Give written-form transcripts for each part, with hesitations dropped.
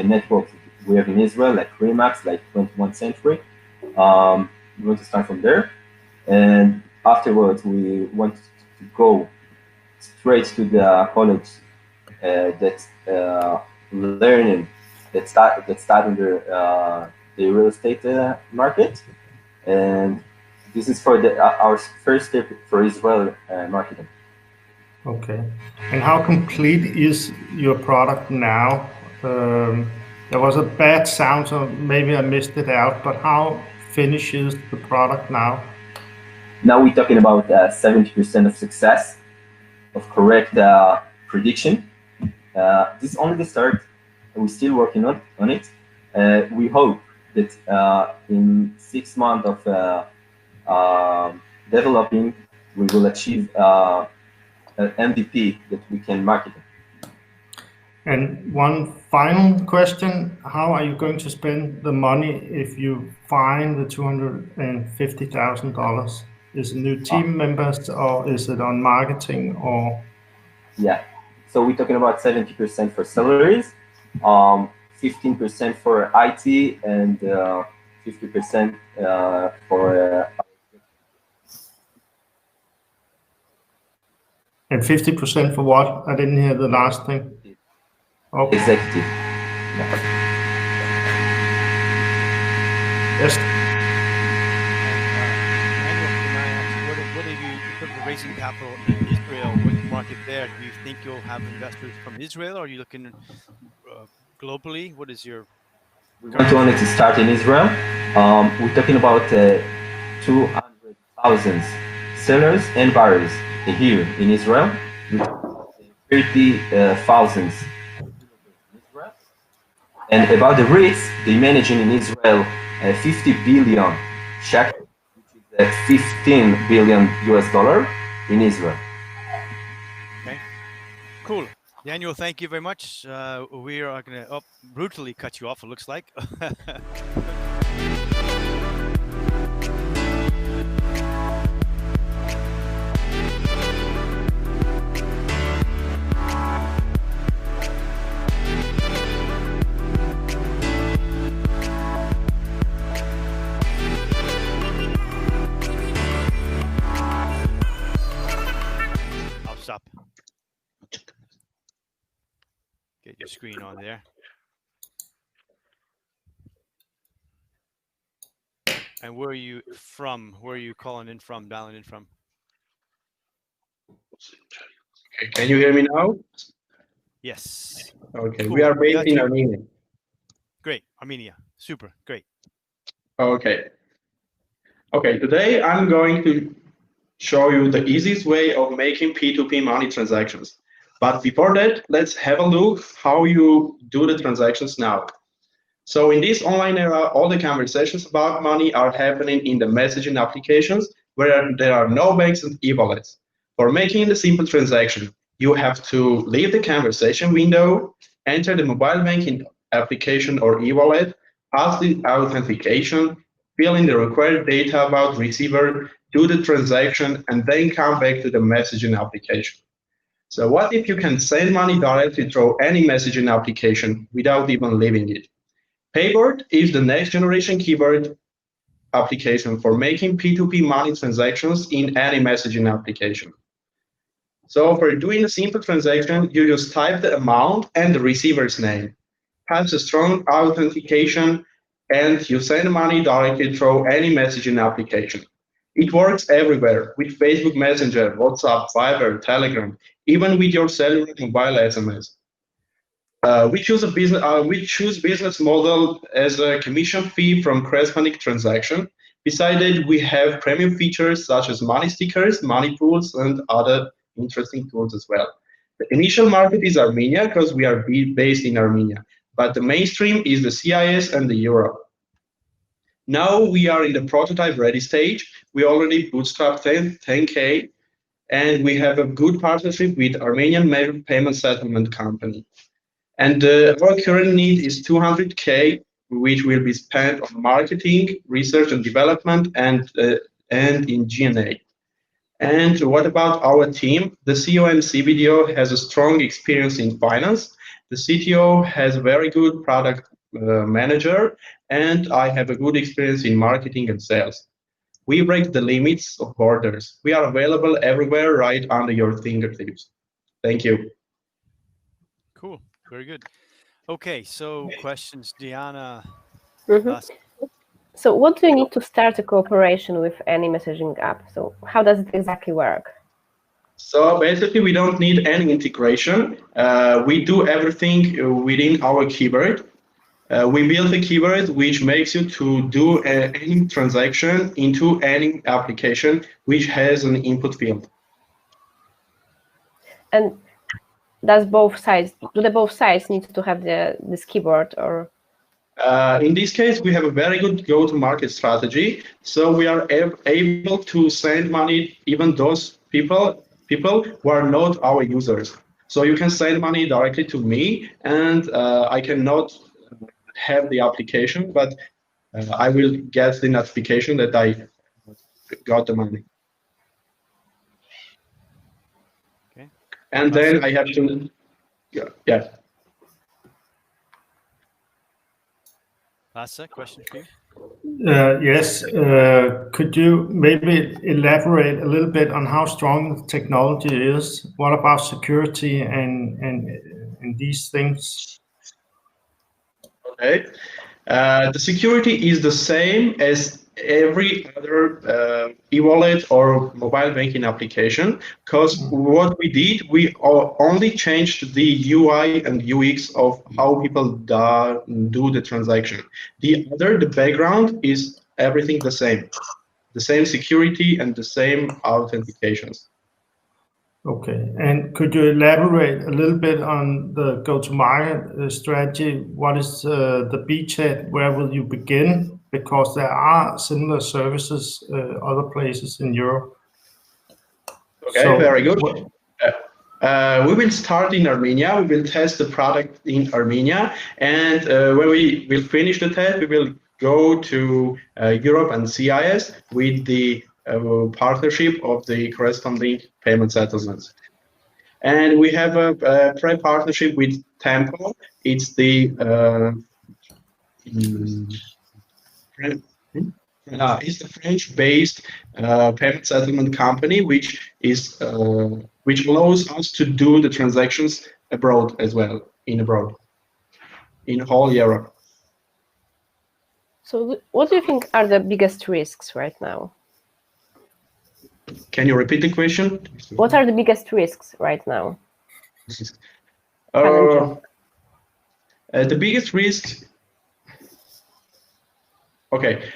networks we have in Israel, like Remax, like 21st Century. We want to start from there, and afterwards we want to go straight to the college that's learning, that studying the real estate market, and this is for our first step for Israel marketing. Okay. And how complete is your product now? There was a bad sound, so maybe I missed it out, but how finished is the product now? Now we're talking about 70% of success, of correct prediction. This is only the start. We're still working on it. We hope that in 6 months of developing, we will achieve an MVP that we can market. And one final question, how are you going to spend the money if you find the $250,000? Is it new team members, or is it on marketing, or? Yeah, so we're talking about 70% for salaries, 15% for IT, and 50% for and 50% for what? I didn't hear the last thing. Okay. Executive. Yes. What have you, in terms of raising capital in Israel, what market there? Do you think you'll have investors from Israel, or are you looking globally? What is your? We wanted to start in Israel. We're talking about 200,000 sellers and buyers here in Israel. 30,000. And about the REITs, they managing in Israel 50 billion shekel, which is 15 billion US dollar in Israel. Okay, cool. Daniel, thank you very much. We are going to brutally cut you off, it looks like. Stop. Get your screen on there. And where are you from? Where are you calling in from, dialing in from? Okay, can you hear me now? Yes. Okay, cool. We are based in Armenia. Great, Armenia. Super, great. Okay. Okay, today I'm going to show you the easiest way of making P2P money transactions. But before that, let's have a look how you do the transactions now. So in this online era, all the conversations about money are happening in the messaging applications where there are no banks and e-wallets. For making the simple transaction, you have to leave the conversation window, enter the mobile banking application or e-wallet, pass the authentication, fill in the required data about receiver, do the transaction, and then come back to the messaging application. So what if you can send money directly through any messaging application without even leaving it? Paybird is the next generation keyword application for making P2P money transactions in any messaging application. So for doing a simple transaction, you just type the amount and the receiver's name, pass a strong authentication, and you send money directly through any messaging application. It works everywhere with Facebook Messenger, WhatsApp, Viber, Telegram, even with your cellular mobile SMS. We choose business model as a commission fee from Crespanic transaction. Besides that, we have premium features such as money stickers, money pools, and other interesting tools as well. The initial market is Armenia because we are based in Armenia, but the mainstream is the CIS and the Europe. Now we are in the prototype ready stage. We already bootstrapped 10K, and we have a good partnership with Armenian major payment settlement company. And our current need is 200K, which will be spent on marketing, research and development, and in G&A. And what about our team? The CEO and CBDO has a strong experience in finance. The CTO has a very good product manager, and I have a good experience in marketing and sales. We break the limits of borders. We are available everywhere, right under your fingertips. Thank you. Cool. Very good. Okay, so questions, Diana. Mhm. So what do you need to start a cooperation with any messaging app? So how does it exactly work? So basically, we don't need any integration. We do everything within our keyword. We build a keyword which makes you to do any transaction into any application which has an input field. And do both sides need to have this keyword, or? In this case, we have a very good go-to-market strategy. So we are able to send money even those people who are not our users. So you can send money directly to me, and I cannot have the application, but I will get the notification that I got the money. Okay. And then I have to, yeah. Lasse, question for you. Yes. Could you maybe elaborate a little bit on how strong the technology is? What about security and these things? Okay. The security is the same as every other e-wallet or mobile banking application, because what we did, we only changed the UI and UX of how people do the transaction. The background is everything the same security and the same authentications. Okay, and could you elaborate a little bit on the go-to-market strategy? What is the beachhead? Where will you begin? Because there are similar services other places in Europe. Okay, so, very good. We will start in Armenia. We will test the product in Armenia, and when we will finish the test, we will go to Europe and CIS with the partnership of the corresponding payment settlements. And we have a pre-partnership with Tempo. It's the French-based payment settlement company, which allows us to do the transactions abroad as well, in whole Europe. So what do you think are the biggest risks right now? Can you repeat the question? What are the biggest risks right now? The biggest risk. Okay.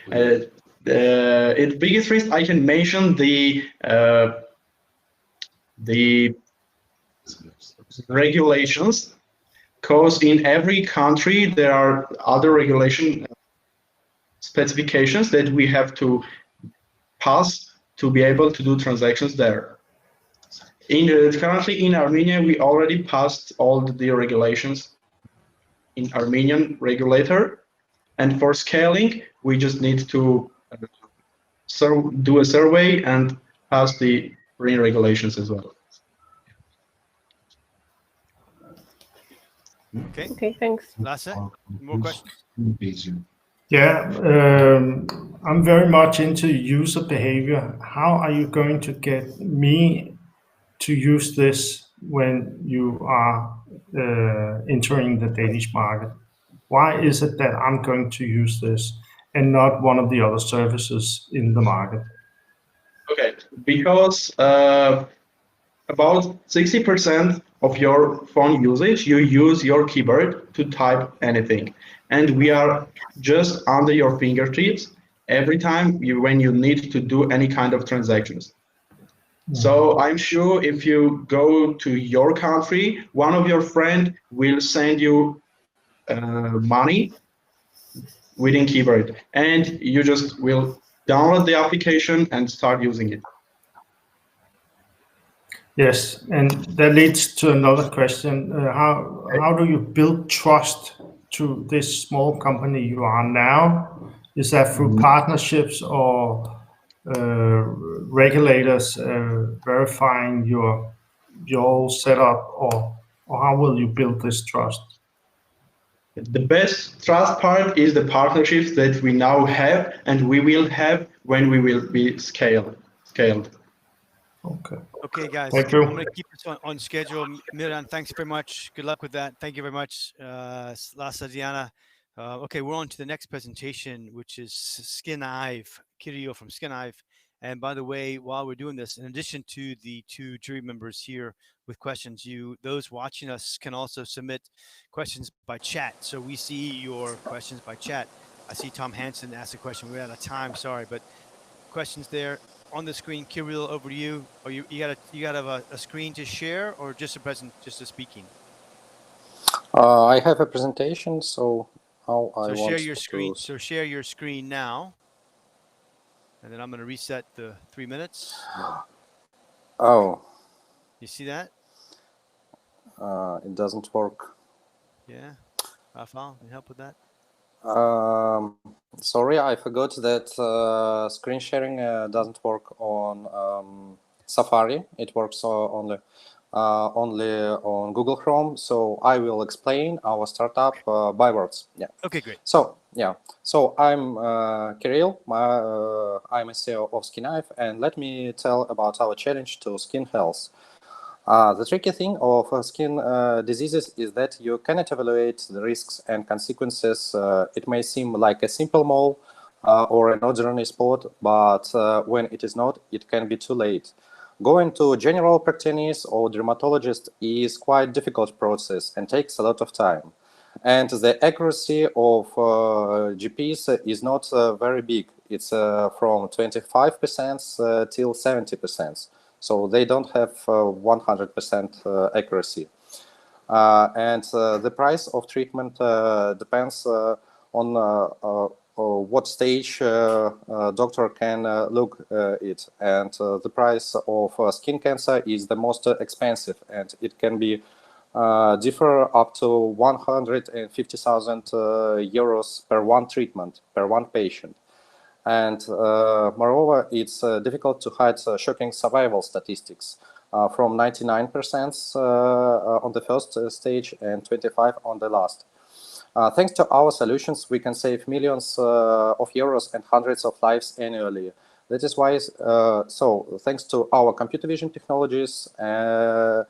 The biggest risk I can mention the regulations, because in every country there are other regulation specifications that we have to pass to be able to do transactions there. Currently in Armenia, we already passed all the regulations in Armenian regulator, and for scaling, we just need to do a survey and pass the green regulations as well. Okay. Okay, thanks. Lasse, more questions? Yeah, I'm very much into user behavior. How are you going to get me to use this when you are entering the Danish market? Why is it that I'm going to use this and not one of the other services in the market? Okay, because about 60% of your phone usage, you use your keyboard to type anything. And we are just under your fingertips every time when you need to do any kind of transactions. So I'm sure if you go to your country, one of your friends will send you money within keyboard, and you just will download the application and start using it. Yes, and that leads to another question. How do you build trust to this small company you are now? Is that through partnerships or regulators verifying your whole setup, or or how will you build this trust? The best trust part is the partnerships that we now have and we will have when we will be scaled. Okay. Okay, guys. Thank you. I'm going to keep this on schedule. Miran, thanks very much. Good luck with that. Thank you very much, Lassa, Diana. Okay, we're on to the next presentation, which is SkinEye, Kirill from SkinEye. And by the way, while we're doing this, in addition to the two jury members here with questions, those watching us can also submit questions by chat. So we see your questions by chat. I see Tom Hansen asked a question. We're out of time, sorry, but questions there on the screen. Kirill, over to you. Or you got a screen to share, or just a speaking? I have a presentation, so how I want share your to... screen. So share your screen now, and then I'm going to reset the 3 minutes. Oh. You see that? It doesn't work. Yeah. Rafal, can you help with that? Sorry, I forgot that screen sharing doesn't work on Safari. It works only on Google Chrome. So I will explain our startup by words. Yeah. Okay, great. So yeah. So I'm Kirill. I'm a CEO of SkinEye, and let me tell about our challenge to skin health. The tricky thing of skin diseases is that you cannot evaluate the risks and consequences. It may seem like a simple mole or an ordinary spot, but when it is not, it can be too late. Going to a general practitioner or dermatologist is quite a difficult process and takes a lot of time. And the accuracy of GPs is not very big. It's from 25% till 70%. So they don't have 100% accuracy. And the price of treatment depends on what stage doctor can look it. And the price of skin cancer is the most expensive, and it can be differ up to 150,000 euros per one treatment, per one patient. And moreover, it's difficult to hide shocking survival statistics from 99% on the first stage and 25% on the last. Thanks to our solutions, we can save millions of euros and hundreds of lives annually. That is why, so thanks to our computer vision technologies and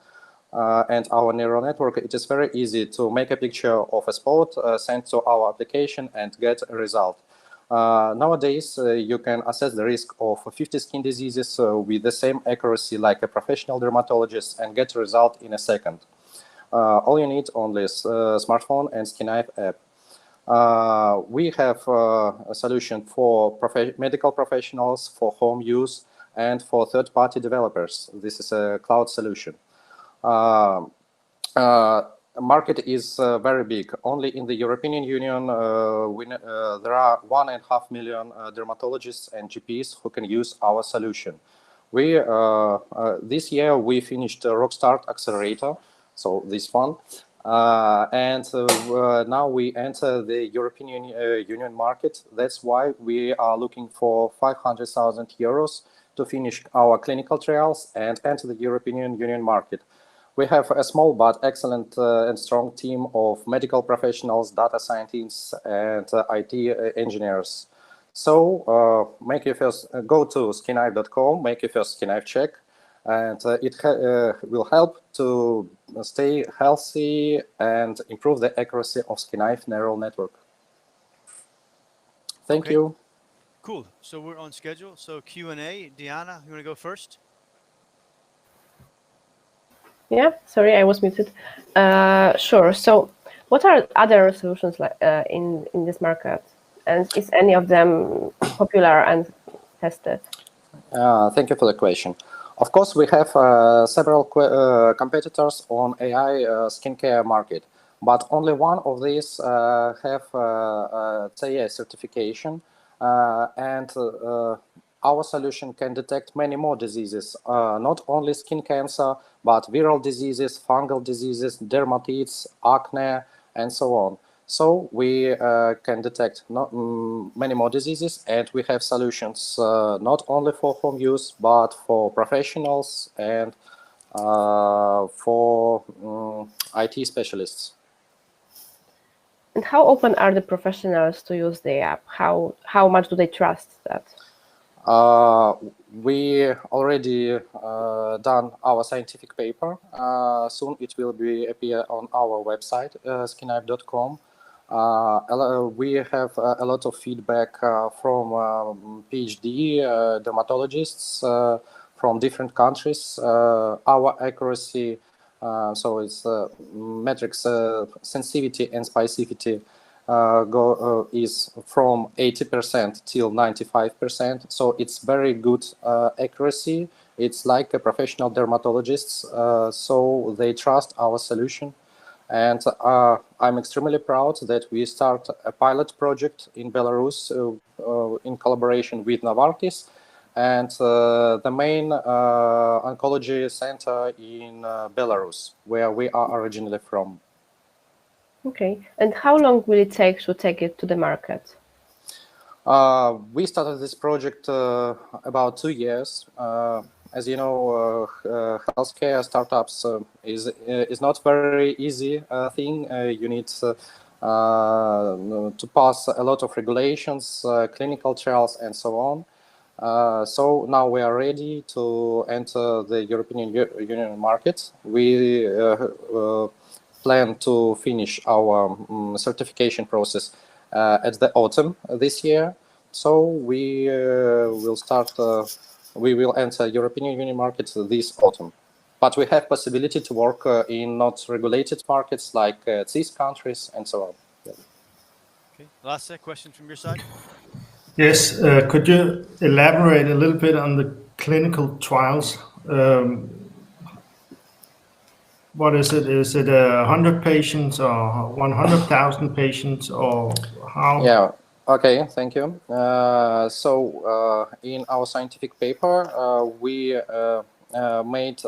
our neural network, it is very easy to make a picture of a spot, send to our application, and get a result. Nowadays, you can assess the risk of 50 skin diseases with the same accuracy like a professional dermatologist and get a result in a second. All you need on this smartphone and SkinEye app. We have a solution for medical professionals, for home use, and for third-party developers. This is a cloud solution. Market is very big. Only in the European Union, there are 1.5 million dermatologists and GPs who can use our solution. This year we finished Rockstart Accelerator, so this one, and now we enter the European Union market. That's why we are looking for 500,000 euros to finish our clinical trials and enter the European Union market. We have a small but excellent and strong team of medical professionals, data scientists, and IT engineers. So make your first, go to SkinEye.com, make your first SkinEye check, and it will help to stay healthy and improve the accuracy of SkinEye neural network. Thank you. Cool. So we're on schedule. So Q&A. Diana, you want to go first? Yeah, sorry, I was muted. Sure. So, what are other solutions like in this market, and is any of them popular and tested? Thank you for the question. Of course, we have several competitors on AI skincare market, but only one of these have CE certification, and our solution can detect many more diseases, not only skin cancer, but viral diseases, fungal diseases, dermatitis, acne, and so on. So we can detect many more diseases, and we have solutions not only for home use, but for professionals and for IT specialists. And how open are the professionals to use the app? How much do they trust that? We already done our scientific paper. Soon it will be appear on our website, skinknife.com. We have a lot of feedback from PhD dermatologists from different countries. Our accuracy, so it's metrics sensitivity and specificity is from 80% till 95%. So it's very good accuracy. It's like a professional dermatologists, so they trust our solution. And I'm extremely proud that we start a pilot project in Belarus in collaboration with Novartis and the main oncology center in Belarus, where we are originally from. Okay, and how long will it take to take it to the market? We started this project about 2 years. As you know, healthcare startups is not very easy thing. You need to pass a lot of regulations, clinical trials, and so on. So now we are ready to enter the European Union market. We plan to finish our certification process at the autumn this year. So we will start. We will enter European Union market this autumn. But we have possibility to work in not regulated markets like CIS countries and so on. Yeah. Okay, last question from your side. Yes, could you elaborate a little bit on the clinical trials? What is it? Is it 100 patients or 100,000 patients or how? Yeah. Okay. Thank you. So in our scientific paper, we made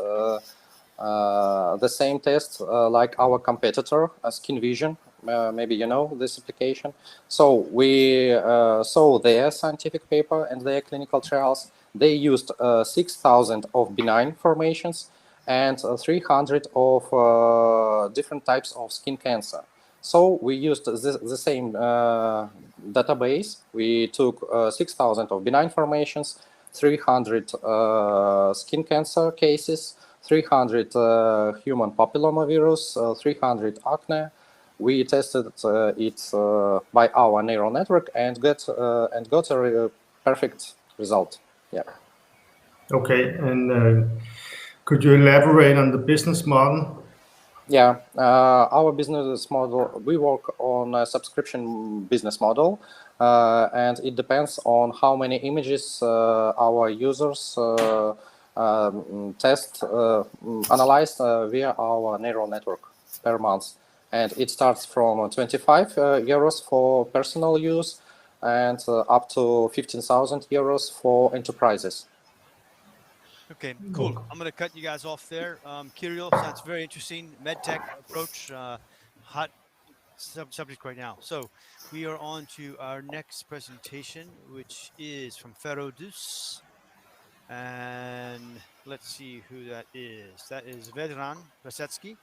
the same test like our competitor, Skin Vision. Maybe you know this application. So we saw their scientific paper and their clinical trials. They used 6,000 of benign formations and 300 of different types of skin cancer. So we used the same database. We took 6,000 of benign formations, 300 skin cancer cases, 300 human papillomavirus, 300 acne. We tested it by our neural network and got a perfect result. Yeah. Okay, and could you elaborate on the business model? Yeah, our business model, we work on a subscription business model, and it depends on how many images our users analyze via our neural network per month. And it starts from 25 euros for personal use and up to 15,000 euros for enterprises. Okay, cool. I'm going to cut you guys off there. Kirill, sounds very interesting. MedTech approach, hot subject right now. So we are on to our next presentation, which is from Ferodus. And let's see who that is. That is Vedran Rasetsky.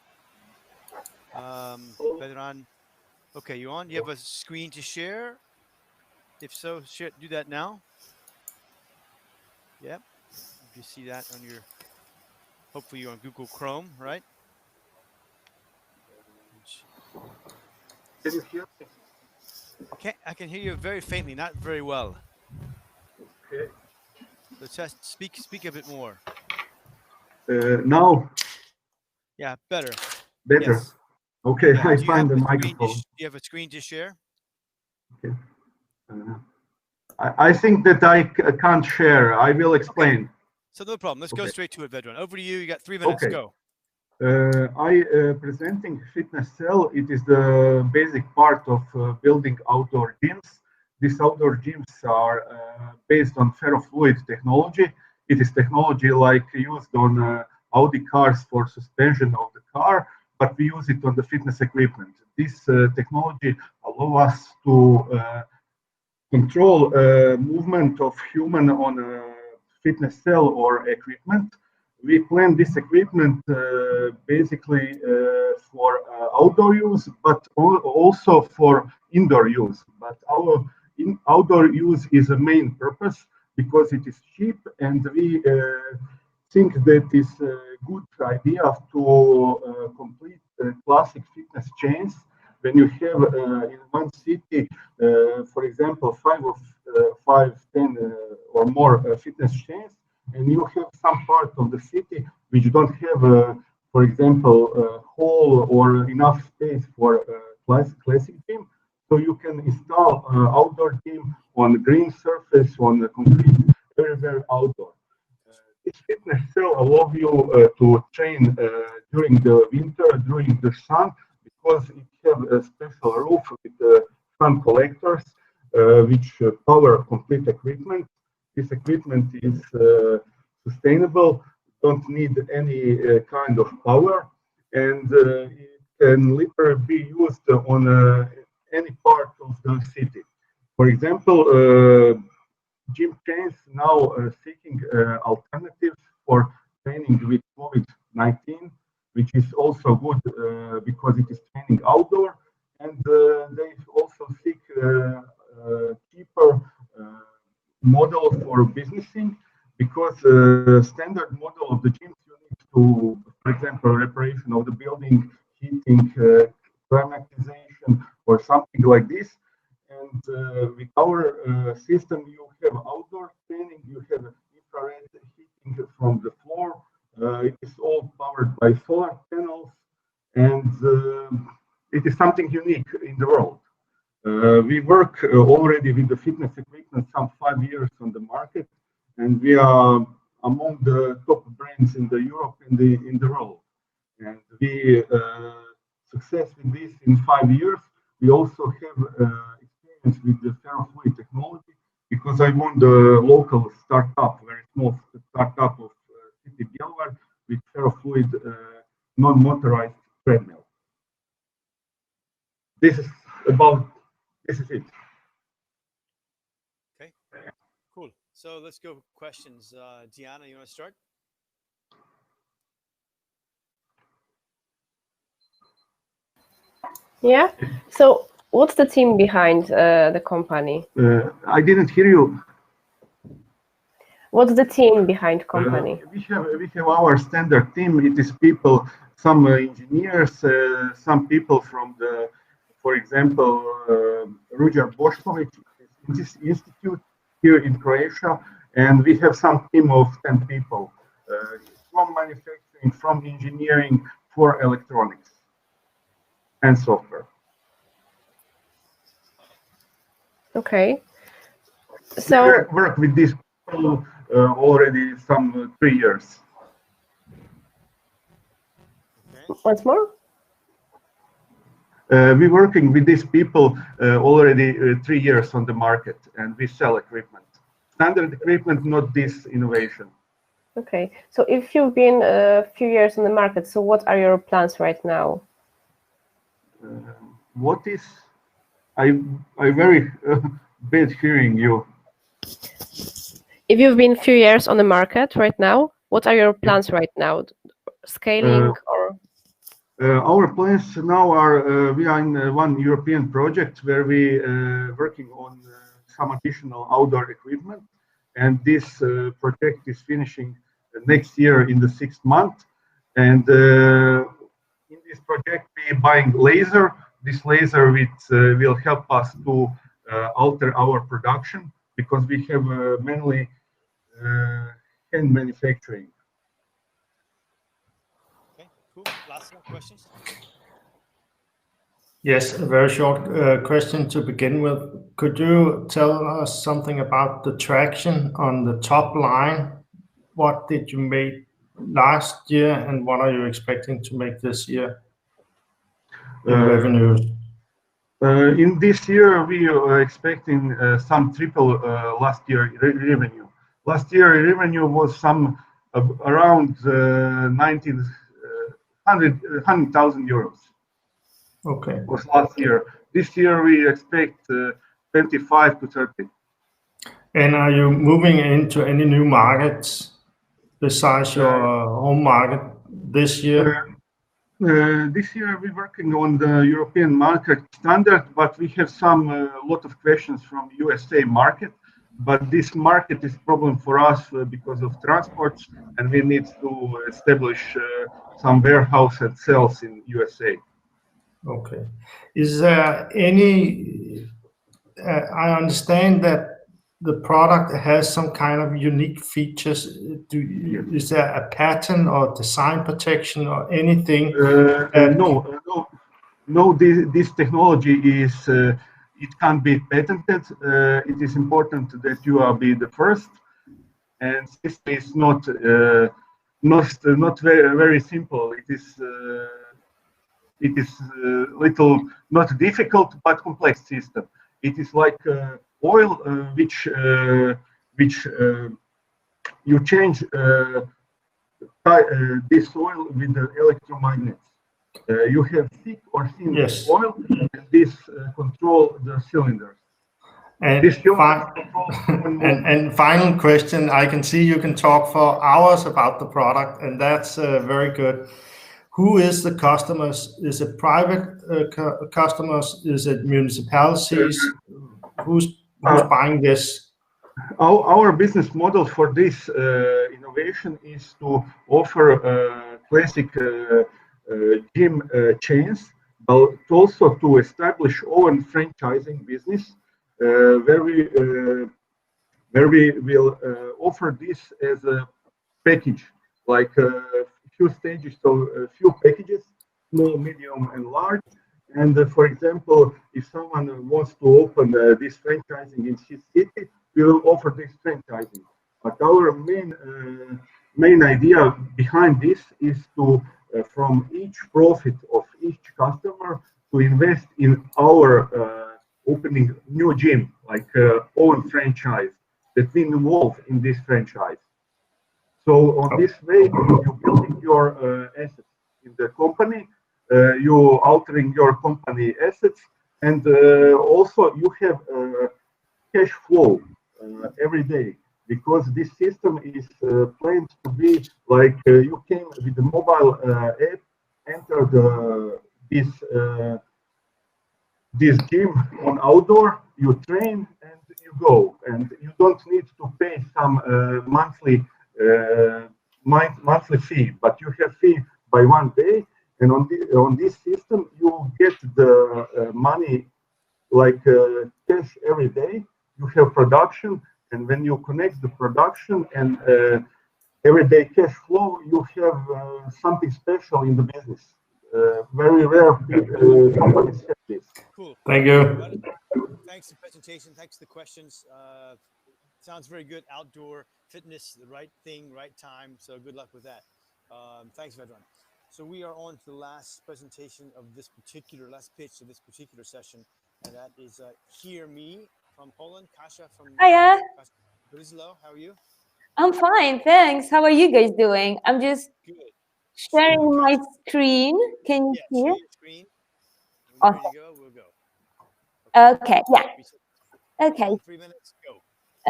Vedran, okay, you on? You have a screen to share? If so, do that now. Yep. If you see that on your, hopefully you're on Google Chrome, right? Can you hear me? I can hear you very faintly, not very well. Okay. Let's just speak a bit more. Now? Yeah, better. Better. Yes. Okay, Yeah. I find the microphone. Do you have a screen to share? Okay. I think that I can't share. I will explain. Okay. So no problem. Let's go straight to it, Vedran. Over to you. You got 3 minutes. Okay. Go. I presenting Fitness Cell. It is the basic part of building outdoor gyms. These outdoor gyms are based on ferrofluid technology. It is technology like used on Audi cars for suspension of the car, but we use it on the fitness equipment. This technology allows us to control movement of human on a fitness cell or equipment. We plan this equipment basically for outdoor use, but also for indoor use. But our outdoor use is a main purpose because it is cheap, and we think that it's a good idea to complete classic fitness chains. When you have in one city, for example, 10 or more fitness chains, and you have some part of the city which don't have, for example, a hall or enough space for classic gym, so you can install outdoor gym on green surface, on the concrete, very outdoor. This fitness cell allows you to train during the winter, during the sun, because it has a special roof with sun collectors, which power complete equipment. This equipment is sustainable, don't need any kind of power, and it can literally be used on any part of the city. For example, gym chains now seeking alternatives for training with COVID-19, which is also good because it is training outdoor, and they also seek cheaper model for businessing, because standard model of the gyms, you need to, for example, reparation of the building, heating, climatization, or something like this. And with our system, you have outdoor training, you have infrared heating from the floor. It is all powered by solar panels, and it is something unique in the world. We work already with the fitness equipment some 5 years on the market, and we are among the top brands in the Europe and in the world. And we success with this in 5 years. We also have experience with the ferrofluid technology, because I won the local startup, very small startup of City Bjelovar, with ferrofluid non-motorized treadmill. This is it. Okay, cool. So let's go questions. Diana, you want to start? Yeah. So what's the team behind the company? I didn't hear you. What's the team behind company? We have our standard team. It is people, some engineers, some people from the, for example, Ruđer Bošković Institute here in Croatia, and we have some team of 10 people from manufacturing, from engineering, for electronics and software. Okay. So we work with these people already some 3 years. Okay. Once more? We're working with these people already 3 years on the market, and we sell equipment. Standard equipment, not this innovation. Okay. So if you've been a few years on the market, so what are your plans right now? What is? I very bad hearing you. If you've been a few years on the market right now, what are your plans right now? Scaling or? Our plans now are, we are in one European project where we working on some additional outdoor equipment, and this project is finishing next year in the 6th month. And in this project, we buying laser. This laser will help us to alter our production, because we have mainly hand manufacturing. Okay, cool. Last questions? Yes, a very short question to begin with. Could you tell us something about the traction on the top line? What did you make last year, and what are you expecting to make this year in revenues? In this year, we are expecting some triple last year revenue. Last year revenue was some around 100,000 euros. Okay. Was last year. This year we expect 25 to 30. And are you moving into any new markets besides your home market this year? This year we're working on the European market standard, but we have some lot of questions from USA market. But this market is problem for us because of transports, and we need to establish some warehouse and sales in USA. Okay. Is there any? I understand that the product has some kind of unique features. Is there a patent or design protection or anything? No. This technology is it can't be patented. It is important that you are be the first, and this is not very simple. It is little not difficult but complex system. It is like oil, which you change this oil with the electromagnets. You have thick or thin oil, and this control the cylinders. And final question, I can see you can talk for hours about the product, and that's very good. Who is the customers? Is it private customers? Is it municipalities? Who's buying this? Our business model for this innovation is to offer classic gym chains, but also to establish own franchising business, where we will offer this as a package, like a few stages, so a few packages, small, medium, and large. And for example, if someone wants to open this franchising in his city, we will offer this franchising. But our main idea behind this is to, from each profit of each customer, to invest in our opening new gym, like own franchise that we involve in this franchise. So on this way, you're building your assets in the company, you altering your company assets, and also you have cash flow every day, because this system is planned to be like you came with the mobile app, enter this gym on outdoor, you train and you go, and you don't need to pay some monthly fee, but you have fee by one day. And on this system, you get the money like cash every day. You have production, and when you connect the production and everyday cash flow, you have something special in the business. Very rare companies have this. Cool. Thank you. Thanks for the presentation. Thanks for the questions. Sounds very good. Outdoor fitness, the right thing, right time. So good luck with that. Thanks, Vedran. So we are on to the last presentation of this particular, last pitch of this particular session, and that is Hear Me from Poland. Kasia from Hiya. Breslau. How are you? I'm fine, thanks. How are you guys doing? I'm just sharing my screen. Can you see it? Screen. Awesome. Ready to go? We'll go. Okay, yeah. Okay. 3 minutes, go.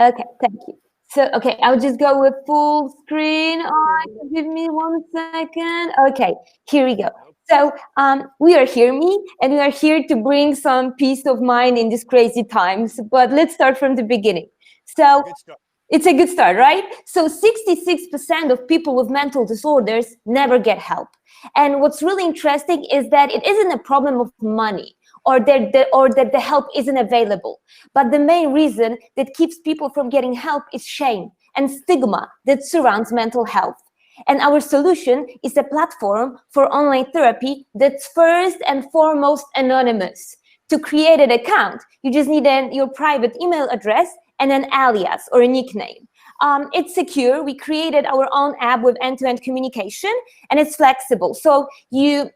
Okay, thank you. So, okay, I'll just go with full screen. Give me 1 second. Okay, here we go. So we are Hear Me, and we are here to bring some peace of mind in these crazy times. But let's start from the beginning. So it's a good start, right? So 66% of people with mental disorders never get help. And what's really interesting is that it isn't a problem of money, or that the help isn't available. But the main reason that keeps people from getting help is shame and stigma that surrounds mental health. And our solution is a platform for online therapy that's first and foremost anonymous. To create an account, you just need your private email address and an alias or a nickname. It's secure. We created our own app with end-to-end communication, and it's flexible. So you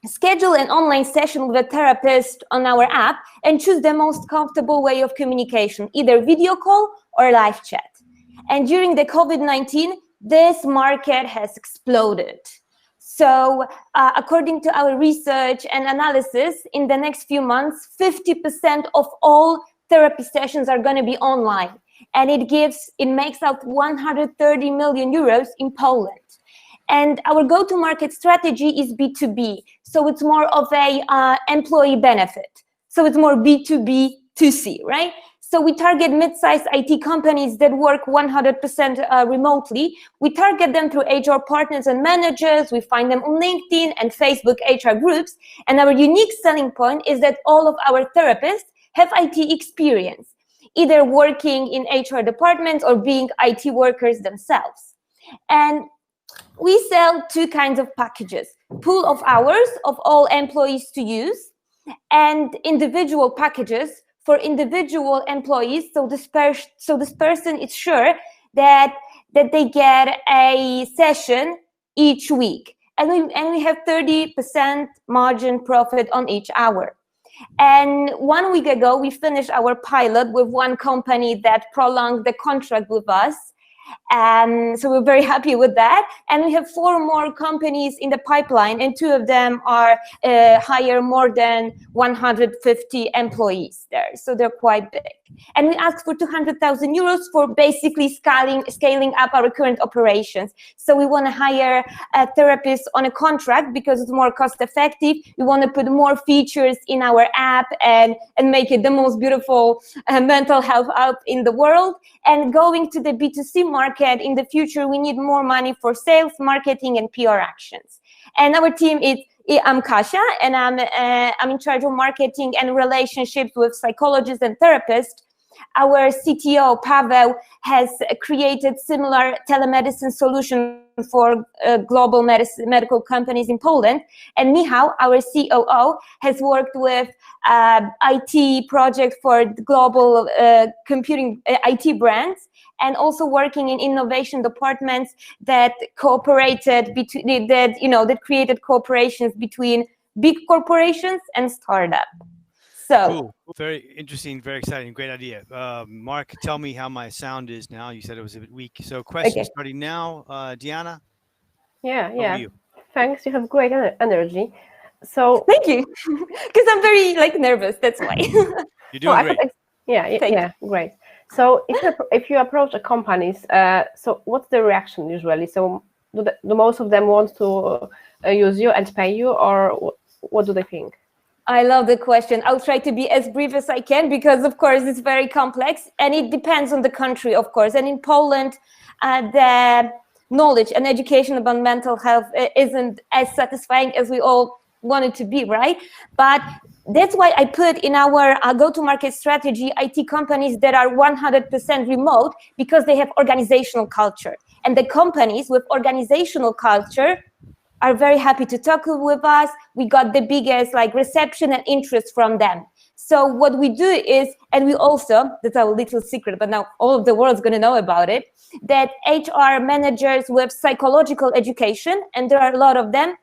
schedule an online session with a therapist on our app and choose the most comfortable way of communication, either video call or live chat. And during the COVID-19, this market has exploded. So according to our research and analysis, in the next few months, 50% of all therapy sessions are going to be online. and it makes out 130 million euros in Poland. And our go-to-market strategy is B2B, so it's more of a employee benefit. So it's more B2B2C, right? So we target mid-sized IT companies that work 100% remotely. We target them through HR partners and managers. We find them on LinkedIn and Facebook HR groups. And our unique selling point is that all of our therapists have IT experience, either working in HR departments or being IT workers themselves. And we sell two kinds of packages: pool of hours of all employees to use, and individual packages for individual employees. So this person is sure that they get a session each week, and we have 30% margin profit on each hour. And 1 week ago, we finished our pilot with one company that prolonged the contract with us. So we're very happy with that. And we have 4 more companies in the pipeline, and 2 of them are hire more than 150 employees there. So they're quite big. And we ask for 200,000 euros for basically scaling up our current operations. So we want to hire therapists on a contract because it's more cost effective. We want to put more features in our app and make it the most beautiful mental health app in the world. And going to the B2C market in the future, we need more money for sales, marketing, and PR actions. And our team is, I'm Kasia, and I'm in charge of marketing and relationships with psychologists and therapists. Our CTO, Paweł, has created similar telemedicine solution for global medical companies in Poland. And Michał, our COO, has worked with IT project for global computing IT brands, and also working in innovation departments that cooperated between that created cooperations between big corporations and startup. So cool. Very interesting, very exciting, great idea. Mark, tell me how my sound is now. You said it was a bit weak. So questions starting now. Diana? Yeah. Thanks, you have great energy. So thank you, because I'm very nervous. That's why. You're doing great. Yeah, great. So if you approach a companies, so what's the reaction usually? So do most of them want to use you and pay you, or what do they think? I love the question. I'll try to be as brief as I can because, of course, it's very complex and it depends on the country, of course. And in Poland, the knowledge and education about mental health isn't as satisfying as we all want it to be, right? But that's why I put in our go-to-market strategy IT companies that are 100% remote, because they have organizational culture. And the companies with organizational culture are very happy to talk with us. We got the biggest reception and interest from them. So what we do is, and we also, that's our little secret, but now all of the world's going to know about it, that HR managers with psychological education, and there are a lot of them,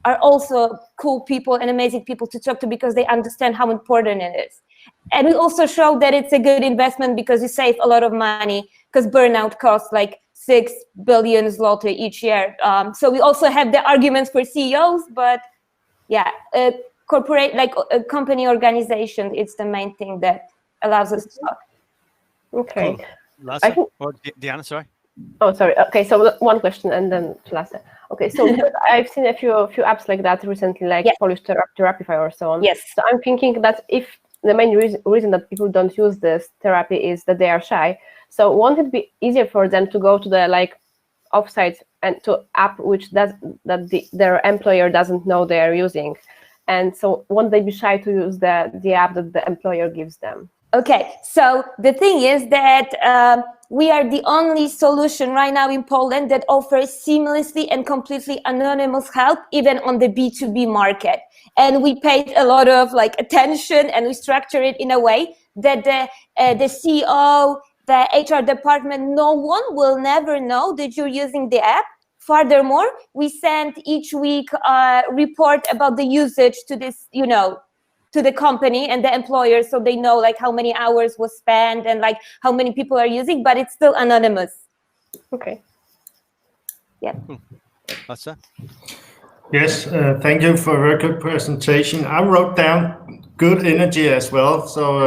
are also cool people and amazing people to talk to because they understand how important it is. And we also show that it's a good investment because you save a lot of money, because burnout costs 6 billion zloty each year. So we also have the arguments for CEOs, but yeah, corporate, a company organization, it's the main thing that allows us to talk. Okay. Cool. Diana, sorry. Oh, sorry. Okay, so one question and then Lasse. Okay, so I've seen a few apps like that recently, Polish Therapify or so on. Yes. So I'm thinking that if the main reason that people don't use this therapy is that they are shy, so won't it be easier for them to go to the offsite and to app which their employer doesn't know they are using, and so won't they be shy to use the app that the employer gives them? Okay, so the thing is that we are the only solution right now in Poland that offers seamlessly and completely anonymous help, even on the B2B market. And we paid a lot of attention, and we structure it in a way that the CEO, the HR department, no one will never know that you're using the app. Furthermore, we send each week a report about the usage to this, to the company and the employer, so they know how many hours was spent and how many people are using, but it's still anonymous. Okay. Yeah. Lasse? Yes, thank you for a very good presentation. I wrote down good energy as well, so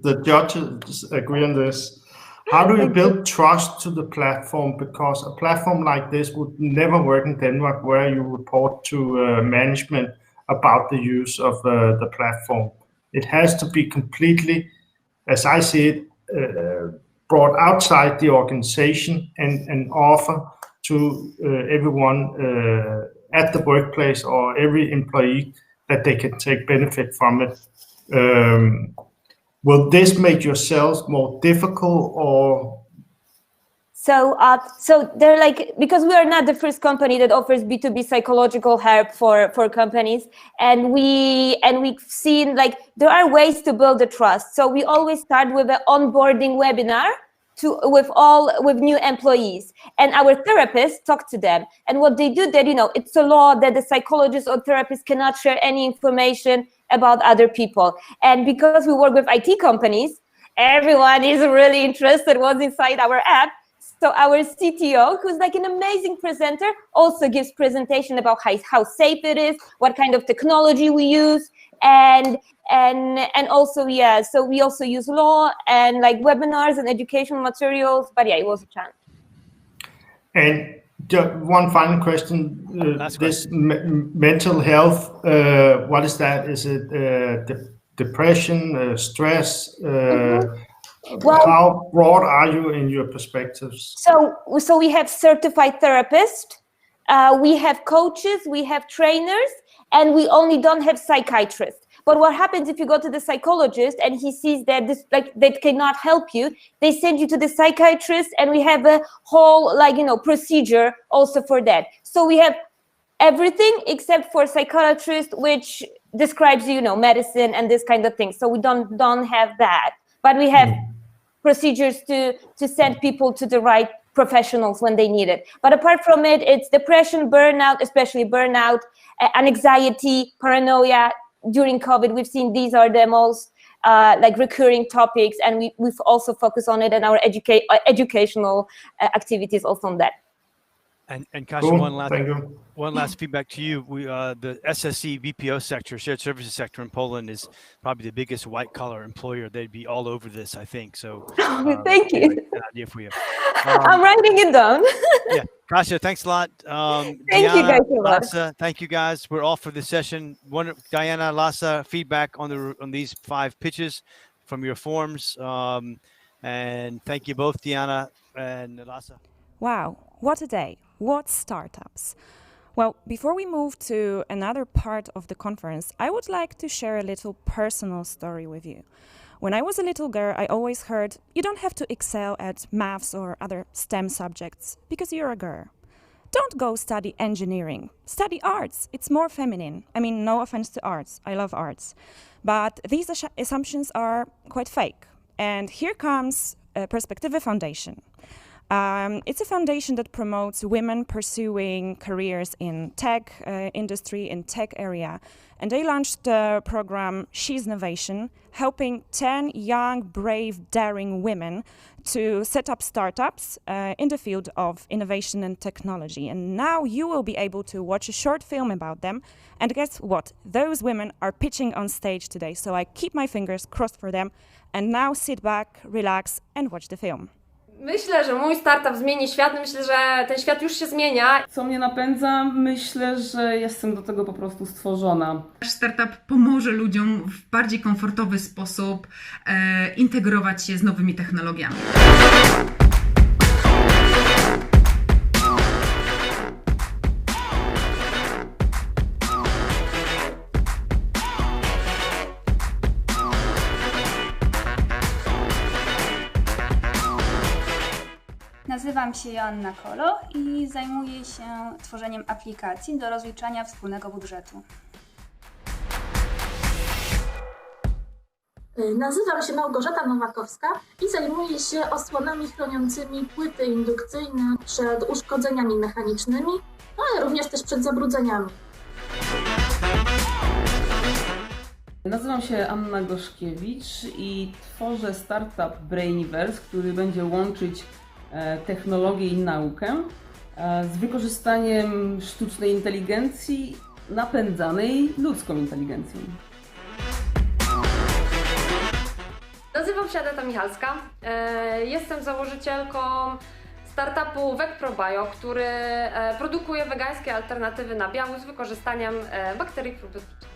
the judges agree on this. How do you build trust to the platform? Because a platform like this would never work in Denmark, where you report to management about the use of the platform. It has to be completely, as I see it, brought outside the organization and offer to everyone at the workplace or every employee that they can take benefit from it. Will this make your sales more difficult or? So they're like, because we are not the first company that offers B2B psychological help for companies, and we've seen like there are ways to build the trust. So we always start with an onboarding webinar with new employees, and our therapists talk to them. And what they do, that it's a law that the psychologist or therapist cannot share any information about other people. And because we work with IT companies, everyone is really interested what's inside our app. So our CTO, who's like an amazing presenter, also gives presentation about how safe it is, what kind of technology we use, and also so we also use law and like webinars and educational materials. But yeah, it was a challenge. And just one final question: this mental health, what is that? Is it depression, stress? Well, how broad are you in your perspectives? So we have certified therapists, we have coaches, we have trainers, and we only don't have psychiatrists. But what happens if you go to the psychologist and he sees that that cannot help you, they send you to the psychiatrist, and we have a whole procedure also for that. So we have everything except for psychiatrist, which describes medicine and this kind of thing. So we don't have that, but we have procedures to send people to the right professionals when they need it. But apart from it, it's depression, burnout, especially burnout, anxiety, paranoia. During COVID, we've seen these are the most recurring topics, and we've also focused on it in our educational activities also on that. And Kasia, cool. one last feedback to you. We the SSE BPO sector, shared services sector in Poland, is probably the biggest white collar employer. They'd be all over this, I think. So thank you. An idea for you. I'm writing it down. Yeah, Kasia, thanks a lot. Thank Diana, you guys so much. Lasse, thank you guys. We're all for this session. Diana, Lasse, feedback on these 5 pitches from your forms. And thank you both, Diana and Lasse. Wow, what a day. What startups? Well, before we move to another part of the conference, I would like to share a little personal story with you. When I was a little girl, I always heard, you don't have to excel at maths or other STEM subjects because you're a girl. Don't go study engineering. Study arts. It's more feminine. I mean, no offense to arts. I love arts. But these assumptions are quite fake. And here comes Perspektywy Foundation. It's a foundation that promotes women pursuing careers in tech industry, in tech area. And they launched the program She's Innovation, helping 10 young, brave, daring women to set up startups in the field of innovation and technology. And now you will be able to watch a short film about them. And guess what? Those women are pitching on stage today. So I keep my fingers crossed for them. And now sit back, relax, and watch the film. Myślę, że mój startup zmieni świat. Myślę, że ten świat już się zmienia. Co mnie napędza? Myślę, że jestem do tego po prostu stworzona. Nasz startup pomoże ludziom w bardziej komfortowy sposób integrować się z nowymi technologiami. Nazywam się Joanna Kolo i zajmuję się tworzeniem aplikacji do rozliczania wspólnego budżetu. Nazywam się Małgorzata Nowakowska i zajmuję się osłonami chroniącymi płyty indukcyjne przed uszkodzeniami mechanicznymi, ale również też przed zabrudzeniami. Nazywam się Anna Gorzkiewicz i tworzę startup Brainiverse, który będzie łączyć technologię i naukę z wykorzystaniem sztucznej inteligencji napędzanej ludzką inteligencją. Nazywam się Agata Michalska. Jestem założycielką startupu VegProBio, który produkuje wegańskie alternatywy nabiału z wykorzystaniem bakterii probiotyków.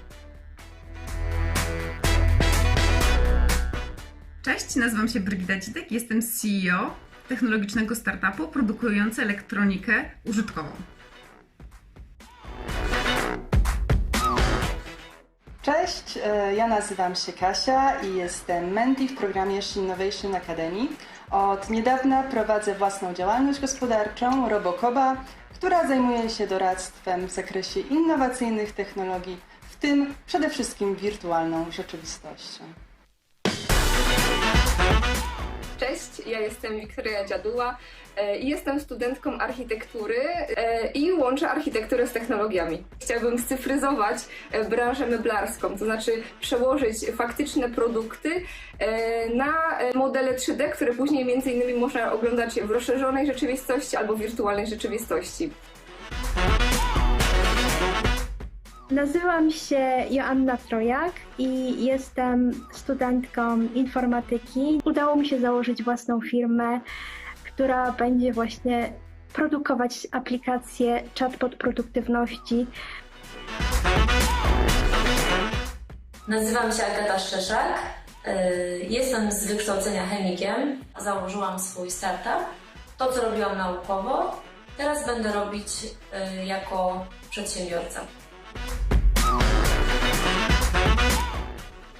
Cześć, nazywam się Brygida Dzidek, jestem CEO technologicznego startupu produkującego elektronikę użytkową. Cześć, ja nazywam się Kasia i jestem mentee w programie Innovation Academy. Od niedawna prowadzę własną działalność gospodarczą Robokoba, która zajmuje się doradztwem w zakresie innowacyjnych technologii, w tym przede wszystkim wirtualną rzeczywistością. Cześć, ja jestem Wiktoria Dziaduła i jestem studentką architektury i łączę architekturę z technologiami. Chciałabym scyfryzować branżę meblarską, to znaczy przełożyć faktyczne produkty na modele 3D, które później między innymi można oglądać w rozszerzonej rzeczywistości albo wirtualnej rzeczywistości. Nazywam się Joanna Trojak i jestem studentką informatyki. Udało mi się założyć własną firmę, która będzie właśnie produkować aplikacje chatbot produktywności. Nazywam się Agata Szczeszak, jestem z wykształcenia chemikiem. Założyłam swój startup. To, co robiłam naukowo, teraz będę robić jako przedsiębiorca.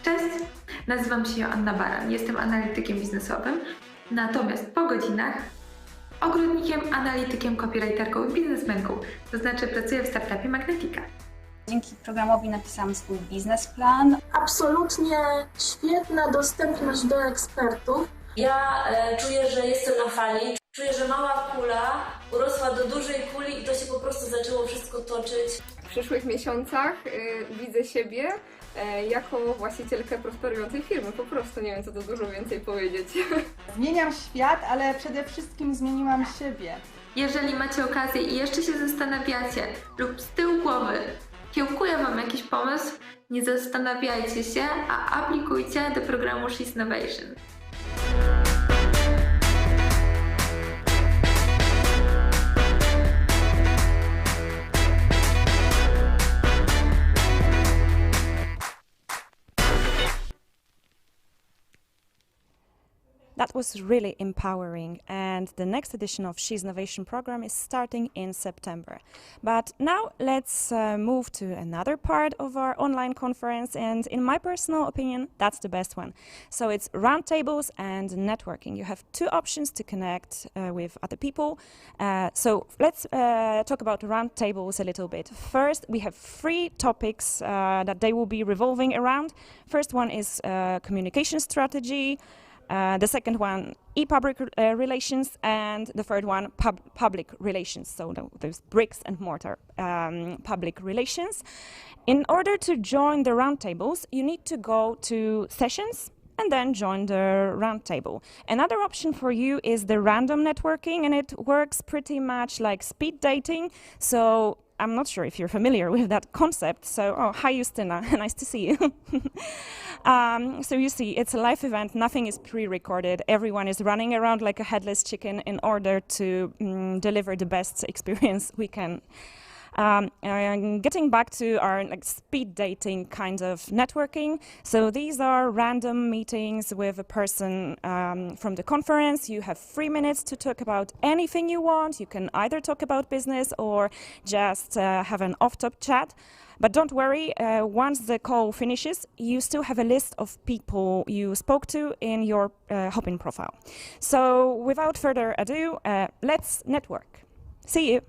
Cześć, nazywam się Joanna Baran, jestem analitykiem biznesowym, natomiast po godzinach ogrodnikiem, analitykiem, copywriterką i biznesmenką, to znaczy pracuję w startupie Magnetica. Dzięki programowi napisałam swój biznesplan. Absolutnie świetna dostępność do ekspertów. Ja czuję, że jestem na fali, czuję, że mała kula urosła do dużej kuli i to się po prostu zaczęło wszystko toczyć. W przyszłych miesiącach widzę siebie jako właścicielkę prosperującej firmy. Po prostu nie wiem, co to dużo więcej powiedzieć. Zmieniam świat, ale przede wszystkim zmieniłam siebie. Jeżeli macie okazję i jeszcze się zastanawiacie lub z tyłu głowy kiełkuje Wam jakiś pomysł, nie zastanawiajcie się, a aplikujcie do programu She's Innovation. That was really empowering, and the next edition of She's Innovation program is starting in September. But now let's move to another part of our online conference, and in my personal opinion, that's the best one. So it's roundtables and networking. You have two options to connect with other people. So let's talk about roundtables a little bit. First, we have 3 topics that they will be revolving around. First one is communication strategy. The second one, e-public relations, and the third one, public relations, so those bricks and mortar public relations. In order to join the roundtables, you need to go to sessions and then join the roundtable. Another option for you is the random networking, and it works pretty much like speed dating. So I'm not sure if you're familiar with that concept. So, oh, hi, Justina. Nice to see you. So you see, it's a live event. Nothing is pre-recorded. Everyone is running around like a headless chicken in order to deliver the best experience we can. Getting back to our speed dating kind of networking. So these are random meetings with a person from the conference. You have 3 minutes to talk about anything you want. You can either talk about business or just have an off-top chat. But don't worry, once the call finishes, you still have a list of people you spoke to in your Hopin profile. So without further ado, let's network. See you.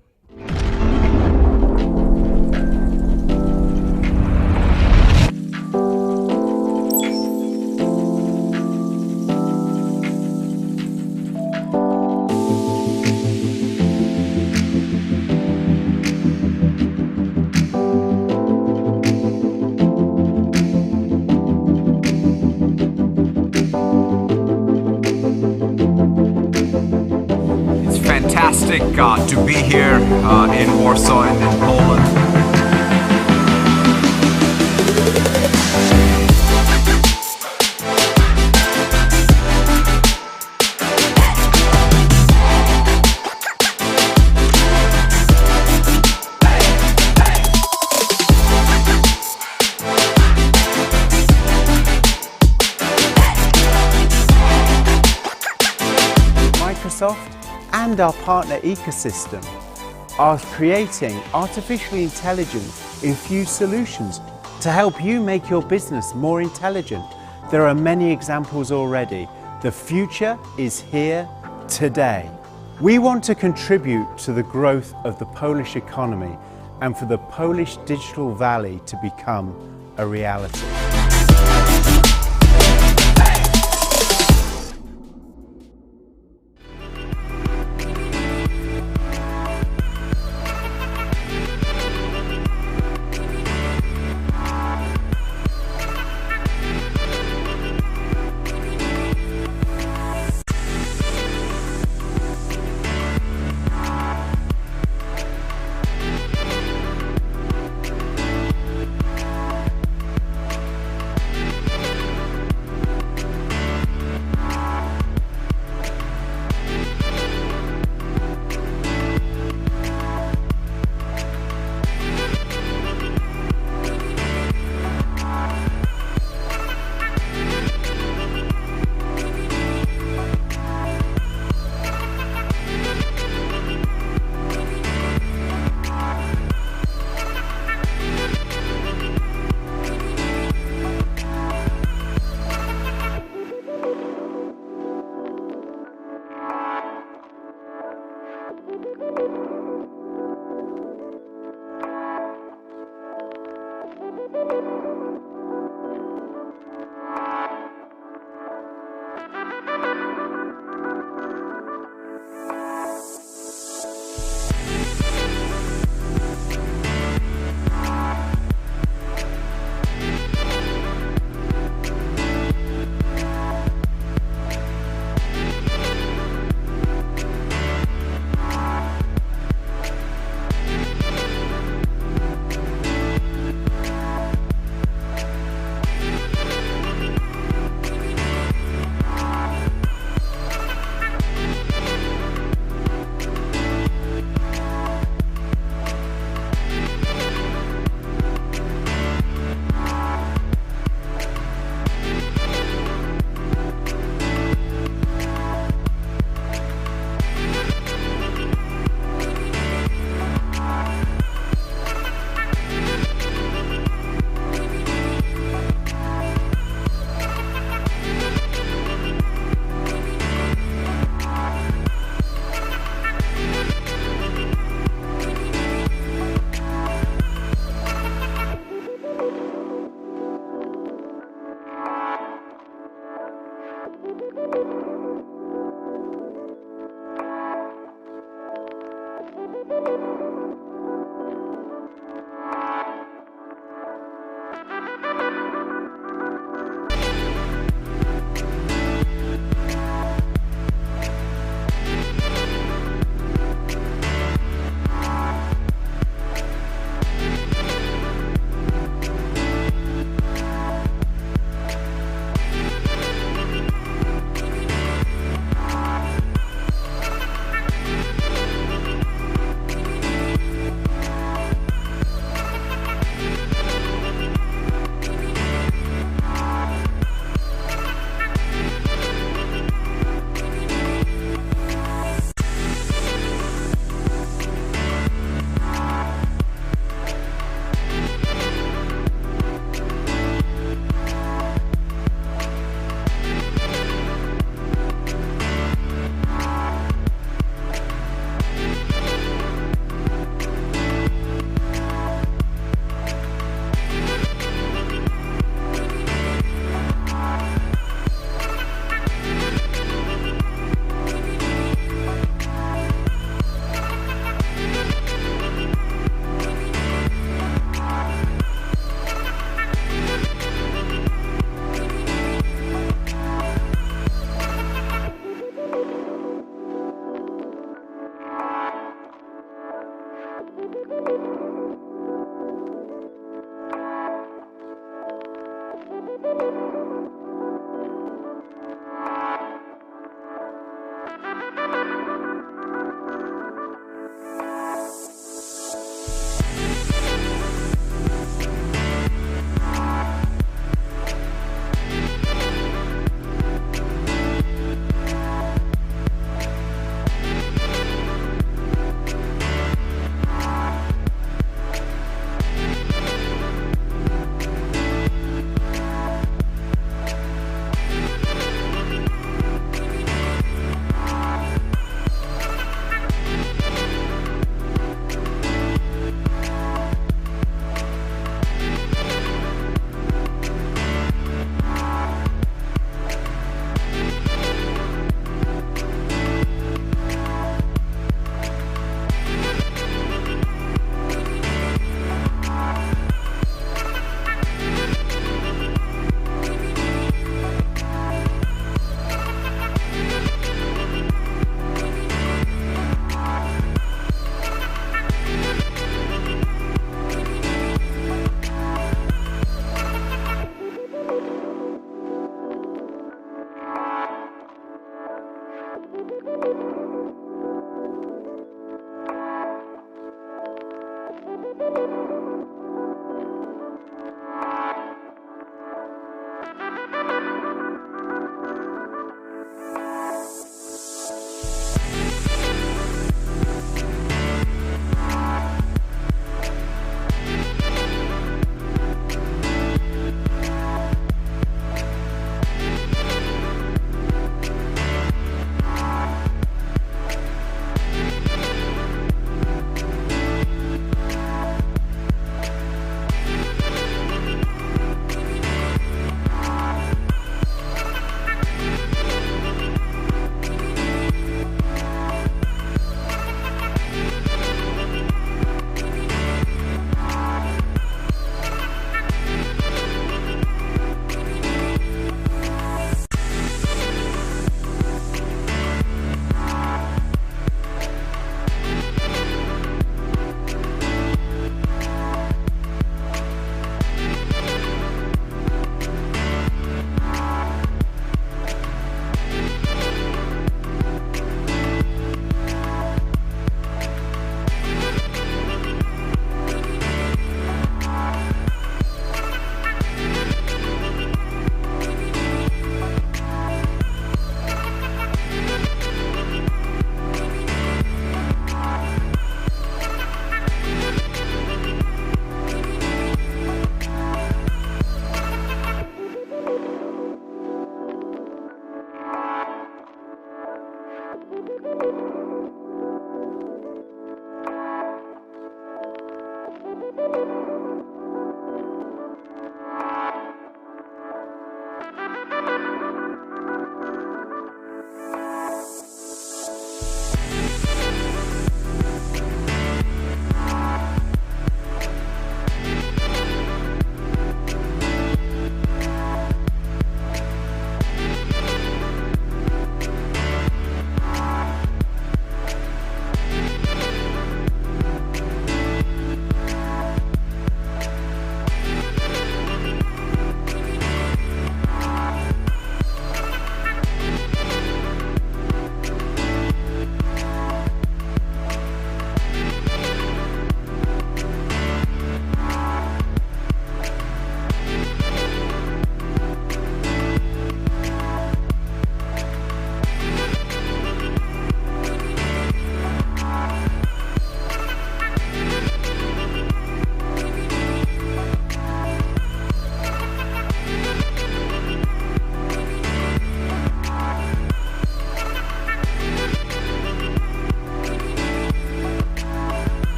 Fantastic to be here in Warsaw and in Poland. Microsoft and our partner ecosystem are creating artificially intelligence-infused solutions to help you make your business more intelligent. There are many examples already. The future is here today. We want to contribute to the growth of the Polish economy and for the Polish Digital Valley to become a reality.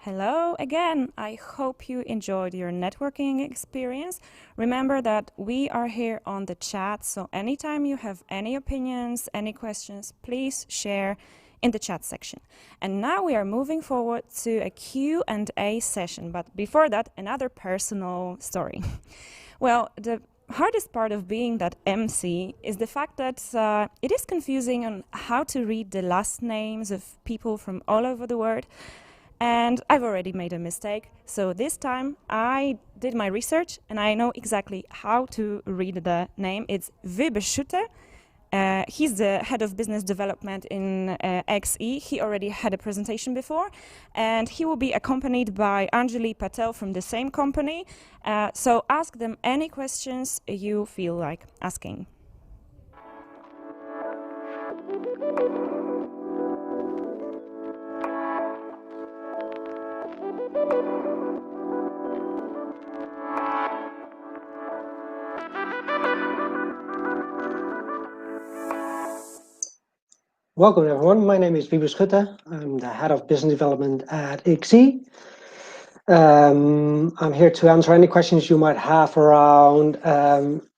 Hello again. I hope you enjoyed your networking experience. Remember that we are here on the chat, so anytime you have any opinions, any questions, please share in the chat section. And now we are moving forward to a Q&A session, but before that, another personal story. Well, the hardest part of being that MC is the fact that it is confusing on how to read the last names of people from all over the world. And I've already made a mistake. So this time I did my research and I know exactly how to read the name. It's Wiebe Schutte. He's the head of business development in XE. He already had a presentation before, and he will be accompanied by Anjali Patel from the same company. So ask them any questions you feel like asking. Welcome everyone, my name is Wiebe Schutte. I'm the head of business development at XE. I'm here to answer any questions you might have around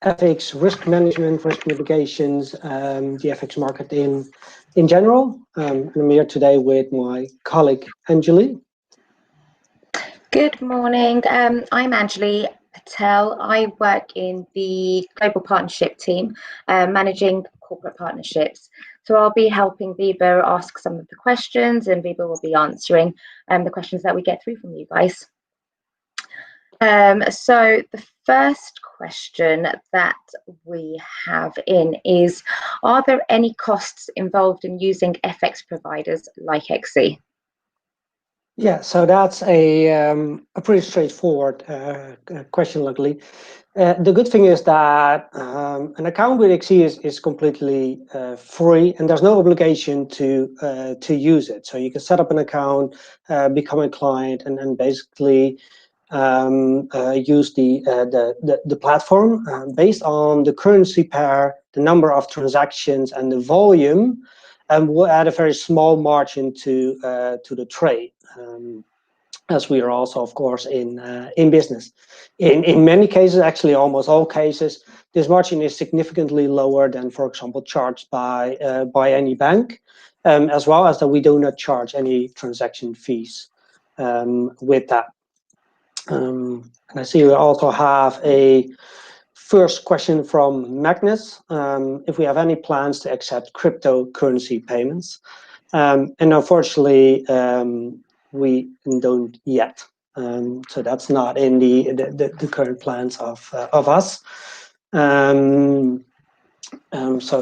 FX risk management, risk mitigations, the FX market in general. And I'm here today with my colleague Anjali. Good morning, I'm Anjali Patel. I work in the global partnership team, managing corporate partnerships. So I'll be helping Wiebe ask some of the questions, and Wiebe will be answering the questions that we get through from you guys. So the first question that we have in is, are there any costs involved in using FX providers like XE? Yeah, so that's a pretty straightforward question, luckily. The good thing is that an account with XE is completely free, and there's no obligation to use it. So you can set up an account, become a client, and basically use the platform based on the currency pair, the number of transactions, and the volume, and we'll add a very small margin to the trade. As we are also, of course, in business. In many cases, actually almost all cases, this margin is significantly lower than, for example, charged by any bank, as well as that we do not charge any transaction fees with that. And I see we also have a first question from Magnus, if we have any plans to accept cryptocurrency payments. And unfortunately, we don't yet. So that's not in the current plans of us. So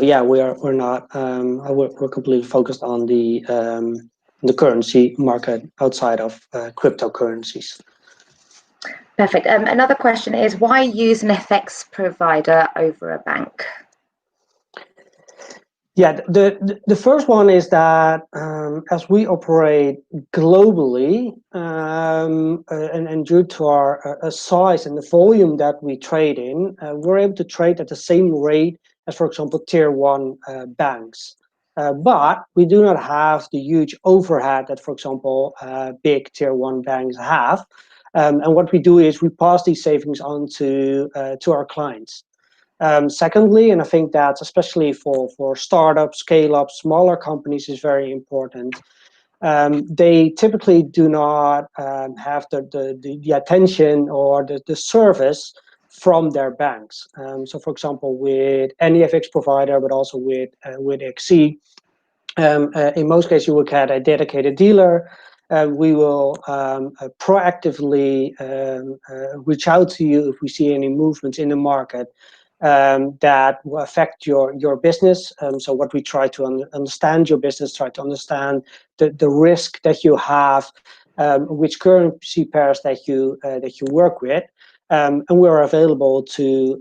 yeah, we're not. We're completely focused on the currency market outside of cryptocurrencies. Perfect. Another question is, why use an FX provider over a bank? Yeah, the first one is that as we operate globally, and due to our size and the volume that we trade in, we're able to trade at the same rate as, for example, tier 1 banks. But we do not have the huge overhead that, for example, big tier 1 banks have. And what we do is we pass these savings on to our clients. Secondly, and I think that's especially for startups, scale-ups, smaller companies is very important. They typically do not have the attention or the service from their banks. So, for example, with any FX provider, but also with XE, in most cases you will get a dedicated dealer. We will proactively reach out to you if we see any movements in the market that will affect your business. So what we try to understand your business, try to understand the risk that you have, which currency pairs that you work with, and we're available to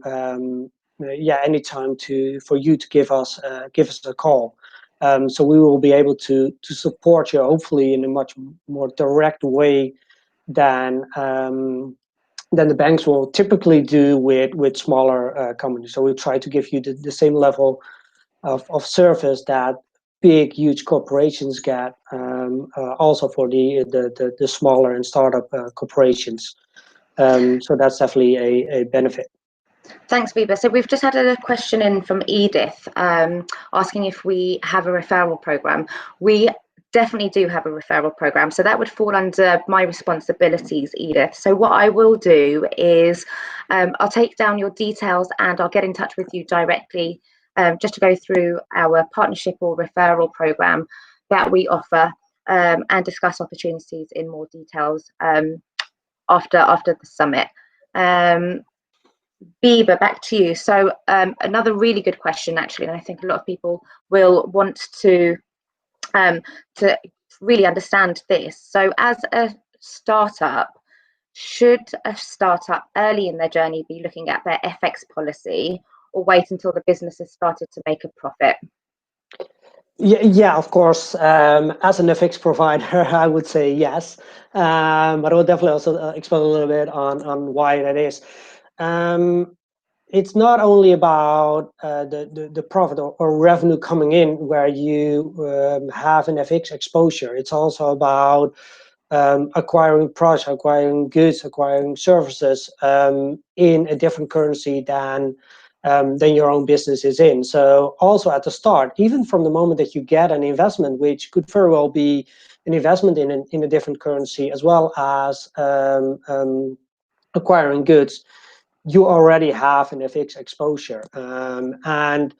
anytime for you to give us a call. So we will be able to support you, hopefully, in a much more direct way than the banks will typically do with smaller companies. So we try to give you the same level of service that big, huge corporations get, also for the smaller and startup corporations. So that's definitely a benefit. Thanks, Wiebe. So we've just had a question in from Edith asking if we have a referral program. We definitely do have a referral program, so that would fall under my responsibilities, Edith. So what I will do is I'll take down your details and I'll get in touch with you directly just to go through our partnership or referral program that we offer and discuss opportunities in more details after the summit. Wiebe, back to you. So another really good question, actually, and I think a lot of people will want to really understand this. So as a startup, should a startup early in their journey be looking at their FX policy or wait until the business has started to make a profit? Yeah, of course. As an FX provider, I would say yes, but I will definitely also explain a little bit on why that is. It's not only about the profit or revenue coming in where you have an FX exposure. It's also about acquiring products, acquiring goods, acquiring services in a different currency than your own business is in. So also at the start, even from the moment that you get an investment, which could very well be an investment in a different currency, as well as acquiring goods, you already have an FX exposure. And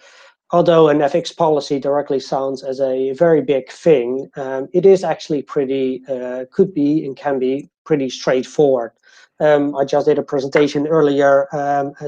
although an FX policy directly sounds as a very big thing, it is actually pretty, could be and can be pretty straightforward. I just did a presentation earlier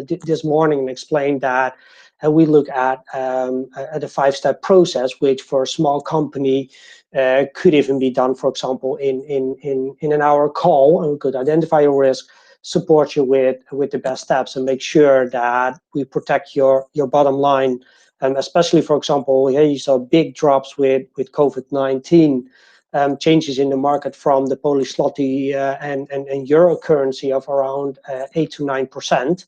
this morning and explained that we look at a 5-step process, which for a small company could even be done, for example, in an hour call, and we could identify your risk, support you with the best steps, and make sure that we protect your bottom line. Especially, for example, here you saw big drops with COVID-19, changes in the market from the Polish zloty and euro currency of around 8 to 9%.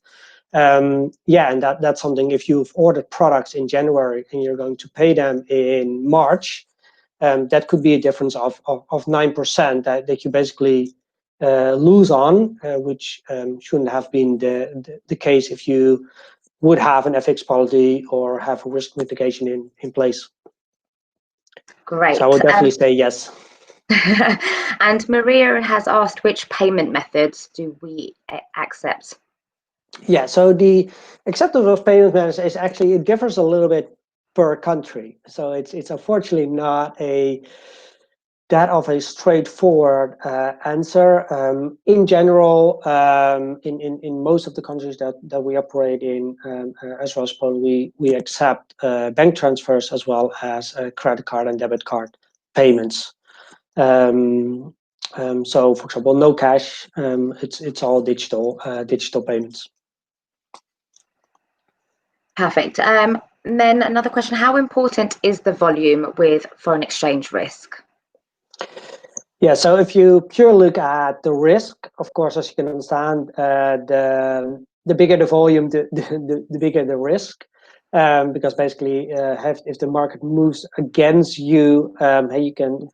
Yeah, and that's something, if you've ordered products in January and you're going to pay them in March, that could be a difference of 9% that you basically lose on, which shouldn't have been the case if you would have an FX policy or have a risk mitigation in place. Great. So I would definitely say yes. And Maria has asked, which payment methods do we accept? Yeah, so the acceptance of payment methods is actually, it differs a little bit per country. So it's unfortunately not that of a straightforward answer. In general, in most of the countries that we operate in, as well as Poland, we accept bank transfers as well as credit card and debit card payments. So, for example, no cash. It's all digital payments. Perfect. And then another question: how important is the volume with foreign exchange risk? Yeah, so if you purely look at the risk, of course, as you can understand, the bigger the volume, the bigger the risk, because basically, if the market moves against you, you can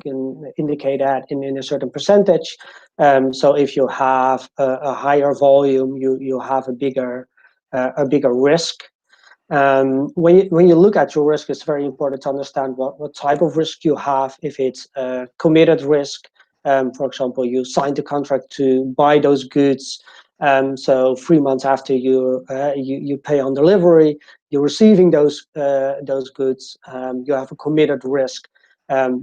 indicate that in a certain percentage. So if you have a higher volume, you have a bigger risk. When you look at your risk, it's very important to understand what type of risk you have. If it's a committed risk, for example, you signed a contract to buy those goods, so 3 months after you pay on delivery, you're receiving those goods, you have a committed risk,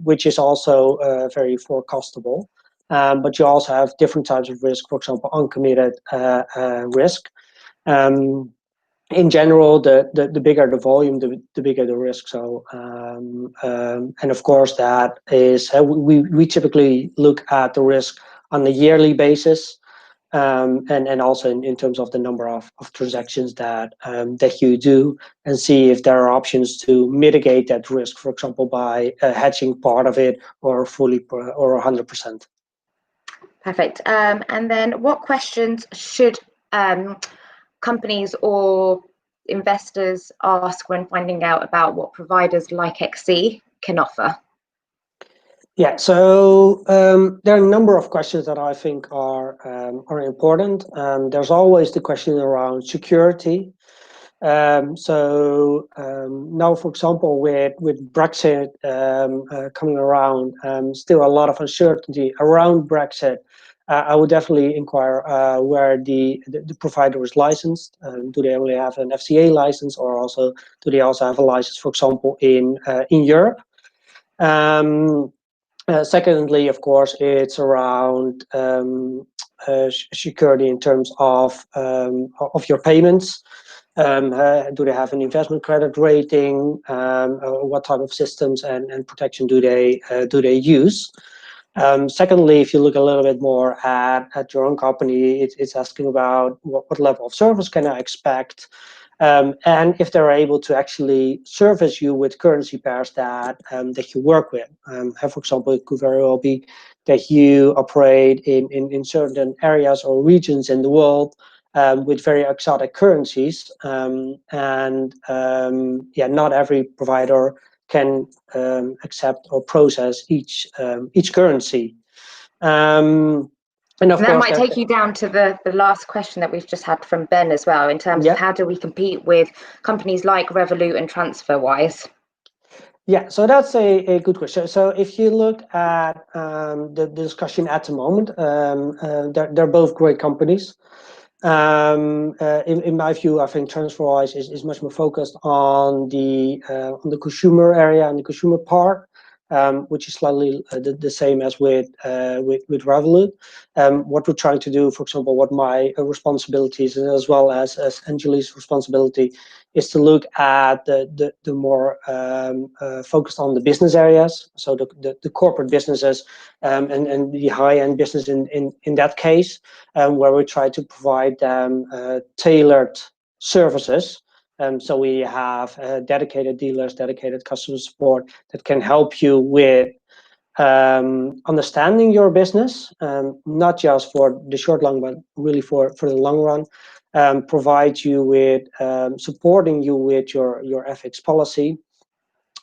which is also very forecastable. But you also have different types of risk, for example, uncommitted risk. In general, the bigger the volume, the bigger the risk. So, and of course, that is we typically look at the risk on a yearly basis, and also in terms of the number of transactions that you do, and see if there are options to mitigate that risk. For example, by hedging part of it, or fully, or 100%. Perfect. And then, what questions should companies or investors ask when finding out about what providers like XC can offer? Yeah, so there are a number of questions that I think are important. There's always the question around security. Now, for example, with Brexit coming around, still a lot of uncertainty around Brexit. I would definitely inquire where the provider is licensed. Do they only have an FCA license, or also do they also have a license, for example, in Europe? Secondly, of course, it's around security in terms of your payments. Do they have an investment credit rating? What type of systems and protection do they use? Secondly, if you look a little bit more at your own company, it's asking about what level of service can I expect, and if they're able to actually service you with currency pairs that you work with. For example, it could very well be that you operate in certain areas or regions in the world with very exotic currencies, and not every provider can accept or process each currency. And of that course, might take you down to the last question that we've just had from Ben as well, in terms of how do we compete with companies like Revolut and TransferWise? Yeah, so that's a good question. So if you look at the discussion at the moment, they're both great companies. In my view, I think TransferWise is much more focused on the consumer area and the consumer part. which is slightly the same as with Revolut. What we're trying to do, for example, what my responsibilities as well as Anjali's responsibility is to look at the more focused on the business areas, so the corporate businesses and the high-end business in that case, where we try to provide them tailored services. So we have dedicated dealers, dedicated customer support that can help you with understanding your business, not just for the short run, but really for the long run. Provide you with supporting you with your FX policy,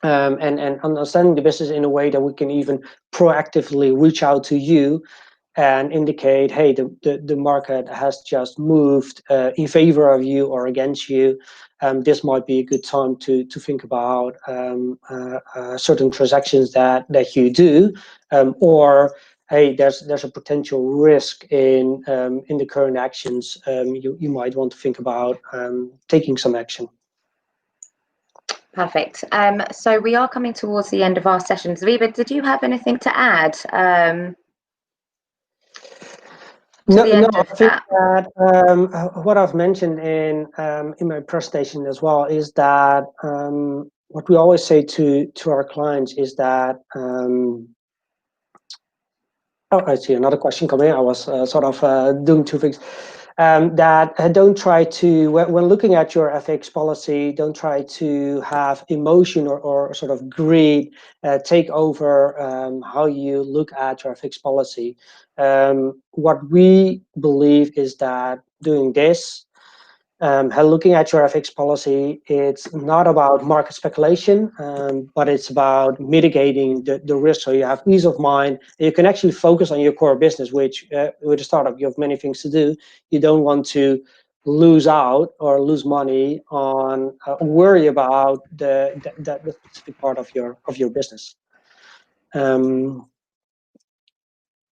and understanding the business in a way that we can even proactively reach out to you and indicate, hey, the market has just moved in favor of you or against you. This might be a good time to think about certain transactions that you do, or hey, there's a potential risk in the current actions. You might want to think about taking some action. Perfect. So we are coming towards the end of our sessions. Wiebe, did you have anything to add? No, I think that what I've mentioned in my presentation as well is that what we always say to our clients is that oh, I see another question coming. I was sort of doing two things. That don't try to, when looking at your FX policy, don't try to have emotion or sort of greed take over how you look at your FX policy. What we believe is that doing this, looking at your FX policy, it's not about market speculation, but it's about mitigating the risk, so you have peace of mind. And you can actually focus on your core business, which with a startup, you have many things to do. You don't want to lose out or lose money on worry about the specific part of your business.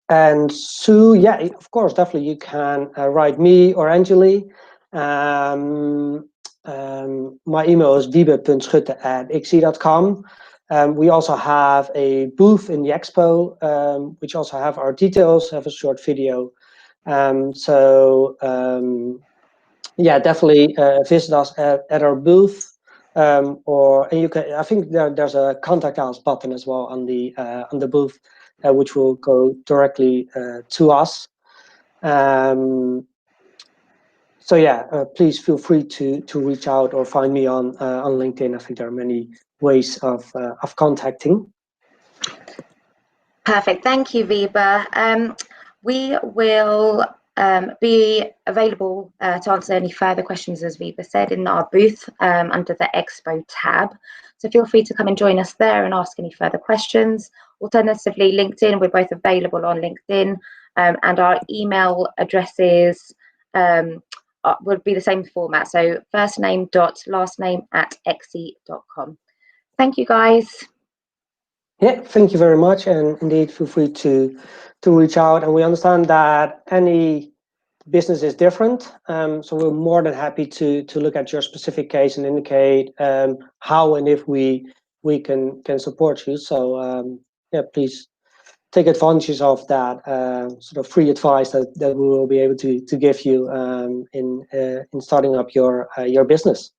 And so, yeah, of course, definitely you can write me or Anjali. My email is wiebe.schutte@xe.com. We also have a booth in the expo, which also have our details, have a short video. Yeah, definitely visit us at our booth, and you can. I think there's a contact us button as well on the booth, which will go directly to us. So yeah, please feel free to reach out or find me on LinkedIn. I think there are many ways of contacting. Perfect. Thank you, Wiebe. We will be available to answer any further questions, as Wiebe said, in our booth under the Expo tab. So feel free to come and join us there and ask any further questions. Alternatively, LinkedIn, we're both available on LinkedIn, and our email addresses would be the same format. So first name dot last name @xe.com. Thank you, guys. Yeah, thank you very much, and indeed feel free to reach out. And we understand that any business is different, so we're more than happy to look at your specific case and indicate how and if we can support you. So yeah, please take advantage of that sort of free advice that we will be able to give you in starting up your business.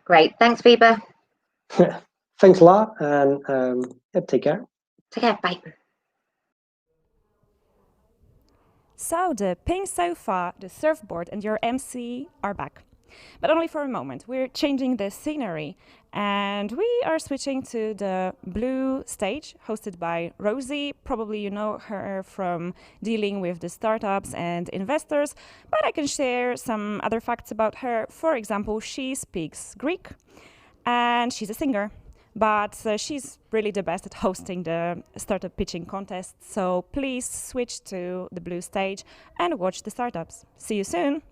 Great, thanks, Wiebe. Thanks a lot, and yeah, take care. Take care, bye. So the pink sofa, the surfboard, and your MC are back. But only for a moment. We're changing the scenery, and we are switching to the blue stage hosted by Rosie. Probably you know her from dealing with the startups and investors, but I can share some other facts about her. For example, she speaks Greek and she's a singer, but she's really the best at hosting the startup pitching contest. So please switch to the blue stage and watch the startups. See you soon.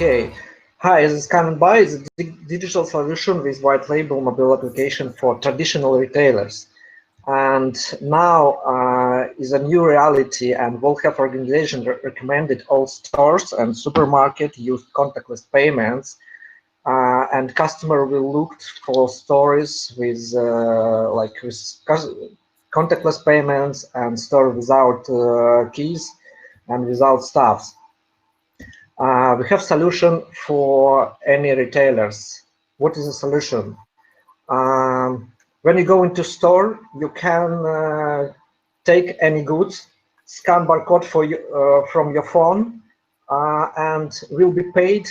Okay. Hi, this is Scan & Buy. It's a digital solution with white label mobile application for traditional retailers. And now is a new reality, and World Health Organization recommended all stores and supermarket use contactless payments, and customer will look for stores with contactless payments and store without keys and without staffs. We have solution for any retailers. What is the solution? When you go into store, you can take any goods, scan barcode for you from your phone, and will be paid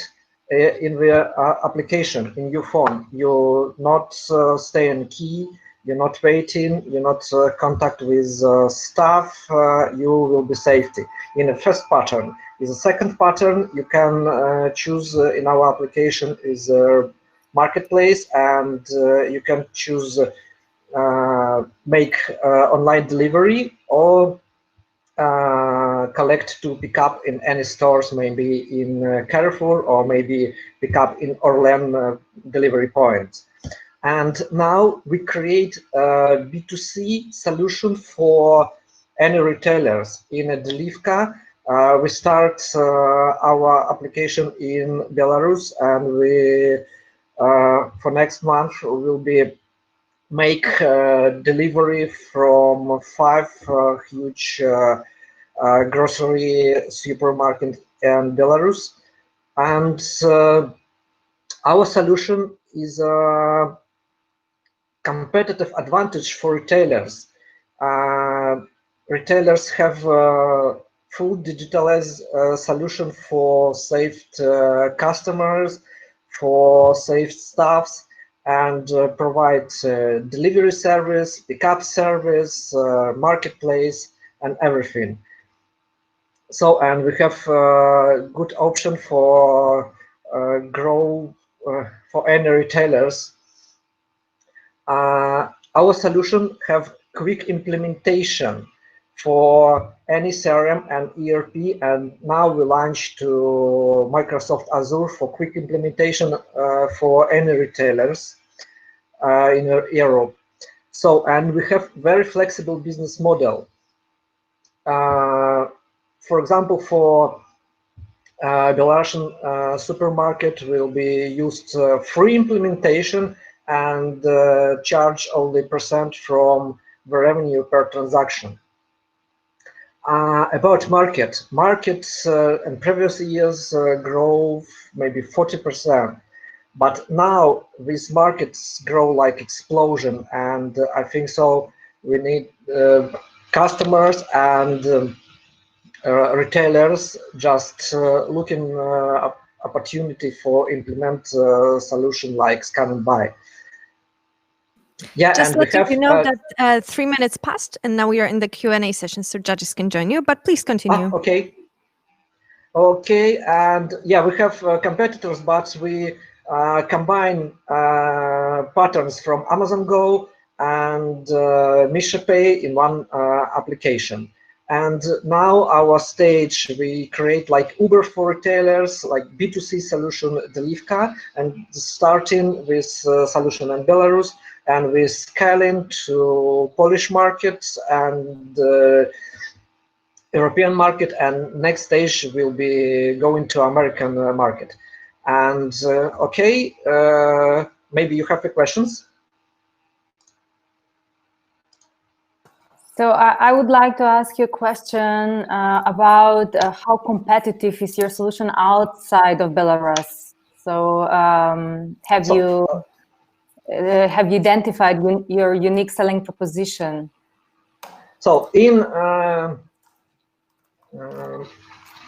in the application in your phone. You not stay in queue, you're not waiting, you're not contact with staff. You will be safety in the first pattern. In the second pattern, you can choose in our application is marketplace, and you can choose make online delivery or collect to pick up in any stores, maybe in Carrefour or maybe pick up in Orlen delivery points. And now we create a B2C solution for any retailers. In Delivka, we start our application in Belarus, and we for next month will be make delivery from 5 huge grocery supermarket in Belarus. And our solution is a competitive advantage for retailers. Retailers have full digitalized solution for saved customers, for saved staffs, and provide delivery service, pickup service, marketplace, and everything. So, and we have good option for grow for any retailers. Our solution have quick implementation for any CRM and ERP, and now we launch to Microsoft Azure for quick implementation for any retailers in Europe. So, and we have very flexible business model. For example, for Belarusian supermarket will be used free implementation and charge only % from the revenue per transaction. About markets in previous years grow maybe 40%, but now these markets grow like explosion, and I think so we need customers and retailers just looking opportunity for implement solution like Scan & Buy. Yeah, just and let you know that 3 minutes passed, and now we are in the Q&A session, so judges can join you. But please continue. Okay. Okay, and yeah, we have competitors, but we combine patterns from Amazon Go and MishaPay in one application. And now our stage, we create like Uber for retailers, like B2C solution Delivka, and starting with solution in Belarus, and we're scaling to Polish markets and European market, and next stage will be going to American market. And okay, maybe you have the questions. So I would like to ask you a question about how competitive is your solution outside of Belarus? So have you identified your unique selling proposition? So in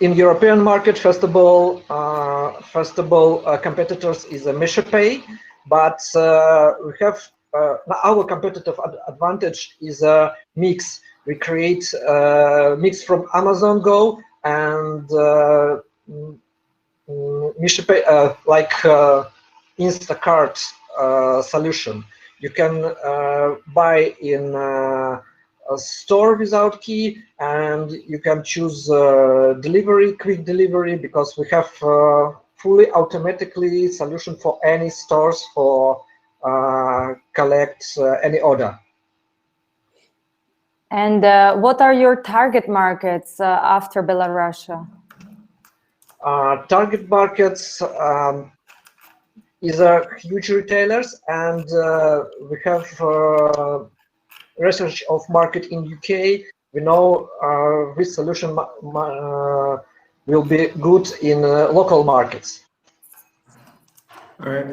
European market, first of all, competitors is a MishaPay, but we have our competitive advantage is a mix. We create a mix from Amazon Go and MishaPay, like Instacart solution. You can buy in a store without key, and you can choose delivery, quick delivery, because we have fully automatically solution for any stores for collect any order. And what are your target markets after Belarus? Target markets is huge retailers, and we have research of market in UK. We know this solution will be good in local markets. All right.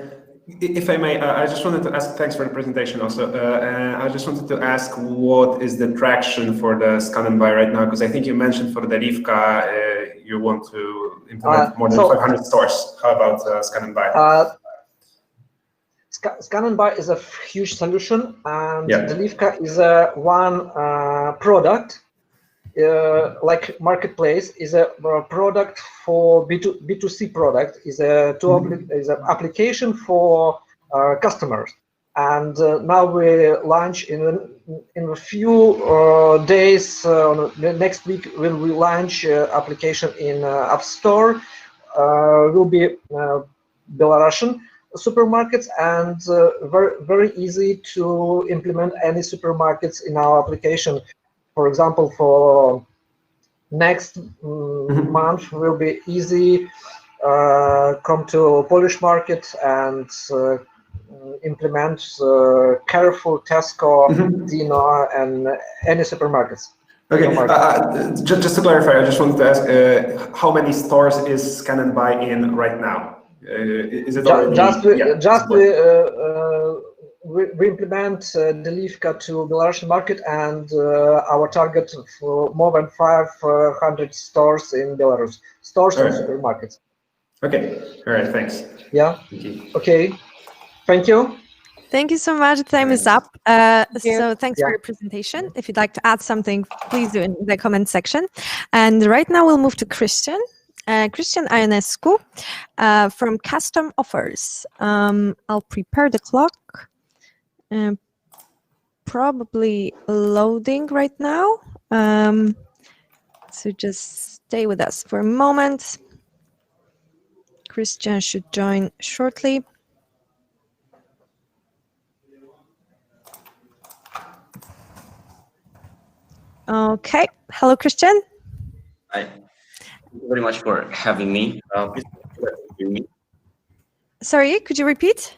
If I may, I just wanted to ask, thanks for the presentation also. I just wanted to ask, what is the traction for the Scan and Buy right now? Because I think you mentioned for the Rivka, you want to implement more than 500 stores. How about Scan and Buy? Scan and Buy is a huge solution, and Yeah. the Rivka is one product, like marketplace is a product for B2C product, is is an application for customers. And now we launch in a few days. Next week we launch application in App Store. Will be Belarusian supermarkets, and very easy to implement any supermarkets in our application. For example, for next month will be easy come to Polish market and implement Carrefour, Tesco, Dino, and any supermarkets. Okay, just to clarify, I just wanted to ask, how many stores is Scan and Buy in right now? Is it already? We implement the Rivka to Belarusian market, and our target for more than 500 stores in Belarus, stores and supermarkets. Okay, all right, thanks. Yeah, Thank you. okay, thank you. Thank you so much. Time is up. So thanks for your presentation. If you'd like to add something, please do in the comment section. And right now we'll move to Christian. Christian Ionescu from Custom Offers. I'll prepare the clock. Probably loading right now. So just stay with us for a moment. Christian should join shortly. Okay. Hello, Christian. Hi. Thank you very much for having me. Please hear me. Sorry, could you repeat?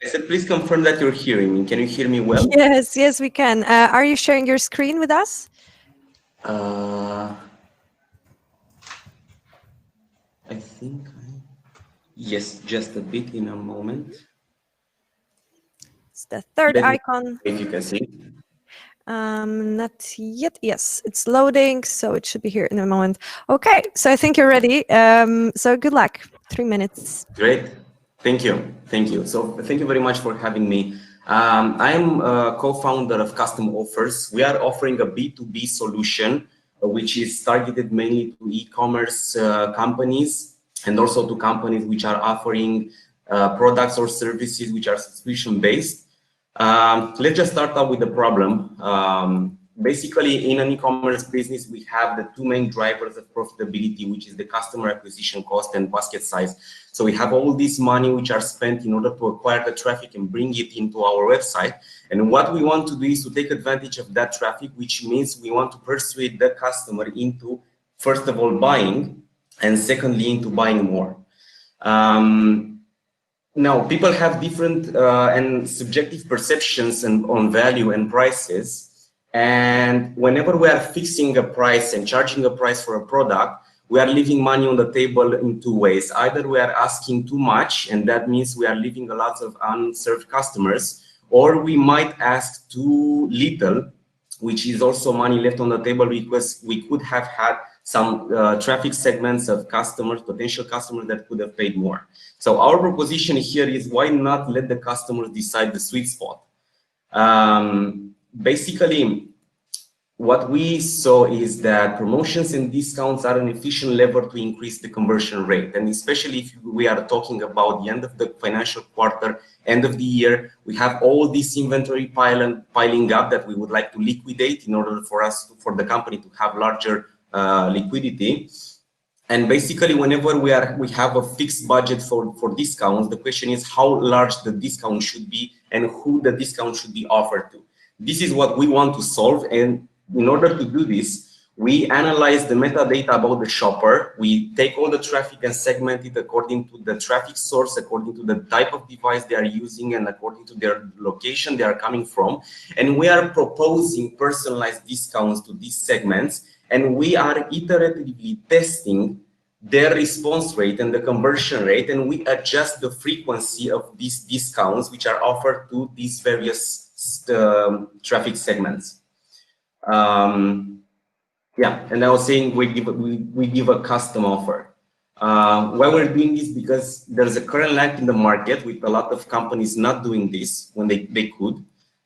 I said, please confirm that you're hearing me. Can you hear me well? Yes, yes, we can. Are you sharing your screen with us? I think, yes, just a bit in a moment. It's the third icon. If you can see. Not yet. Yes, it's loading, so it should be here in a moment. Okay, so I think you're ready. So good luck. 3 minutes. Great. Thank you. Thank you. So thank you very much for having me. I'm a co-founder of Custom Offers. We are offering a B2B solution, which is targeted mainly to e-commerce companies and also to companies which are offering products or services which are subscription-based. Let's just start out with the problem. Basically, in an e-commerce business, we have the two main drivers of profitability, which is the customer acquisition cost and basket size. So we have all this money which are spent in order to acquire the traffic and bring it into our website. And what we want to do is to take advantage of that traffic, which means we want to persuade the customer into, first of all, buying, and secondly, into buying more. Now, people have different and subjective perceptions on value and prices. And whenever we are fixing a price and charging a price for a product, we are leaving money on the table in two ways. Either we are asking too much, and that means we are leaving a lot of unserved customers, or we might ask too little, which is also money left on the table because we could have had some traffic segments of customers, potential customers that could have paid more. So our proposition here is, why not let the customers decide the sweet spot? Basically, what we saw is that promotions and discounts are an efficient lever to increase the conversion rate. And especially if we are talking about the end of the financial quarter, end of the year, we have all this inventory piling up that we would like to liquidate in order for the company to have larger liquidity. And basically, whenever we have a fixed budget for discounts, the question is how large the discount should be and who the discount should be offered to. This is what we want to solve, and in order to do this, we analyze the metadata about the shopper. We take all the traffic and segment it according to the traffic source, according to the type of device they are using, and according to their location they are coming from. And we are proposing personalized discounts to these segments, and we are iteratively testing their response rate and the conversion rate, and we adjust the frequency of these discounts which are offered to these various traffic segments. Yeah, and I was saying we give a custom offer. Why we're doing this? Because there's a current lack in the market with a lot of companies not doing this when they could.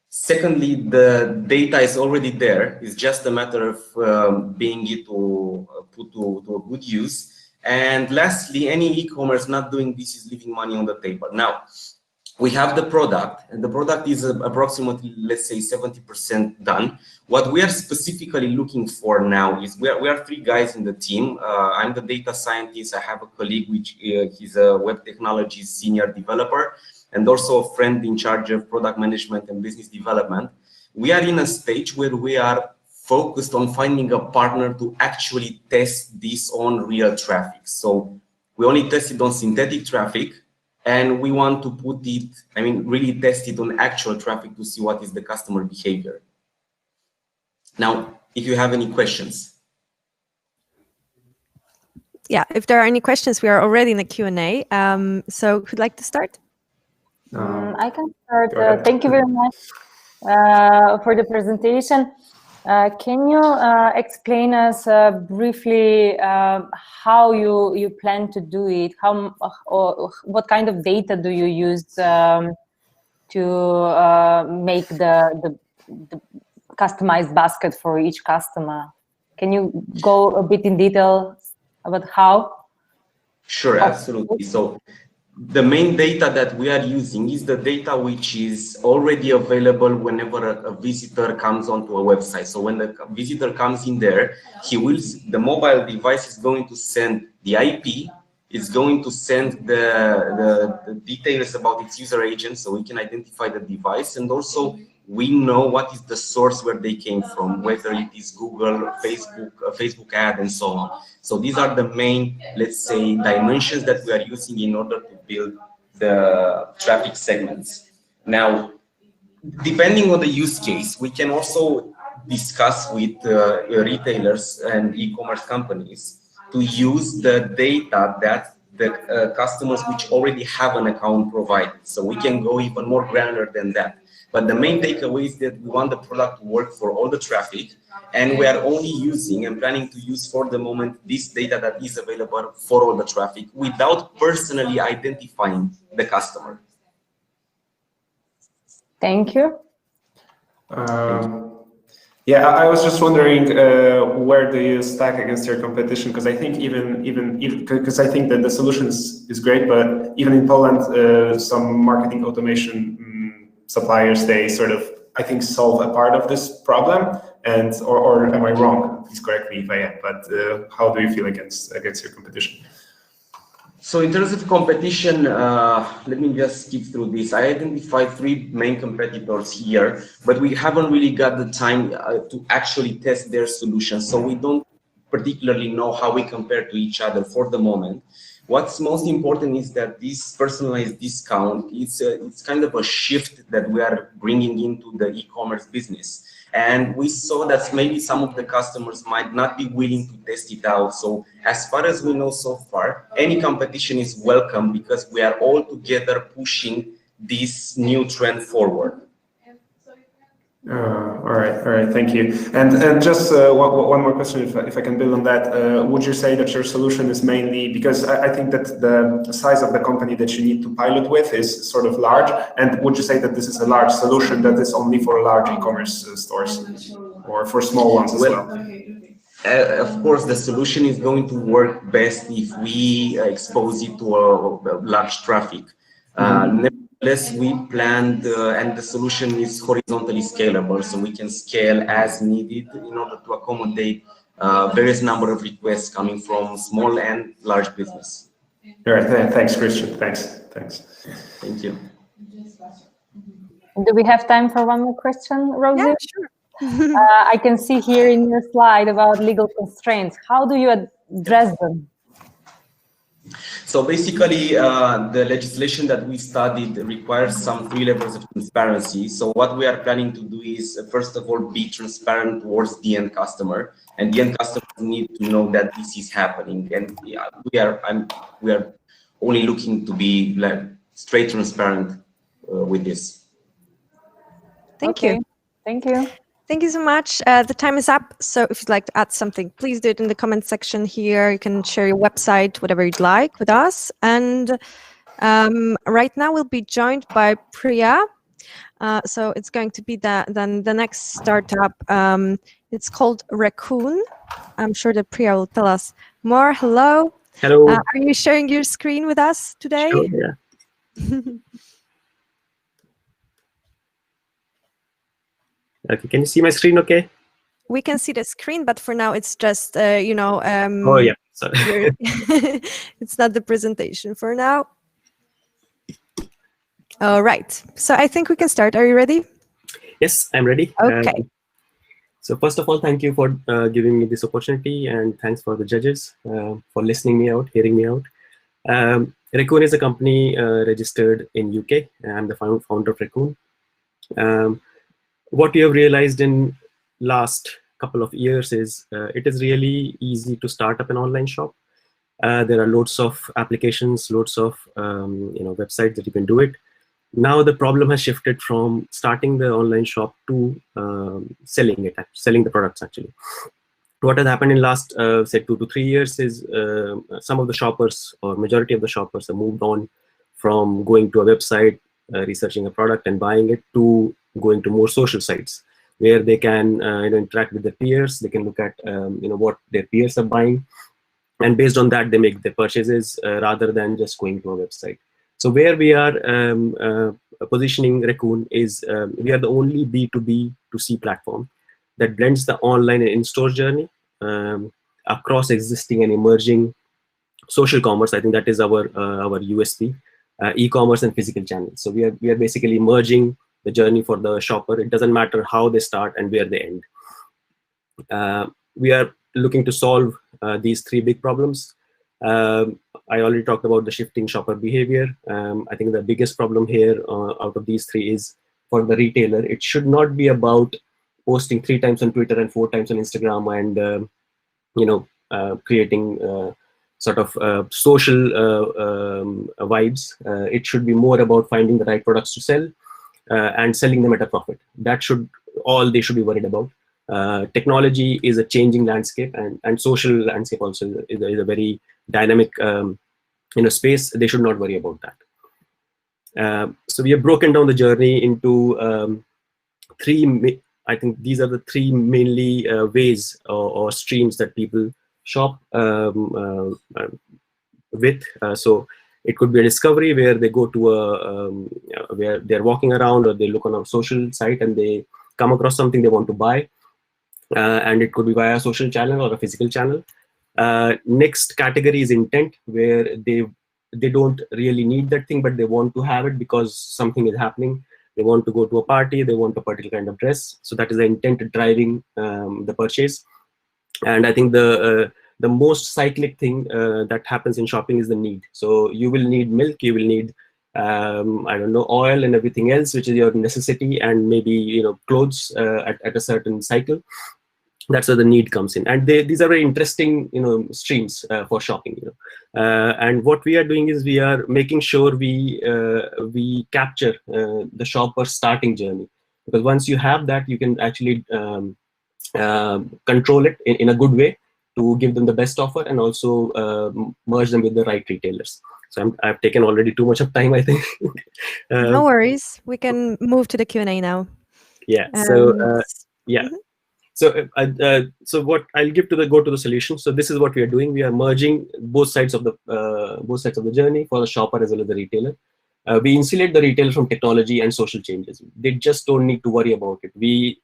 Secondly, the data is already there. It's just a matter of being it to put to a good use. And lastly, any e-commerce not doing this is leaving money on the table. Now, we have the product, and the product is approximately, let's say, 70% done. What we are specifically looking for now is we are 3 guys in the team. I'm the data scientist. I have a colleague which he's a web technology senior developer, and also a friend in charge of product management and business development. We are in a stage where we are focused on finding a partner to actually test this on real traffic. So we only test it on synthetic traffic, and we want to put it, really test it on actual traffic to see what is the customer behavior. Now, if you have any questions. Yeah, if there are any questions, we are already in the Q&A. So who'd like to start? I can start. Thank you very much for the presentation. Can you explain us briefly how you plan to do it? Or what kind of data do you use to make the customized basket for each customer? Can you go a bit in detail about how? Sure, absolutely. So the main data that we are using is the data which is already available whenever a visitor comes onto a website. So when the visitor comes in there, the mobile device is going to send the IP, it's going to send the details about its user agent so we can identify the device, and also we know what is the source where they came from, whether it is Google, Facebook, a Facebook ad, and so on. So these are the main, let's say, dimensions that we are using in order to build the traffic segments. Now, depending on the use case, we can also discuss with retailers and e-commerce companies to use the data that the customers which already have an account provide. So we can go even more granular than that. But the main takeaway is that we want the product to work for all the traffic, and we are only using and planning to use for the moment this data that is available for all the traffic without personally identifying the customer. Thank you. Yeah, I was just wondering where do you stack against your competition? Because I think because I think that the solution is great, but even in Poland, some marketing automation suppliers, they sort of, I think, solve a part of this problem. And or am I wrong? Please correct me if I am. But how do you feel against your competition? So in terms of competition, let me just skip through this. I identified 3 main competitors here, but we haven't really got the time to actually test their solutions. So we don't particularly know how we compare to each other for the moment. What's most important is that this personalized discount, it's kind of a shift that we are bringing into the e-commerce business. And we saw that maybe some of the customers might not be willing to test it out. So as far as we know so far, any competition is welcome because we are all together pushing this new trend forward. All right, thank you. And just one more question, if I can build on that. Would you say that your solution is mainly, because I think that the size of the company that you need to pilot with is sort of large, and would you say that this is a large solution that is only for large e-commerce stores or for small ones as well? Of course, the solution is going to work best if we expose it to a large traffic. Nevertheless, we planned, and the solution is horizontally scalable, so we can scale as needed in order to accommodate various number of requests coming from small and large business. All right, thanks, Christian. Thanks. Thank you. Do we have time for one more question, Rosie? Yeah, sure. I can see here in your slide about legal constraints. How do you address them? So basically, the legislation that we studied requires some 3 levels of transparency. So what we are planning to do is, first of all, be transparent towards the end customer, and the end customer need to know that this is happening. And we are only looking to be like straight transparent with this. Thank you. Thank you. Thank you so much. The time is up. So if you'd like to add something, please do it in the comment section here. You can share your website, whatever you'd like with us. And right now we'll be joined by Priya. So it's going to be the next startup. It's called Raccoon. I'm sure that Priya will tell us more. Hello. Hello. Are you sharing your screen with us today? Sure, yeah. Okay, can you see my screen okay? We can see the screen, but for now it's just, oh, yeah, sorry. It's not the presentation for now. All right, so I think we can start. Are you ready? Yes, I'm ready. Okay. So first of all, thank you for giving me this opportunity, and thanks for the judges for listening me out, hearing me out. Raccoon is a company registered in UK. I'm the founder of Raccoon. What we have realized in last couple of years is it is really easy to start up an online shop. There are loads of applications, loads of websites that you can do it. Now the problem has shifted from starting the online shop to selling the products actually. What has happened in last say 2 to 3 years is some of the shoppers, or majority of the shoppers, have moved on from going to a website, researching a product and buying it, to going to more social sites where they can interact with their peers. They can look at what their peers are buying, and based on that they make their purchases rather than just going to a website. So where we are positioning Raccoon is we are the only B2B2C platform that blends the online and in-store journey across existing and emerging social commerce. I think that is our USP, e-commerce and physical channels. So we are basically merging the journey for the shopper. It doesn't matter how they start and where they end. We are looking to solve these 3 big problems. I already talked about the shifting shopper behavior. I think the biggest problem here out of these 3 is for the retailer. It should not be about posting 3 times on Twitter and 4 times on Instagram and creating sort of social vibes. It should be more about finding the right products to sell and selling them at a profit. That should all they should be worried about. Technology is a changing landscape, and social landscape also is a very dynamic space. They should not worry about that. So we have broken down the journey into 3. I think these are the 3 mainly ways or streams that people shop with. So it could be a discovery where they go to where they're walking around, or they look on a social site and they come across something they want to buy, and it could be via a social channel or a physical channel. Next category is intent, where they don't really need that thing, but they want to have it because something is happening. They want to go to a party, they want a particular kind of dress. So that is the intent driving the purchase. And I think the most cyclic thing that happens in shopping is the need. So you will need milk, you will need I don't know, oil and everything else, which is your necessity, and maybe clothes at a certain cycle. That's where the need comes in, and these are very interesting streams for shopping. And what we are doing is we are making sure we capture the shopper's starting journey, because once you have that, you can actually control it in a good way to give them the best offer, and also merge them with the right retailers. So I've taken already too much of time, I think. No worries. We can move to the Q&A now. Yeah. So yeah. So so what I'll go to the solution. So this is what we are doing. We are merging both sides of the journey for the shopper as well as the retailer. We insulate the retailer from technology and social changes. They just don't need to worry about it. We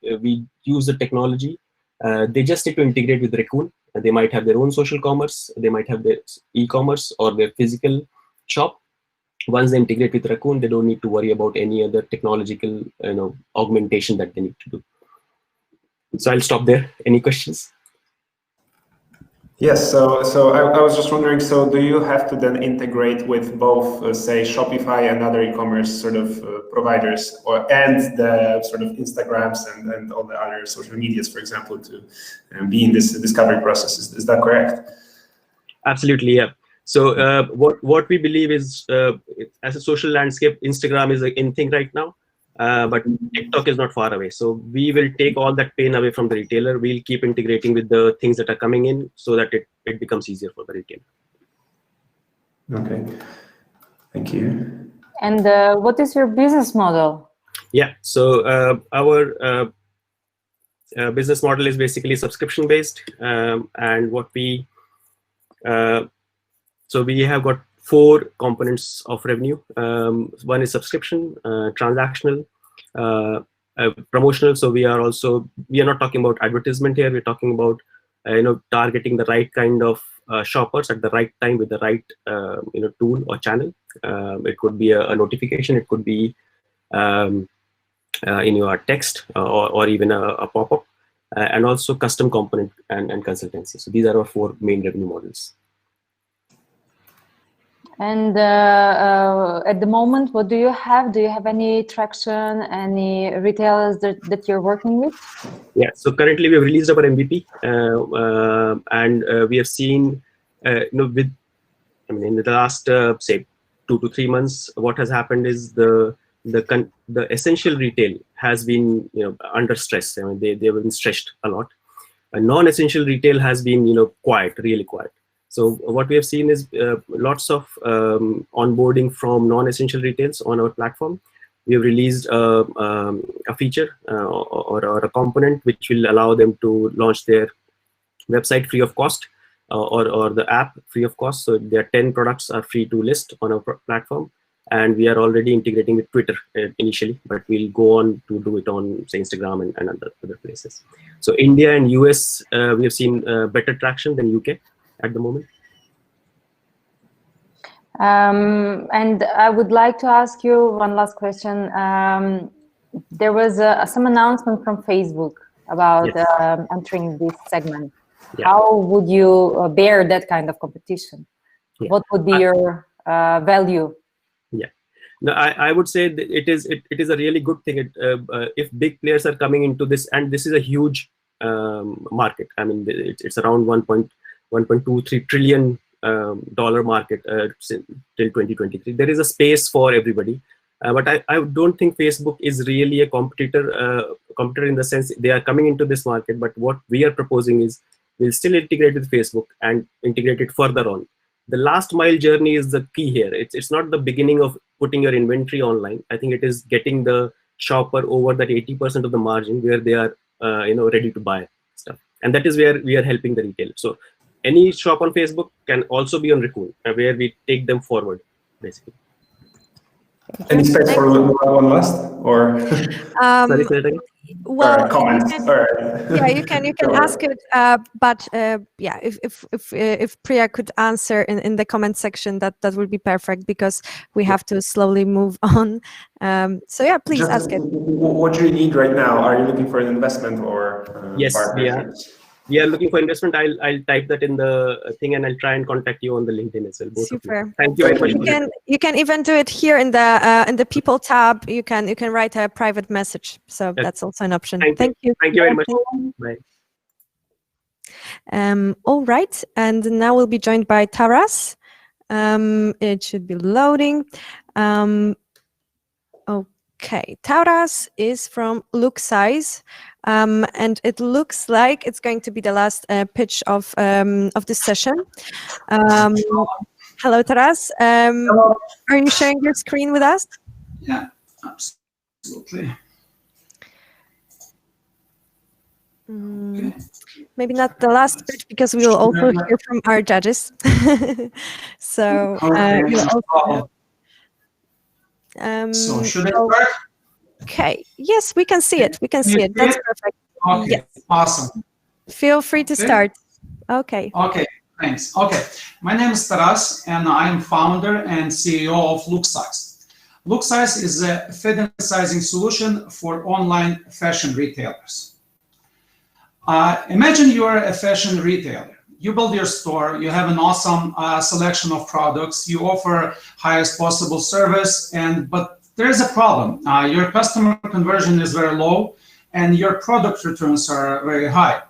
use the technology They just need to integrate with Raccoon. They might have their own social commerce, they might have their e-commerce or their physical shop. Once they integrate with Raccoon, they don't need to worry about any other technological augmentation that they need to do. So I'll stop there. Any questions? Yes, so I was just wondering, so do you have to then integrate with both, say, Shopify and other e-commerce sort of providers, and the sort of Instagrams and all the other social medias, for example, to be in this discovery process? Is that correct? Absolutely, yeah. So what we believe is, as a social landscape, Instagram is an in thing right now. But TikTok is not far away. So we will take all that pain away from the retailer. We'll keep integrating with the things that are coming in so that it becomes easier for the retailer. Okay, thank you. And what is your business model? Yeah, so our business model is basically subscription based. And what we, so we have got 4 components of revenue. One is subscription, transactional, promotional. So we are not talking about advertisement here. We're talking about targeting the right kind of shoppers at the right time with the right tool or channel. It could be a notification. It could be in your text or even a pop-up, and also custom component and consultancy. So these are our 4 main revenue models. And at the moment, what do you have? Do you have any traction, any retailers that you're working with? Yeah, so currently we have released our MVP, and we have seen, in the last say 2 to 3 months, what has happened is the essential retail has been under stress. I mean, they've been stretched a lot. Non-essential retail has been quiet, really quiet. So what we have seen is lots of onboarding from non-essential retails on our platform. We have released a feature or a component which will allow them to launch their website free of cost, or the app free of cost. So their 10 products are free to list on our platform. And we are already integrating with Twitter initially, but we'll go on to do it on, say, Instagram and other places. So India and US, we have seen better traction than UK at the moment. And I would like to ask you one last question. There was some announcement from Facebook about entering this segment. Yeah. How would you bear that kind of competition? Yeah. What would be your value? Yeah, no, I would say that it is a really good thing. If big players are coming into this, and this is a huge market. I mean, it's around 1.23 trillion dollar market till 2023. There is a space for everybody, but I don't think Facebook is really a competitor in the sense they are coming into this market. But what we are proposing is we'll still integrate with Facebook and integrate it further on. The last mile journey is the key here. It's not the beginning of putting your inventory online. I think it is getting the shopper over that 80% of the margin where they are ready to buy stuff, and that is where we are helping the retailer. So any shop on Facebook can also be on Raccoon, where we take them forward, basically. Any space for one last, or sorry, say it again? Well, comments. Yeah, you can ask it, but yeah, if Priya could answer in the comment section, that would be perfect, because we have to slowly move on. So yeah, please ask it. What do you need right now? Are you looking for an investment or? Yes, we are looking for investment. I'll type that in the thing, and I'll try and contact you on the LinkedIn as well. Both Super. Of you. Thank you very much. You can even do it here in the people tab. You can write a private message. So that's also an option. Thank you. Thank you very much. Bye. All right, and now we'll be joined by Taras. It should be loading. Okay, Taras is from Looksize, and it looks like it's going to be the last pitch of this session. Hello, Taras. Hello. Are you sharing your screen with us? Yeah, absolutely. Okay. Maybe not the last pitch, because we will also hear from our judges. So so should I start? Okay. Yes, we can see it. We can see it. That's perfect. Okay. Yes. Awesome. Feel free to start. Okay. Okay, thanks. Okay, my name is Taras, and I'm founder and CEO of LookSize. LookSize is a fit sizing solution for online fashion retailers. Imagine you are a fashion retailer. You build your store, you have an awesome selection of products, you offer highest possible service, but there is a problem. Your customer conversion is very low, and your product returns are very high.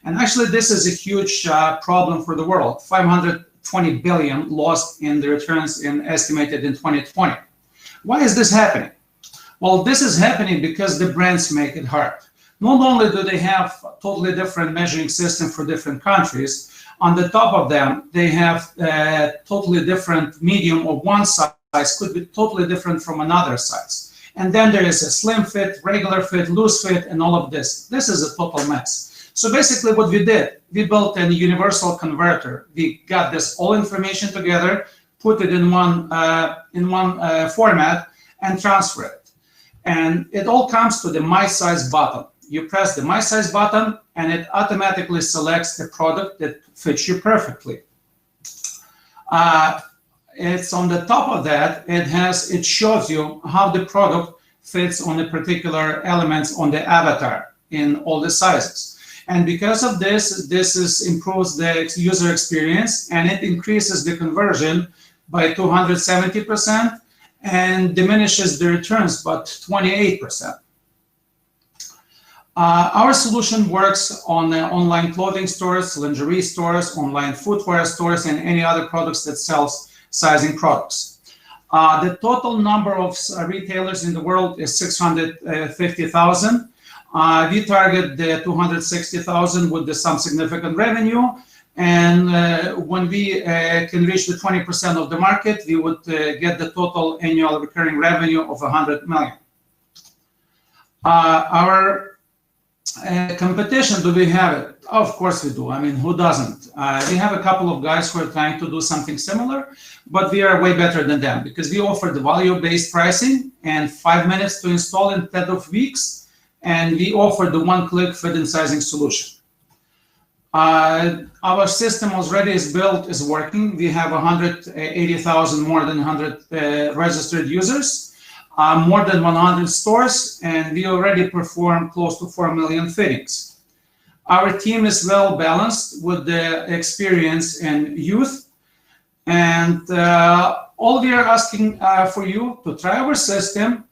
And actually, this is a huge problem for the world. 520 billion lost in the returns estimated in 2020. Why is this happening? Well, this is happening because the brands make it hard. Not only do they have a totally different measuring system for different countries, on the top of them, they have a totally different medium of one size, could be totally different from another size. And then there is a slim fit, regular fit, loose fit, and all of this. This is a total mess. So basically what we did, we built a universal converter. We got this all information together, put it in one format, and transfer it. And it all comes to the My Size button. You press the My Size button, and it automatically selects the product that fits you perfectly. It's on the top of that, it shows you how the product fits on the particular elements on the avatar in all the sizes. And because of this improves the user experience, and it increases the conversion by 270% and diminishes the returns by 28%. Our solution works on online clothing stores, lingerie stores, online footwear stores, and any other products that sells sizing products. The total number of retailers in the world is 650,000. We target the 260,000 with some significant revenue, and when we can reach the 20% of the market, we would get the total annual recurring revenue of 100 million. Our competition, do we have it? Of course we do. I mean, who doesn't? We have a couple of guys who are trying to do something similar, but we are way better than them because we offer the value-based pricing and 5 minutes to install instead of weeks. And we offer the one-click fit and sizing solution. Our system already is built, is working. We have 180,000, more than 100 registered users, more than 100 stores, and we already perform close to 4 million fittings. Our team is well balanced with the experience and youth, and all we are asking for you to try our system,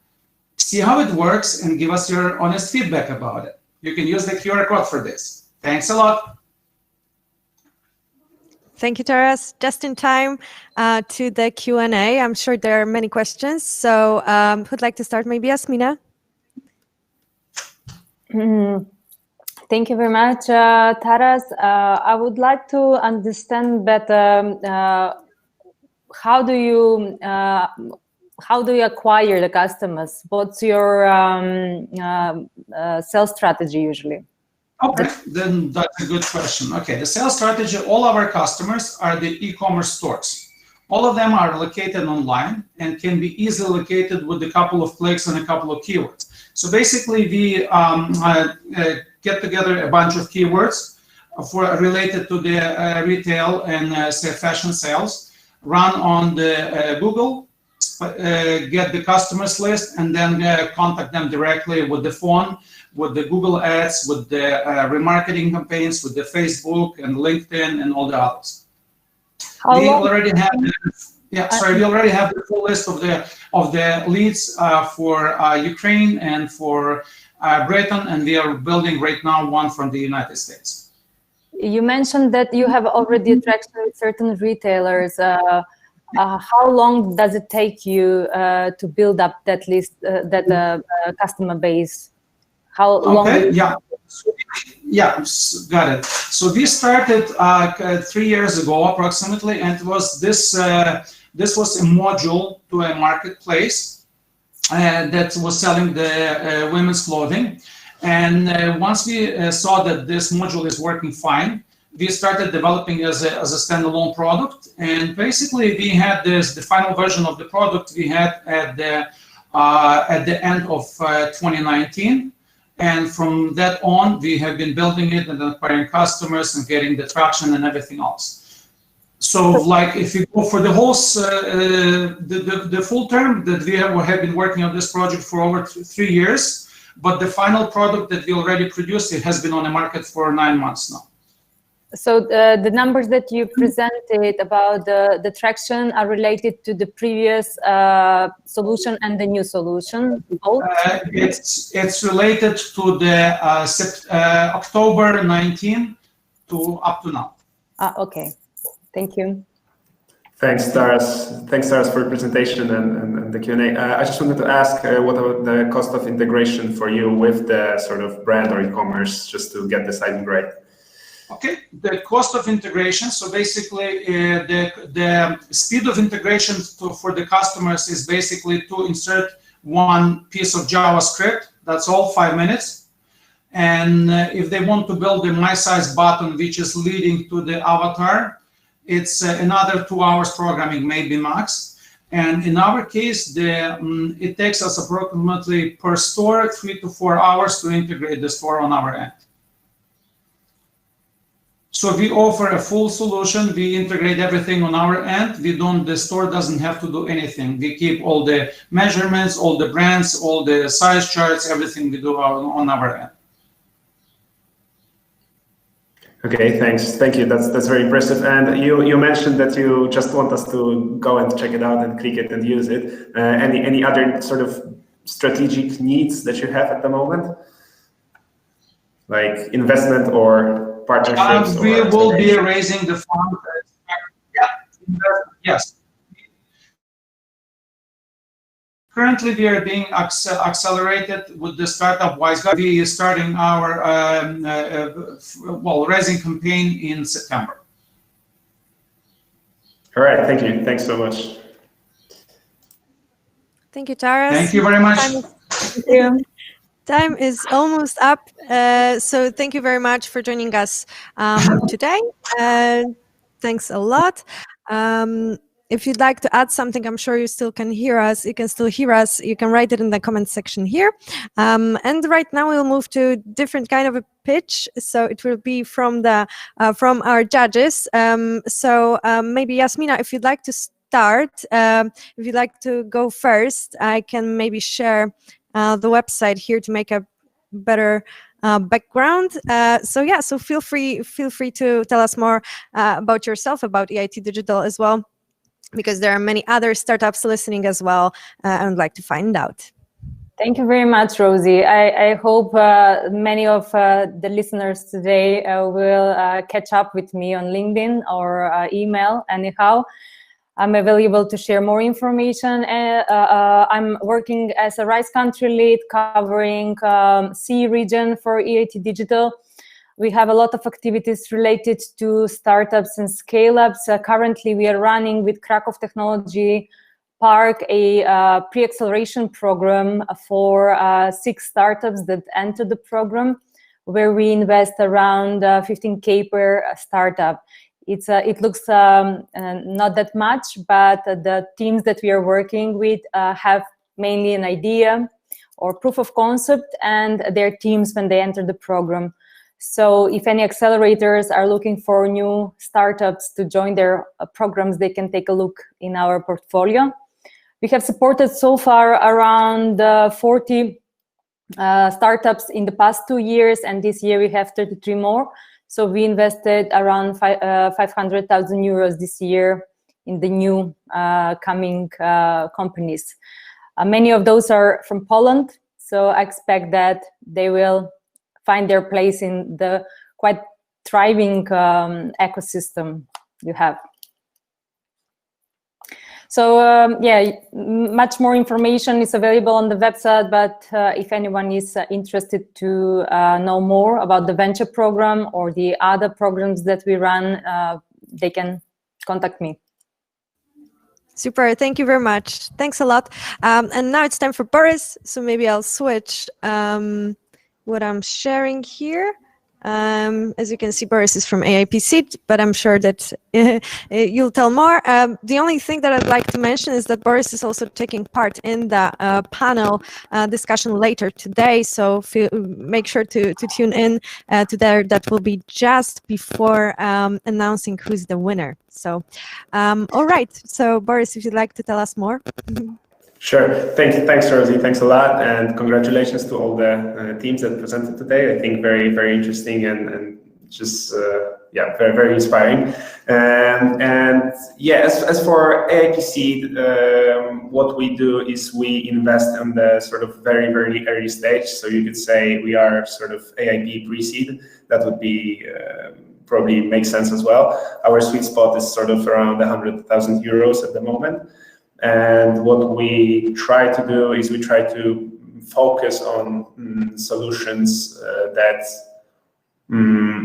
see how it works, and give us your honest feedback about it. You can use the QR code for this. Thanks a lot. Thank you, Taras. Just in time to the Q&A. I'm sure there are many questions. So who'd like to start? Maybe Yasmina? Thank you very much, Taras. I would like to understand better how do you acquire the customers? What's your sales strategy usually? Okay, then that's a good question. Okay, the sales strategy, all our customers are the e-commerce stores. All of them are located online and can be easily located with a couple of clicks and a couple of keywords. So basically we get together a bunch of keywords related to the retail and say fashion sales, run on the Google, get the customers list, and then contact them directly with the phone, with the Google ads, with the remarketing campaigns, with the Facebook and LinkedIn and all the others. We already have the full list of the leads for Ukraine and for Britain, and we are building right now one from the United States. You mentioned that you have already attracted certain retailers. How long does it take you to build up that list, customer base? How long? Okay, yeah, got it. So we started 3 years ago approximately, and it was this was a module to a marketplace that was selling the women's clothing. And once we saw that this module is working fine, we started developing as a standalone product. And basically we had the final version of the product we had at the end of 2019. And from that on, we have been building it and acquiring customers and getting the traction and everything else. So like if you go for the whole, the full term that we have been working on this project for over 3 years, but the final product that we already produced, it has been on the market for 9 months now. So the numbers that you presented about the traction are related to the previous solution and the new solution, both? It's related to the October 19 to up to now. Okay, thank you. Thanks, Taras. Thanks, Taras, for your presentation and the Q&A. I just wanted to ask what about the cost of integration for you with the sort of brand or e-commerce, just to get this item right? Okay, the cost of integration. So basically, the speed of integration for the customers is basically to insert one piece of JavaScript. That's all, 5 minutes. And if they want to build a My Size button, which is leading to the avatar, it's another 2 hours programming, maybe max. And in our case, it takes us approximately per store 3 to 4 hours to integrate the store on our end. So we offer a full solution. We integrate everything on our end. The store doesn't have to do anything. We keep all the measurements, all the brands, all the size charts, everything we do on our end. Okay, thanks. Thank you. That's very impressive. And you mentioned that you just want us to go and check it out and click it and use it. Any other sort of strategic needs that you have at the moment, like investment or partnerships? We will be raising the fund. Yes. Currently, we are being accelerated with the startup WiseGuide. We are starting our raising campaign in September. All right. Thank you. Thanks so much. Thank you, Taras. Thank you very much. Thank you. Time is almost up, so thank you very much for joining us today. Thanks a lot. If you'd like to add something, I'm sure you still can hear us. You can still hear us. You can write it in the comment section here. And right now we'll move to different kind of a pitch. So it will be from the from our judges. Maybe Yasmina, if you'd like to start, if you'd like to go first, I can maybe share the website here to make a better background. So feel free to tell us more about yourself, about EIT Digital as well, because there are many other startups listening as well, and would like to find out. Thank you very much, Rosie. I hope many of the listeners today will catch up with me on LinkedIn or email. Anyhow, I'm available to share more information. I'm working as a RISE country lead covering CE region for EIT Digital. We have a lot of activities related to startups and scale-ups. Currently, we are running with Krakow Technology Park a pre-acceleration program for 6 startups that enter the program, where we invest around 15K per startup. It looks not that much, but the teams that we are working with have mainly an idea or proof of concept and their teams when they enter the program. So if any accelerators are looking for new startups to join their programs, they can take a look in our portfolio. We have supported so far around 40 startups in the past 2 years, and this year we have 33 more. So we invested around 500,000 euros this year in the new coming companies. Many of those are from Poland, so I expect that they will find their place in the quite thriving ecosystem you have. So much more information is available on the website, but if anyone is interested to know more about the venture program or the other programs that we run, they can contact me. Super, thank you very much. Thanks a lot. And now it's time for Boris, so maybe I'll switch what I'm sharing here. As you can see, Boris is from AIPC, but I'm sure that you'll tell more. The only thing that I'd like to mention is that Boris is also taking part in the panel discussion later today, so make sure to tune in to there. That will be just before announcing who's the winner. So, all right. So, Boris, if you'd like to tell us more. Sure. Thanks, Rosie. Thanks a lot, and congratulations to all the teams that presented today. I think very, very interesting and just yeah, very, very inspiring. And yeah, as for AIPC, what we do is we invest in the sort of very, very early stage. So you could say we are sort of AIP pre-seed. That would be probably makes sense as well. Our sweet spot is sort of around 100,000 euros at the moment. And what we try to do is we try to focus on solutions that,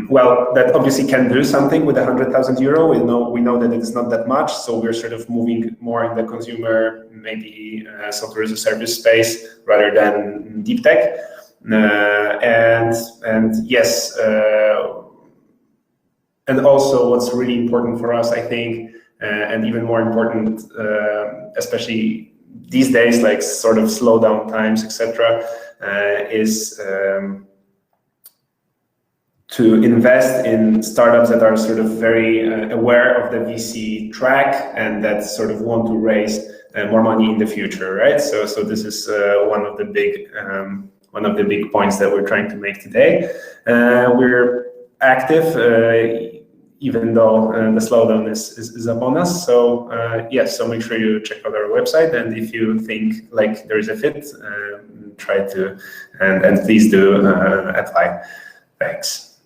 well, that obviously can do something with 100,000 euro. We know that it's not that much, so we're sort of moving more in the consumer, maybe software as a service space rather than deep tech. And yes, and also what's really important for us, I think, and even more important, especially these days, like sort of slowdown times, etc., is to invest in startups that are sort of very aware of the VC track and that sort of want to raise more money in the future, right? So this is one of the big points that we're trying to make today. We're active. Even though the slowdown is upon us. So yes, so make sure you check out our website, and if you think like there is a fit, try to, and please do apply. Thanks.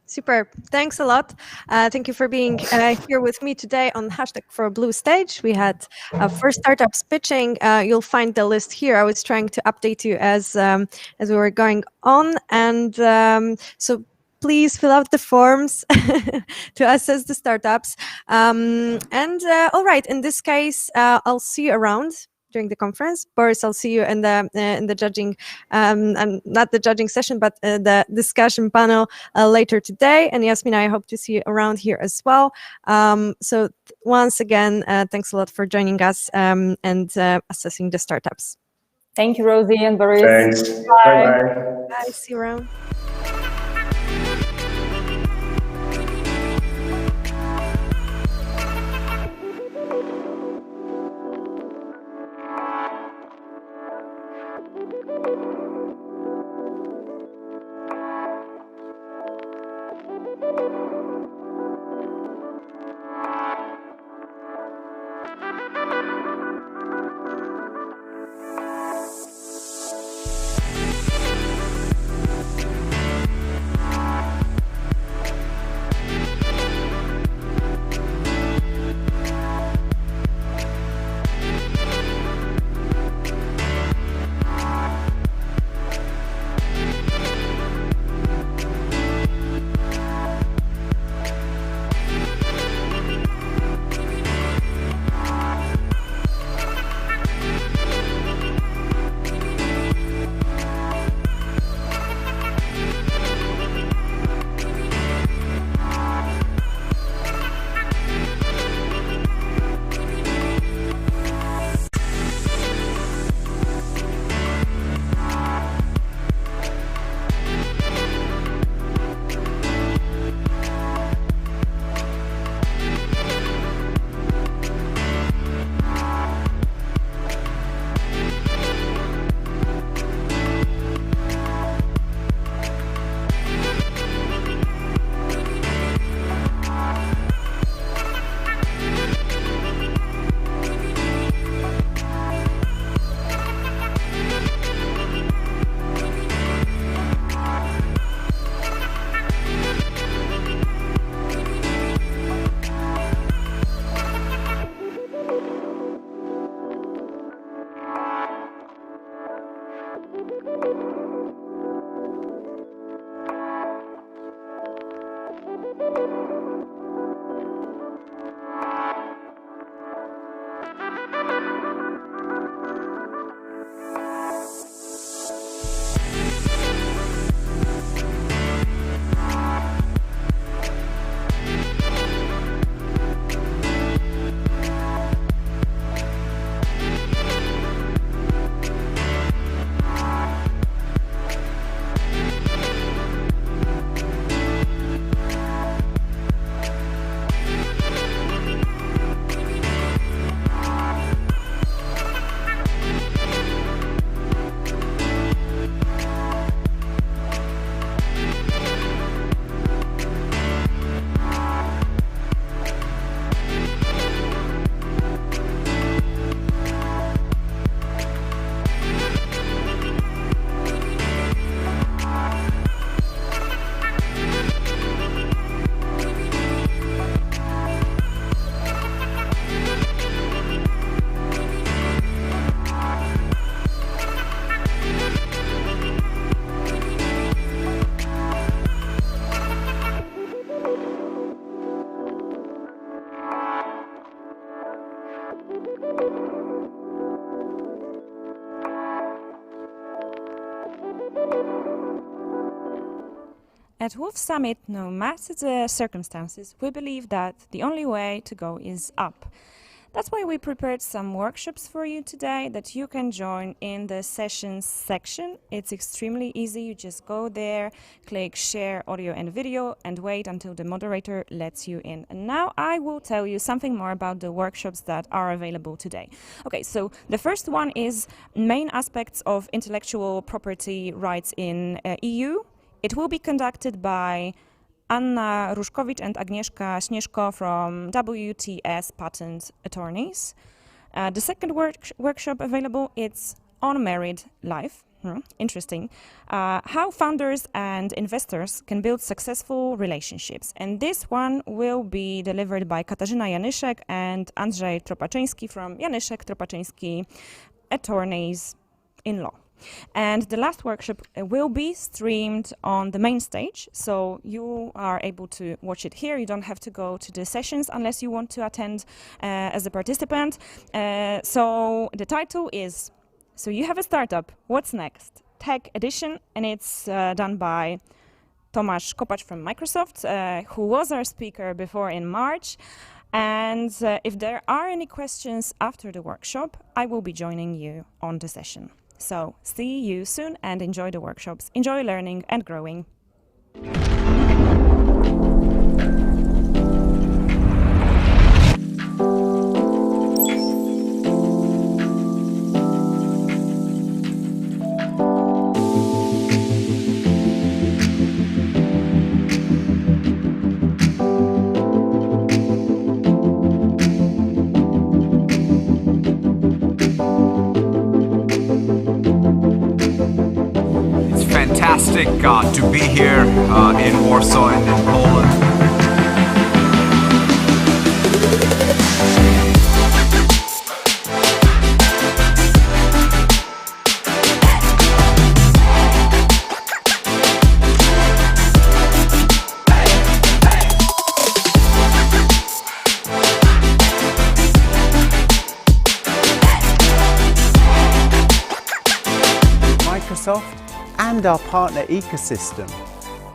Super. Thanks a lot. Thank you for being here with me today on #4BlueStage. We had 4 startups pitching. You'll find the list here. I was trying to update you as we were going on, and so please fill out the forms to assess the startups. All right, in this case, I'll see you around during the conference. Boris, I'll see you in the judging, not the judging session, but the discussion panel later today. And Yasmina, I hope to see you around here as well. So once again, thanks a lot for joining us and assessing the startups. Thank you, Rosie and Boris. Thanks. Bye-bye. Bye. See you around. At Wolf Summit, no matter the circumstances, we believe that the only way to go is up. That's why we prepared some workshops for you today that you can join in the sessions section. It's extremely easy. You just go there, click share audio and video, and wait until the moderator lets you in. And now I will tell you something more about the workshops that are available today. Okay, so the first one is main aspects of intellectual property rights in EU. It will be conducted by Anna Ruszkowicz and Agnieszka Śnieżko from WTS Patent Attorneys. The second workshop available, it's on Married Life. Interesting. How founders and investors can build successful relationships. And this one will be delivered by Katarzyna Janyszek and Andrzej Tropaczyński from Janyszek Tropaczyński Attorneys in Law. And the last workshop will be streamed on the main stage, so you are able to watch it here. You don't have to go to the sessions unless you want to attend as a participant. So the title is, so you have a startup, what's next? Tech Edition, and it's done by Tomasz Kopacz from Microsoft, who was our speaker before in March. And if there are any questions after the workshop, I will be joining you on the session. So see you soon and enjoy the workshops. Enjoy learning and growing. Fantastic to be here in Warsaw and in Poland. Microsoft and our partner ecosystem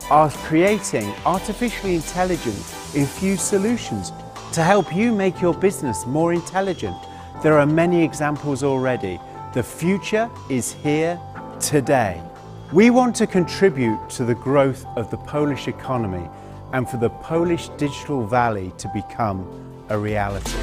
are creating artificially intelligence-infused solutions to help you make your business more intelligent. There are many examples already. The future is here today. We want to contribute to the growth of the Polish economy and for the Polish Digital Valley to become a reality.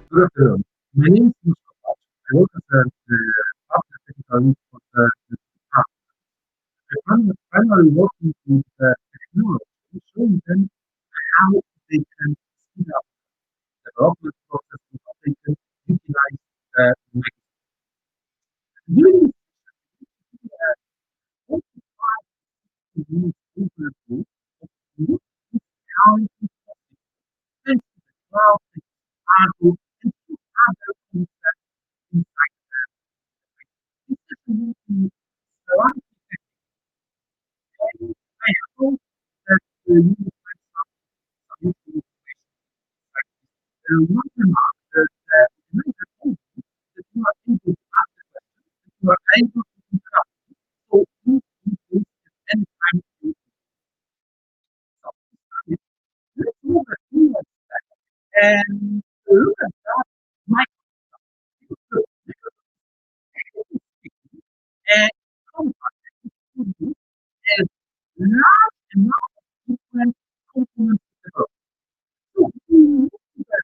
Good afternoon. My name is Mustafa. I work as a partner technical lead for the department. I'm primarily working with technology, showing them how they can speed up the development process and how they can utilize the microsoft. During this session, 45 minutes overview of what is currently possible thanks to the cloud, Argo, and two other concepts inside the this session will be slightly technical. And I hope that you will find some useful information. One remark that organizer told me that you are able to ask the questions, that you are able to interrupt. So please use this at any time. So, let's move at And look at that and company as large amount of different components developed. So we look at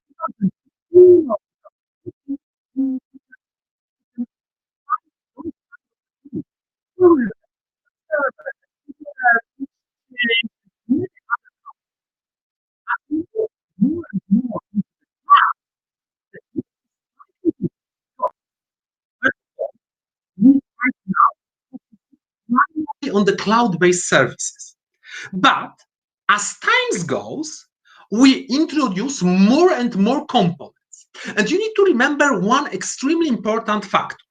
on the cloud-based services. But as time goes, we introduce more and more components. And you need to remember one extremely important fact.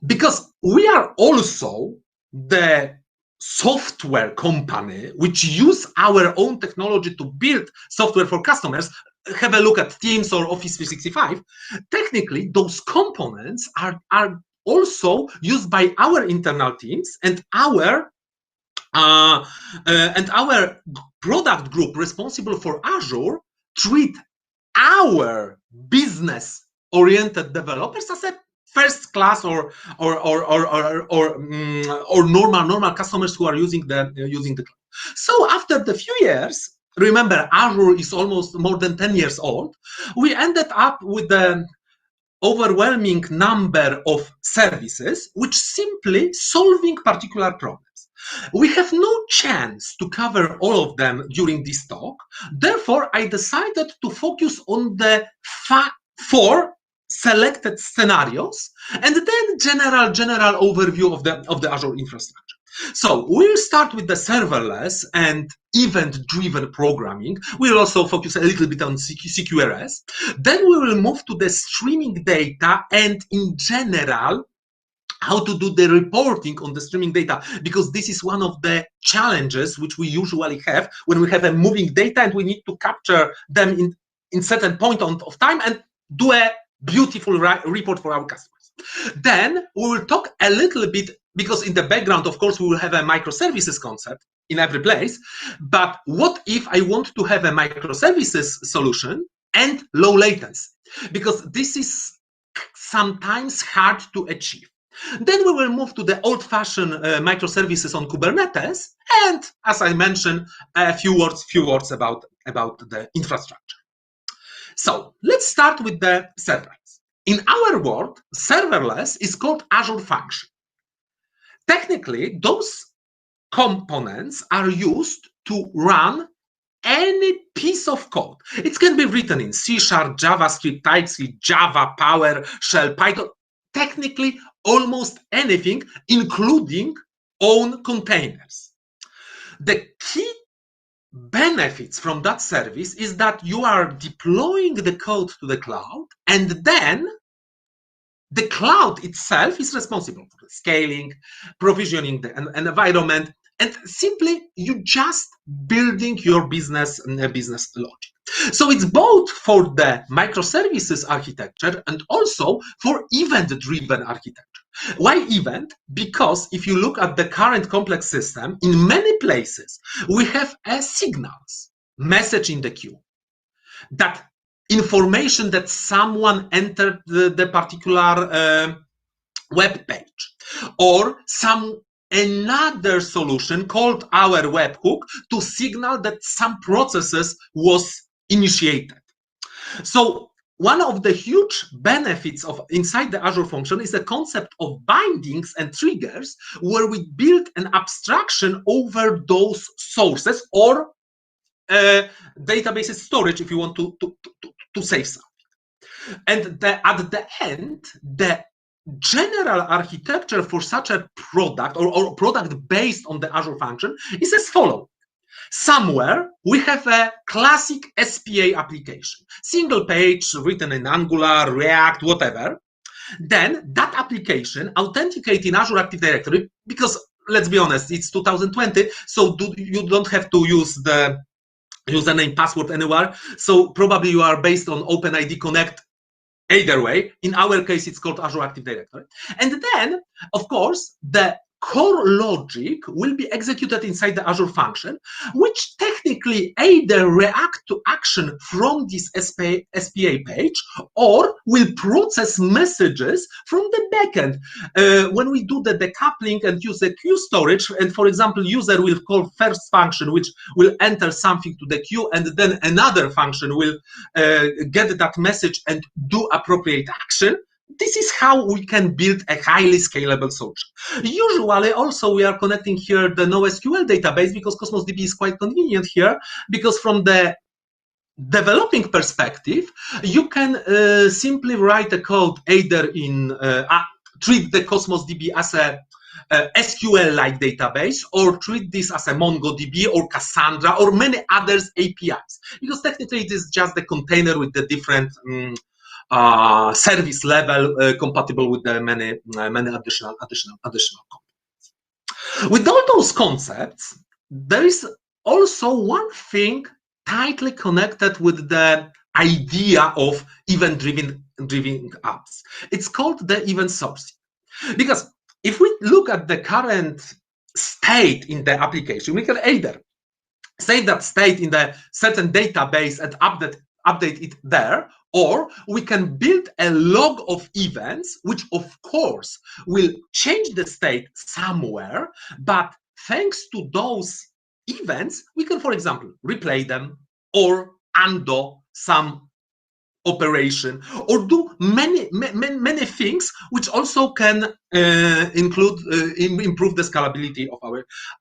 Because we are also the software company which use our own technology to build software for customers. Have a look at Teams or Office 365. Technically, those components are also used by our internal teams, and our product group responsible for Azure treat our business-oriented developers as a first class or normal customers who are using the cloud. So after the few years, remember Azure is almost more than 10 years old, we ended up with the overwhelming number of services which simply solving particular problems. We have no chance to cover all of them during this talk. Therefore, I decided to focus on the 4 selected scenarios and then general overview of the Azure infrastructure. So we'll start with the serverless and event-driven programming. We'll also focus a little bit on CQRS. Then we will move to the streaming data and in general, how to do the reporting on the streaming data, because this is one of the challenges which we usually have when we have a moving data and we need to capture them in certain point of time and do a beautiful report for our customers. Then we will talk a little bit, because in the background, of course, we will have a microservices concept in every place. But what if I want to have a microservices solution and low latency? Because this is sometimes hard to achieve. Then we will move to the old-fashioned microservices on Kubernetes, and as I mentioned, a few words about the infrastructure. So let's start with the serverless. In our world, serverless is called Azure Function. Technically, those components are used to run any piece of code. It can be written in C#, JavaScript, TypeScript, Java, PowerShell, Python, technically almost anything, including own containers. The key benefits from that service is that you are deploying the code to the cloud, and then the cloud itself is responsible for scaling, provisioning the environment, and simply you just building your business logic. So it's both for the microservices architecture and also for event-driven architecture. Why event? Because if you look at the current complex system, in many places we have signals, message in the queue, that information that someone entered the particular web page, or another solution called our webhook to signal that some processes was initiated. So one of the huge benefits of inside the Azure function is the concept of bindings and triggers, where we build an abstraction over those sources or databases storage if you want to save something. And at the end, the general architecture for such a product or product based on the Azure function is as follows. Somewhere we have a classic SPA application, single page written in Angular, React, whatever. Then that application authenticates in Azure Active Directory, because let's be honest, it's 2020, so you don't have to use the username, password anywhere. So probably you are based on OpenID Connect. Either way, in our case, it's called Azure Active Directory. And then, of course, the core logic will be executed inside the Azure function, which technically either react to action from this SPA page, or will process messages from the backend. When we do the decoupling and use the queue storage, and for example, user will call first function, which will enter something to the queue, and then another function will get that message and do appropriate action. This is how we can build a highly scalable solution. Usually, also, we are connecting here the NoSQL database, because Cosmos DB is quite convenient here, because from the developing perspective, you can simply write a code either in, treat the Cosmos DB as a SQL-like database, or treat this as a MongoDB or Cassandra or many others APIs, because technically it is just the container with the different service level compatible with the many additional components. With all those concepts, there is also one thing tightly connected with the idea of event-driven apps. It's called the event sourcing. Because if we look at the current state in the application, we can either save that state in the certain database and update it there, or we can build a log of events, which of course will change the state somewhere, but thanks to those events, we can, for example, replay them or undo some operation, or do many things which also can improve the scalability of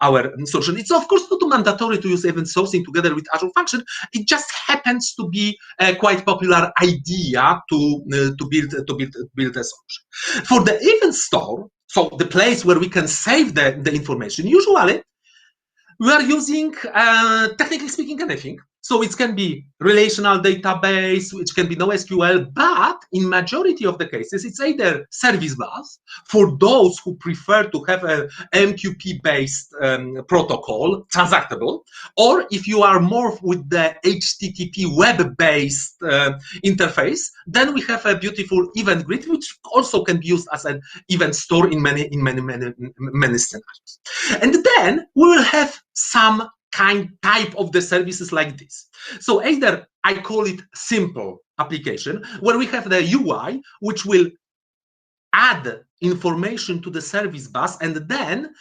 our solution. It's of course not mandatory to use event sourcing together with Azure Function. It just happens to be a quite popular idea to build a solution. For the event store, so the place where we can save the information, usually we are using, technically speaking, anything. So it can be relational database, which can be NoSQL, but in majority of the cases, it's either service bus for those who prefer to have a MQP-based protocol, transactable, or if you are more with the HTTP web-based interface, then we have a beautiful event grid, which also can be used as an event store in many scenarios. And then we will have some type of the services like this. So either I call it simple application, where we have the UI, which will add information to the service bus, and then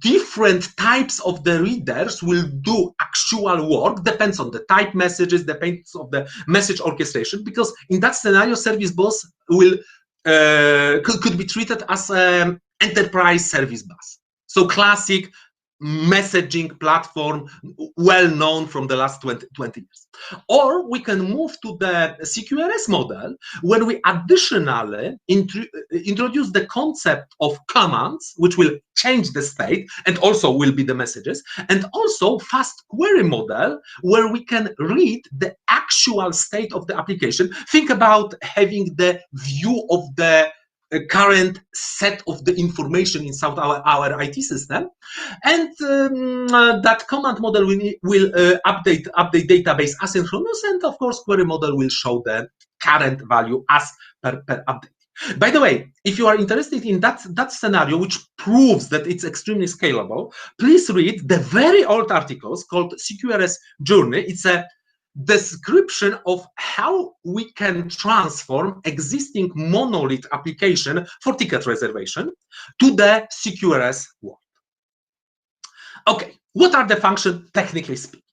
different types of the readers will do actual work, depends on the type messages, depends on the message orchestration, because in that scenario, service bus will could be treated as an enterprise service bus. So classic messaging platform, well known from the last 20 years. Or we can move to the CQRS model, where we additionally introduce the concept of commands, which will change the state and also will be the messages, and also fast query model, where we can read the actual state of the application. Think about having the view of the current set of the information inside our IT system, and that command model will update database asynchronous, and of course query model will show the current value as per update. By the way, if you are interested in that scenario, which proves that it's extremely scalable, please read the very old articles called CQRS Journey. It's a description of how we can transform existing monolith application for ticket reservation to the CQRS world. Okay, what are the functions technically speaking?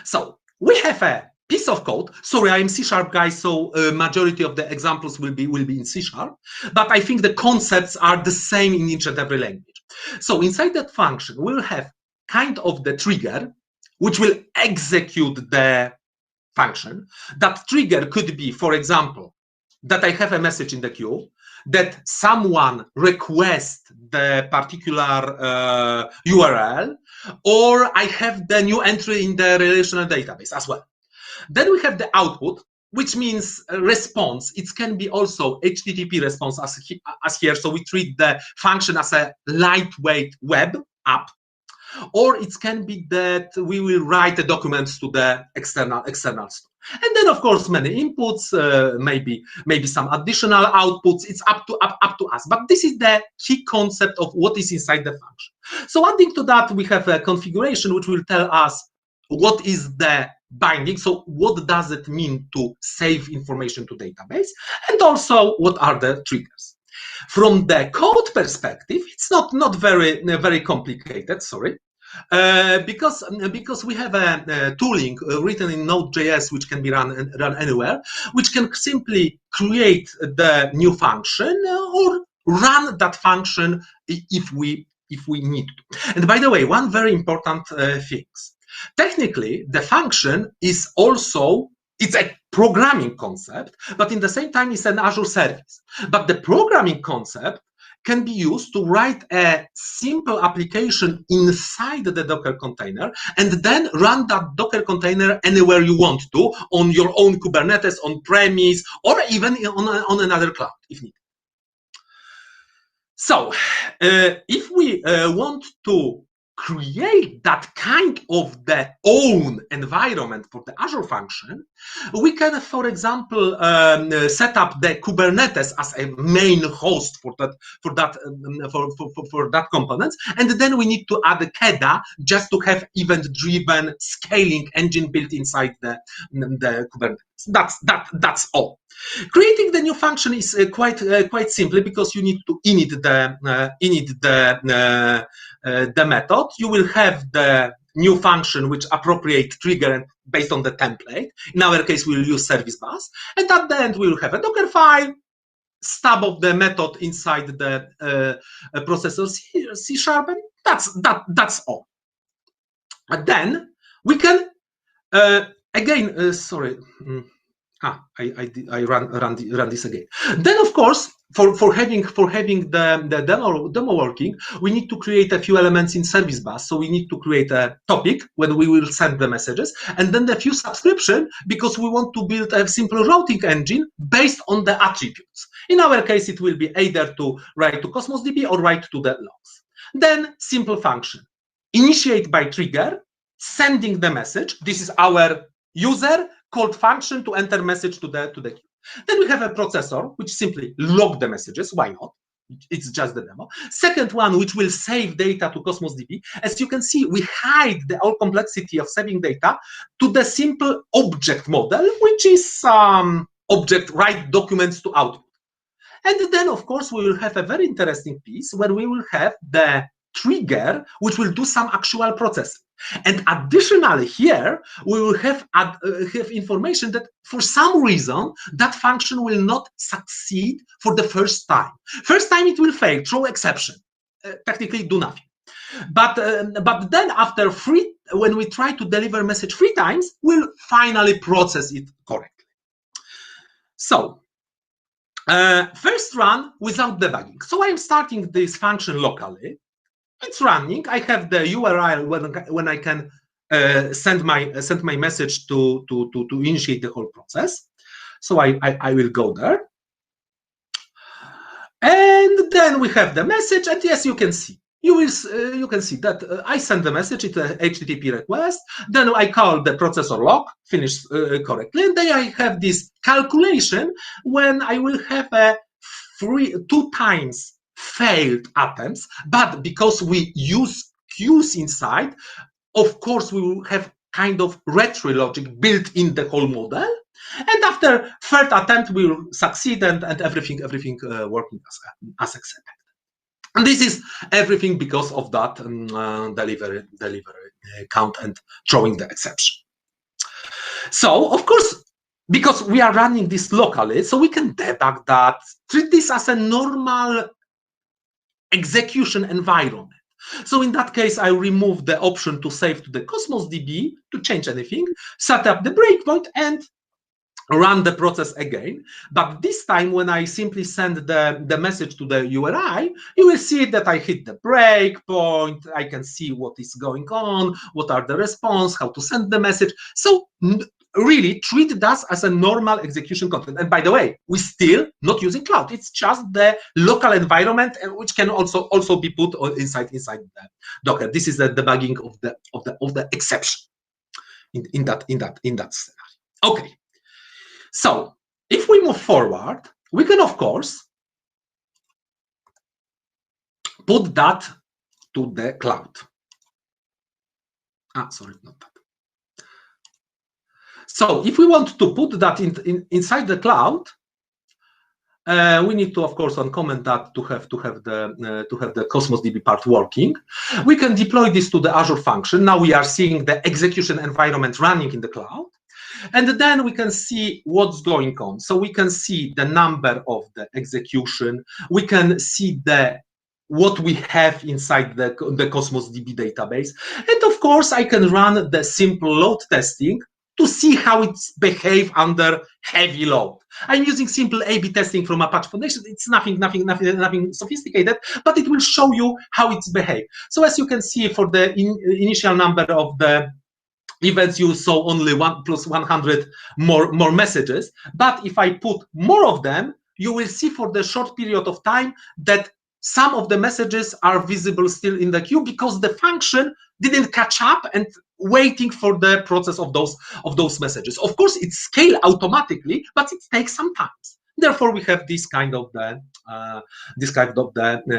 So we have a piece of code. Sorry, I'm C# guy, so majority of the examples will be in C#, but I think the concepts are the same in each and every language. So inside that function, we'll have kind of the trigger, which will execute the function. That trigger could be, for example, that I have a message in the queue, that someone requests the particular URL, or I have the new entry in the relational database as well. Then we have the output, which means a response. It can be also HTTP response as here, so we treat the function as a lightweight web app. Or it can be that we will write the documents to the external store. And then, of course, many inputs, maybe some additional outputs. It's up to us. But this is the key concept of what is inside the function. So adding to that, we have a configuration which will tell us what is the binding. So what does it mean to save information to database? And also, what are the triggers? From the code perspective, it's not very complicated, sorry. Because we have a tooling written in Node.js which can be run anywhere, which can simply create the new function or run that function if we need to. And by the way, one very important thing. Technically, the function is also, it's a programming concept, but in the same time, it's an Azure service. But the programming concept can be used to write a simple application inside the Docker container and then run that Docker container anywhere you want to, on your own Kubernetes, on premise, or even on another cloud if needed. So if we want to create that kind of the own environment for the Azure function, we can, for example, set up the Kubernetes as a main host for that component, and then we need to add a KEDA just to have event-driven scaling engine built inside the Kubernetes. That's all. Creating the new function is quite simple, because you need to init the method. You will have the new function which appropriate trigger based on the template. In our case, we'll use service bus, and at the end we will have a Docker file, stub of the method inside the processor C#, and that's all. And then we can again, sorry. I run this again. Then, of course, for having the demo working, we need to create a few elements in service bus. So we need to create a topic when we will send the messages, and then the few subscription, because we want to build a simple routing engine based on the attributes. In our case, it will be either to write to Cosmos DB or write to the logs. Then simple function, initiate by trigger, sending the message. This is our user called function to enter message to the queue. Then we have a processor which simply log the messages. Why not? It's just the demo. Second one, which will save data to Cosmos DB. As you can see, we hide the whole complexity of saving data to the simple object model, which is object write documents to output. And then, of course, we will have a very interesting piece where we will have the trigger, which will do some actual processing. And additionally here, we will have information that for some reason, that function will not succeed for the first time. First time it will fail, throw exception, technically do nothing. But then after when we try to deliver message 3 times, we'll finally process it correctly. So first run without debugging. So I'm starting this function locally. It's running. I have the URL when I can send my message to initiate the whole process. So I will go there, and then we have the message. And yes, you can see you can see that I send the message. It's a HTTP request. Then I call the processor log, finish correctly, and then I have this calculation when I will have a 2 times failed attempts, but because we use queues inside, of course we will have kind of retro logic built in the whole model, and after 3rd attempt we will succeed, and everything working as expected. And this is everything because of that delivery count and throwing the exception. So of course, because we are running this locally, so we can debug that, treat this as a normal execution environment. So in that case, I remove the option to save to the Cosmos DB to change anything, set up the breakpoint, and run the process again. But this time, when I simply send the message to the URI, you will see that I hit the breakpoint. I can see what is going on, what are the response, how to send the message. So really treat that as a normal execution content. And by the way, we're still not using cloud. It's just the local environment, which can also be put inside the Docker. This is the debugging of the exception in that scenario. Okay. So if we move forward, we can of course put that to the cloud. Sorry, not that. So if we want to put that inside the cloud, we need to, of course, uncomment that to have the Cosmos DB part working. We can deploy this to the Azure function. Now we are seeing the execution environment running in the cloud, and then we can see what's going on. So we can see the number of the execution. We can see what we have inside the Cosmos DB database, and of course, I can run the simple load testing to see how it's behave under heavy load. I'm using simple A/B testing from Apache Foundation. It's nothing sophisticated, but it will show you how it's behave. So as you can see, for the initial number of the events, you saw only 1 + 100 more messages. But if I put more of them, you will see for the short period of time that some of the messages are visible still in the queue because the function didn't catch up and waiting for the process of those messages. Of course, it scales automatically, but it takes some time. Therefore, we have this kind of the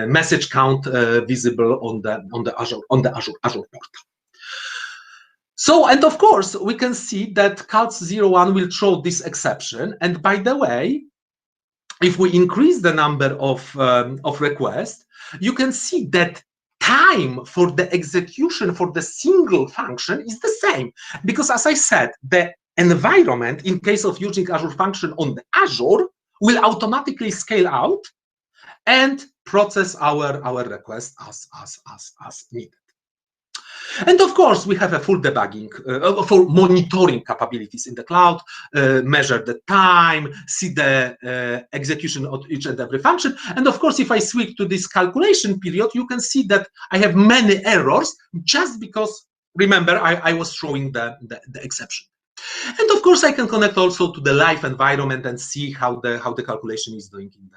message count visible on the Azure portal. So, and of course, we can see that calc01 will throw this exception. And by the way, if we increase the number of requests, you can see that time for the execution for the single function is the same. Because as I said, the environment, in case of using Azure function on the Azure, will automatically scale out and process our request as needed. And of course, we have a full debugging for monitoring capabilities in the cloud, measure the time, see the execution of each and every function. And of course, if I switch to this calculation period, you can see that I have many errors just because, remember, I was showing the exception. And of course, I can connect also to the live environment and see how the calculation is doing in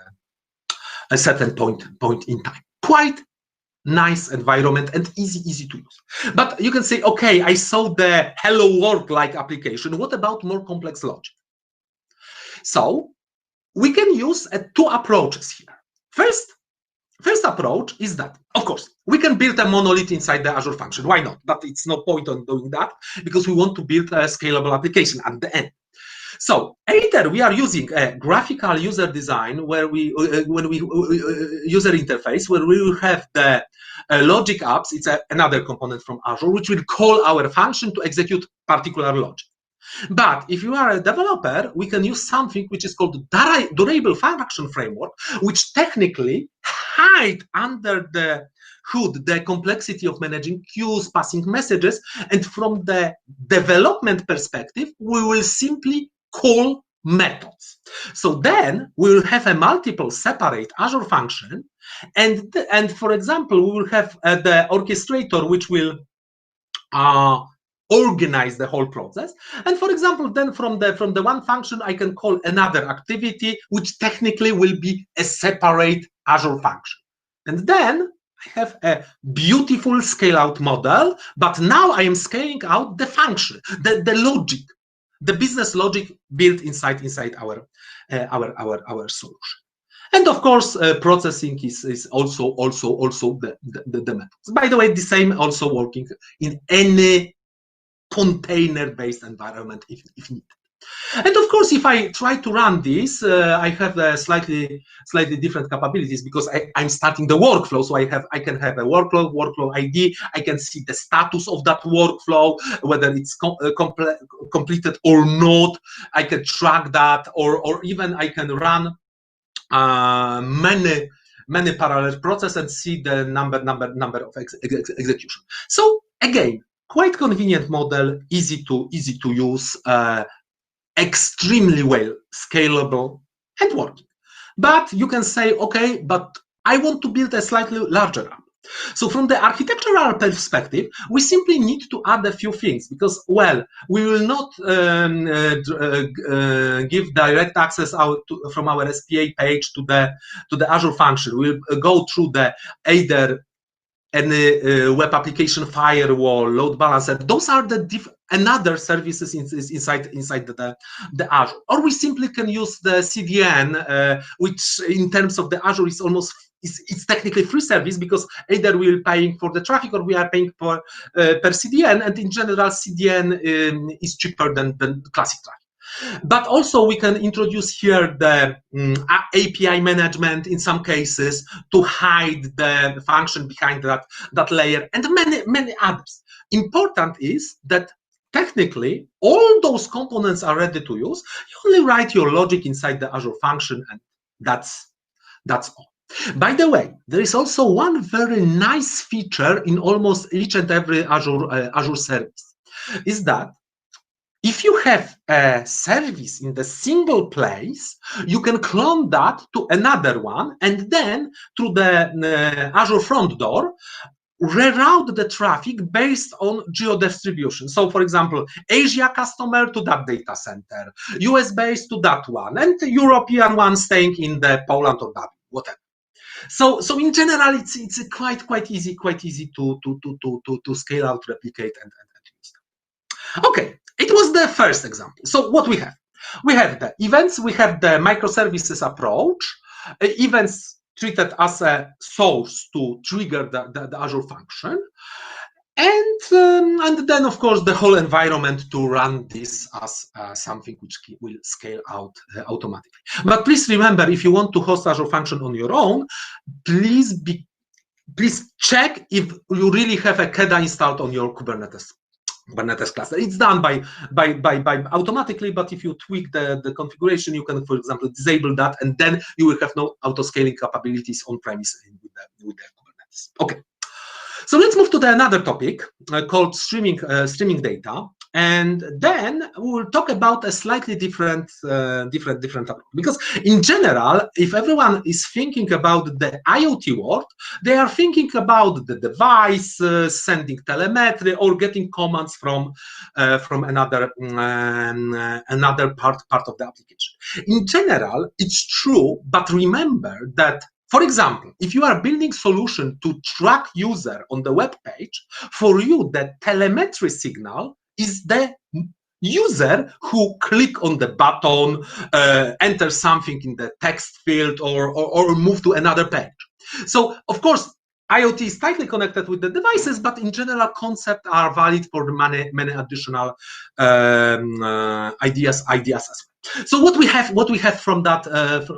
a certain point in time. Quite nice environment and easy to use. But you can say, okay, I saw the hello world-like application. What about more complex logic? So we can use two approaches here. First approach is that, of course, we can build a monolith inside the Azure function. Why not? But it's no point on doing that because we want to build a scalable application at the end. So either we are using a graphical user design where user interface where we will have the logic apps. It's another component from Azure which will call our function to execute particular logic. But if you are a developer, we can use something which is called durable function framework, which technically hide under the hood the complexity of managing queues, passing messages, and from the development perspective, we will simply call methods. So then we will have a multiple separate Azure function, and for example, we will have the orchestrator which will organize the whole process. And for example, then from the one function, I can call another activity which technically will be a separate Azure function. And then I have a beautiful scale out model, but now I am scaling out the function, the logic, the business logic built inside our solution. And of course, processing is also the methods. By the way, the same also working in any container-based environment if needed. And of course, if I try to run this, I have slightly different capabilities because I'm starting the workflow. So I can have a workflow ID. I can see the status of that workflow, whether it's completed or not. I can track that, or even I can run many parallel processes and see the number of execution. So again, quite convenient model, easy to use. Extremely well scalable and working. But you can say, okay, but I want to build a slightly larger app. So from the architectural perspective, we simply need to add a few things because, well, we will not give direct access out from our SPA page to the Azure function. We'll go through the either web application firewall, load balancer. Those are the another services inside the Azure. Or we simply can use the CDN, which in terms of the Azure is almost it's technically free service, because either we're paying for the traffic or we are paying for per CDN, and in general CDN is cheaper than classic traffic. But also we can introduce here the API management in some cases to hide the function behind that layer, and many others. Important is that technically all those components are ready to use. You only write your logic inside the Azure function, and that's all. By the way, there is also one very nice feature in almost each and every Azure service, is that if you have a service in the single place, you can clone that to another one, and then through the Azure front door, reroute the traffic based on geo-distribution. So, for example, Asia customer to that data center, US based to that one, and the European one staying in the Poland or Dublin, whatever. So in general, it's quite easy to scale out, replicate, and use them. Okay, it was the first example. So what we have? We have the events. We have the microservices approach. Events treated as a source to trigger the Azure function, and then of course the whole environment to run this as something which will scale out automatically. But please remember, if you want to host Azure function on your own, please check if you really have a KEDA installed on your Kubernetes cluster. It's done by automatically, but if you tweak the configuration, you can, for example, disable that, and then you will have no auto-scaling capabilities on premise with the Kubernetes. Okay. So let's move to another topic called streaming data, and then we will talk about a slightly different approach. Because in general, if everyone is thinking about the IoT world, they are thinking about the device sending telemetry or getting commands from another part of the application. In general, it's true, but remember that, for example, if you are building solution to track user on the web page, for you the telemetry signal is the user who click on the button, enter something in the text field, or move to another page. So of course IoT is tightly connected with the devices, but in general concepts are valid for many additional ideas as well. So what we have from that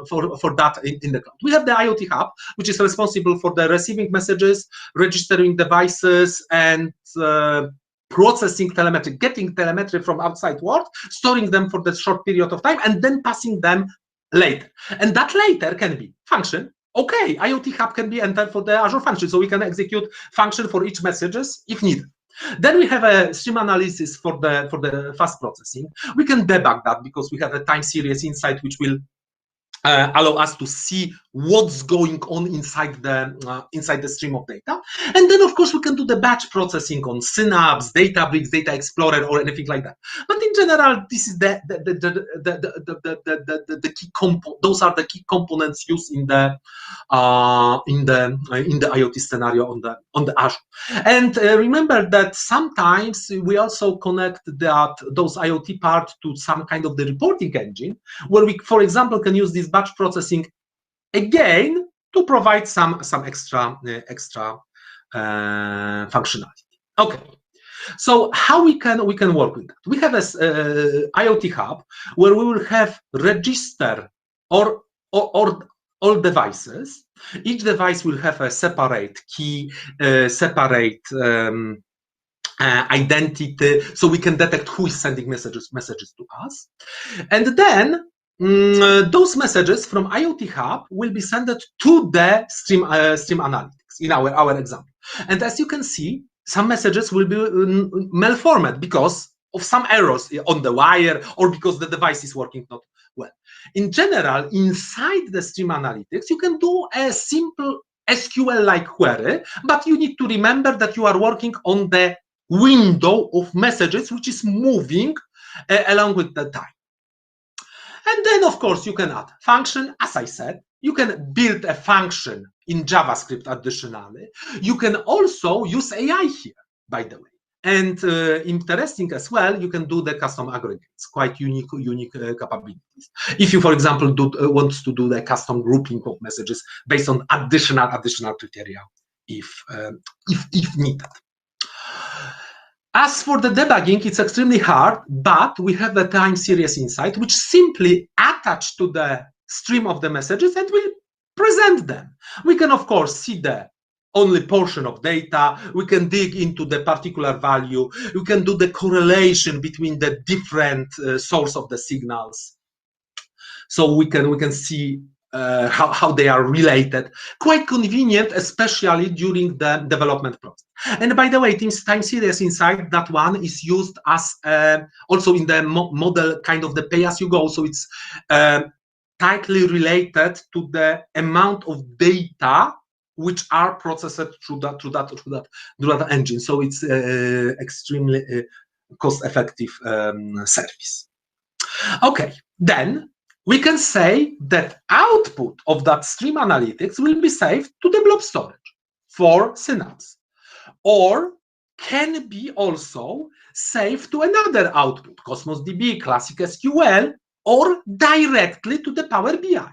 for that in the cloud, we have the IoT Hub, which is responsible for the receiving messages, registering devices, and processing telemetry, getting telemetry from outside world, storing them for the short period of time, and then passing them later. And that later can be function. Okay, IoT Hub can be entered for the Azure function, so we can execute function for each messages if needed. Then we have a stream analysis for the fast processing. We can debug that because we have a time series insight which will allow us to see what's going on inside the stream of data. And then of course we can do the batch processing on Synapse, Databricks, Data Explorer, or anything like that. But in general, this is the key component. Those are the key components used in the IoT scenario on the Azure. And remember that sometimes we also connect those IoT part to some kind of the reporting engine, where we, for example, can use this batch processing again to provide some extra functionality. Okay, so how we can work with that? We have a IoT Hub where we will have register or all devices. Each device will have a separate key, separate identity, so we can detect who is sending messages to us, and then those messages from IoT Hub will be sent to the stream analytics in our example. And as you can see, some messages will be malformed because of some errors on the wire or because the device is working not well. In general, inside the stream analytics, you can do a simple SQL-like query, but you need to remember that you are working on the window of messages which is moving along with the time. And then, of course, you can add function. As I said, you can build a function in JavaScript additionally. You can also use AI here, by the way. And interesting as well, you can do the custom aggregates, quite unique capabilities. If you, for example, want to do the custom grouping of messages based on additional criteria, if needed. As for the debugging, it's extremely hard, but we have the time series insight, which simply attach to the stream of the messages and will present them. We can, of course, see the only portion of data. We can dig into the particular value. We can do the correlation between the different source of the signals. So we can see how they are related. Quite convenient, especially during the development process. And by the way, time series insight, that one is used as also in the model kind of the pay-as-you-go. So it's tightly related to the amount of data which are processed through that engine. So it's extremely cost-effective service. Okay, then we can say that output of that stream analytics will be saved to the blob storage for Synapse, or can be also saved to another output, Cosmos DB, Classic SQL, or directly to the Power BI.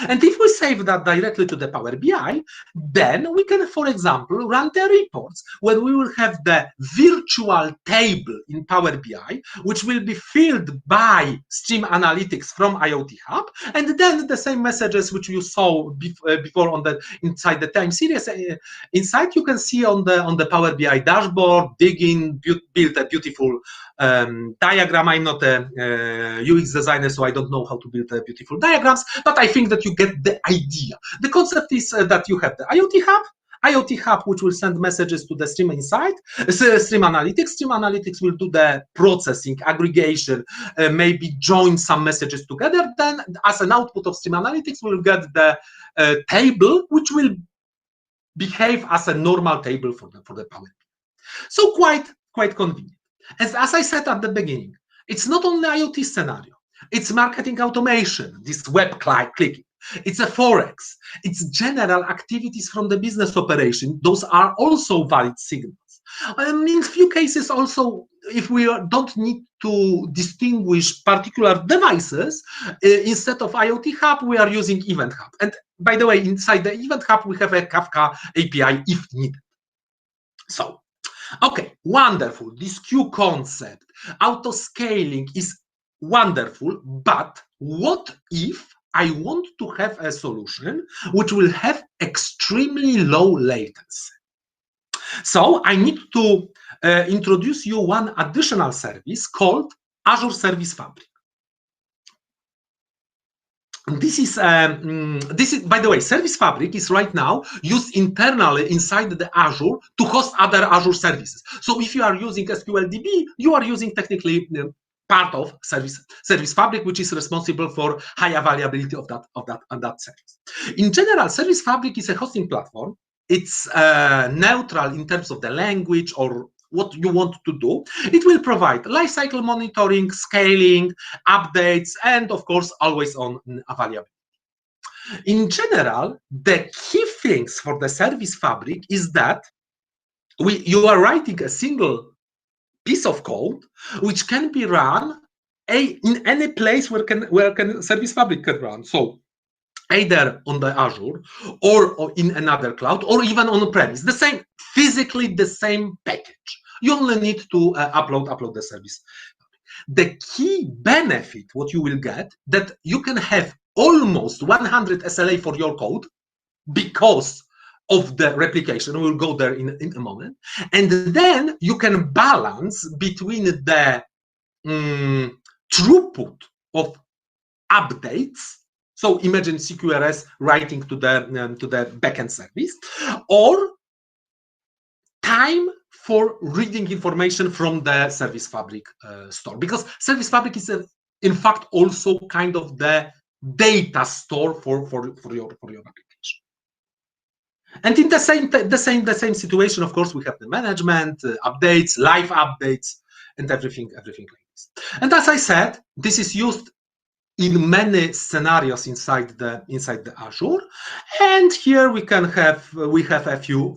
And if we save that directly to the Power BI, then we can, for example, run the reports where we will have the virtual table in Power BI, which will be filled by stream analytics from IoT Hub, and then the same messages which you saw before on the inside the time series inside, you can see on the Power BI dashboard, dig in, build a beautiful diagram. I'm not a UX designer, so I don't know how to build beautiful diagrams, but I think that you get the idea. The concept is that you have the IoT Hub, which will send messages to the stream inside, stream analytics. Stream analytics will do the processing, aggregation, maybe join some messages together. Then, as an output of stream analytics, we'll get the table, which will behave as a normal table for the Power BI. So quite convenient. As I said at the beginning, it's not only IoT scenario. It's marketing automation, this web clicking. It's a Forex. It's general activities from the business operation. Those are also valid signals. In few cases also, if we don't need to distinguish particular devices, instead of IoT Hub, we are using Event Hub. And by the way, inside the Event Hub, we have a Kafka API if needed. So, okay, wonderful. This queue concept, auto-scaling is wonderful, but what if I want to have a solution which will have extremely low latency? So I need to introduce you one additional service called Azure Service Fabric. This is, by the way, Service Fabric is right now used internally inside the Azure to host other Azure services. So if you are using SQLDB, you are using technically part of Service Fabric, which is responsible for high availability of that service. In general, Service Fabric is a hosting platform. It's neutral in terms of the language or what you want to do. It will provide lifecycle monitoring, scaling, updates, and of course, always on availability. In general, the key things for the Service Fabric is that you are writing a single piece of code which can be run in any place where Service Fabric can run. So either on the Azure or in another cloud or even on premise, physically the same package. You only need to upload the service. The key benefit, what you will get, that you can have almost 100 SLA for your code because of the replication. We'll go there in a moment. And then you can balance between the throughput of updates. So imagine CQRS writing to the backend service, or time for reading information from the Service Fabric store, because Service Fabric is in fact also kind of the data store for your application. And in the same situation, of course, we have the management, updates, live updates, and everything like this. And as I said, this is used in many scenarios inside the Azure. And here we have a few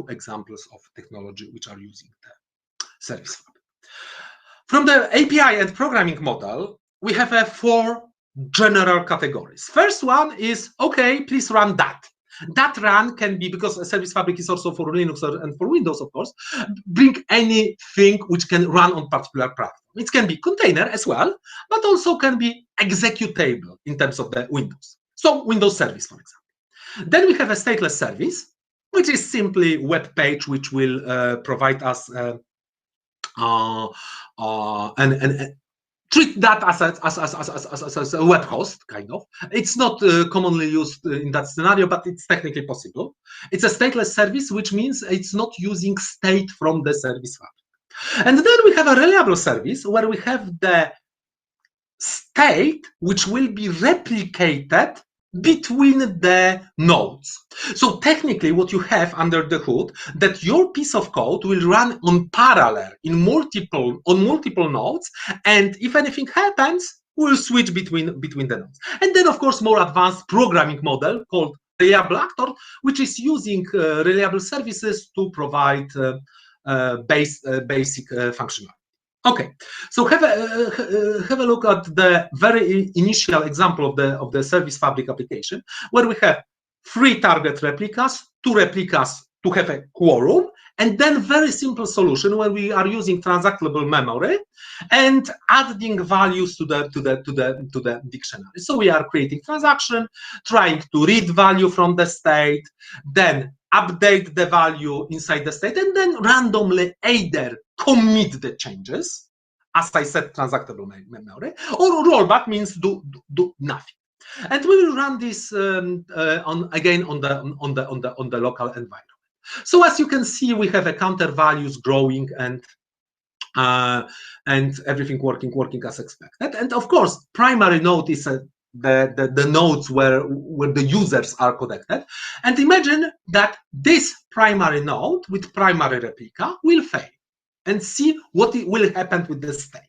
examples of technology which are using the Service Fabric. From the API and programming model, we have 4 general categories. First one is, okay, please run that. That run can be, because Service Fabric is also for Linux and for Windows, of course, bring anything which can run on particular platform. It can be container as well, but also can be executable in terms of the Windows. So Windows Service, for example. Then we have a stateless service, which is simply web page which will provide us and treat that as a web host, kind of. It's not commonly used in that scenario, but it's technically possible. It's a stateless service, which means it's not using state from the Service Fabric. And then we have a reliable service where we have the state which will be replicated between the nodes. So technically what you have under the hood, that your piece of code will run on parallel on multiple nodes, and if anything happens, we'll switch between the nodes. And then of course more advanced programming model called Reliable Actor, which is using reliable services to provide basic functionality. Okay, so have a look at the very initial example of the Service Fabric application, where we have 3 target replicas, 2 replicas to have a quorum, and then very simple solution where we are using transactable memory and adding values to the dictionary. So we are creating transaction, trying to read value from the state, then update the value inside the state, and then randomly either commit the changes, as I said, transactable memory, or rollback means do nothing. And we will run this again on the local environment. So as you can see, we have a counter values growing and everything working as expected. And of course, primary node is the nodes where the users are connected. And imagine that this primary node with primary replica will fail, and see what will happen with the state.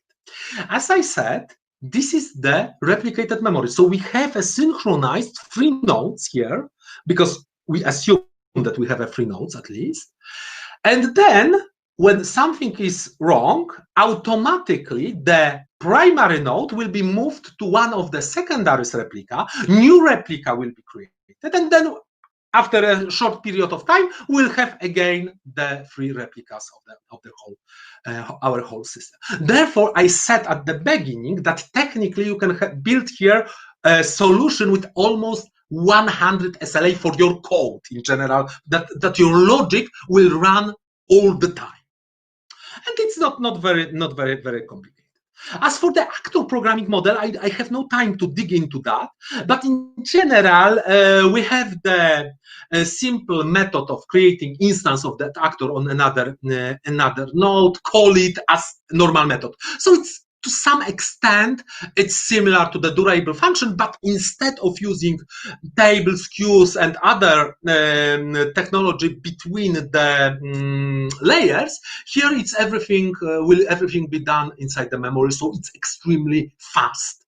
As I said, this is the replicated memory. So we have a synchronized 3 nodes here, because we assume that we have 3 nodes at least. And then when something is wrong, automatically the primary node will be moved to one of the secondaries replica, new replica will be created, and then after a short period of time, we'll have again the 3 replicas of the whole our whole system. Therefore, I said at the beginning that technically you can build here a solution with almost 100 SLA for your code in general, that your logic will run all the time. And it's not very complicated. As for the actor programming model, I have no time to dig into that, but in general, we have the simple method of creating instance of that actor on another node, call it as normal method. So it's, to some extent, it's similar to the durable function, but instead of using tables, queues, and other technology between the layers, here it's everything will be done inside the memory, so it's extremely fast.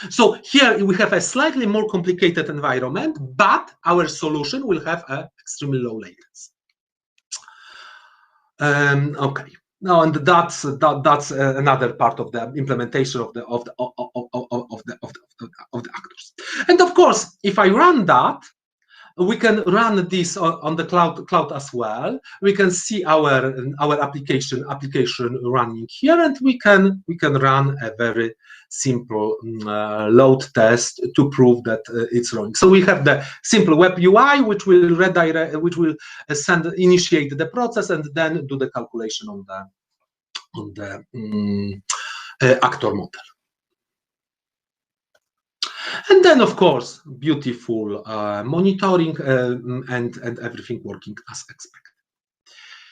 So here we have a slightly more complicated environment, but our solution will have an extremely low latency. Okay. No, and that's another part of the implementation of the actors. And of course, if I run that, we can run this on the cloud as well. We can see our application running here, and we can run a very simple load test to prove that it's running. So we have the simple web UI, which will initiate the process and then do the calculation on the actor model. And then, of course, beautiful monitoring and everything working as expected.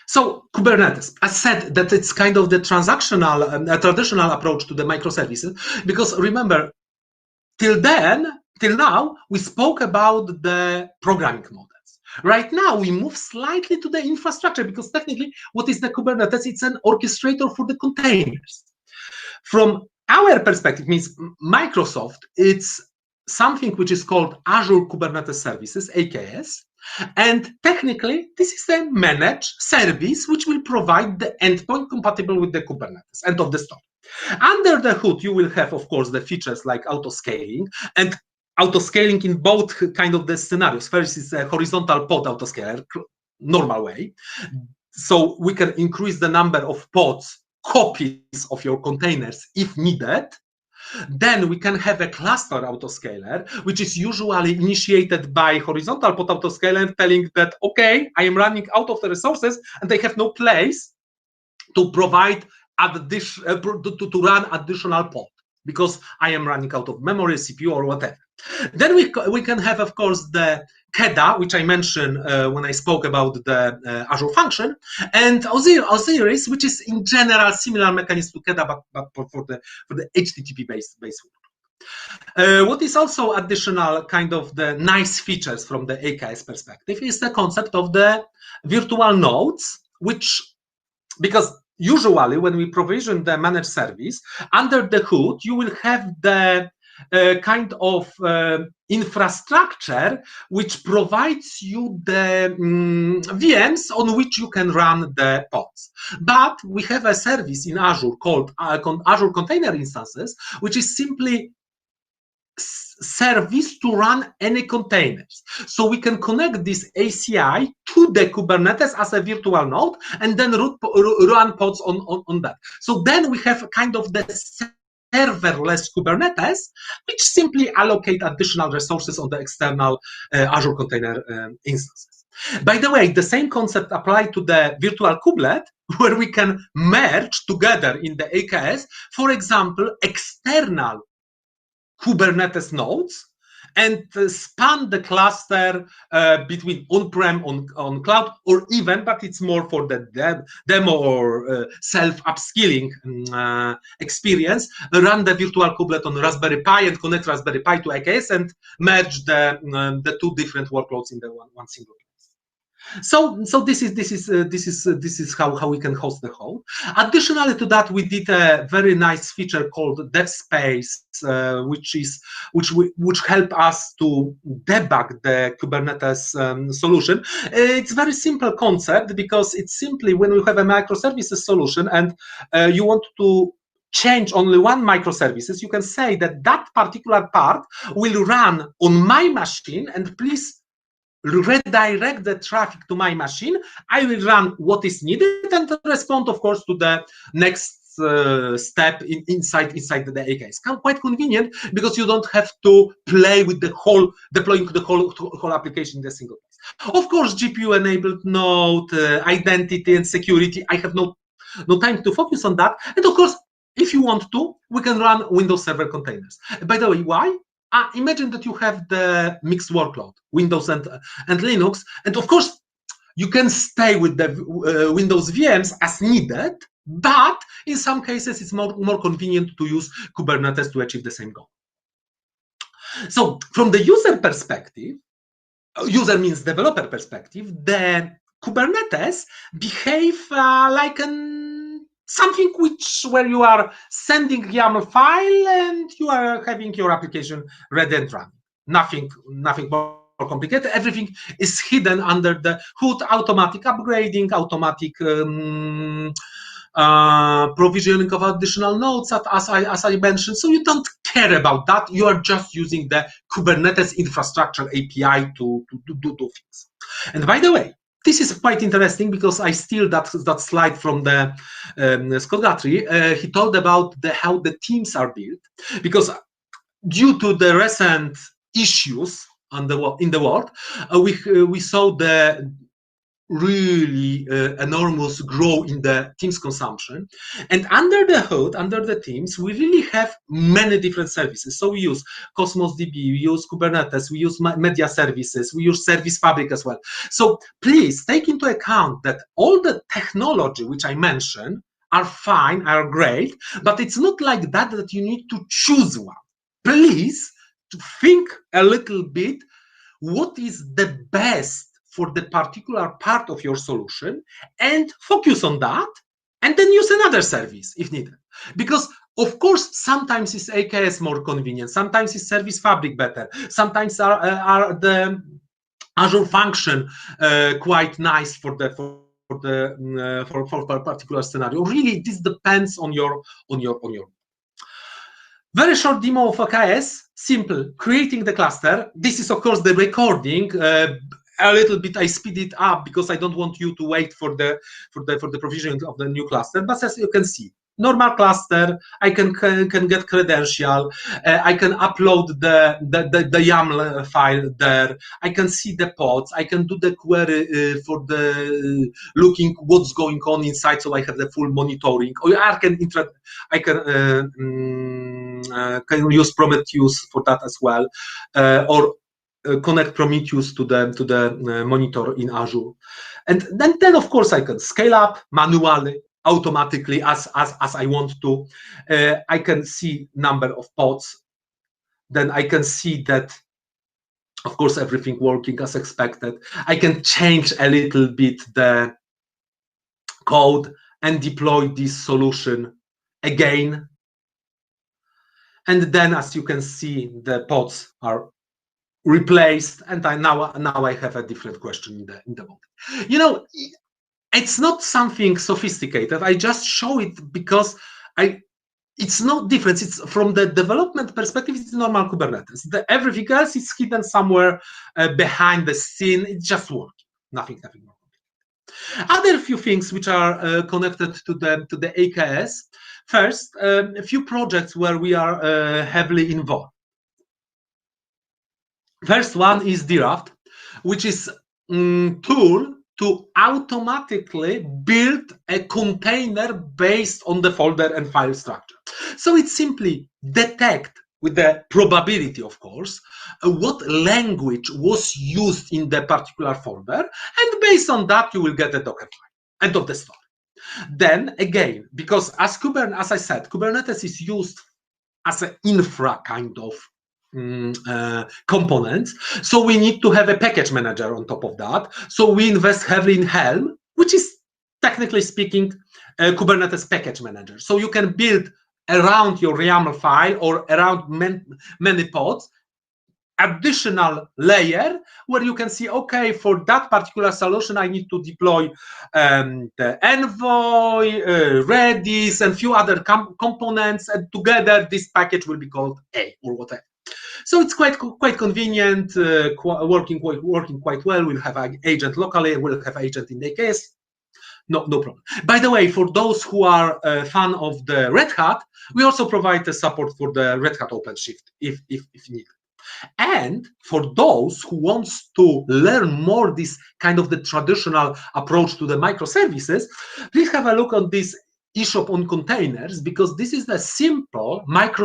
So Kubernetes, I said that it's kind of the traditional approach to the microservices, because remember, till now, we spoke about the programming models. Right now, we move slightly to the infrastructure, because technically, what is the Kubernetes? It's an orchestrator for the containers. From our perspective means Microsoft, it's something which is called Azure Kubernetes Services, AKS. And technically, this is a managed service which will provide the endpoint compatible with the Kubernetes, end of the story. Under the hood, you will have, of course, the features like autoscaling, and autoscaling in both kind of the scenarios. First is a horizontal pod autoscaler, normal way. So we can increase the number of pods, copies of your containers if needed. Then we can have a cluster autoscaler, which is usually initiated by horizontal pod autoscaler telling that, okay, I am running out of the resources and I have no place to provide to run additional pod because I am running out of memory, CPU, or whatever. Then we can have, of course, the KEDA, which I mentioned when I spoke about the Azure function, and Osiris, which is in general similar mechanism to KEDA, but for the HTTP-based workload. What is also additional kind of the nice features from the AKS perspective is the concept of the virtual nodes, which, because usually when we provision the managed service, under the hood, you will have the kind of infrastructure which provides you the VMs on which you can run the pods. But we have a service in Azure called Azure Container Instances, which is simply service to run any containers. So we can connect this ACI to the Kubernetes as a virtual node and then run pods on that. So then we have kind of the serverless Kubernetes, which simply allocate additional resources on the external Azure Container Instances. By the way, the same concept applied to the virtual kubelet, where we can merge together in the AKS, for example, external Kubernetes nodes and span the cluster between on-prem, on cloud, or even, but it's more for the demo or self-upskilling experience, run the virtual kubelet on Raspberry Pi and connect Raspberry Pi to AKS and merge the two different workloads in the one single place. So this is how we can host the whole. Additionally to that, we did a very nice feature called DevSpace, which help us to debug the Kubernetes solution. It's very simple concept because it's simply when you have a microservices solution and you want to change only one microservices, you can say that that particular part will run on my machine and please redirect the traffic to my machine. I will run what is needed and respond, of course, to the next step inside the AKS. Quite convenient because you don't have to play with the whole deploying the whole application in a single place. Of course, GPU-enabled node, identity and security. I have no time to focus on that. And of course, if you want to, we can run Windows Server containers. By the way, why? Imagine that you have the mixed workload, Windows and Linux, and of course, you can stay with the Windows VMs as needed, but in some cases, it's more convenient to use Kubernetes to achieve the same goal. So from the user perspective, user means developer perspective, the Kubernetes behave like something where you are sending YAML file and you are having your application ready and running. Nothing more complicated. Everything is hidden under the hood, automatic upgrading, automatic provisioning of additional nodes, as I mentioned. So you don't care about that. You are just using the Kubernetes infrastructure API to do things. And by the way, this is quite interesting because I steal that slide from the Scott Guthrie. He told about how the teams are built, because due to the recent issues in the world, we saw the really enormous growth in the Teams consumption. And under the hood, under the Teams, we really have many different services. So we use Cosmos DB, we use Kubernetes, we use media services, we use Service Fabric as well. So please take into account that all the technology which I mentioned are fine, are great, but it's not like that you need to choose one. Please think a little bit what is the best for the particular part of your solution and focus on that and then use another service if needed. Because of course, sometimes is AKS more convenient, sometimes is Service Fabric better, sometimes are the Azure Function quite nice for a particular scenario. Really, this depends on your. Very short demo of AKS. Simple, creating the cluster. This is of course the recording. A little bit I speed it up because I don't want you to wait for the provisioning of the new cluster. But as you can see, normal cluster. I can get credential. I can upload the YAML file there. I can see the pods. I can do the query for the looking what's going on inside, so I have the full monitoring. Or I can use Prometheus for that as well, or connect Prometheus to the monitor in Azure, and then of course I can scale up manually, automatically as I want to. I can see number of pods. Then I can see that, of course, everything working as expected. I can change a little bit the code and deploy this solution again. And then, as you can see, the pods are replaced, and now I have a different question in the body. You know, it's not something sophisticated. I just show it because it's no difference. It's from the development perspective, it's normal Kubernetes. Everything else is hidden somewhere behind the scene. It's just working, nothing more. Other few things which are connected to the AKS. First, a few projects where we are heavily involved. First one is Draft, which is tool to automatically build a container based on the folder and file structure. So it simply detect with the probability, of course, what language was used in the particular folder, and based on that you will get a Docker file. End of the story. Then again, because as I said, Kubernetes is used as an infra kind of components, so we need to have a package manager on top of that. So we invest heavily in Helm, which is technically speaking a Kubernetes package manager. So you can build around your YAML file or around many pods additional layer where you can see, okay, for that particular solution I need to deploy the Envoy, Redis, and few other components, and together this package will be called A or whatever. So it's quite convenient, working quite well. We'll have an agent locally, we'll have agent in the case. No problem. By the way, for those who are a fan of the Red Hat, we also provide the support for the Red Hat OpenShift if needed. And for those who wants to learn more this kind of the traditional approach to the microservices, please have a look on this eShop on containers, because this is a simple not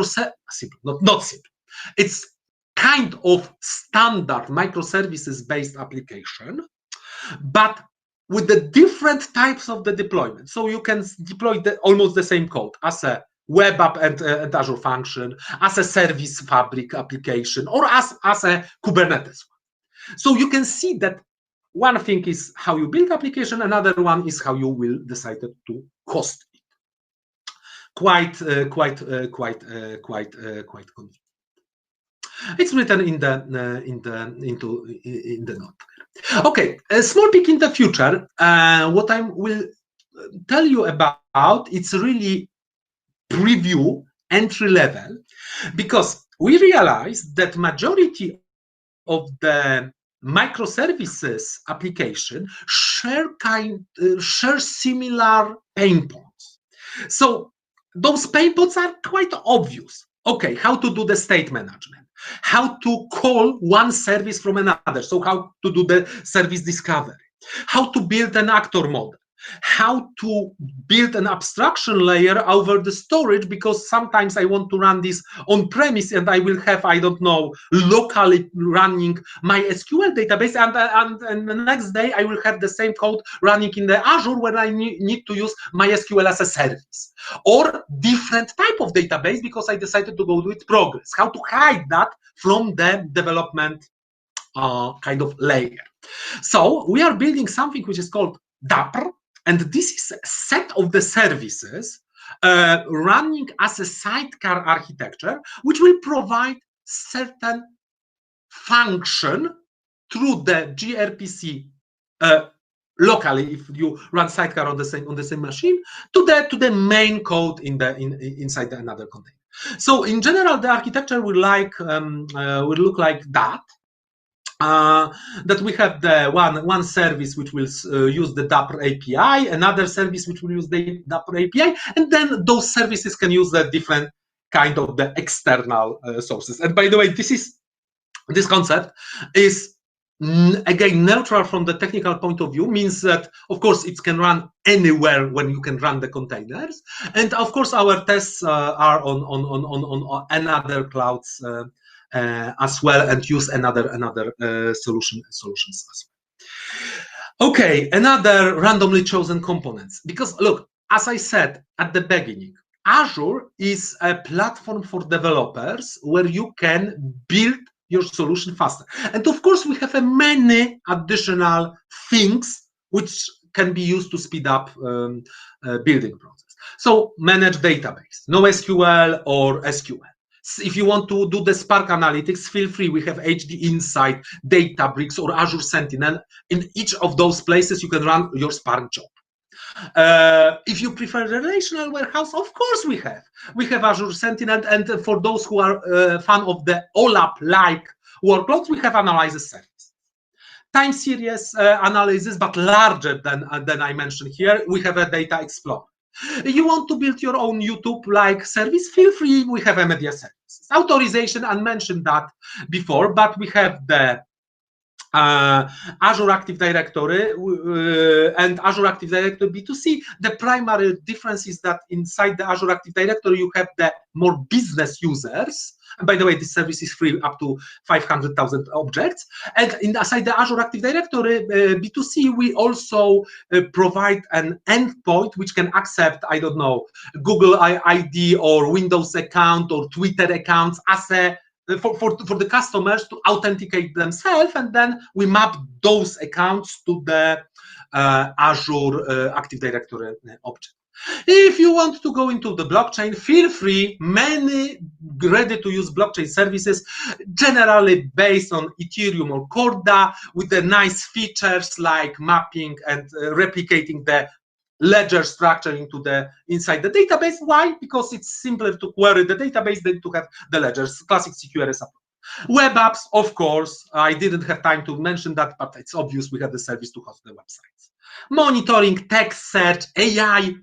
simple. It's kind of standard microservices based application, but with the different types of the deployment. So you can deploy almost the same code as a web app and Azure function, as a Service Fabric application, or as a Kubernetes one. So you can see that one thing is how you build application, another one is how you will decide to host it. Quite convenient. It's written in the note. Okay, a small peek in the future. What I will tell you about, it's really preview, entry level, because we realized that majority of the microservices application share similar pain points. So those pain points are quite obvious. Okay, how to do the state management, how to call one service from another, so how to do the service discovery, how to build an actor model, how to build an abstraction layer over the storage, because sometimes I want to run this on premise and I will have, I don't know, locally running my SQL database, and the next day I will have the same code running in the Azure when I need to use MySQL as a service, or different type of database because I decided to go with Progress. How to hide that from the development kind of layer. So we are building something which is called Dapr, And this is a set of the services running as a sidecar architecture, which will provide certain function through the gRPC locally, if you run sidecar on the same machine, to the main code inside another container. So in general, the architecture will look like that. That we have the one service which will use the Dapr API, another service which will use the Dapr API, and then those services can use the different kind of the external sources. And by the way, this concept is again neutral from the technical point of view, means that of course it can run anywhere when you can run the containers, and of course our tests are on another clouds as well, and use another solutions as well. Okay, another randomly chosen components, because look, as I said at the beginning, Azure is a platform for developers where you can build your solution faster. And of course, we have many additional things which can be used to speed up building process. So manage database, NoSQL or SQL. If you want to do the Spark analytics, feel free. We have HD Insight, Databricks, or Azure Sentinel. In each of those places, you can run your Spark job. If you prefer relational warehouse, of course we have Azure Sentinel, and for those who are fan of the OLAP-like workloads, we have Analysis Service. Time series analysis, but larger than I mentioned here, we have a Data Explorer. You want to build your own YouTube-like service, feel free, we have a media services. Authorization, I mentioned that before, but we have the Azure Active Directory and Azure Active Directory B2C. The primary difference is that inside the Azure Active Directory, you have the more business users. And by the way, this service is free up to 500,000 objects. And inside the Azure Active Directory B2C, we also provide an endpoint which can accept, I don't know, Google ID or Windows account or Twitter accounts as a for the customers to authenticate themselves, and then we map those accounts to the Azure Active Directory object. If you want to go into the blockchain, feel free. Many ready-to-use blockchain services, generally based on Ethereum or Corda, with the nice features like mapping and replicating the ledger structure inside the database. Why? Because it's simpler to query the database than to have the ledgers. Classic CQRS approach. Web apps, of course, I didn't have time to mention that, but it's obvious we have the service to host the websites. Monitoring, text search, AI.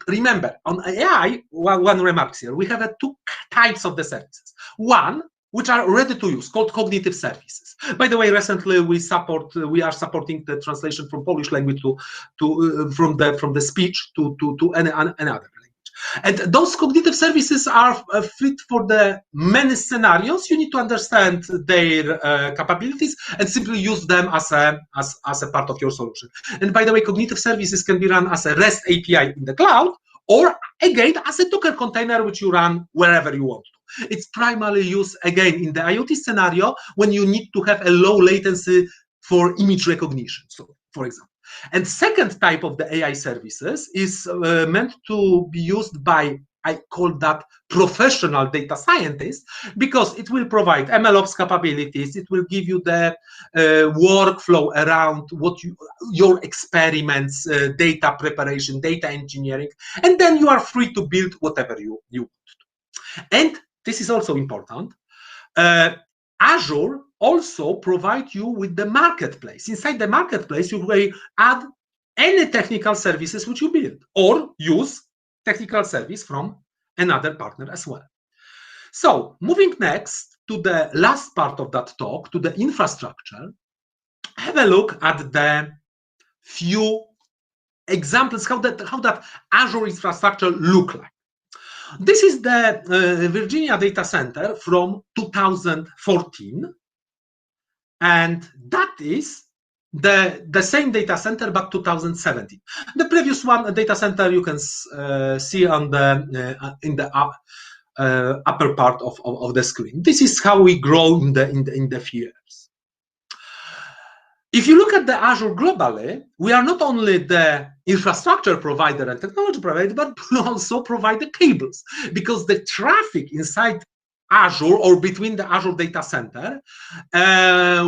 Remember, on AI, one remark here, we have two types of the services. One, which are ready to use, called cognitive services. By the way, recently we are supporting the translation from Polish language from the speech to any other language. And those cognitive services are fit for the many scenarios. You need to understand their capabilities and simply use them as a part of your solution. And by the way, cognitive services can be run as a REST API in the cloud, or again as a Docker container which you run wherever you want to. It's primarily used again in the IoT scenario when you need to have a low latency for image recognition, so for example. And second type of the AI services is meant to be used by, I call that, professional data scientists, because it will provide MLOps capabilities, it will give you the workflow around your experiments, data preparation, data engineering, and then you are free to build whatever you want to. And this is also important. Azure also provides you with the marketplace. Inside the marketplace, you will add any technical services which you build, or use technical service from another partner as well. So moving next to the last part of that talk, to the infrastructure, have a look at the few examples how that Azure infrastructure look like. This is the Virginia data center from 2014, and that is the same data center but 2017. The previous one, data center, you can see on in the upper part of the screen. This is how we grow in the few years. if you look at the Azure globally, we are not only the infrastructure provider and technology provider, but we also provide the cables, because the traffic inside Azure or between the Azure data center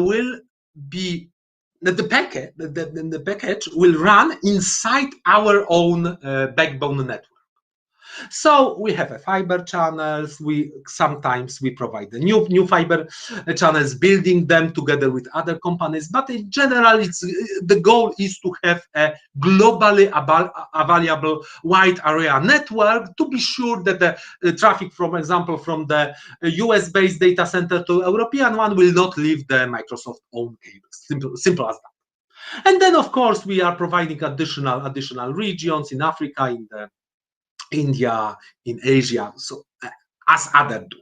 will be the package will run inside our own backbone network. So we have a fiber channels. Sometimes we provide the new fiber channels, building them together with other companies. But in general, the goal is to have a globally available wide area network to be sure that the traffic, for example, from the US-based data center to European one will not leave the Microsoft-owned cables. Simple as that. And then, of course, we are providing additional regions in Africa, in the India, in Asia, so as others do.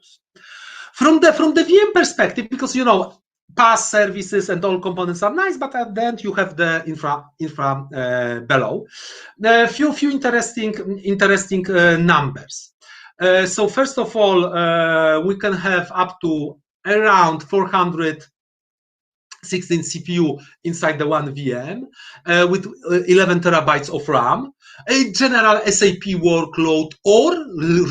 From the VM perspective, because PaaS services and all components are nice, but at the end you have the infra below. A few interesting numbers. So first of all, we can have up to around 416 CPU inside the one VM with 11 terabytes of RAM, a general SAP workload, or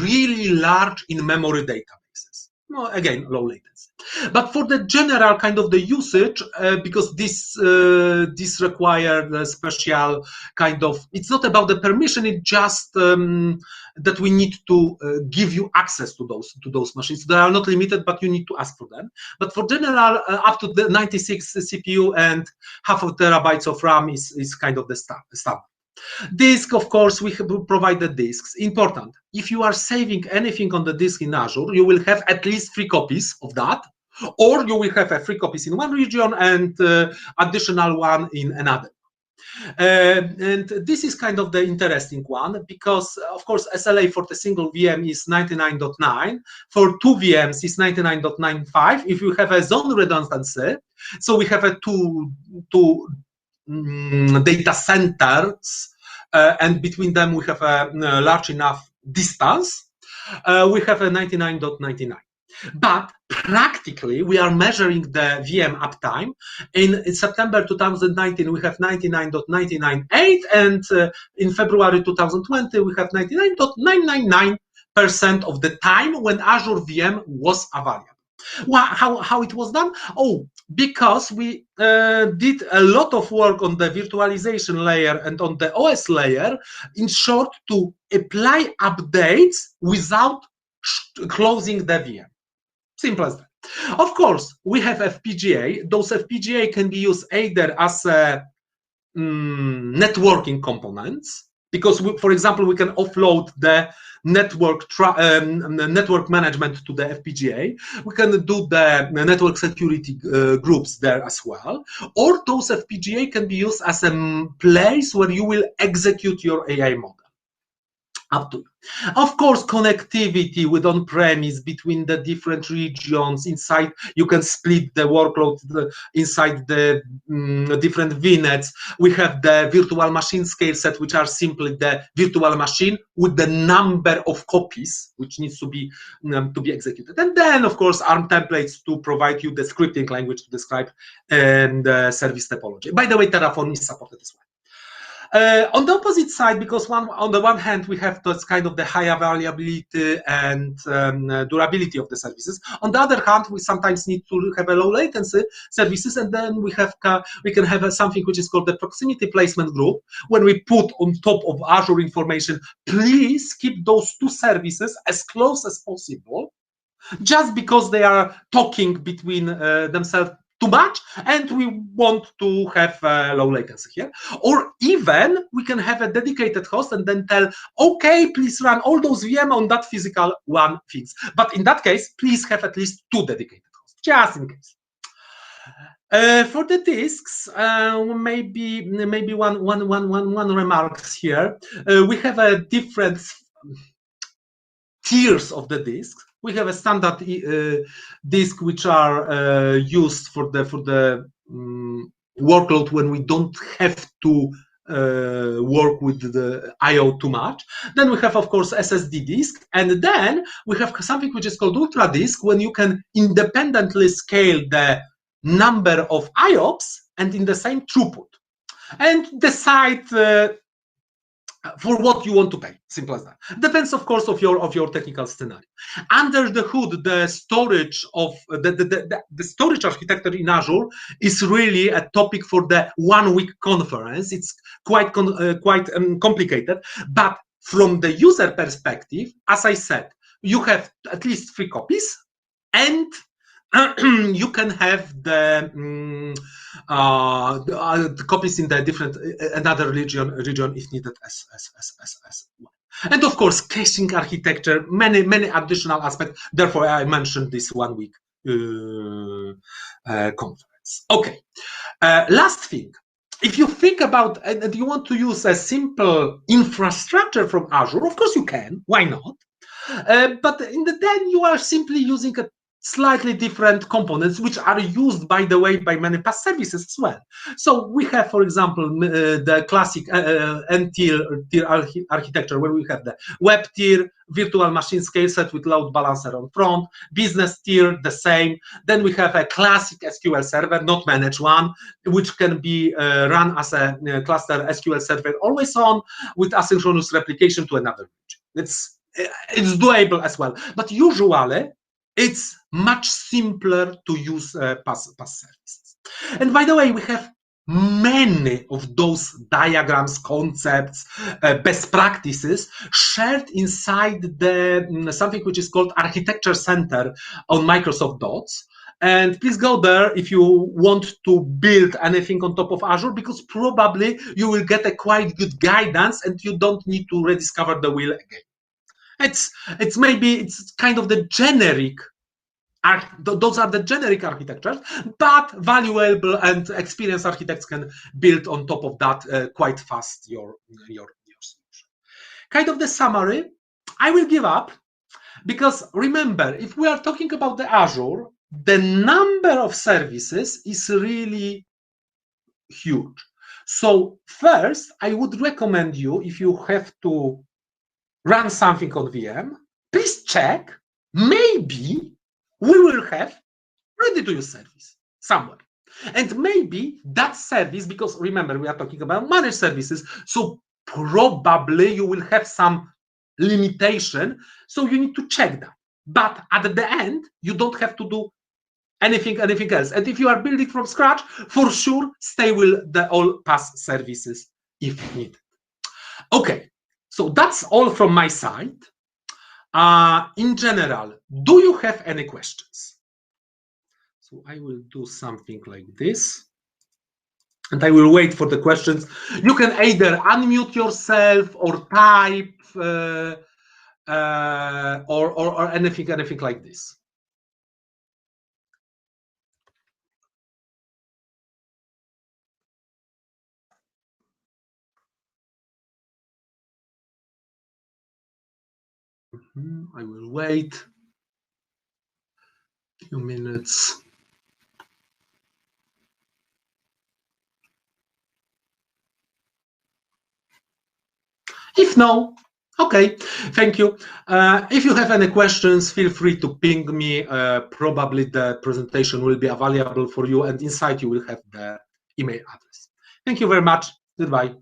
really large in-memory databases. Well, again, low latency. But for the general kind of the usage, because this required a special kind of, it's not about the permission, it's just that we need to give you access to those machines. They are not limited, but you need to ask for them. But for general, up to the 96 CPU and half of terabytes of RAM is kind of the standard. Disk, of course, we provide the disks. Important. If you are saving anything on the disk in Azure, you will have at least 3 copies of that, or you will have 3 copies in one region and additional one in another. And this is kind of the interesting one, because of course SLA for the single VM is 99.9, for 2 VMs is 99.95 if you have a zone redundancy. So we have a two data centers, and between them we have a large enough distance. We have a 99.99. But practically, we are measuring the VM uptime. In September 2019, we have 99.998, and in February 2020, we have 99.999% of the time when Azure VM was available. Well, how it was done? Oh, because we did a lot of work on the virtualization layer and on the OS layer, in short, to apply updates without closing the VM. Simple as that. Of course, we have FPGA. Those FPGA can be used either as networking components, because, for example, we can offload the network management to the FPGA. We can do the network security groups there as well. Or those FPGA can be used as a place where you will execute your AI model. Up to you. Of course, connectivity with on-premise between the different regions inside. You can split the workload inside the different VNets. We have the virtual machine scale set, which are simply the virtual machine with the number of copies which needs to be executed. And then, of course, ARM templates to provide you the scripting language to describe the service topology. By the way, Terraform is supported as well. On the opposite side, because on the one hand we have this kind of the high availability and durability of the services. On the other hand, we sometimes need to have a low latency services, and then we can have something which is called the proximity placement group. When we put on top of Azure information, please keep those 2 services as close as possible, just because they are talking between themselves too much, and we want to have low latency here. Or even we can have a dedicated host and then tell, okay, please run all those VM on that physical one things. But in that case, please have at least 2 dedicated hosts, just in case. For the disks, maybe one remarks here. We have a different tiers of the disks. We have a standard disk which are used for the workload when we don't have to work with the I/O too much. Then we have, of course, SSD disk, and then we have something which is called ultra disk, when you can independently scale the number of IOPS and in the same throughput, and decide for what you want to pay. Simple as that. Depends, of course, of your technical scenario. Under the hood, the storage of the storage architecture in Azure is really a topic for the 1-week conference. It's quite complicated, but from the user perspective, as I said, you have at least 3 copies, and you can have the copies in the different another region if needed as well. And of course, caching architecture, many additional aspects. Therefore, I mentioned this 1-week conference. Okay, last thing. If you think about and you want to use a simple infrastructure from Azure, of course you can. Why not? But in the then you are simply using a slightly different components, which are used, by the way, by many PaaS services as well. So we have, for example, the classic N-tier architecture, where we have the web tier, virtual machine scale set with load balancer on front, business tier, the same. Then we have a classic SQL server, not managed one, which can be run as a cluster SQL server always on with asynchronous replication to another region. It's doable as well, but usually it's much simpler to use PaaS services. And by the way, we have many of those diagrams, concepts, best practices shared inside the something which is called Architecture Center on Microsoft Docs. And please go there if you want to build anything on top of Azure, because probably you will get a quite good guidance and you don't need to rediscover the wheel again. It's kind of the generic, those are the generic architectures, but valuable and experienced architects can build on top of that quite fast your solution. Kind of the summary, I will give up, because remember, if we are talking about the Azure, the number of services is really huge. So first, I would recommend you, if you have to run something on VM, please check, maybe we will have ready-to-use service somewhere. And maybe that service, because remember, we are talking about managed services, so probably you will have some limitation, so you need to check that. But at the end, you don't have to do anything else. And if you are building from scratch, for sure, stay with the all PaaS services if needed. Okay. So that's all from my side. In general, do you have any questions? So I will do something like this, and I will wait for the questions. You can either unmute yourself or type or anything like this. I will wait a few minutes. If no, okay, thank you. If you have any questions, feel free to ping me. Probably the presentation will be available for you, and inside you will have the email address. Thank you very much. Goodbye.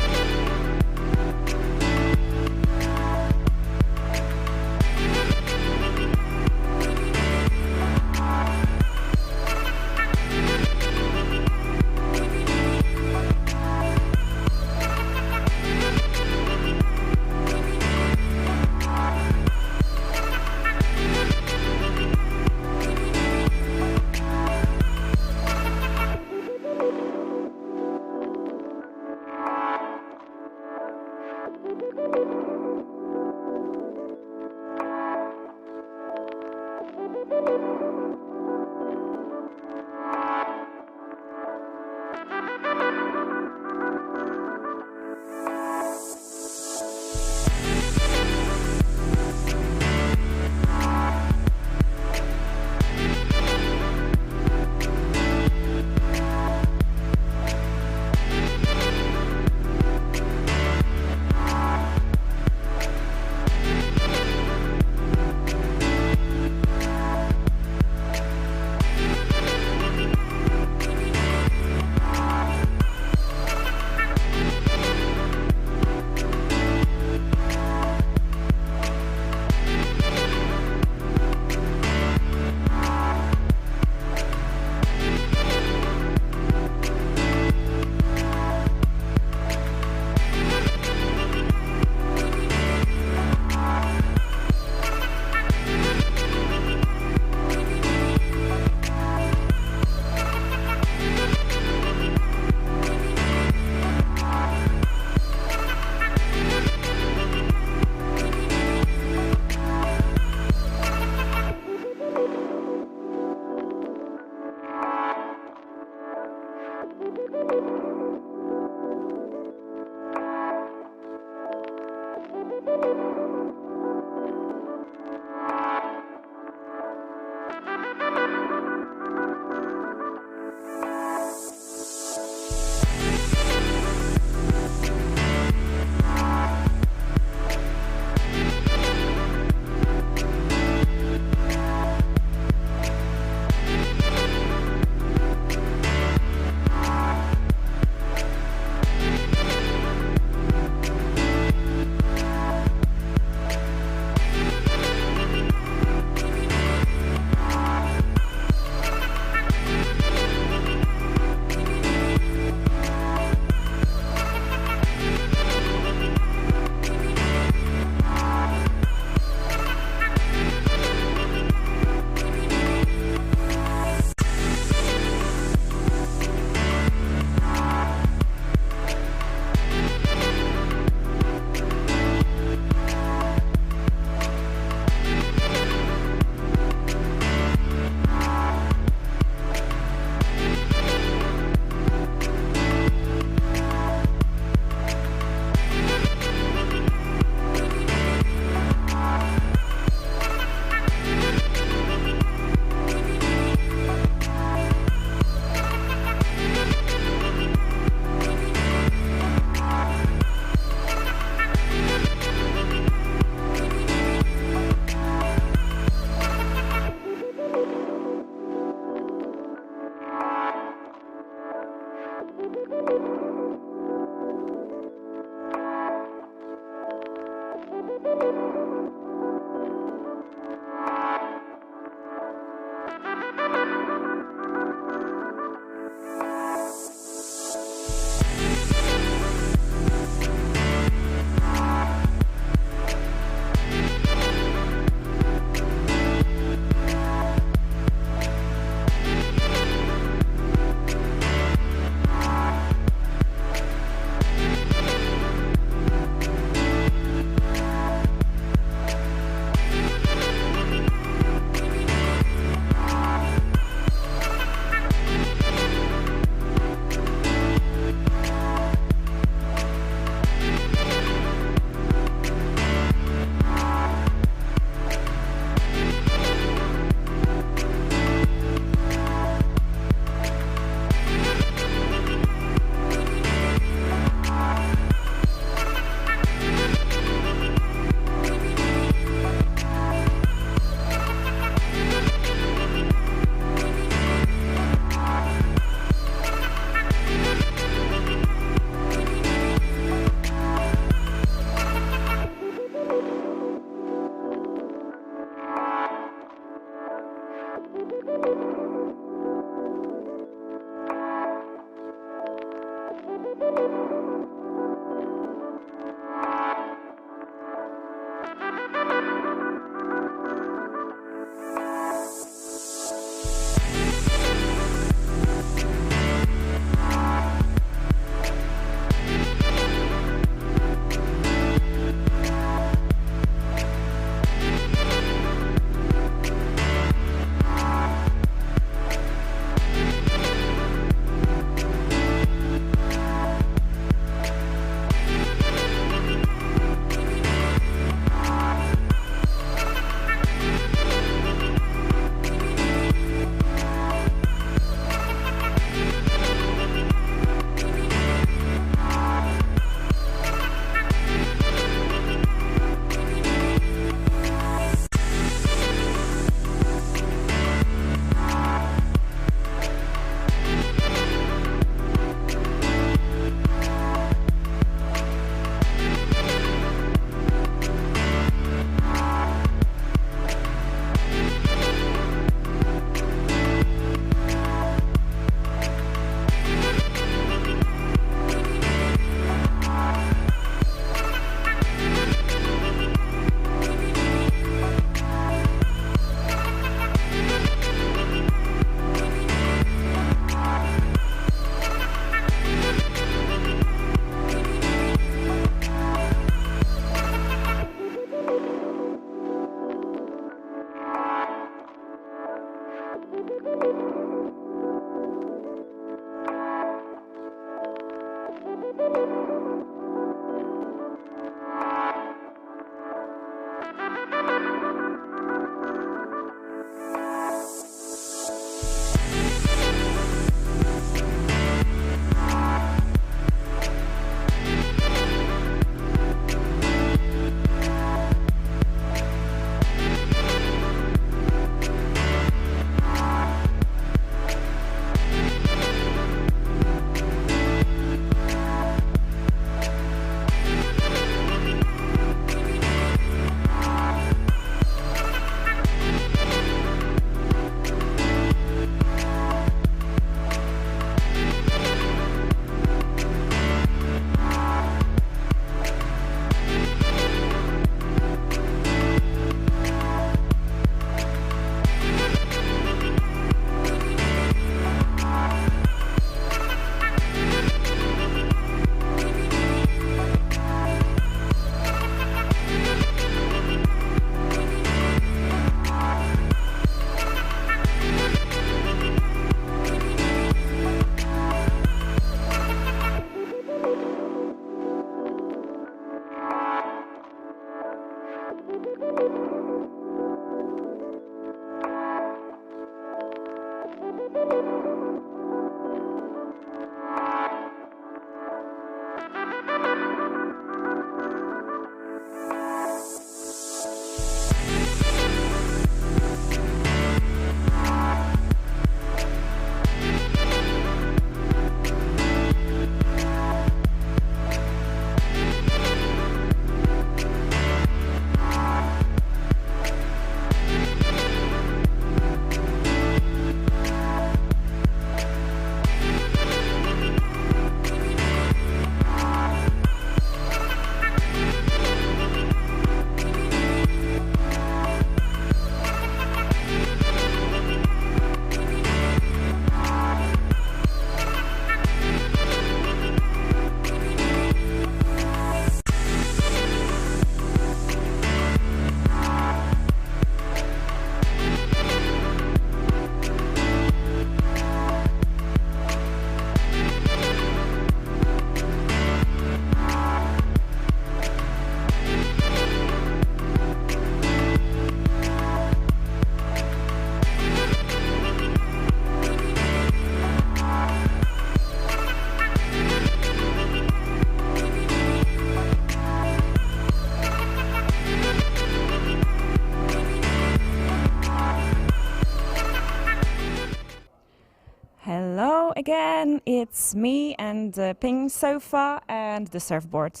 again, it's me and the ping sofa and the surfboard.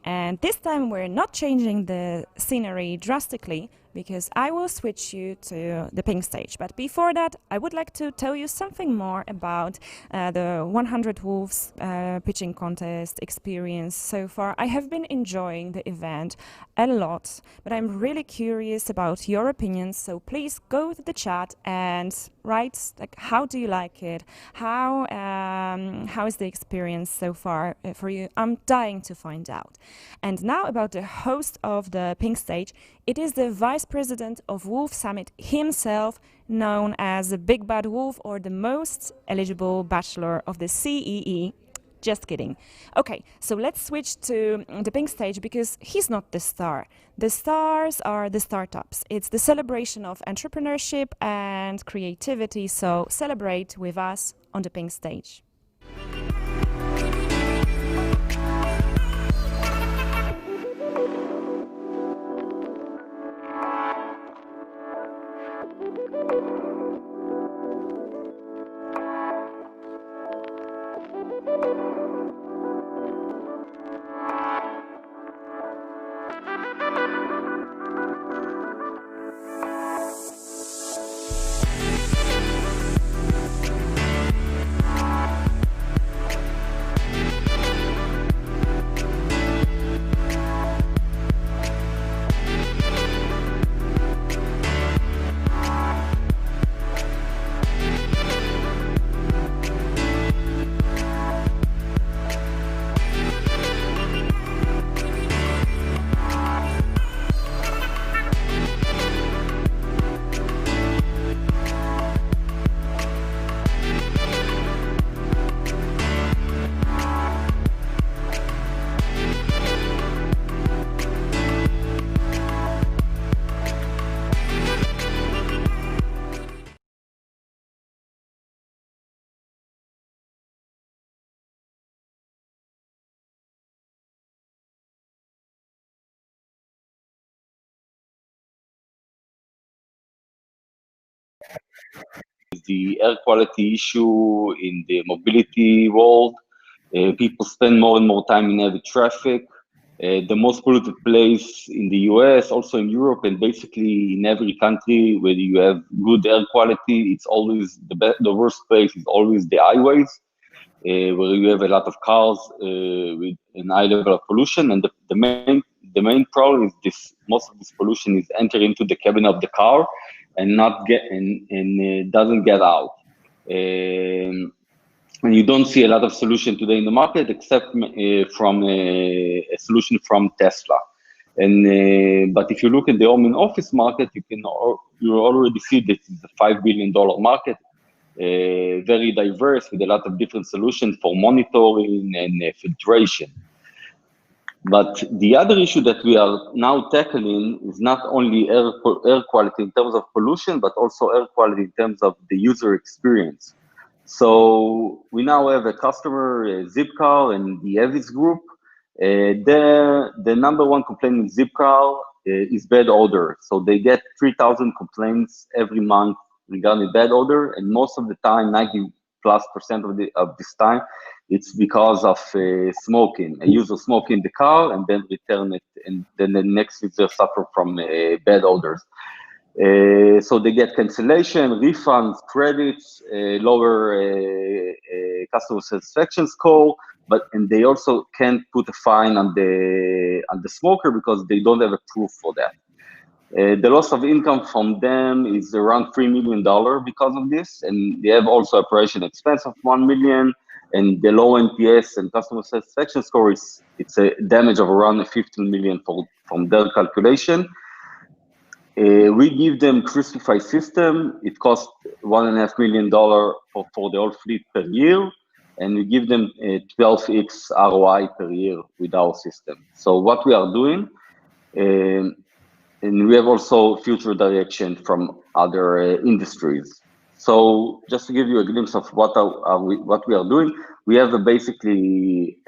And this time we're not changing the scenery drastically, because I will switch you to the ping stage. But before that, I would like to tell you something more about the 100 Wolves pitching contest experience so far. I have been enjoying the event a lot, but I'm really curious about your opinions. So please go to the chat and write, like, how do you like it? How is the experience so far for you? I'm dying to find out. And now about the host of the ping stage. It is the Vice President of Wolf Summit himself, known as the Big Bad Wolf, or the most eligible bachelor of the CEE. Just kidding. Okay, so let's switch to the pink stage, because he's not the star. The stars are the startups. It's the celebration of entrepreneurship and creativity, so celebrate with us on the pink stage. The air quality issue in the mobility world. People spend more and more time in heavy traffic. The most polluted place in the US, also in Europe, and basically in every country where you have good air quality, it's always the worst place is always the highways, where you have a lot of cars with a high level of pollution. And the main problem is this: most of this pollution is entering into the cabin of the car and doesn't get out. And you don't see a lot of solution today in the market, except from a solution from Tesla. And but if you look at the home and office market, you already see that it's a $5 billion market, very diverse, with a lot of different solutions for monitoring and filtration. But the other issue that we are now tackling is not only air quality in terms of pollution, but also air quality in terms of the user experience. So we now have a customer, Zipcar, and the Avis Group. The number one complaint in Zipcar is bad odor. So they get 3,000 complaints every month regarding bad odor, and most of the time, 90+% of this time, it's because of smoking. A user smoking in the car and then return it, and then the next user suffer from bad odors. So they get cancellation, refunds, credits, lower customer satisfaction score, and they also can't put a fine on the smoker because they don't have a proof for that. The loss of income from them is around $3 million because of this, and they have also operation expense of $1 million, and the low NPS and customer satisfaction score it's a damage of around $15 million from their calculation. We give them Crispify system. It costs $1.5 million for the whole fleet per year, and we give them a 12x ROI per year with our system. So what we are doing, and we have also future direction from other industries. So just to give you a glimpse of what we are doing, we have basically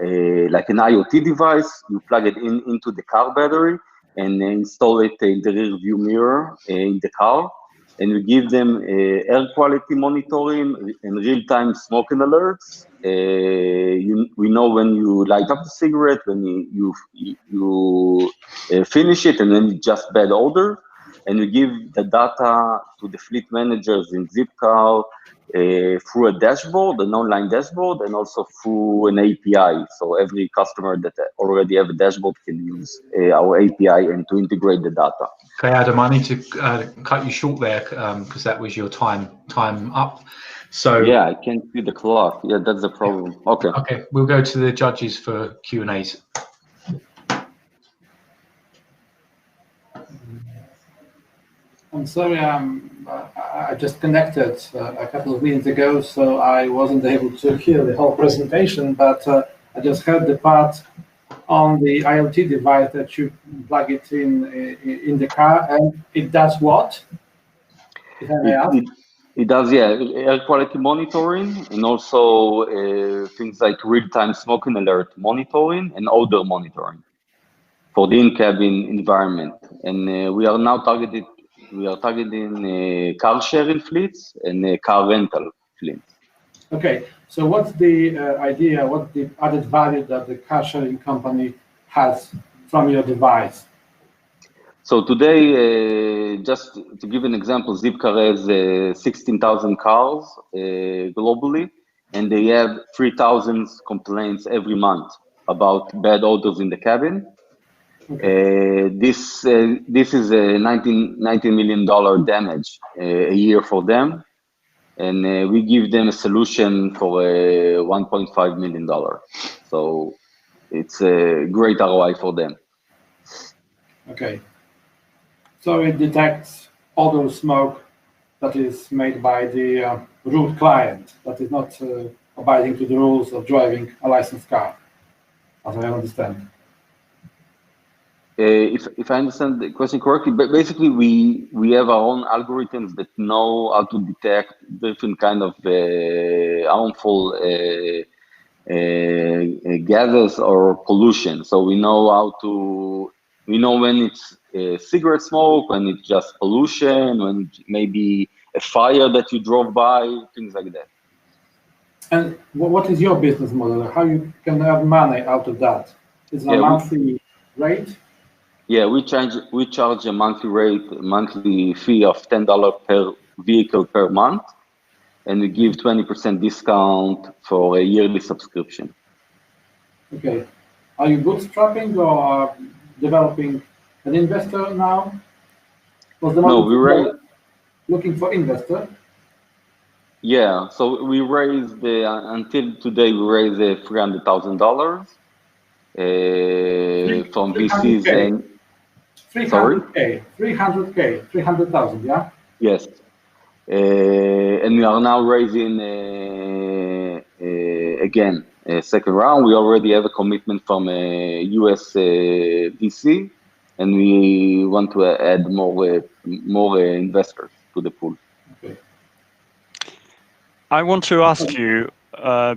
like an IoT device. You plug it into the car battery and install it in the rear view mirror in the car. and we give them air quality monitoring and real-time smoking alerts. We know when you light up the cigarette, when you finish it, and then it's just bad odor. And we give the data to the fleet managers in Zipcar through a dashboard, an online dashboard, and also through an API. So every customer that already have a dashboard can use our API and to integrate the data. Okay, Adam, I need to cut you short there because that was your time up. So yeah, I can't see the clock. Yeah, that's the problem. Okay. Okay, we'll go to the judges for Q&As. I'm sorry, I just connected a couple of minutes ago, so I wasn't able to hear the whole presentation, but I just heard the part on the IoT device that you plug it in the car, and it does what? If I may ask? It does, yeah, air quality monitoring, and also things like real-time smoking alert monitoring and odor monitoring for the in-cabin environment. And we are now targeting car sharing fleets and car rental fleets. Okay, so what's the idea, what's the added value that the car sharing company has from your device? So today, just to give an example, Zipcar has 16,000 cars globally, and they have 3,000 complaints every month about bad odors in the cabin. Okay. This is a $19 million damage a year for them, and we give them a solution for $1.5 million. So it's a great ROI for them. Okay. So it detects odor smoke that is made by the root client, that is not abiding to the rules of driving a licensed car, as I understand. If I understand the question correctly, but basically we have our own algorithms that know how to detect different kind of harmful gases or pollution. So we know when it's cigarette smoke, when it's just pollution, when it may be a fire that you drove by, things like that. And what is your business model? How you can earn money out of that? Is it a monthly rate? Yeah, we charge a monthly fee of $10 per vehicle per month, and we give 20% discount for a yearly subscription. Okay. Are you bootstrapping or developing an investor now? No, we're looking for investor. Yeah, so we raised until today we raised $300,000 from VCs and 300K, 300,000, yeah? Yes, and we are now raising again a second round. We already have a commitment from a US VC, and we want to add more investors to the pool. Okay. I want to ask you,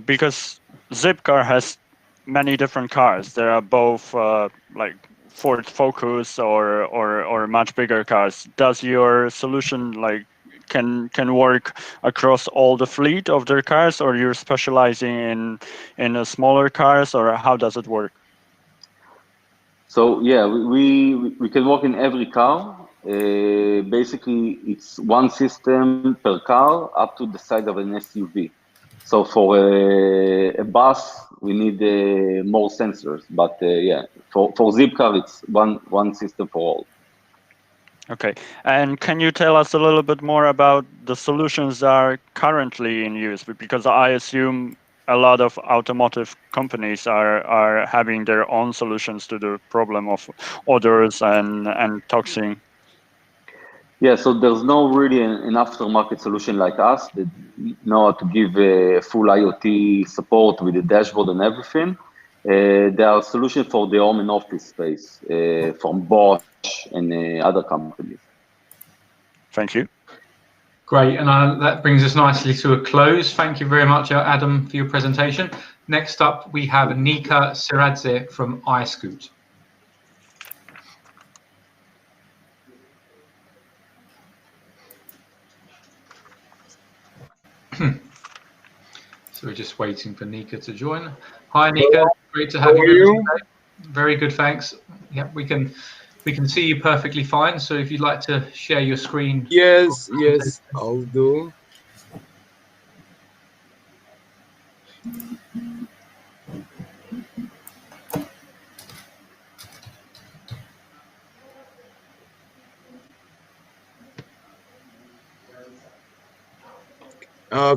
because Zipcar has many different cars. There are both like Ford Focus or much bigger cars. Does your solution can work across all the fleet of their cars, or you're specializing in smaller cars, or how does it work? So yeah, we can work in every car. Basically, it's one system per car up to the size of an SUV. So for a bus, we need more sensors. But yeah, for Zipcar, it's one system for all. Okay, and can you tell us a little bit more about the solutions that are currently in use? Because I assume a lot of automotive companies are having their own solutions to the problem of odors and toxin. Yeah, so there's no really an aftermarket solution like us that know how to give a full IoT support with the dashboard and everything. There are solutions for the home and office space from Bosch and other companies. Thank you. Great, and that brings us nicely to a close. Thank you very much, Adam, for your presentation. Next up, we have Nika Siradze from iScoot. So we're just waiting for Nika to join. Hi, Nika. Great to have you today. Very good, thanks. Yeah, we can see you perfectly fine. So if you'd like to share your screen. Yes, I'll do.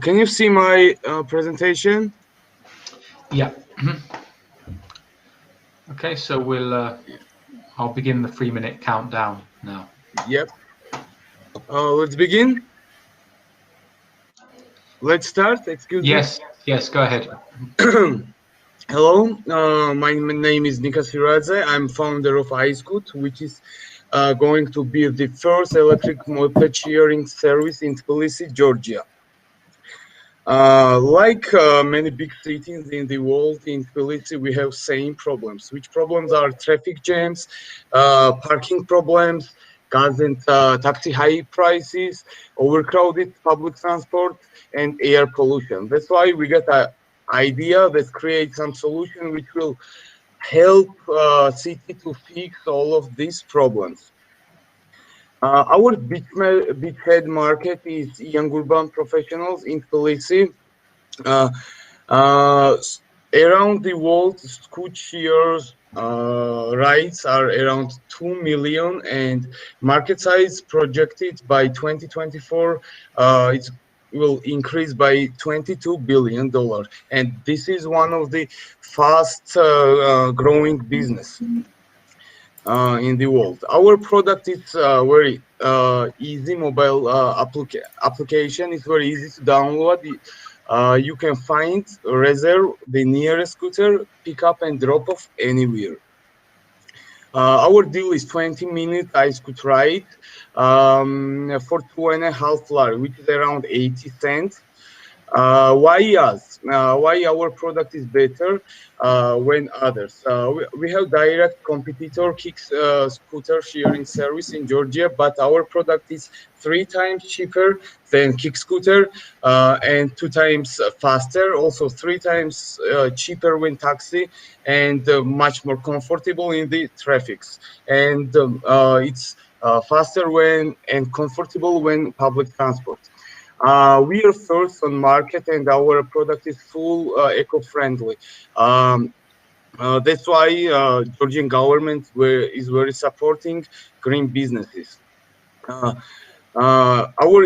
Can you see my presentation? Yeah. Okay, so I'll begin the 3-minute countdown now. Yep. Let's begin. Let's start. Excuse me. Yes, go ahead. Hello, my name is Nika Siradze. I'm founder of iScoot, which is going to be the first electric moped sharing service in Tbilisi, Georgia. Like many big cities in the world, in Tbilisi, we have same problems. Which problems are traffic jams, parking problems, gas and taxi high prices, overcrowded public transport, and air pollution. That's why we got an idea that creates some solution which will help city to fix all of these problems. Our beachhead market is young urban professionals in Tbilisi. Around the world, scoot shares rides are around 2 million, and market size projected by 2024 it will increase by $22 billion, and this is one of the fast growing business in the world. Our product is very easy mobile application. It's very easy to download. You can find, reserve the nearest scooter, pick up and drop off anywhere. Our deal is 20-minute iScoot ride for 2.5 lari, which is around 80 cents. Why us? Why our product is better when others? We have direct competitor Kicks scooter sharing service in Georgia, but our product is 3 times cheaper than Kick scooter and 2 times faster. Also 3 times cheaper when taxi, and much more comfortable in the traffics. And it's faster when and comfortable when public transport. We are first on market, and our product is full eco-friendly. That's why Georgian government is very supporting green businesses. Our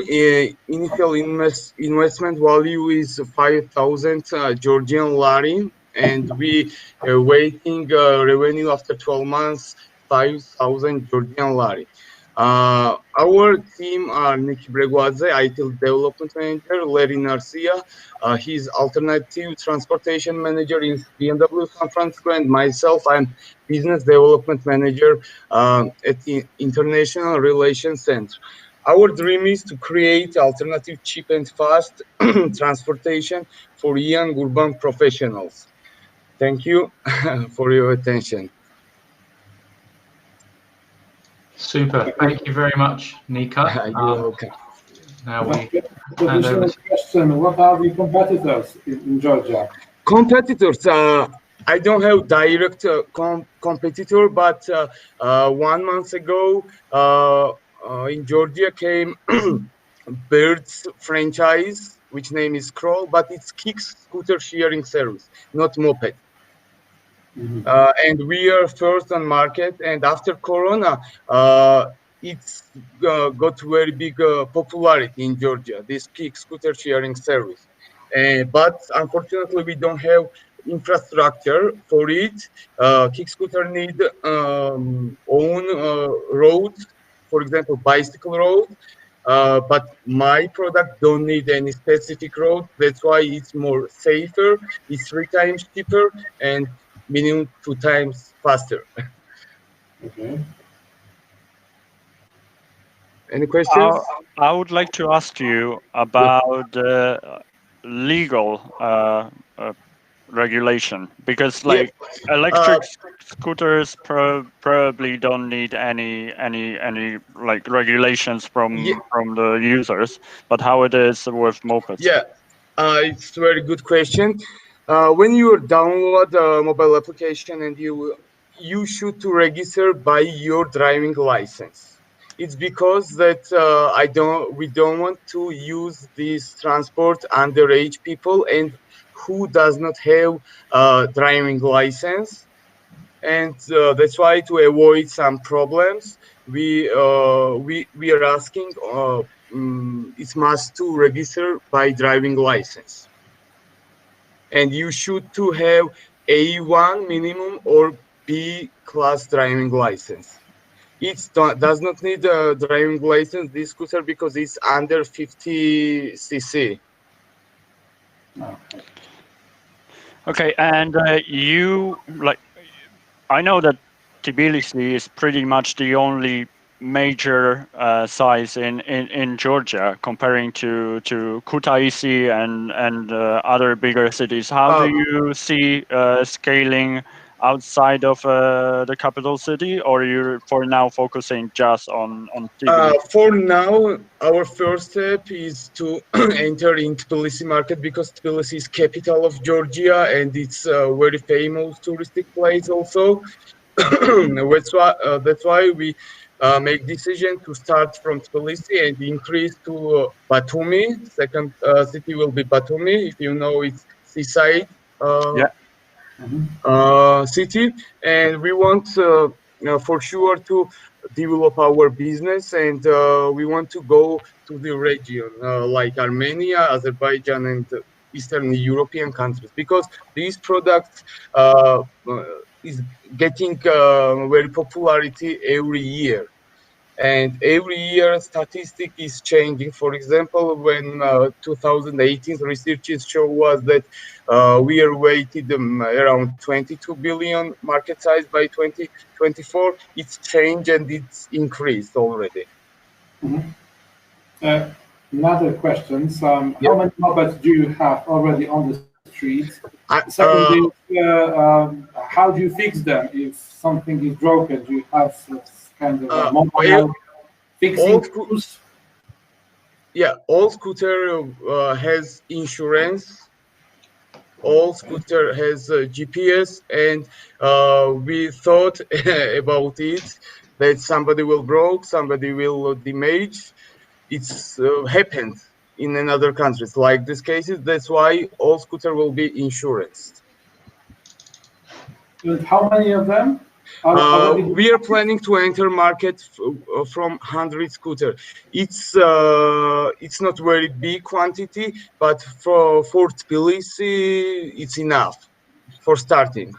initial investment value is 5,000 Georgian lari, and we are waiting revenue after 12 months, 5,000 Georgian lari. Our team are Niki Breguadze, IT Development Manager, Larry Narcia, he's Alternative Transportation Manager in BMW San Francisco, and myself, I'm Business Development Manager at the International Relations Center. Our dream is to create alternative, cheap and fast transportation for young urban professionals. Thank you for your attention. Super. Thank you very much, Nika. You're welcome. Now we additional question: what are the competitors in Georgia? Competitors. I don't have direct competitor, but 1 month ago in Georgia came Bird's franchise, which name is Crawl, but it's Kick scooter sharing service, not moped. And we are first on market, and after Corona, it's got very big popularity in Georgia, this Kick scooter sharing service. But unfortunately, we don't have infrastructure for it. Kick scooter need own roads, for example, bicycle road. But my product don't need any specific road. That's why it's more safer. It's 3 times cheaper and minimum 2 times faster. Okay. Any questions? I would like to ask you about legal regulation, because like electric scooters probably don't need any like regulations from the users, but how it is with mopeds? Yeah, It's a very good question. When you download a mobile application and you should to register by your driving license. It's because that we don't want to use this transport underage people and who does not have a driving license, and that's why to avoid some problems we are asking it's must to register by driving license, and you should to have A1 minimum or B class driving license. It does not need a driving license, this scooter, because it's under 50 cc. Okay, and I know that Tbilisi is pretty much the only major size in Georgia, comparing to Kutaisi and other bigger cities. How do you see scaling outside of the capital city, or you're for now focusing just on Tbilisi? For now, our first step is to enter in Tbilisi market, because Tbilisi is capital of Georgia and it's a very famous touristic place also. That's why we make decision to start from Tbilisi and increase to Batumi. Second city will be Batumi, if you know it's seaside city, and we want for sure to develop our business, and we want to go to the region like Armenia, Azerbaijan, and Eastern European countries, because these products is getting very popularity every year. And every year statistic is changing. For example, when 2018 researchers show us that we are weighted around 22 billion market size by 2024, it's changed and it's increased already. Another question. How many mopeds do you have already on the streets? Secondly, how do you fix them if something is broken? Do you have kind of mobile fixing tools? Yeah, all scooter has insurance. All scooter has GPS, and we thought about it that somebody will broke, somebody will damage. It's happened in another countries like these cases. That's why all scooter will be insured. And how many of them? We are planning to enter market from 100 scooter. It's not very big quantity, but for Tbilisi it's enough for starting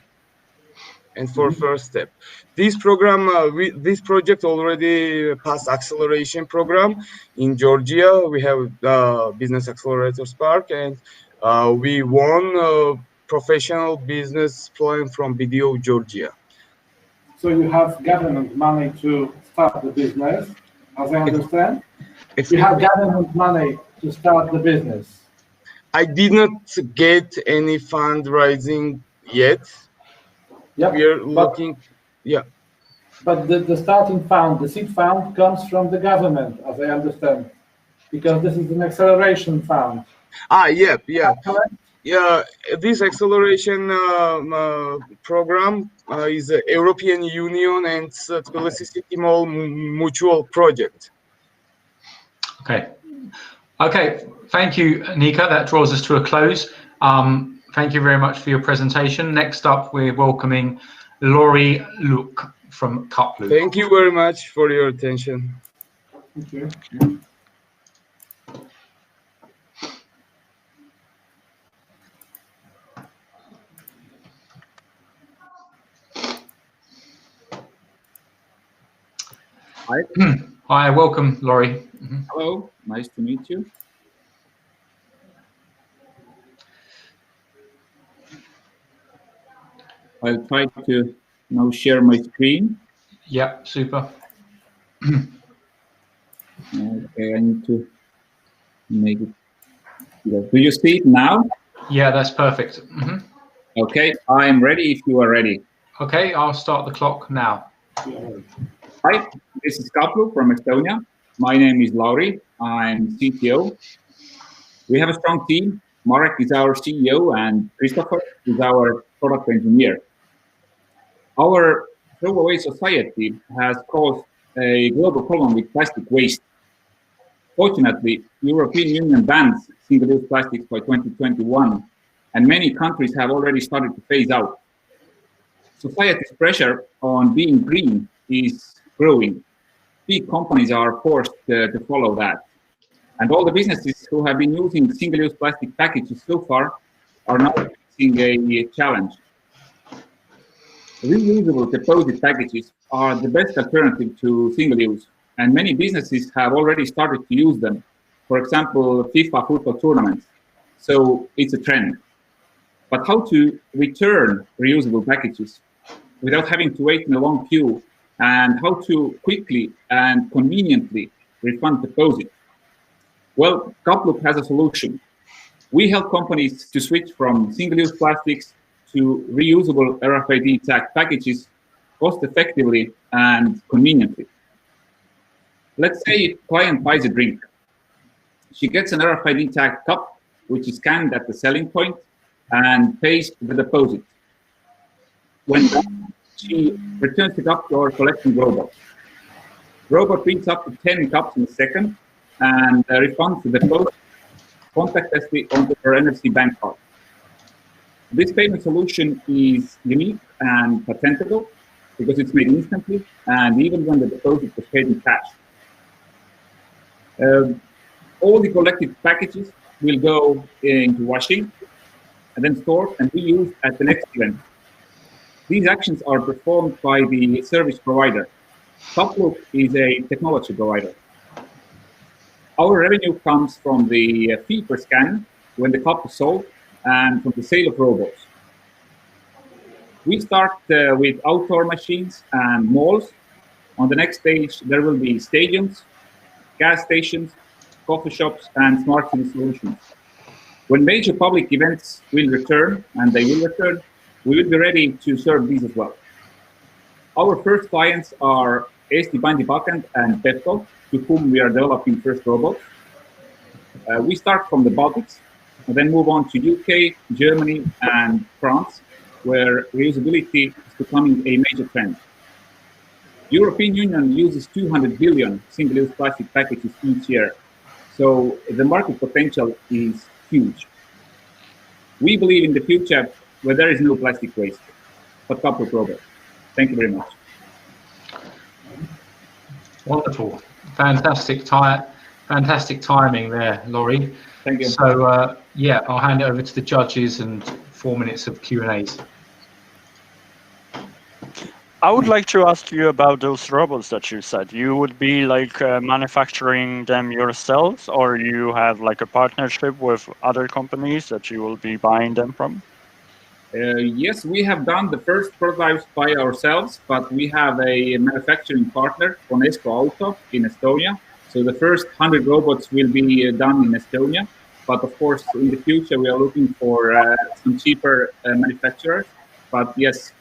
and for first step. This program, this project already passed acceleration program in Georgia. We have Business Accelerator Spark, and we won professional business plan from BDO Georgia. So you have government money to start the business, as I understand? You have government money to start the business. I did not get any fundraising yet. Yep. We are looking, But the starting fund, the seed fund, comes from the government, as I understand, because this is an acceleration fund. Yeah. This acceleration program is a European Union and Tbilisi City Mall mutual project. Okay. Thank you, Nika. That draws us to a close. Thank you very much for your presentation. Next up, we're welcoming Laurie Luke from Cuploop. Thank you very much for your attention. Thank you. Hi. Hi, welcome, Laurie. Hello, nice to meet you. I'll try to now share my screen. Yeah, super. Okay, I need to make it. Do you see it now? Yeah, that's perfect. Okay, I'm ready if you are ready. Okay, I'll start the clock now. Hi, this is Cuploop from Estonia. My name is Lauri. I'm CTO. We have a strong team Marek is our CEO, and Christopher is our product engineer. Our throwaway society has caused a global problem with plastic waste. Fortunately, European Union bans single-use plastics by 2021, and many countries have already started to phase out. Society's pressure on being green is growing. Big companies are forced to follow that. And all the businesses who have been using single-use plastic packages so far are now facing a challenge. Reusable deposit packages are the best alternative to single-use, and many businesses have already started to use them. For example, FIFA football tournaments. So it's a trend. But how to return reusable packages without having to wait in a long queue, and how to quickly and conveniently refund deposit? Well, Cuplook has a solution. We help companies to switch from single-use plastics to reusable RFID tag packages cost-effectively and conveniently. Let's say a client buys a drink. She gets an RFID tag cup, which is scanned at the selling point, and pays the deposit. When done, she returns it up to our collection robot. Robot reads up to 10 cups in a second and refunds the deposit contactlessly onto her NFC bank card. This payment solution is unique and patentable because it's made instantly, and even when the deposit was paid in cash. All the collected packages will go into washing and then stored and reused at the next event. These actions are performed by the service provider. Cuplook is a technology provider. Our revenue comes from the fee per scan when the cup is sold and from the sale of robots. We start with outdoor machines and malls. On the next stage, there will be stadiums, gas stations, coffee shops, and smart city solutions. When major public events will return, and they will return, we will be ready to serve these as well. Our first clients are Eesti Pandipakend and Pepco, to whom we are developing first robots. We start from the Baltics, and then move on to UK, Germany, and France, where reusability is becoming a major trend. European Union uses 200 billion single-use plastic packages each year, so the market potential is huge. We believe in the future where there is no plastic waste, but Cuplook robots. Thank you very much. Wonderful, fantastic timing there, Laurie. Thank you. So yeah, I'll hand it over to the judges and 4 minutes of Q&As. I would like to ask you about those robots that you said. You would be like manufacturing them yourselves, or you have like a partnership with other companies that you will be buying them from? Yes, we have done the first prototypes by ourselves, but we have a manufacturing partner, Conesco Auto, in Estonia. So the first 100 robots will be done in Estonia. But of course, in the future, we are looking for some cheaper manufacturers. But yes,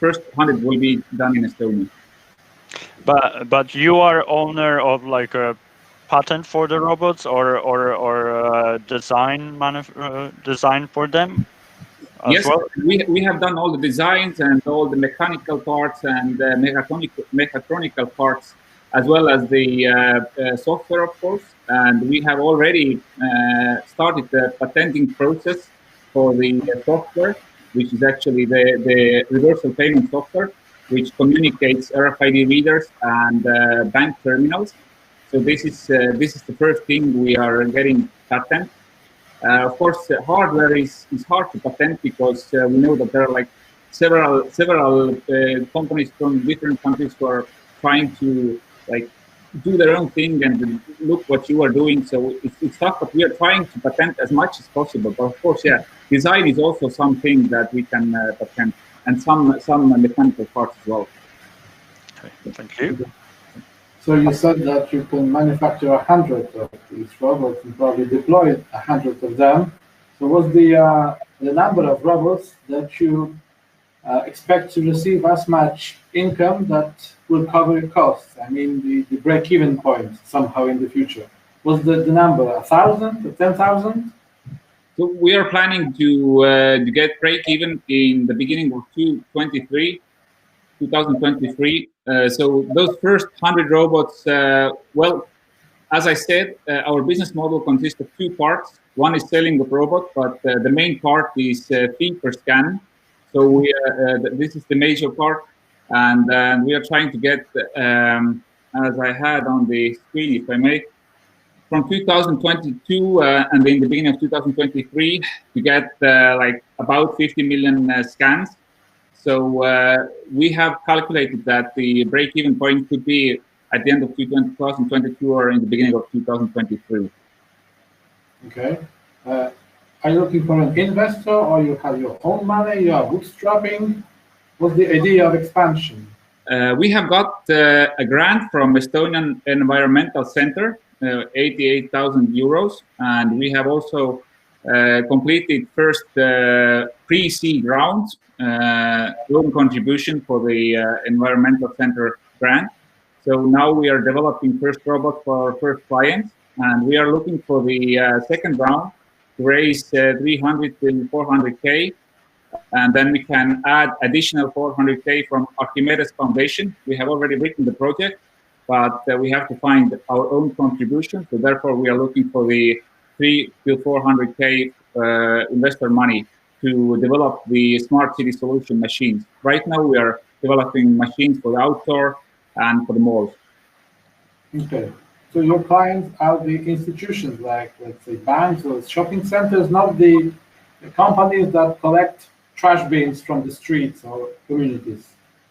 first 100 will be done in Estonia. But you are owner of like a patent for the robots, or design for them? Yes, well? we have done all the designs and all the mechanical parts and mechatronical parts, as well as the software, of course. And we have already started the patenting process for the software, which is actually the reversal payment software, which communicates RFID readers and bank terminals. So this is the first thing we are getting patent. Of course, hardware is hard to patent because we know that there are like several companies from different countries who are trying to like do their own thing and look what you are doing. So it's tough, but we are trying to patent as much as possible. But of course, yeah, design is also something that we can patent, and some mechanical parts as well. Okay, thank you. So you said that you can manufacture 100 of these robots and probably deploy 100 of them. So what's the number of robots that you expect to receive as much income that will cover your costs? I mean, the break-even point somehow in the future. What's the number? 1,000 or 10,000? So we are planning to get break even in the beginning of 2023. So those first 100 robots, well, as I said, our business model consists of two parts. One is selling the robot, but the main part is fee per scan. So this is the major part, and we are trying to get, as I had on the screen, if I may, from 2022 and in the beginning of 2023 to get like about 50 million scans. So we have calculated that the break-even point could be at the end of 2022 or in the beginning of 2023. Okay. Are you looking for an investor, or you have your own money, you are bootstrapping? What's the idea of expansion? We have got a grant from Estonian Environmental Center, 88,000 euros, and we have also completed first pre-seed round loan contribution for the Environmental Center grant. So now we are developing first robot for our first clients, and we are looking for the second round to raise 300 to 400K, and then we can add additional 400K from Archimedes Foundation. We have already written the project, but we have to find our own contribution. So therefore, we are looking for the 300 to 400K investor money to develop the smart city solution machines. Right now, we are developing machines for the outdoor and for the malls. Okay. So your clients are the institutions, like, let's say, banks or shopping centers, not the companies that collect trash bins from the streets or communities.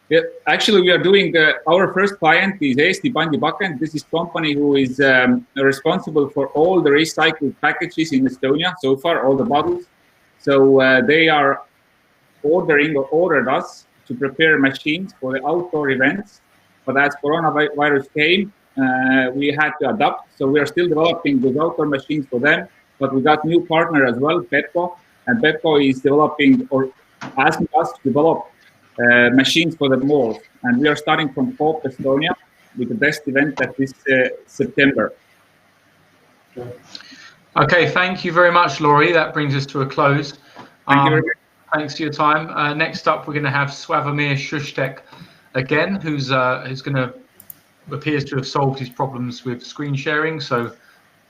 Yeah, actually, we are doing our first client is Eesti Pandipakend. This is company who is responsible for all the recycled packages in Estonia so far, all the bottles. So they are ordered us to prepare machines for the outdoor events. But as coronavirus came, we had to adapt. So we are still developing those outdoor machines for them. But we got new partner as well, Pepco, and Pepco is developing or asking us to develop machines for the malls. And we are starting from Coop Estonia with the best event at this September. Okay, thank you very much, Laurie. That brings us to a close. Thank you very much. Thanks for your time. Next up, we're going to have Sławomir Szusztek again, who's going to appears to have solved his problems with screen sharing. So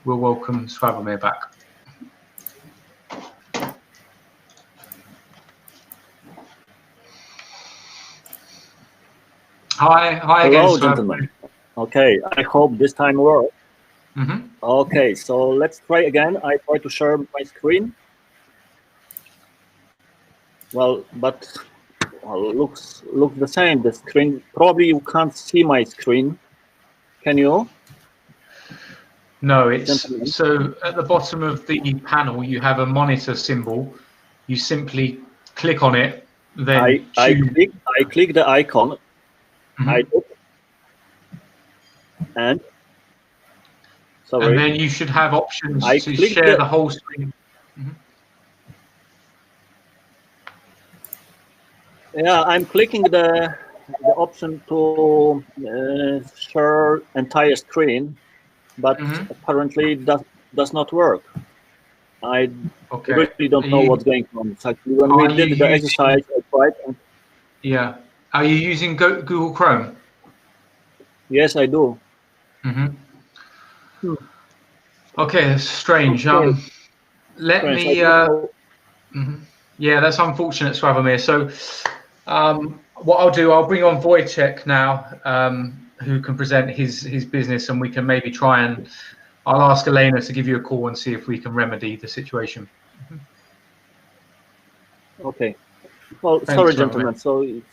we'll welcome Sławomir back. Hi Hello, again, gentlemen. Okay, I hope this time works. Mm-hmm. Okay, so let's try again. I try to share my screen. Well, but looks the same. The screen, probably you can't see my screen. Can you? No, it's so at the bottom of the panel you have a monitor symbol. You simply click on it. Then I click the icon. Mm-hmm. And then you should have options to share the whole screen. Mm-hmm. Yeah, I'm clicking the option to share entire screen, but apparently does not work. I really don't know what's going on. So when we did the exercise, I tried. Yeah. Are you using Google Chrome? Yes, I do. Mm-hmm. Okay, that's strange. Let me. Yeah, that's unfortunate, Sławomir. So, what I'll do, I'll bring on Wojciech now, who can present his business, and we can maybe try and. I'll ask Elena to give you a call and see if we can remedy the situation. Okay. Well, thanks, sorry, gentlemen. So it's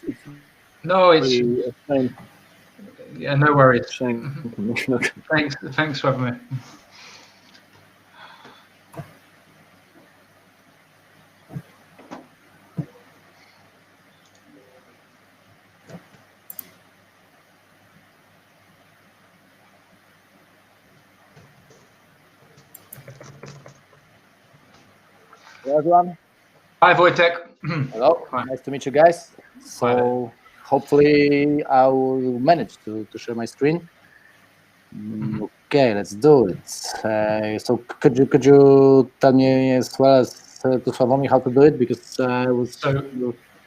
no, it's really yeah, no worries. Thanks, Sławomir. Hello, everyone. Hi, Wojtek. Hello. Hi. Nice to meet you guys. So hopefully I will manage to share my screen. Okay, let's do it. So could you tell me as well as to Sławomir how to do it, because I was. So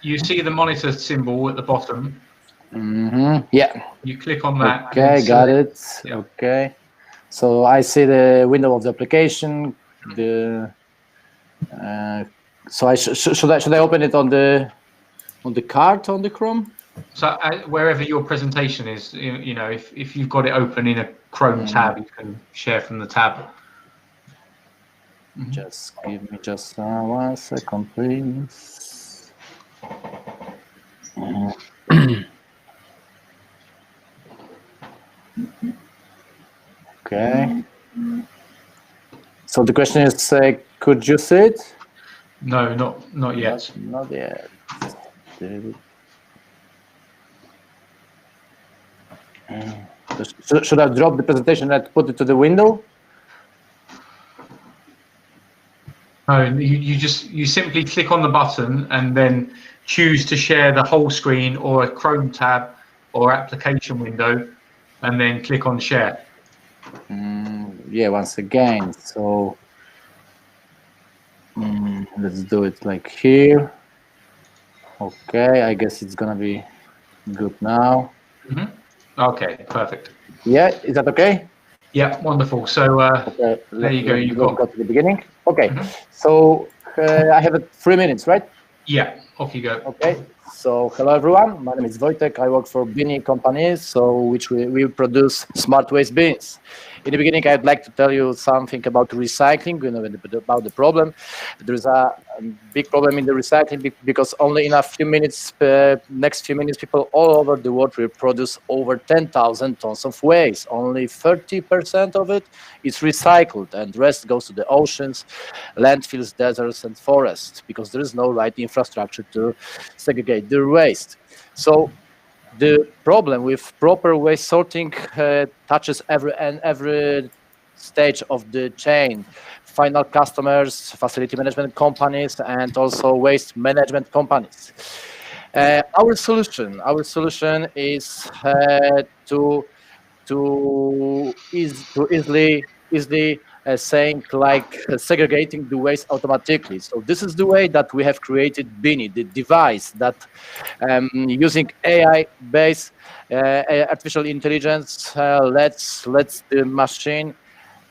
you see the monitor symbol at the bottom. Yeah. You click on that. Okay, got it. Yeah. Okay. So I see the window of the application. So should I open it on the cart on the Chrome? So wherever your presentation is, you know, if you've got it open in a Chrome tab, you can share from the tab. Just give me just 1 second, please. Okay. So the question is, could you see it? No, not yet. Not yet. Should I drop the presentation and put it to the window? No, you simply click on the button and then choose to share the whole screen or a Chrome tab or application window, and then click on share. Yeah, once again. So let's do it like here. Okay, I guess it's gonna be good now. Okay, perfect. Yeah, is that okay? Yeah, wonderful. So okay, there you go. You go to the beginning. Okay, so I have 3 minutes, right? Yeah, off you go. Okay. So hello everyone. My name is Wojtek. I work for Bini company, which we produce smart waste bins. In the beginning, I'd like to tell you something about recycling, about the problem. There is a big problem in the recycling because only in a few minutes, next few minutes, people all over the world will produce over 10,000 tons of waste. Only 30% of it is recycled, and the rest goes to the oceans, landfills, deserts, and forests, because there is no right infrastructure to segregate the waste. So the problem with proper waste sorting touches every stage of the chain: final customers, facility management companies, and also waste management companies. Our solution is to easily saying like segregating the waste automatically. So this is the way that we have created Bini, the device that using AI-based artificial intelligence lets the machine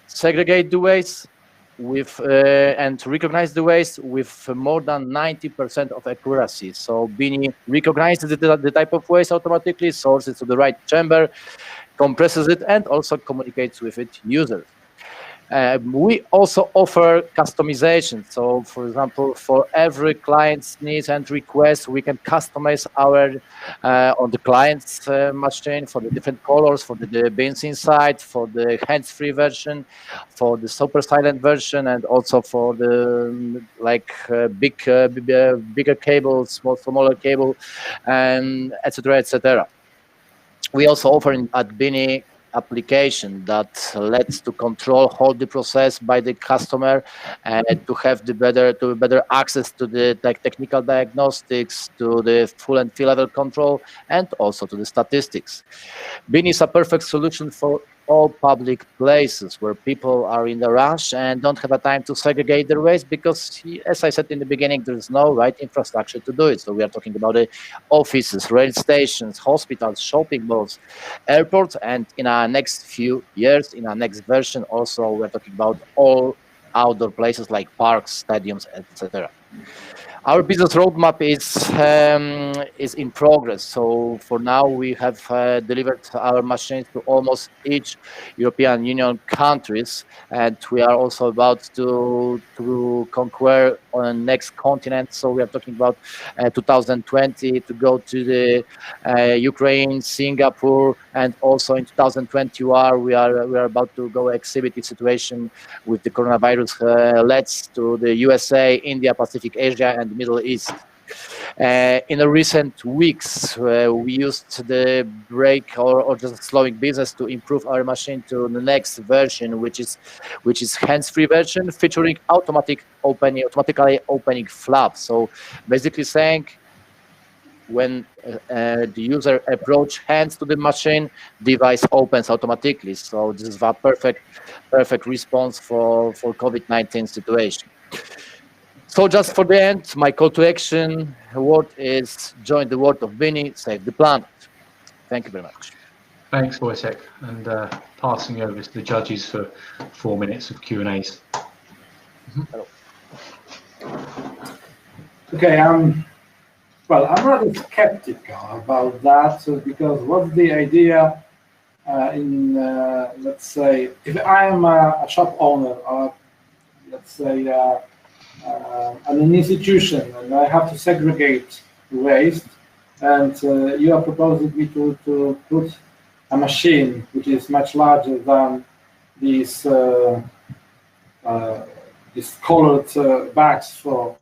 segregate the waste with and recognize the waste with more than 90% of accuracy. So Bini recognizes the type of waste automatically, sorts it to the right chamber, compresses it, and also communicates with its users. We also offer customization. So, for example, for every client's needs and requests, we can customize our on the client's machine for the different colors, for the bins inside, for the hands-free version, for the super silent version, and also for the bigger cables, smaller cable, and etc. etc. We also offer at Bini application that lets to control all the process by the customer and to have the better access to the technical diagnostics, to the full and field level control, and also to the statistics. Bini is a perfect solution for all public places where people are in a rush and don't have a time to segregate their waste because, as I said in the beginning, there is no right infrastructure to do it. So we are talking about the offices, rail stations, hospitals, shopping malls, airports, and in our next few years, in our next version, also we're talking about all outdoor places like parks, stadiums, etc. Our business roadmap is in progress. So for now, we have delivered our machines to almost each European Union countries, and we are also about to conquer on the next continent. So we are talking about 2020 to go to the Ukraine, Singapore, and also in 2021 we are about to go exhibit the situation with the coronavirus. Let's to the USA, India, Pacific, Asia, and Middle East. In the recent weeks, we used the break or just slowing business to improve our machine to the next version, which is hands-free version featuring automatically opening flap. So basically saying, when the user approach hands to the machine, device opens automatically. So this is a perfect response for COVID-19 situation. So just for the end, my call to action word is join the world of Bini, save the planet. Thank you very much. Thanks, Wojciech, and passing over to the judges for 4 minutes of Q&As. Hello. Okay, well, I'm rather skeptical about that because what's the idea let's say, if I am a shop owner or let's say an institution and I have to segregate waste, and you are proposing me to put a machine which is much larger than these colored bags for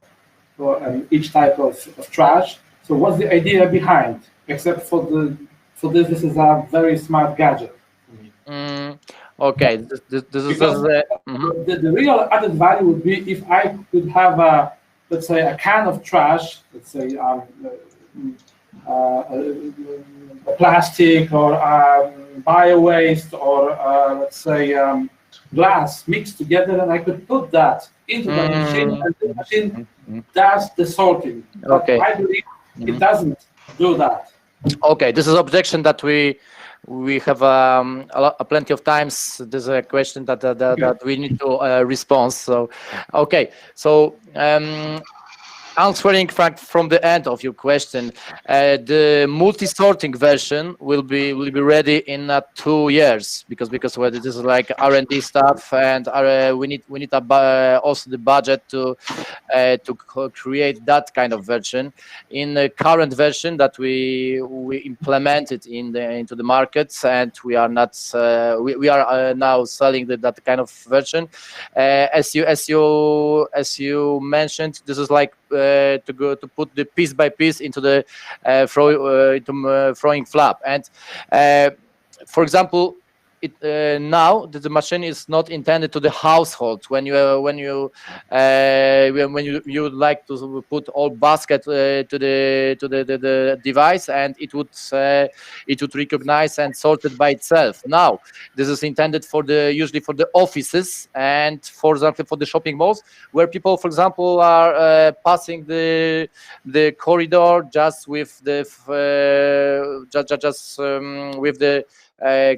each type of trash. So what's the idea behind? Except for this is a very smart gadget. Okay, this is the real added value would be if I could have let's say a can of trash, let's say plastic or bio waste or let's say glass mixed together, and I could put that into the machine, and the machine does the sorting. Okay. But I believe it doesn't do that. Okay, this is an objection that we have plenty of times. This is a question that we need to respond. So, okay, so answering from the end of your question, the multi-sorting version will be ready in 2 years because this is like R&D stuff, and we need also the budget to create that kind of version. In the current version that we implemented into the markets, and we are not we are now selling that kind of version. As you mentioned, this is like to put the piece by piece into the throwing flap, and for example, now the machine is not intended to the household. When you would like to put all basket to the device, and it would recognize and sort it by itself. Now this is intended usually for the offices and for example for the shopping malls, where people, for example, are passing the corridor just with the with the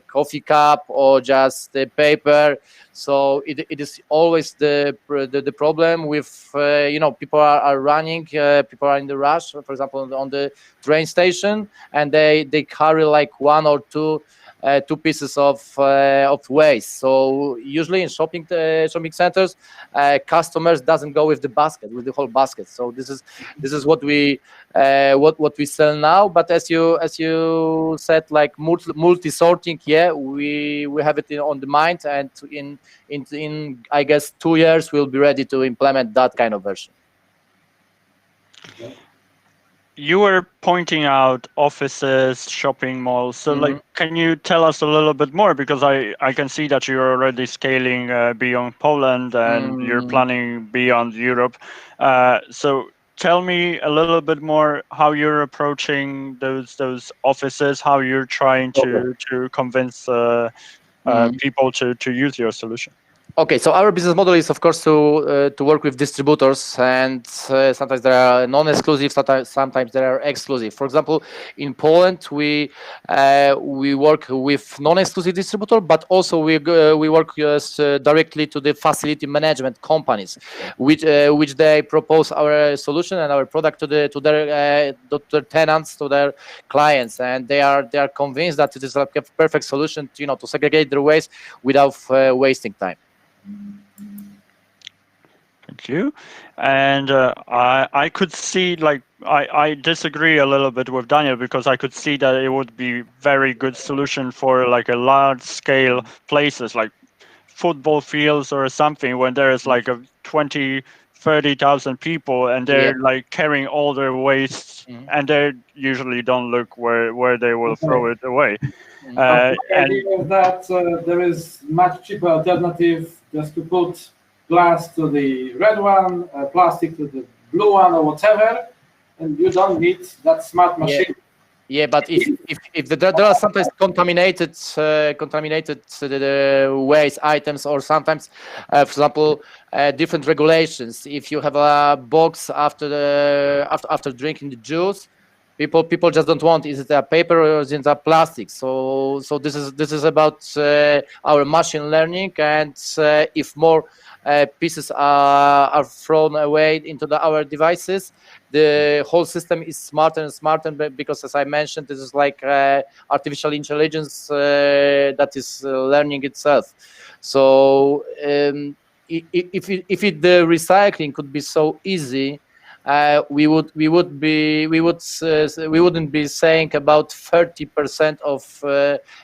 coffee cup or just the paper. So it is always the problem with people are running, people are in the rush, for example on the train station, and they carry like 1 or 2 pieces of waste. So usually in shopping centers, customers doesn't go with the whole basket. So this is what we sell now. But as you said, like multi-sorting, yeah, we have it on the mind, and in I guess 2 years we'll be ready to implement that kind of version. You were pointing out offices, shopping malls. So, like, can you tell us a little bit more? Because I can see that you're already scaling beyond Poland and you're planning beyond Europe. So, tell me a little bit more how you're approaching those offices, how you're trying to convince people to use your solution. Okay, so our business model is, of course, to work with distributors, and sometimes there are non-exclusive, sometimes there are exclusive. For example, in Poland, we work with non-exclusive distributor, but also we work directly to the facility management companies, which they propose our solution and our product to their tenants, to their clients, and they are convinced that it is like a perfect solution to segregate their waste without wasting time. Thank you. And I could see, like, I disagree a little bit with Daniel, because I could see that it would be very good solution for like a large scale places like football fields or something, when there is like 20,000-30,000 people, and they're like carrying all their waste, and they usually don't look where they will throw it away. The idea is that there is much cheaper alternative just to put glass to the red one, plastic to the blue one, or whatever, and you don't need that smart machine. Yeah, but if there are sometimes contaminated waste items, or sometimes, for example, different regulations. If you have a box after drinking the juice, people just don't want. Is it a paper or is it a plastic? So this is about our machine learning, and if more pieces are thrown away into our devices, the whole system is smarter and smarter, because, as I mentioned, this is like artificial intelligence that is learning itself. So if the recycling could be so easy, we wouldn't be saying about 30% of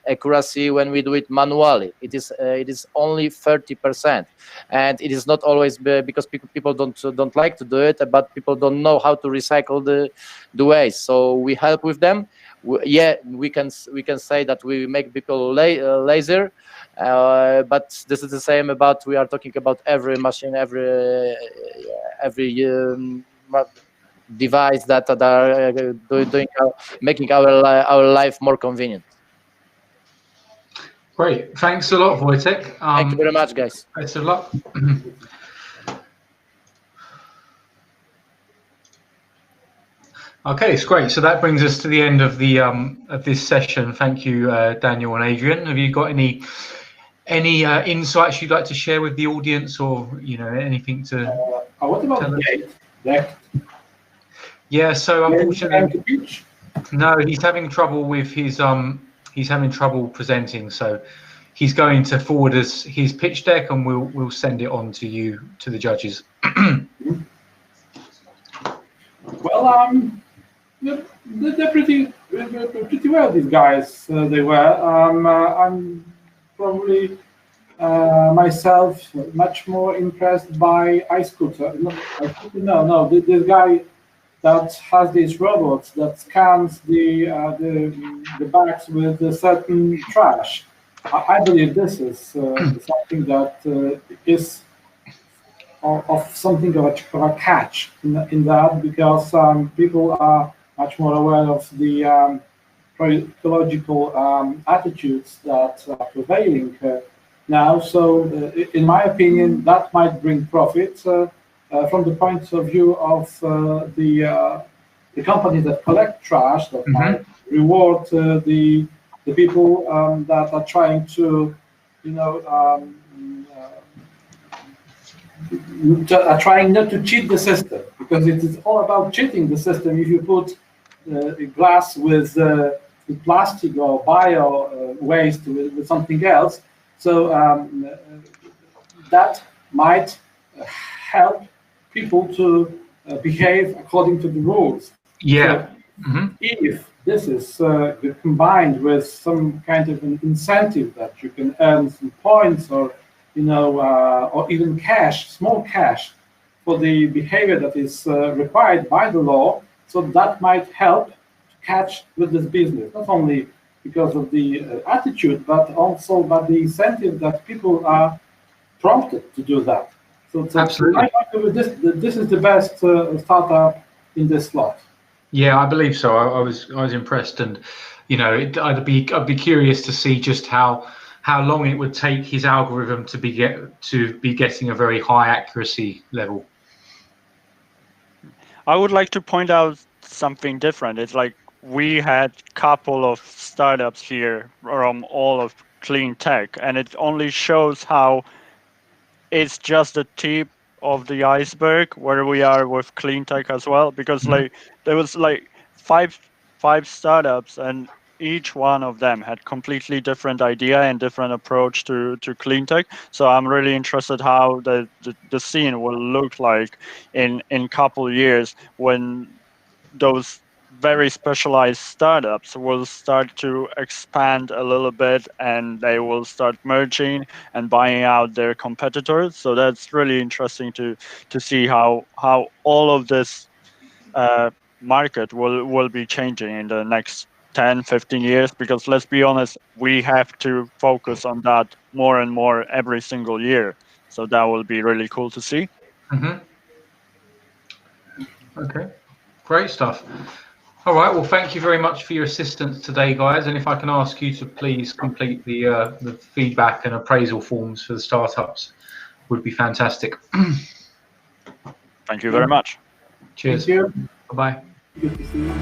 accuracy when we do it manually. It is only 30%, and it is not always because people don't like to do it, but people don't know how to recycle the waste. So we help with them. We can say that we make people lazier, but this is the same about, we are talking about every machine, every device that are making our life more convenient. Great, thanks a lot, Wojtek. Thank you very much, guys. Best of luck. Okay, it's great. So that brings us to the end of the of this session. Thank you, Daniel and Adrian. Have you got any insights you'd like to share with the audience, or anything to? What about Dave? Yeah, so unfortunately, no, he's having trouble with his he's having trouble presenting. So he's going to forward us his pitch deck, and we'll send it on to you, to the judges. Well, they're pretty well, these guys. They were. I'm probably myself much more impressed by iScooter. No, this guy that has these robots that scans the bags with a certain trash. I believe this is something that is of something of a catch in that, because people are much more aware of the ecological attitudes that are prevailing now. So, in my opinion, that might bring profit from the point of view of the companies that collect trash, that might reward the people that are trying to, are trying not to cheat the system, because it is all about cheating the system if you put glass with plastic or bio waste with something else. So that might help people to behave according to the rules. Yeah. So if this is combined with some kind of an incentive that you can earn some points, or or even cash, small cash, for the behavior that is required by the law, so that might help to catch with this business, not only because of the attitude, but also by the incentive that people are prompted to do that. So absolutely, this is the best startup in this slot. Yeah, I believe so. I was impressed, and I'd be curious to see just how long it would take his algorithm to be getting a very high accuracy level. I would like to point out something different. It's like we had a couple of startups here from all of clean tech, and it only shows how it's just the tip of the iceberg where we are with clean tech as well, because there was five startups, and each one of them had completely different idea and different approach to clean tech. So I'm really interested how the scene will look like in couple years, when those very specialized startups will start to expand a little bit, and they will start merging and buying out their competitors. So that's really interesting to see how all of this market will be changing in the next 10-15 years, because let's be honest, we have to focus on that more and more every single year. So that will be really cool to see. Okay, Great stuff. All right. Well, thank you very much for your assistance today, guys. And if I can ask you to please complete the feedback and appraisal forms for the startups, would be fantastic. Thank you very much. Cheers. Thank you. Bye-bye. Good to see you.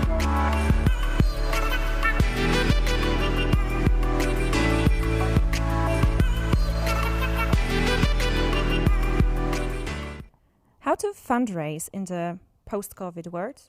How to fundraise in the post-COVID world?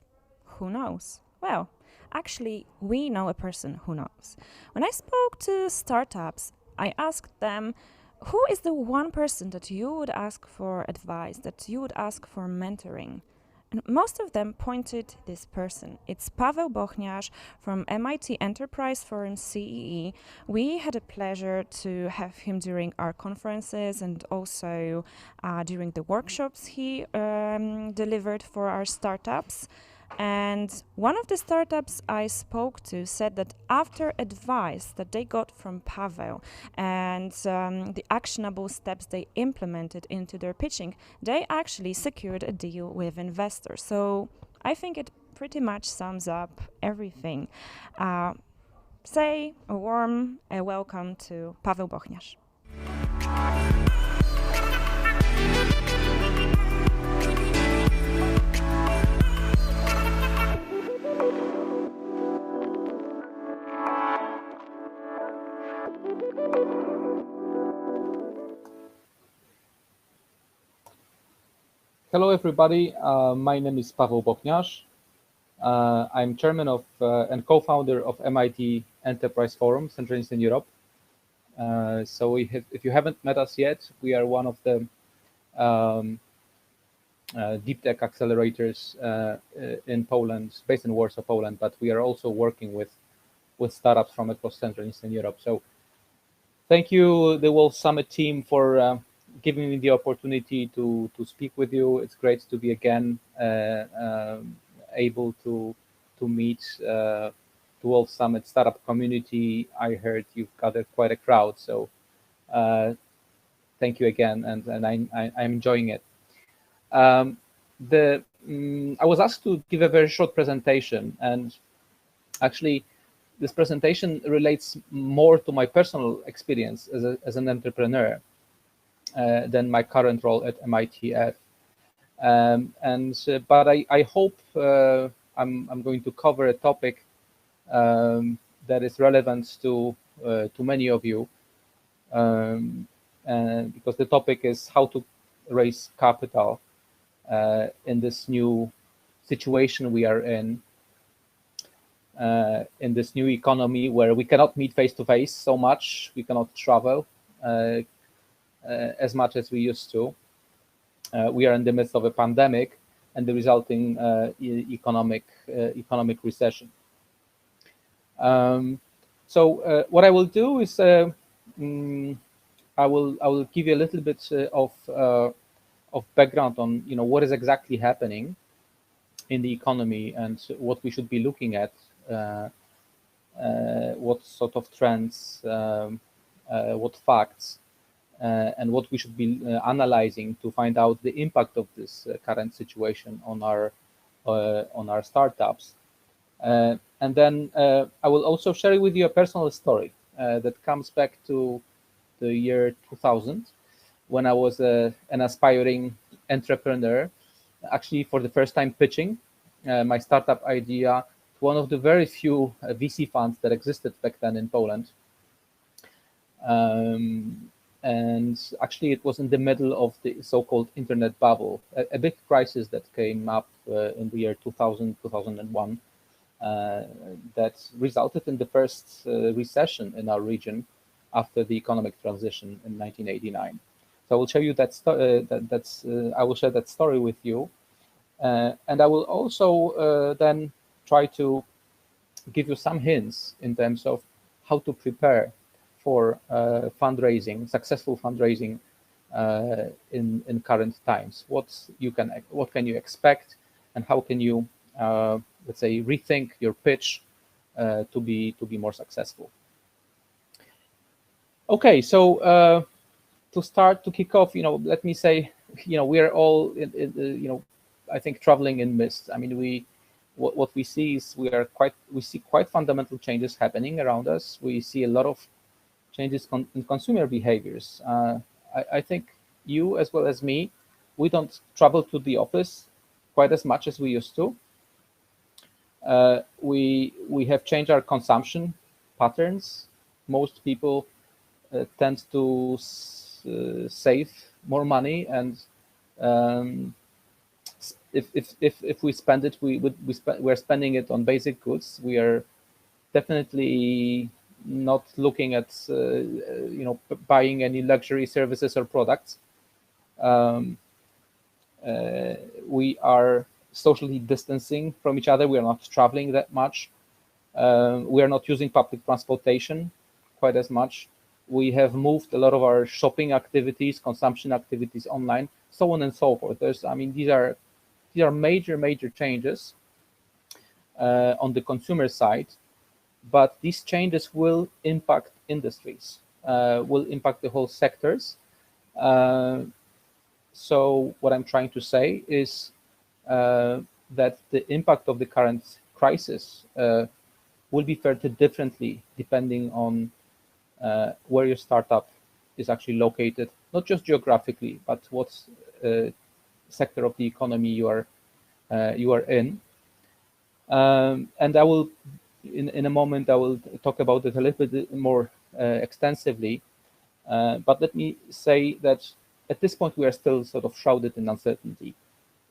Who knows? Well, actually, we know a person who knows. When I spoke to startups, I asked them, who is the one person that you would ask for advice, that you would ask for mentoring? And most of them pointed this person. It's Paweł Bochniarz from MIT Enterprise Forum CEE. We had a pleasure to have him during our conferences and also during the workshops he delivered for our startups. And one of the startups I spoke to said that after advice that they got from Paweł and the actionable steps they implemented into their pitching, they actually secured a deal with investors. So I think it pretty much sums up everything. Say a warm welcome to Paweł Bochniarz. Hello, everybody. My name is Paweł Bochniarz. I'm chairman of and co-founder of MIT Enterprise Forum, Central and Eastern Europe. So if you haven't met us yet, we are one of the deep tech accelerators in Poland, based in Warsaw, Poland, but we are also working with startups from across Central and Eastern Europe. So thank you, the Wolf Summit team, for giving me the opportunity to speak with you. It's great to be again able to meet the Wolf Summit startup community. I heard you've gathered quite a crowd, so thank you again, and I'm enjoying it. I was asked to give a very short presentation, and actually this presentation relates more to my personal experience as an entrepreneur than my current role at MITF. But I hope I'm going to cover a topic that is relevant to many of you, because the topic is how to raise capital in this new situation we are in this new economy where we cannot meet face-to-face so much, we cannot travel as much as we used to. We are in the midst of a pandemic and the resulting economic recession. So what I will do is I will give you a little bit of background on what is exactly happening in the economy and what we should be looking at, what sort of trends, what facts, and what we should be analyzing to find out the impact of this current situation on our startups. And then I will also share with you a personal story that comes back to the year 2000, when I was an aspiring entrepreneur, actually for the first time pitching my startup idea to one of the very few VC funds that existed back then in Poland. And actually it was in the middle of the so-called internet bubble, a big crisis that came up in the year 2000, 2001, that resulted in the first recession in our region after the economic transition in 1989. So I will show you that I will share that story with you, and I will also then try to give you some hints in terms of how to prepare for fundraising, successful fundraising in current times. What can you expect, and how can you let's say rethink your pitch to be more successful. Okay, so to kick off, let me say, we are all I think traveling in mist. I mean, what we see is we see quite fundamental changes happening around us. We see a lot of changes in consumer behaviors. I think you as well as me, we don't travel to the office quite as much as we used to. We have changed our consumption patterns. Most people tend to save more money, and if we spend it, we're spending it on basic goods. We are definitely not looking at buying any luxury services or products. We are socially distancing from each other. We are not traveling that much. We are not using public transportation quite as much. We have moved a lot of our shopping activities, consumption activities online, so on and so forth. These are major changes on the consumer side, but these changes will impact industries, will impact the whole sectors. So what I'm trying to say is that the impact of the current crisis will be felt differently depending on where your startup is actually located, not just geographically, but what sector of the economy you are in. And I will, in a moment, I will talk about it a little bit more extensively. But let me say that at this point, we are still sort of shrouded in uncertainty.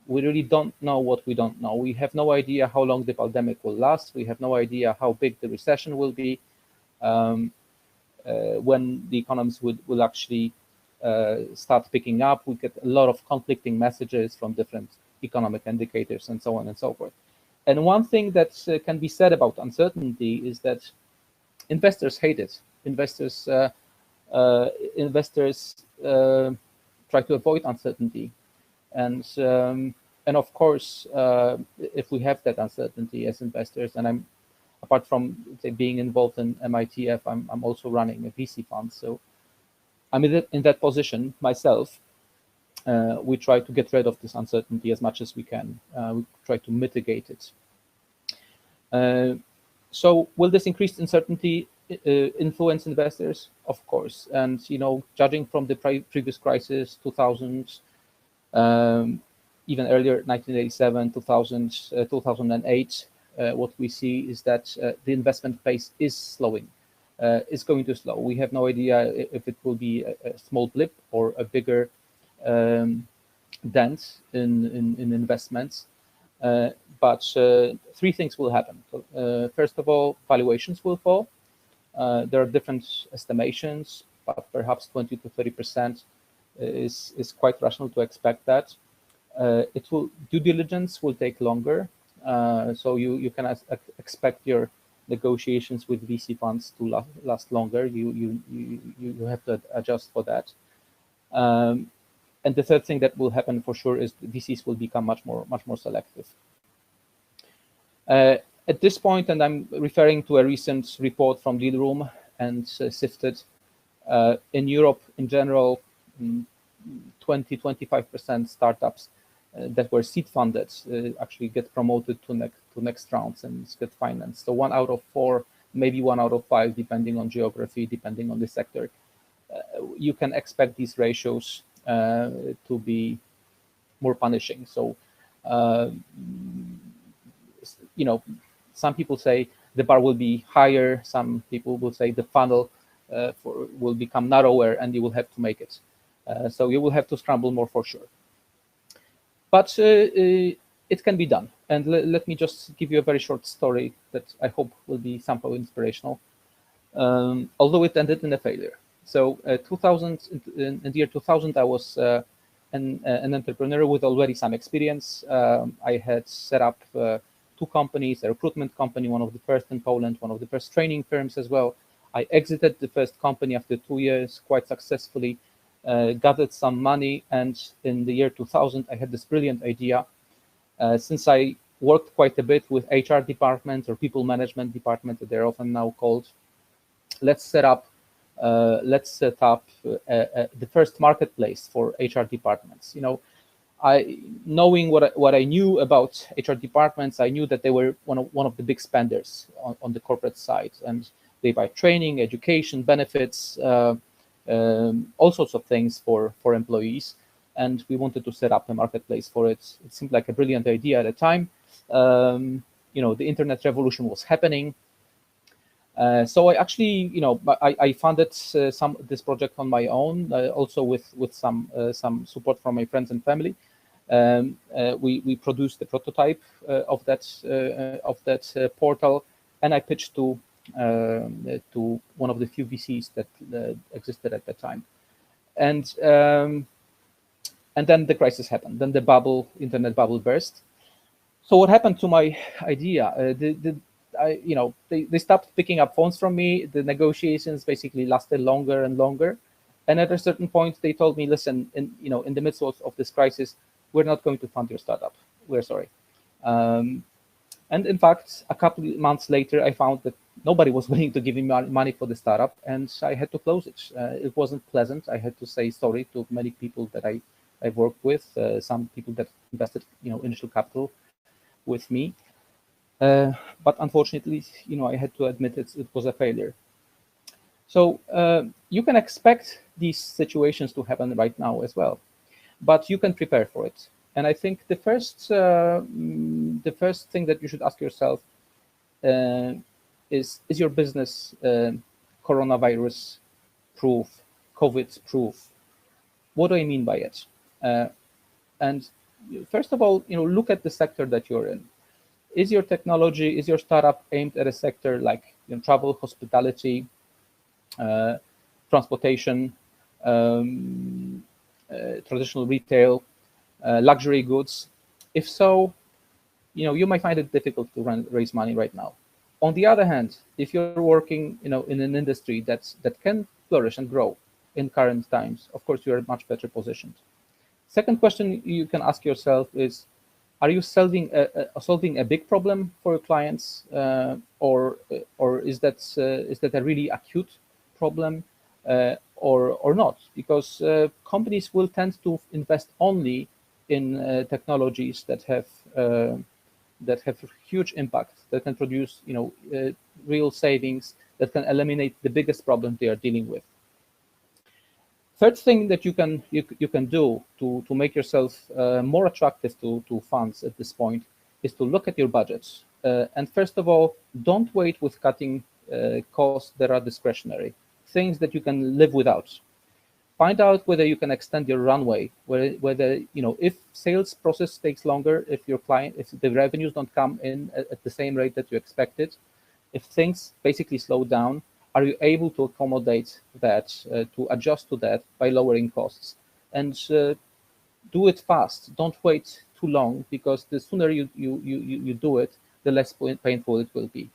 We really don't know what we don't know. We have no idea how long the pandemic will last. We have no idea how big the recession will be, when the economies will actually start picking up. We get a lot of conflicting messages from different economic indicators and so on and so forth. And one thing that can be said about uncertainty is that investors hate it. Investors try to avoid uncertainty, and of course, if we have that uncertainty as investors, and I'm, apart from say, being involved in MITF, I'm also running a VC fund, so I'm in that position myself. We try to get rid of this uncertainty as much as we can. We try to mitigate it. So will this increased uncertainty influence investors? Of course. And judging from the previous crisis, 2000, even earlier, 1987, 2000, 2008, what we see is that the investment pace is slowing. It's going to slow. We have no idea if it will be a small blip or a bigger dent in investments. But three things will happen. First of all, valuations will fall. There are different estimations, but perhaps 20 to 30% is quite rational to expect that. Due diligence will take longer, so you can expect your negotiations with VC funds to last longer. You have to adjust for that. And the third thing that will happen for sure is VCs will become much more selective. At this point, and I'm referring to a recent report from Dealroom and Sifted, in Europe in general, 20-25% startups that were seed funded actually get promoted to next rounds and get financed. So 1 out of 4, maybe 1 out of 5, depending on geography, depending on the sector. You can expect these ratios to be more punishing. So, some people say the bar will be higher. Some people will say the funnel will become narrower, and you will have to make it. So you will have to scramble more for sure. But it can be done. And let me just give you a very short story that I hope will be somehow inspirational, although it ended in a failure. So in the year 2000, I was an entrepreneur with already some experience. I had set up 2 companies, a recruitment company, one of the first in Poland, one of the first training firms as well. I exited the first company after 2 years quite successfully, gathered some money, and in the year 2000, I had this brilliant idea. Since I worked quite a bit with HR departments or people management departments, they're often now called, let's set up the first marketplace for HR departments. knowing what I knew about HR departments, I knew that they were one of the big spenders on the corporate side, and they buy training, education, benefits, all sorts of things for employees. And we wanted to set up a marketplace for it. It seemed like a brilliant idea at the time. The internet revolution was happening. So I actually, I funded this project on my own, also with some support from my friends and family. We produced the prototype of that portal, and I pitched to one of the few VCs that existed at that time, and then the crisis happened. Then the internet bubble burst. So what happened to my idea? They stopped picking up phones from me. The negotiations basically lasted longer and longer, and at a certain point, they told me, "Listen, in the midst of this crisis, we're not going to fund your startup. We're sorry." And in fact, a couple of months later, I found that nobody was willing to give me money for the startup, and I had to close it. It wasn't pleasant. I had to say sorry to many people that I worked with, some people that invested, initial capital with me. But unfortunately, I had to admit it was a failure. So you can expect these situations to happen right now as well, but you can prepare for it. And I think the first thing that you should ask yourself is your business coronavirus proof, COVID proof? What do I mean by it? And first of all, look at the sector that you're in. Is your technology, is your startup aimed at a sector like travel, hospitality, transportation, traditional retail, luxury goods? If so, you might find it difficult to raise money right now. On the other hand, if you're working, in an industry that can flourish and grow in current times, of course, you are much better positioned. Second question you can ask yourself is, are you solving a big problem for your clients, or is that a really acute problem, or not? Because companies will tend to invest only in technologies that have huge impact, that can produce real savings, that can eliminate the biggest problem they are dealing with. Third thing that you can do to make yourself more attractive to funds at this point is to look at your budgets. And first of all, don't wait with cutting costs that are discretionary, things that you can live without. Find out whether you can extend your runway, whether if sales process takes longer, if the revenues don't come in at the same rate that you expected, if things basically slow down, are you able to accommodate that, to adjust to that by lowering costs? And do it fast. Don't wait too long, because the sooner you do it, the less painful it will be.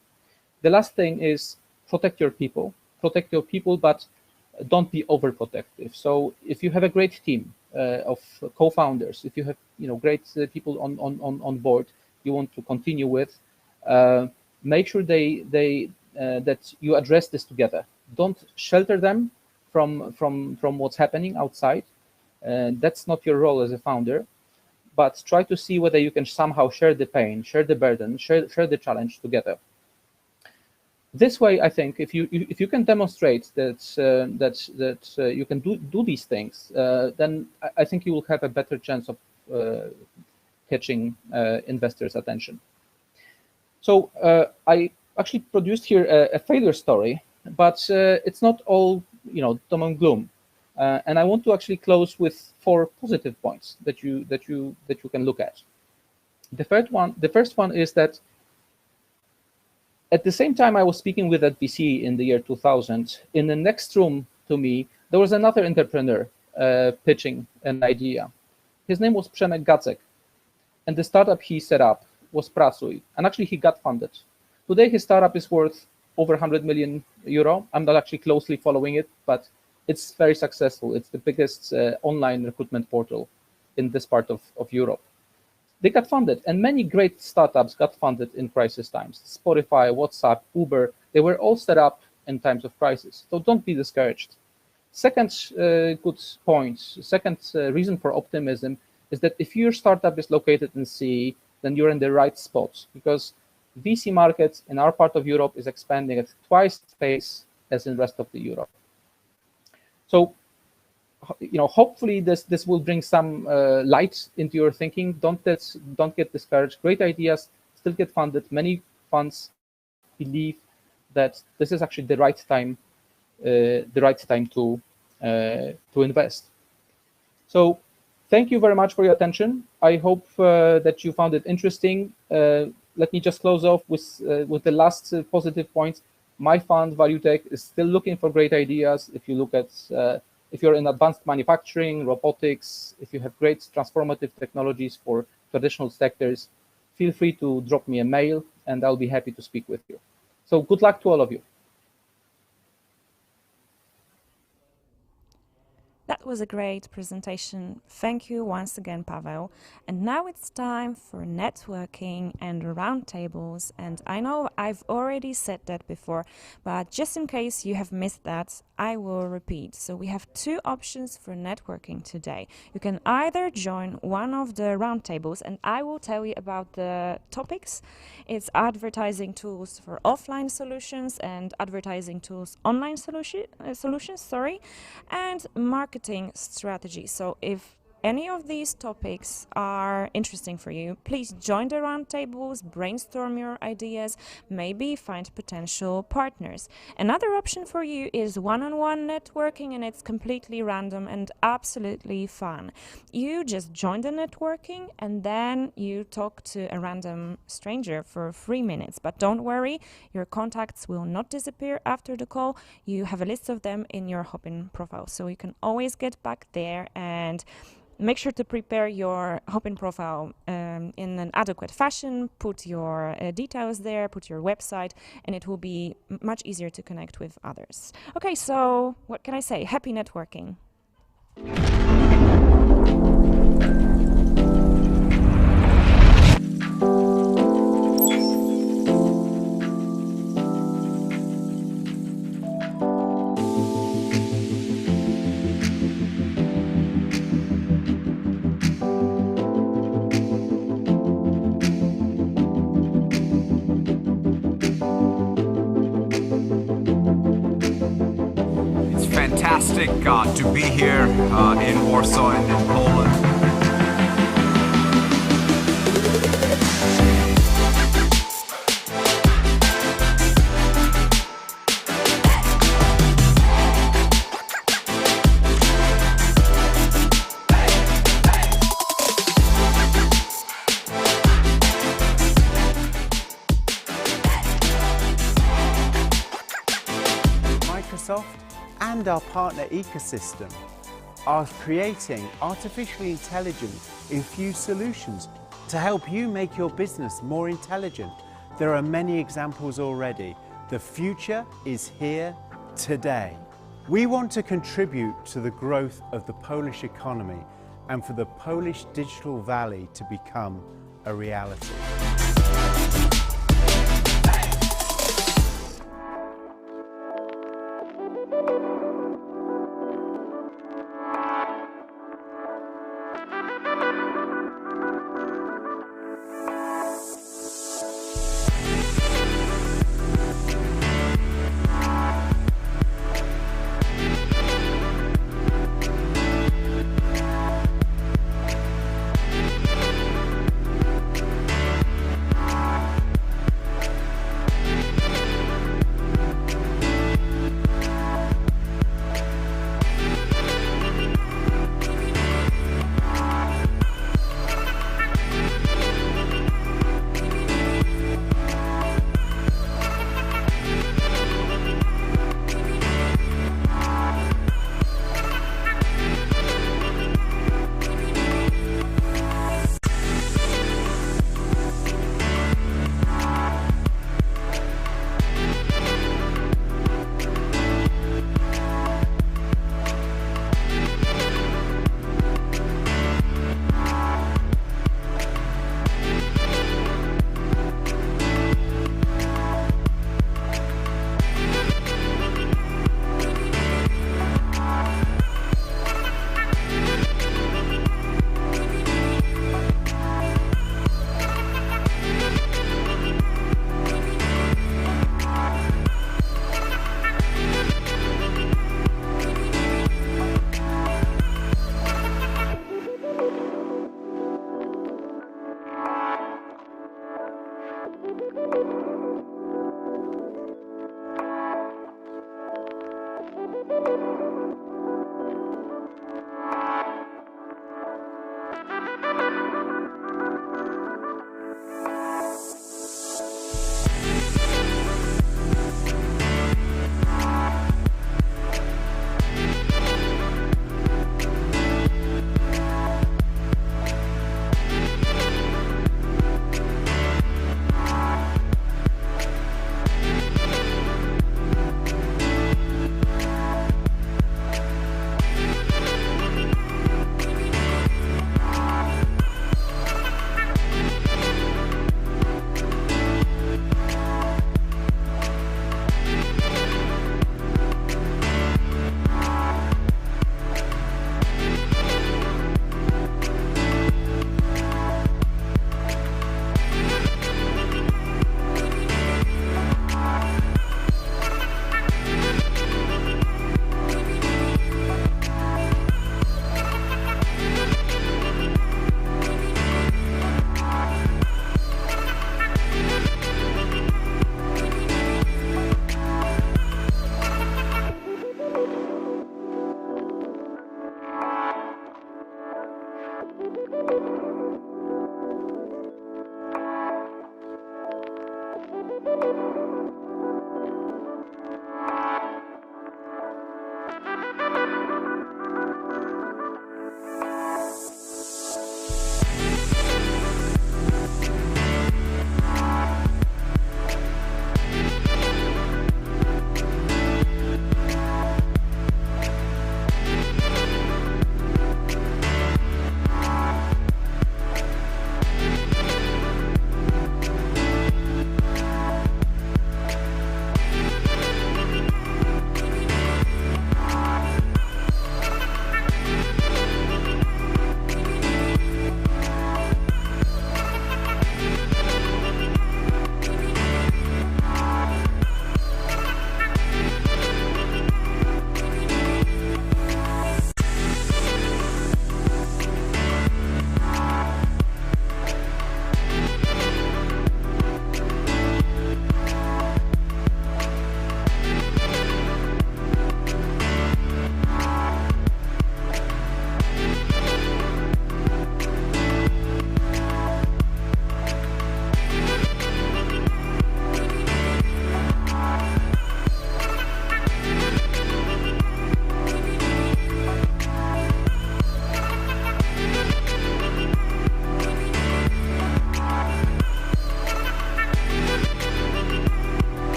The last thing is protect your people. Protect your people, but don't be overprotective. So if you have a great team of co-founders, if you have great people on board you want to continue with, make sure that you address this together. Don't shelter them from what's happening outside. That's not your role as a founder, but try to see whether you can somehow share the pain, share the burden, share the challenge together. This way, I think, if you can demonstrate that you can do these things, then I think you will have a better chance of catching investors' attention. So I actually produced here a failure story, but it's not all doom and gloom. And I want to actually close with 4 positive points that you can look at. The first one is that at the same time I was speaking with that VC in the year 2000, in the next room to me, there was another entrepreneur pitching an idea. His name was Przemek Gacek, and the startup he set up was Pracuj, and actually he got funded. Today his startup is worth over 100 million euro. I'm not actually closely following it, but it's very successful. It's the biggest online recruitment portal in this part of Europe. They got funded, and many great startups got funded in crisis times. Spotify, WhatsApp, Uber, they were all set up in times of crisis. So don't be discouraged. Second good point, second reason for optimism is that if your startup is located in CE, then you're in the right spot, because VC market in our part of Europe is expanding at twice the pace as in the rest of the Europe. So, hopefully this will bring some light into your thinking. Don't get discouraged. Great ideas still get funded. Many funds believe that this is actually the right time to invest. So, thank you very much for your attention. I hope that you found it interesting. Let me just close off with the last positive point. My fund, ValueTech, is still looking for great ideas. If you look at, if you're in advanced manufacturing, robotics, if you have great transformative technologies for traditional sectors, feel free to drop me a mail and I'll be happy to speak with you. So good luck to all of you. That was a great presentation. Thank you once again, Paweł. And now it's time for networking and roundtables. And I know I've already said that before, but just in case you have missed that, I will repeat. So we have two options for networking today. You can either join one of the roundtables, and I will tell you about the topics. It's advertising tools for offline solutions and advertising tools online solutions, and marketing strategy. So if any of these topics are interesting for you, please join the roundtables, brainstorm your ideas, maybe find potential partners. Another option for you is one-on-one networking, and it's completely random and absolutely fun. You just join the networking and then you talk to a random stranger for 3 minutes. But don't worry, your contacts will not disappear after the call. You have a list of them in your Hopin profile, so you can always get back there. And make sure to prepare your Hopin profile in an adequate fashion, put your details there, put your website, and it will be much easier to connect with others. Okay, so what can I say? Happy networking. Fantastic to be here in Warsaw and in Poland. Microsoft and our partner ecosystem are creating artificially intelligent infused solutions to help you make your business more intelligent. There are many examples already. The future is here today. We want to contribute to the growth of the Polish economy and for the Polish Digital Valley to become a reality.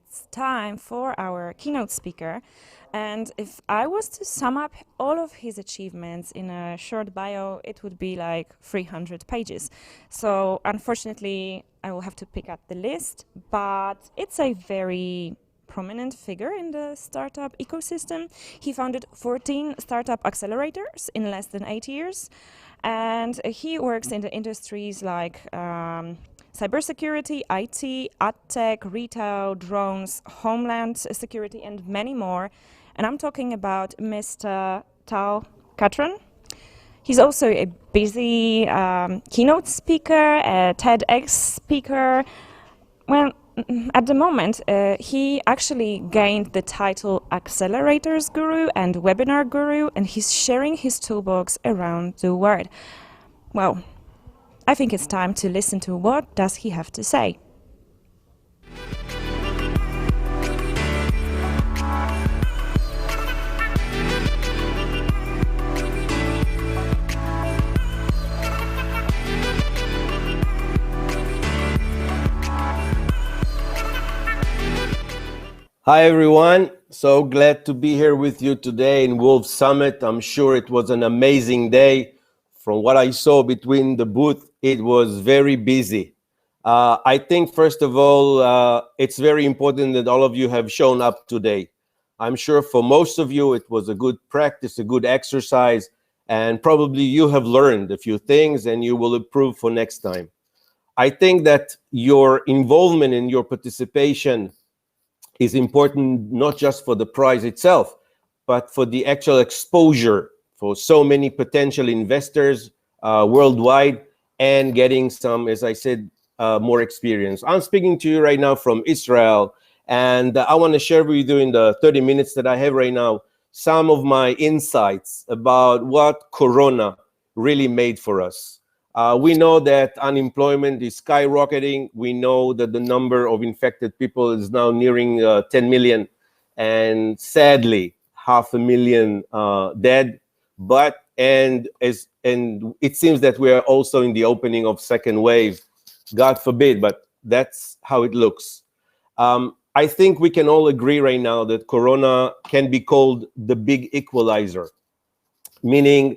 it's time for our keynote speaker. And if I was to sum up all of his achievements in a short bio, it would be like 300 pages. So unfortunately, I will have to pick up the list, but it's a very prominent figure in the startup ecosystem. He founded 14 startup accelerators in less than 8 years, and he works in the industries like cybersecurity, IT, AdTech, retail, drones, homeland security, and many more. And I'm talking about Mr. Tal Katran. He's also a busy keynote speaker, a TEDx speaker. Well, at the moment, he actually gained the title Accelerators Guru and Webinar Guru, and he's sharing his toolbox around the world. Well, I think it's time to listen to what does he have to say. Hi everyone, so glad to be here with you today in Wolf Summit. I'm sure it was an amazing day. From what I saw between the booth, it was very busy. I think first of all, it's very important that all of you have shown up today. I'm sure for most of you, it was a good practice, a good exercise, and probably you have learned a few things and you will improve for next time. I think that your involvement and your participation is important not just for the prize itself, but for the actual exposure for so many potential investors worldwide and getting some, as I said, more experience. I'm speaking to you right now from Israel, and I want to share with you in the 30 minutes that I have right now some of my insights about what Corona really made for us. We know that unemployment is skyrocketing. We know that the number of infected people is now nearing 10 million, and sadly, 500,000 dead. And it seems that we are also in the opening of second wave. God forbid, but that's how it looks. I think we can all agree right now that Corona can be called the big equalizer, meaning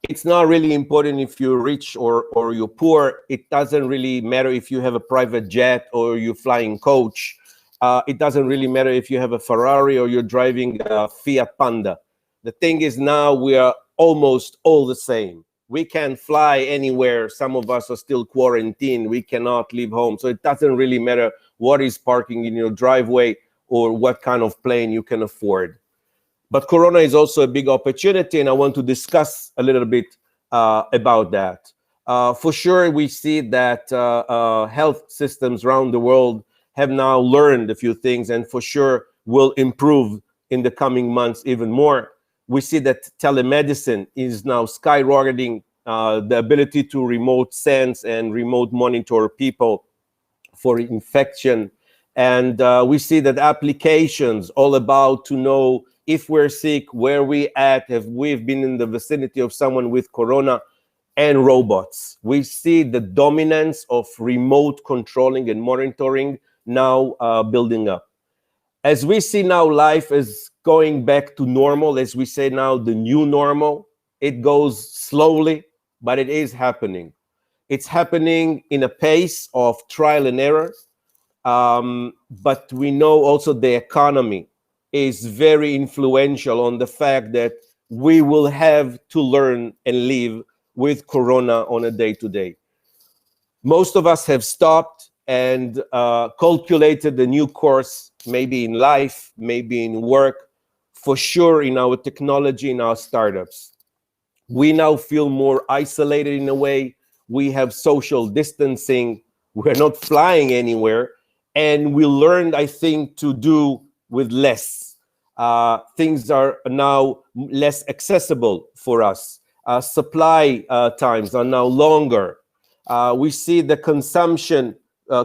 it's not really important if you're rich or you're poor. It doesn't really matter if you have a private jet or you're flying coach. It doesn't really matter if you have a Ferrari or you're driving a Fiat Panda. The thing is now we are almost all the same. We can't fly anywhere. Some of us are still quarantined. We cannot leave home. So it doesn't really matter what is parking in your driveway or what kind of plane you can afford. But Corona is also a big opportunity, and I want to discuss a little bit about that. For sure, we see that health systems around the world have now learned a few things, and for sure will improve in the coming months even more. We see that telemedicine is now skyrocketing, the ability to remote sense and remote monitor people for infection. And we see that applications all about to know if we're sick, where we at, if we've been in the vicinity of someone with Corona, and robots. We see the dominance of remote controlling and monitoring now building up. As we see now, life is going back to normal, as we say now, the new normal. It goes slowly, but it is happening. It's happening in a pace of trial and error. But we know also the economy is very influential on the fact that we will have to learn and live with Corona on a day-to-day. Most of us have stopped and calculated a new course, maybe in life, maybe in work, for sure in our technology, in our startups. We now feel more isolated in a way. We have social distancing. We're not flying anywhere. And we learned, I think, to do with less. Things are now less accessible for us. Supply times are now longer. We see the consumption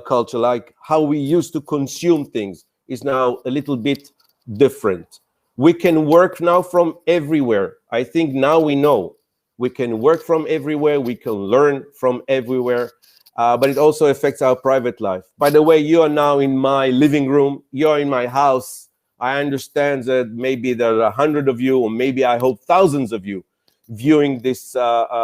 culture, like how we used to consume things, is now a little bit different. We can work now from everywhere. I think now we know we can work from everywhere. We can learn from everywhere. but it also affects our private life. By the way, you are now in my living room, you're in my house. I understand that maybe there are 100 of you, or maybe I hope thousands of you viewing this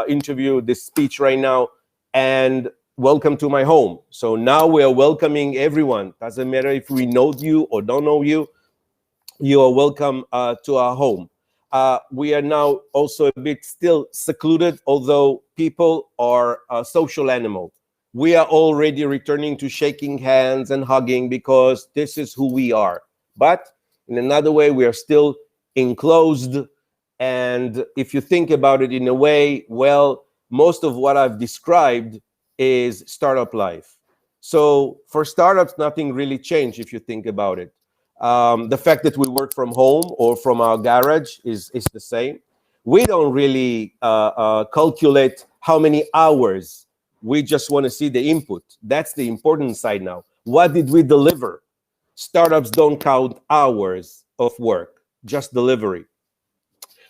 interview, this speech right now, and welcome to my home. So now we are welcoming everyone. Doesn't matter if we know you or don't know you, you are welcome to our home. We are now also a bit still secluded, although people are a social animal. We are already returning to shaking hands and hugging because this is who we are. But in another way, we are still enclosed. And if you think about it in a way, well, most of what I've described is startup life. So for startups, nothing really changed if you think about it. The fact that we work from home or from our garage is the same. We don't really calculate how many hours. We just want to see the input. That's the important side now. What did we deliver? Startups don't count hours of work, just delivery.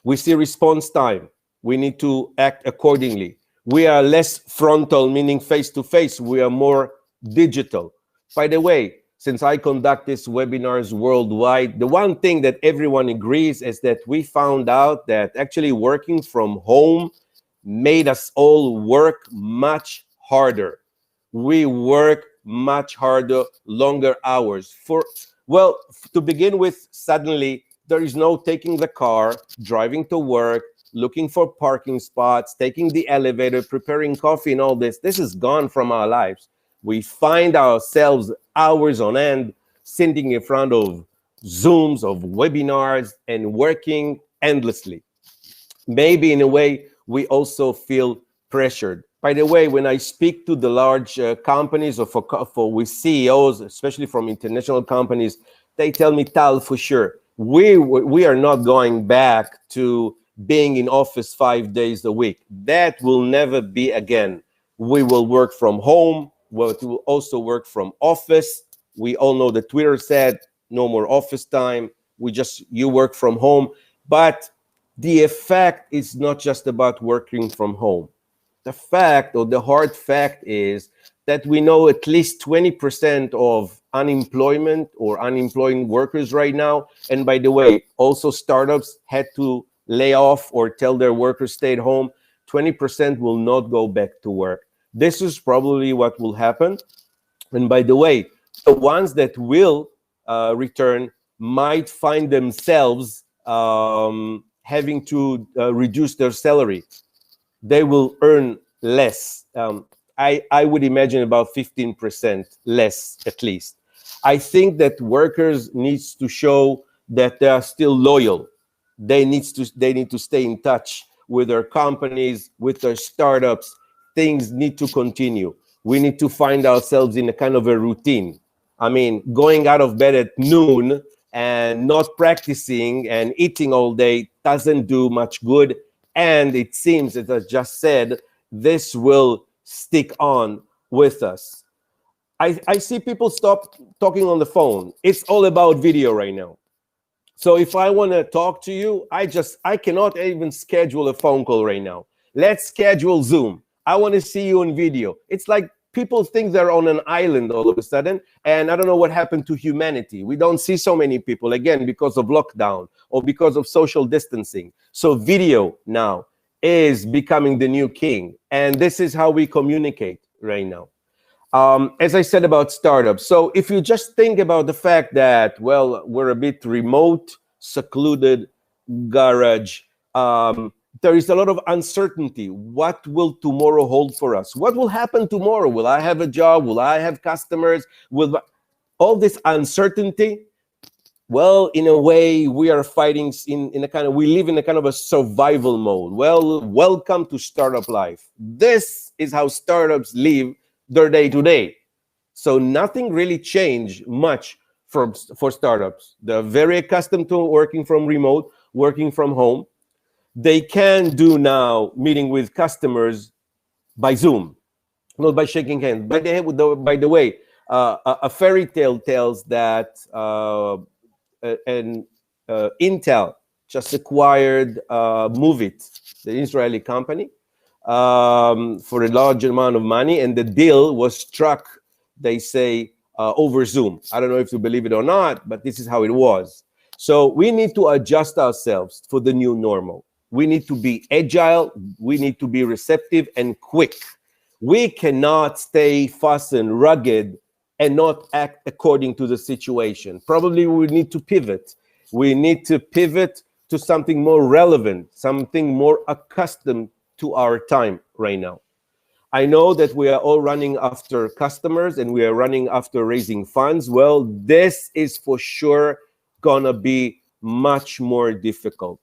We see response time. We need to act accordingly. We are less frontal, meaning face-to-face. We are more digital. By the way, since I conduct these webinars worldwide, the one thing that everyone agrees is that we found out that actually working from home made us all work much harder. We work much harder, longer hours. Well, to begin with, suddenly there is no taking the car, driving to work, looking for parking spots, taking the elevator, preparing coffee and all this. This is gone from our lives. We find ourselves hours on end sitting in front of Zooms, of webinars, and working endlessly. Maybe in a way, we also feel pressured. By the way, when I speak to the large companies or with CEOs, especially from international companies, they tell me, Tal, for sure, we are not going back to being in office 5 days a week. That will never be again. We will work from home. We will also work from office. We all know that Twitter said no more office time. You work from home. But the effect is not just about working from home. The fact, or the hard fact, is that we know at least 20% of unemployment or unemployed workers right now. And by the way, also startups had to lay off or tell their workers stay at home. 20% will not go back to work. This is probably what will happen. And by the way, the ones that will return might find themselves having to reduce their salary. They will earn less. I would imagine about 15% less, at least. I think that workers needs to show that they are still loyal. They need to stay in touch with their companies, with their startups. Things need to continue. We need to find ourselves in a kind of a routine. I mean, going out of bed at noon and not practicing and eating all day doesn't do much good. And it seems, as I just said, this will stick on with us. I see people stop talking on the phone. It's all about video right now. So if I want to talk to you, I cannot even schedule a phone call right now. Let's schedule Zoom. I want to see you on video. It's like people think they're on an island all of a sudden, and I don't know what happened to humanity. We don't see so many people, again, because of lockdown or because of social distancing. So video now is becoming the new king, and this is how we communicate right now. As I said about startups, so if you just think about the fact that, well, we're a bit remote, secluded garage, there is a lot of uncertainty. What will tomorrow hold for us? What will happen tomorrow? Will I have a job? Will I have customers? Will all this uncertainty? Well, in a way, we are fighting we live in a kind of a survival mode. Well, welcome to startup life. This is how startups live their day-to-day. So nothing really changed much for startups. They're very accustomed to working from remote, working from home. They can do now meeting with customers by Zoom, not by shaking hands. By the way, a fairy tale tells that Intel just acquired Movit, the Israeli company. for a large amount of money, and the deal was struck, they say, over Zoom. I don't know if you believe it or not, but this is how it was. So we need to adjust ourselves for the new normal. We need to be agile, we need to be receptive and quick. We cannot stay fast and rugged and not act according to the situation. Probably we need to pivot. We need to pivot to something more relevant, something more accustomed to our time right now. I know that we are all running after customers and we are running after raising funds. Well, this is for sure gonna be much more difficult.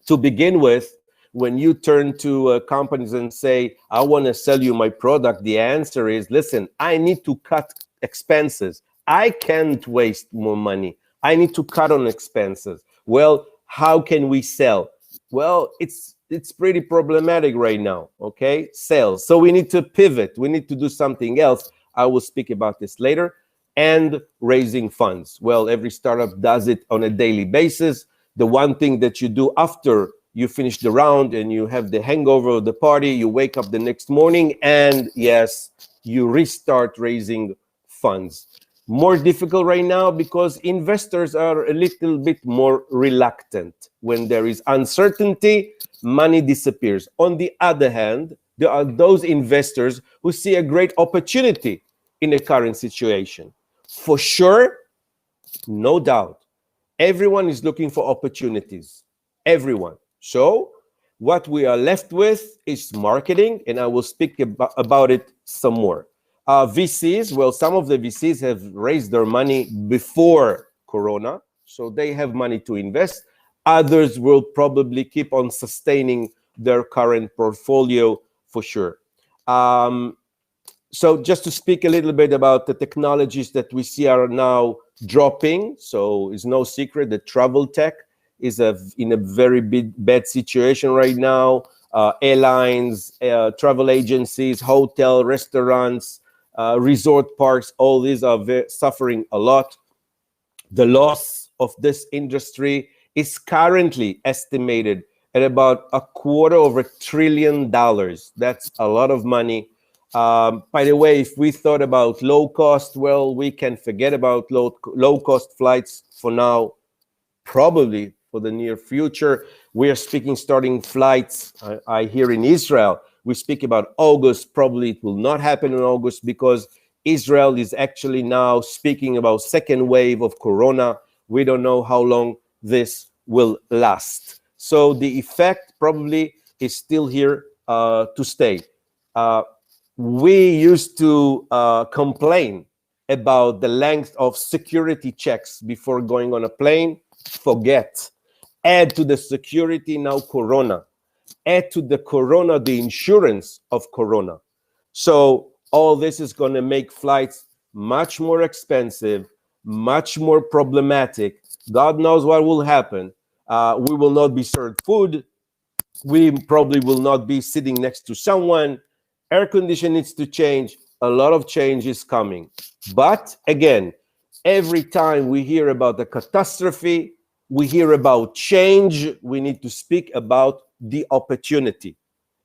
To begin with, when you turn to companies and say, I want to sell you my product, the answer is, listen, I need to cut expenses. I can't waste more money. I need to cut on expenses. Well, how can we sell? Well, it's pretty problematic right now, okay? Sales. So we need to pivot. We need to do something else. I will speak about this later. And raising funds. Well, every startup does it on a daily basis. The one thing that you do after you finish the round and you have the hangover of the party, you wake up the next morning and yes, you restart raising funds. More difficult right now because investors are a little bit more reluctant. When there is uncertainty, money disappears. On the other hand, there are those investors who see a great opportunity in the current situation. For sure, no doubt, everyone is looking for opportunities. Everyone. So what we are left with is marketing, and I will speak about it some more. VCs, well, some of the VCs have raised their money before Corona, so they have money to invest. Others will probably keep on sustaining their current portfolio for sure. So just to speak a little bit about the technologies that we see are now dropping. So it's no secret that travel tech is in a very bad situation right now. Airlines, travel agencies, hotel, restaurants, resort parks, all these are suffering a lot. The loss of this industry is currently estimated at about $250 billion. That's a lot of money. By the way, if we thought about low cost, well, we can forget about low cost flights for now, probably for the near future. We are speaking starting flights. I hear in Israel, we speak about August. Probably it will not happen in August because Israel is actually now speaking about second wave of Corona. We don't know how long this will last. So the effect probably is still here to stay. We used to complain about the length of security checks before going on a plane. Forget. Add to the security now Corona. Add to the Corona the insurance of Corona. So all this is going to make flights much more expensive, much more problematic. God knows what will happen. We will not be served food. We probably will not be sitting next to someone. Air conditioning needs to change. A lot of change is coming. But again, every time we hear about the catastrophe, we hear about change, we need to speak about the opportunity.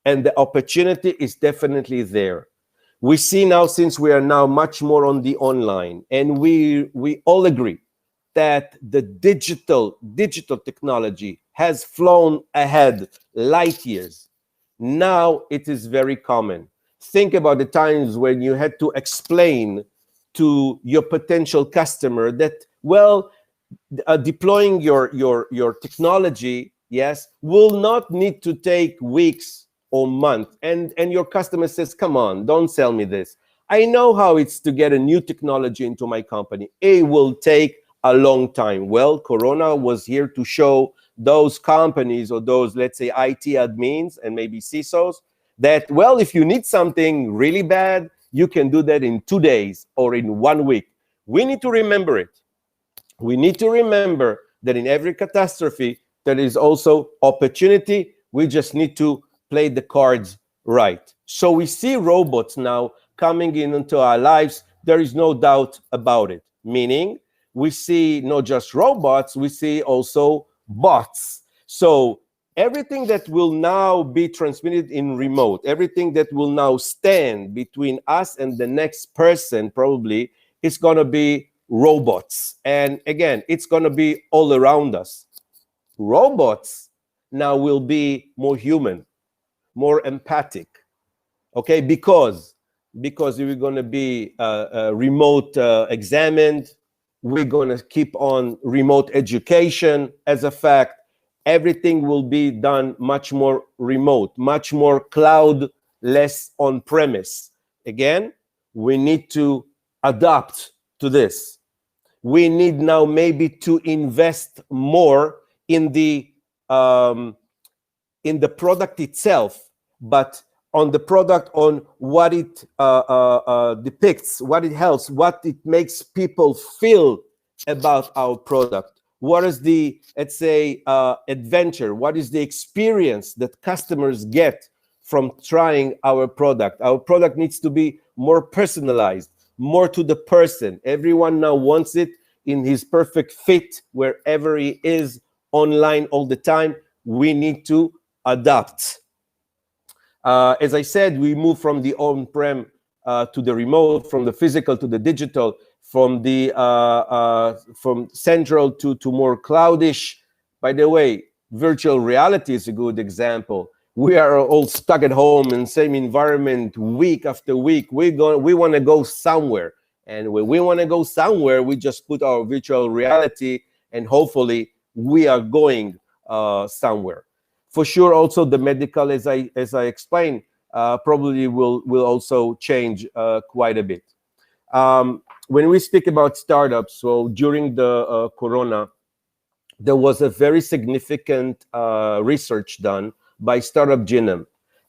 And the opportunity is definitely there. We see now, since we are now much more on the online, and we all agree that the digital technology has flown ahead light years. Now it is very common. Think about the times when you had to explain to your potential customer that, well, deploying your technology, yes, will not need to take weeks or months. And your customer says, come on, don't sell me this. I know how it's to get a new technology into my company. It will take a long time. Well, Corona was here to show those companies or those, let's say, IT admins and maybe CISOs that, well, if you need something really bad, you can do that in 2 days or in 1 week. We need to remember it. We need to remember that in every catastrophe, there is also opportunity. We just need to play the cards right. So we see robots now coming into our lives. There is no doubt about it. Meaning, we see not just robots, we see also bots. So everything that will now be transmitted in remote, everything that will now stand between us and the next person probably is going to be robots. And again, it's going to be all around us. Robots now will be more human, more empathic, okay? Because we're going to be remote examined. We're going to keep on remote education. As a fact, everything will be done much more remote, much more cloud, less on-premise. Again, we need to adapt to this. We need now maybe to invest more in the product itself, but on the product, on what it depicts, what it helps, what it makes people feel about our product. What is the, let's say, adventure? What is the experience that customers get from trying our product? Our product needs to be more personalized, more to the person. Everyone now wants it in his perfect fit wherever he is, online all the time. We need to adapt. As I said, we move from the on-prem to the remote, from the physical to the digital, from the from central to more cloudish. By the way, virtual reality is a good example. We are all stuck at home in the same environment week after week. We want to go somewhere, and when we want to go somewhere, we just put our virtual reality, and hopefully we are going somewhere. For sure, also the medical, as I explained, probably will also change quite a bit. When we speak about startups, so during the Corona, there was a very significant research done by Startup Genome.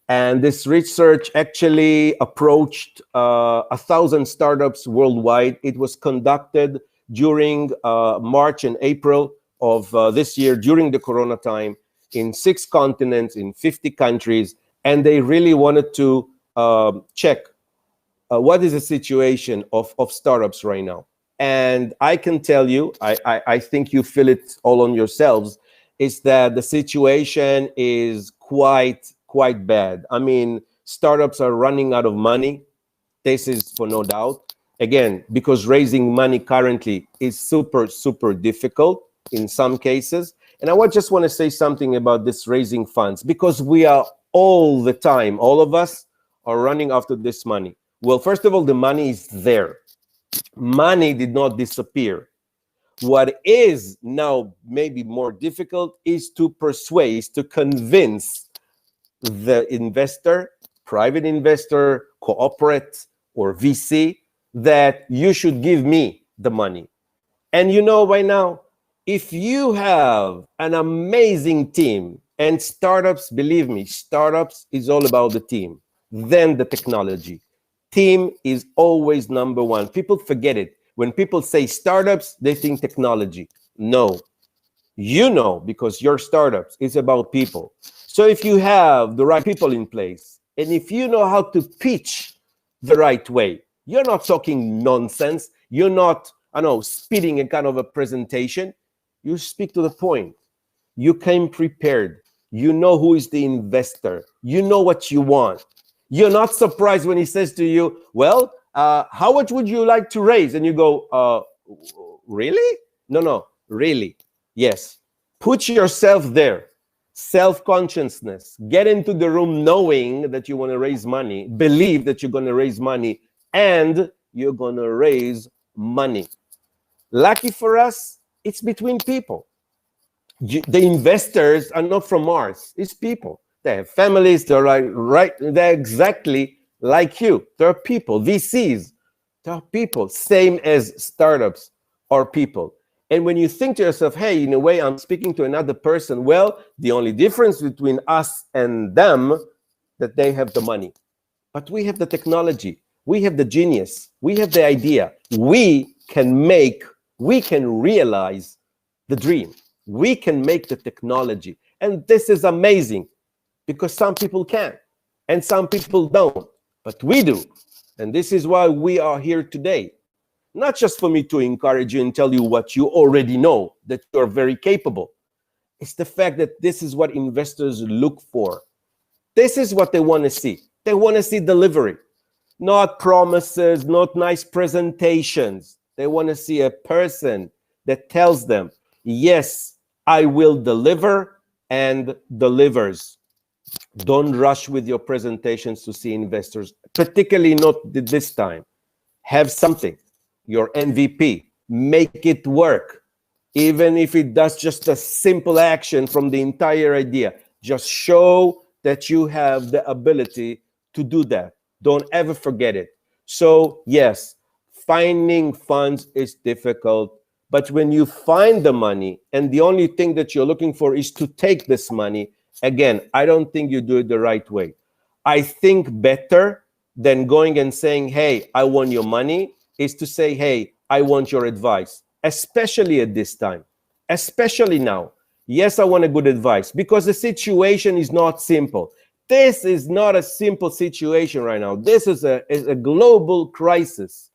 And this research actually approached 1,000 startups worldwide. It was conducted during March and April of this year, during the Corona time, in 6 continents, in 50 countries. And they really wanted to check what is the situation of startups right now. And I can tell you, I think you feel it all on yourselves, is that the situation is quite bad. I mean, startups are running out of money. This is for no doubt. Again, because raising money currently is super difficult in some cases. And I just want to say something about this raising funds, because we are all the time, all of us are running after this money. Well, first of all, the money is there. Money did not disappear. What is now maybe more difficult is to persuade, to convince the investor, private investor, corporate, or VC, that you should give me the money. And you know, by now, if you have an amazing team, and startups, believe me, startups is all about the team, then the technology. Team is always number one. People forget it. When people say startups, they think technology. No, you know, because your startups is about people. So if you have the right people in place, and if you know how to pitch the right way, you're not talking nonsense. You're not, I know, speeding a kind of a presentation. You speak to the point. You came prepared. You know who is the investor. You know what you want. You're not surprised when he says to you, well, how much would you like to raise? And you go, really? No, really. Yes. Put yourself there. Self-consciousness. Get into the room knowing that you want to raise money. Believe that you're going to raise money. And you're going to raise money. Lucky for us, it's between people. The investors are not from Mars. It's people. They have families. They're right. They're exactly like you. They're people. VCs. They're people. Same as startups are people. And when you think to yourself, hey, in a way, I'm speaking to another person. Well, the only difference between us and them, that they have the money. But we have the technology. We have the genius. We have the idea. We can realize the dream. We can make the technology. And this is amazing, because some people can and some people don't, but we do. And this is why we are here today. Not just for me to encourage you and tell you what you already know, that you're very capable. It's the fact that this is what investors look for. This is what they want to see. They want to see delivery, not promises, not nice presentations. They want to see a person that tells them, yes, I will deliver, and delivers. Don't rush with your presentations to see investors, particularly not this time. Have something, your MVP, make it work. Even if it does just a simple action from the entire idea, just show that you have the ability to do that. Don't ever forget it. So yes, finding funds is difficult, but when you find the money and the only thing that you're looking for is to take this money, again, I don't think you do it the right way. I think better than going and saying, hey, I want your money, is to say, hey, I want your advice, especially at this time, especially now. Yes, I want a good advice because the situation is not simple. This is not a simple situation right now. This is a global crisis.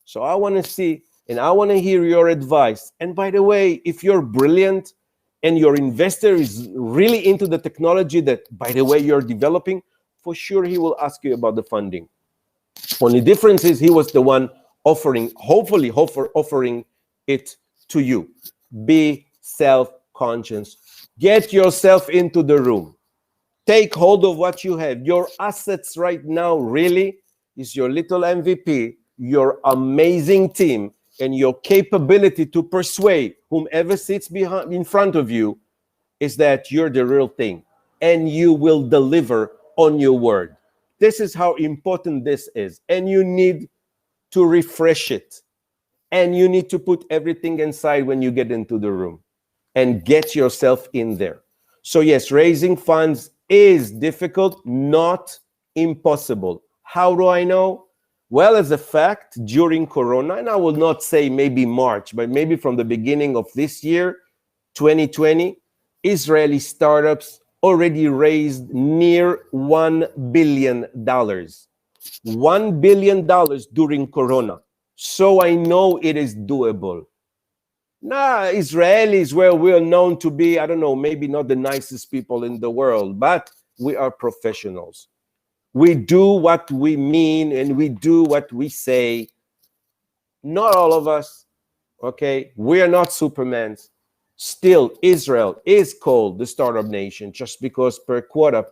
So I want to see and I want to hear your advice. And by the way, if you're brilliant and your investor is really into the technology that, by the way, you're developing, for sure he will ask you about the funding. Only difference is he was the one offering, hopefully offering it to you. Be self-conscious. Get yourself into the room. Take hold of what you have. Your assets right now really is your little MVP, your amazing team, and your capability to persuade whomever sits in front of you is that you're the real thing and you will deliver on your word. This is how important this is. And you need to refresh it. And you need to put everything inside when you get into the room and get yourself in there. So yes, raising funds is difficult, not impossible. How do I know? Well, as a fact, during Corona, and I will not say maybe March, but maybe from the beginning of this year, 2020, Israeli startups already raised near $1 billion. $1 billion during Corona. So I know it is doable. Now, Israelis were known to be, I don't know, maybe not the nicest people in the world, but we are professionals. We do what we mean and we do what we say. Not all of us, okay? We are not Supermans. Still, Israel is called the startup nation just because per quota,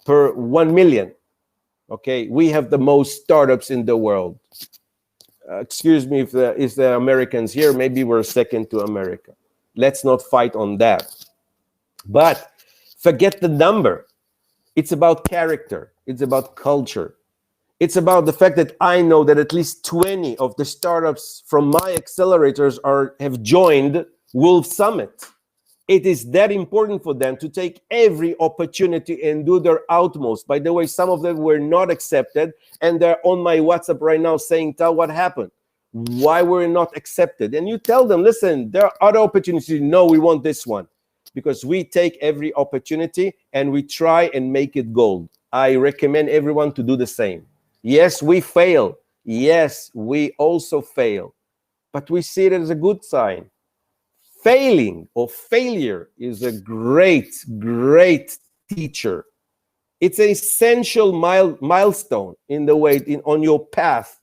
per 1 million, okay? We have the most startups in the world. Excuse me if the Americans here, maybe we're second to America. Let's not fight on that. But forget the number. It's about character. It's about culture. It's about the fact that I know that at least 20 of the startups from my accelerators have joined Wolf Summit. It is that important for them to take every opportunity and do their utmost. By the way, some of them were not accepted, and they're on my WhatsApp right now saying, Tal, what happened? Why were we not accepted? And you tell them, listen, there are other opportunities. No, we want this one. Because we take every opportunity and we try and make it gold. I recommend everyone to do the same. Yes, we fail. Yes, we also fail. But we see it as a good sign. Failing or failure is a great, great teacher. It's an essential milestone in the way, on your path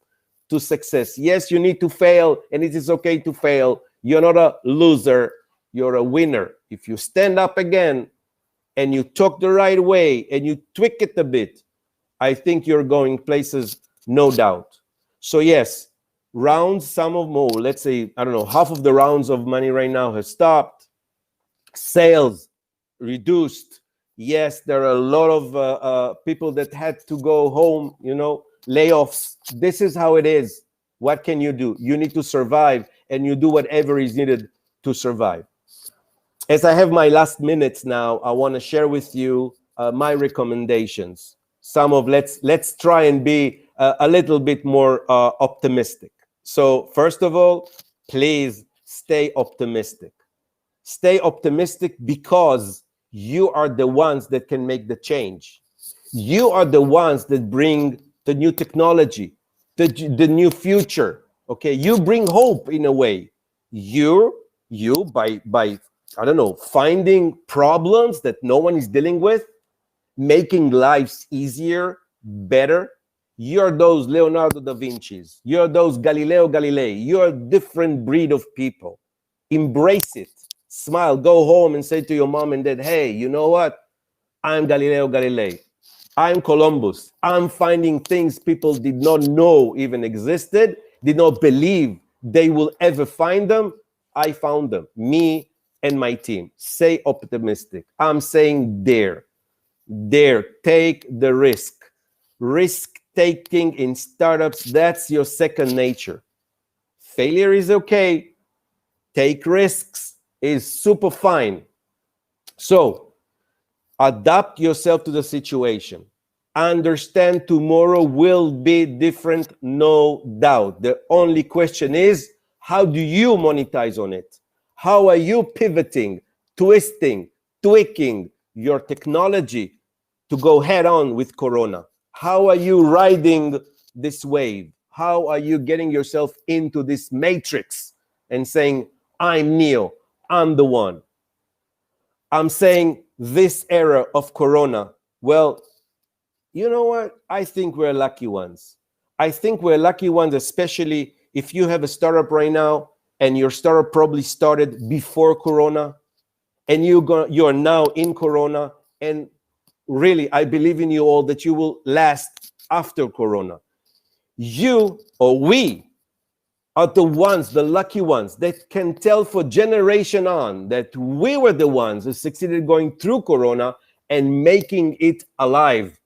to success. Yes, you need to fail, and it is okay to fail. You're not a loser, you're a winner. If you stand up again and you talk the right way and you tweak it a bit, I think you're going places, no doubt. So yes, rounds, some of more, let's say, I don't know, half of the rounds of money right now have stopped. Sales reduced. Yes, there are a lot of people that had to go home, you know, layoffs. This is how it is. What can you do? You need to survive, and you do whatever is needed to survive. As I have my last minutes now, I want to share with you my recommendations. Let's try and be a little bit more optimistic. So first of all, please stay optimistic. Stay optimistic because you are the ones that can make the change. You are the ones that bring the new technology, the new future. Okay, you bring hope in a way. You by I don't know, finding problems that no one is dealing with, making lives easier, better. You're those Leonardo da Vinci's. You're those Galileo Galilei. You're a different breed of people. Embrace it. Smile. Go home and say to your mom and dad, hey, you know what? I'm Galileo Galilei. I'm Columbus. I'm finding things people did not know even existed, did not believe they will ever find them. I found them. Me and my team. Stay optimistic. I'm saying dare. Dare. Take the risk. Risk taking in startups, that's your second nature. Failure is okay. Take risks is super fine. So adapt yourself to the situation. Understand tomorrow will be different, no doubt. The only question is, how do you monetize on it? How are you pivoting, twisting, tweaking your technology to go head on with Corona? How are you riding this wave? How are you getting yourself into this matrix and saying, I'm Neo, I'm the one? I'm saying this era of Corona, well, you know what? I think we're lucky ones. I think we're lucky ones, especially if you have a startup right now and your startup probably started before Corona and you're now in Corona, and really, I believe in you all that you will last after Corona. You or we are the ones, the lucky ones that can tell for generation on that we were the ones who succeeded going through Corona and making it alive.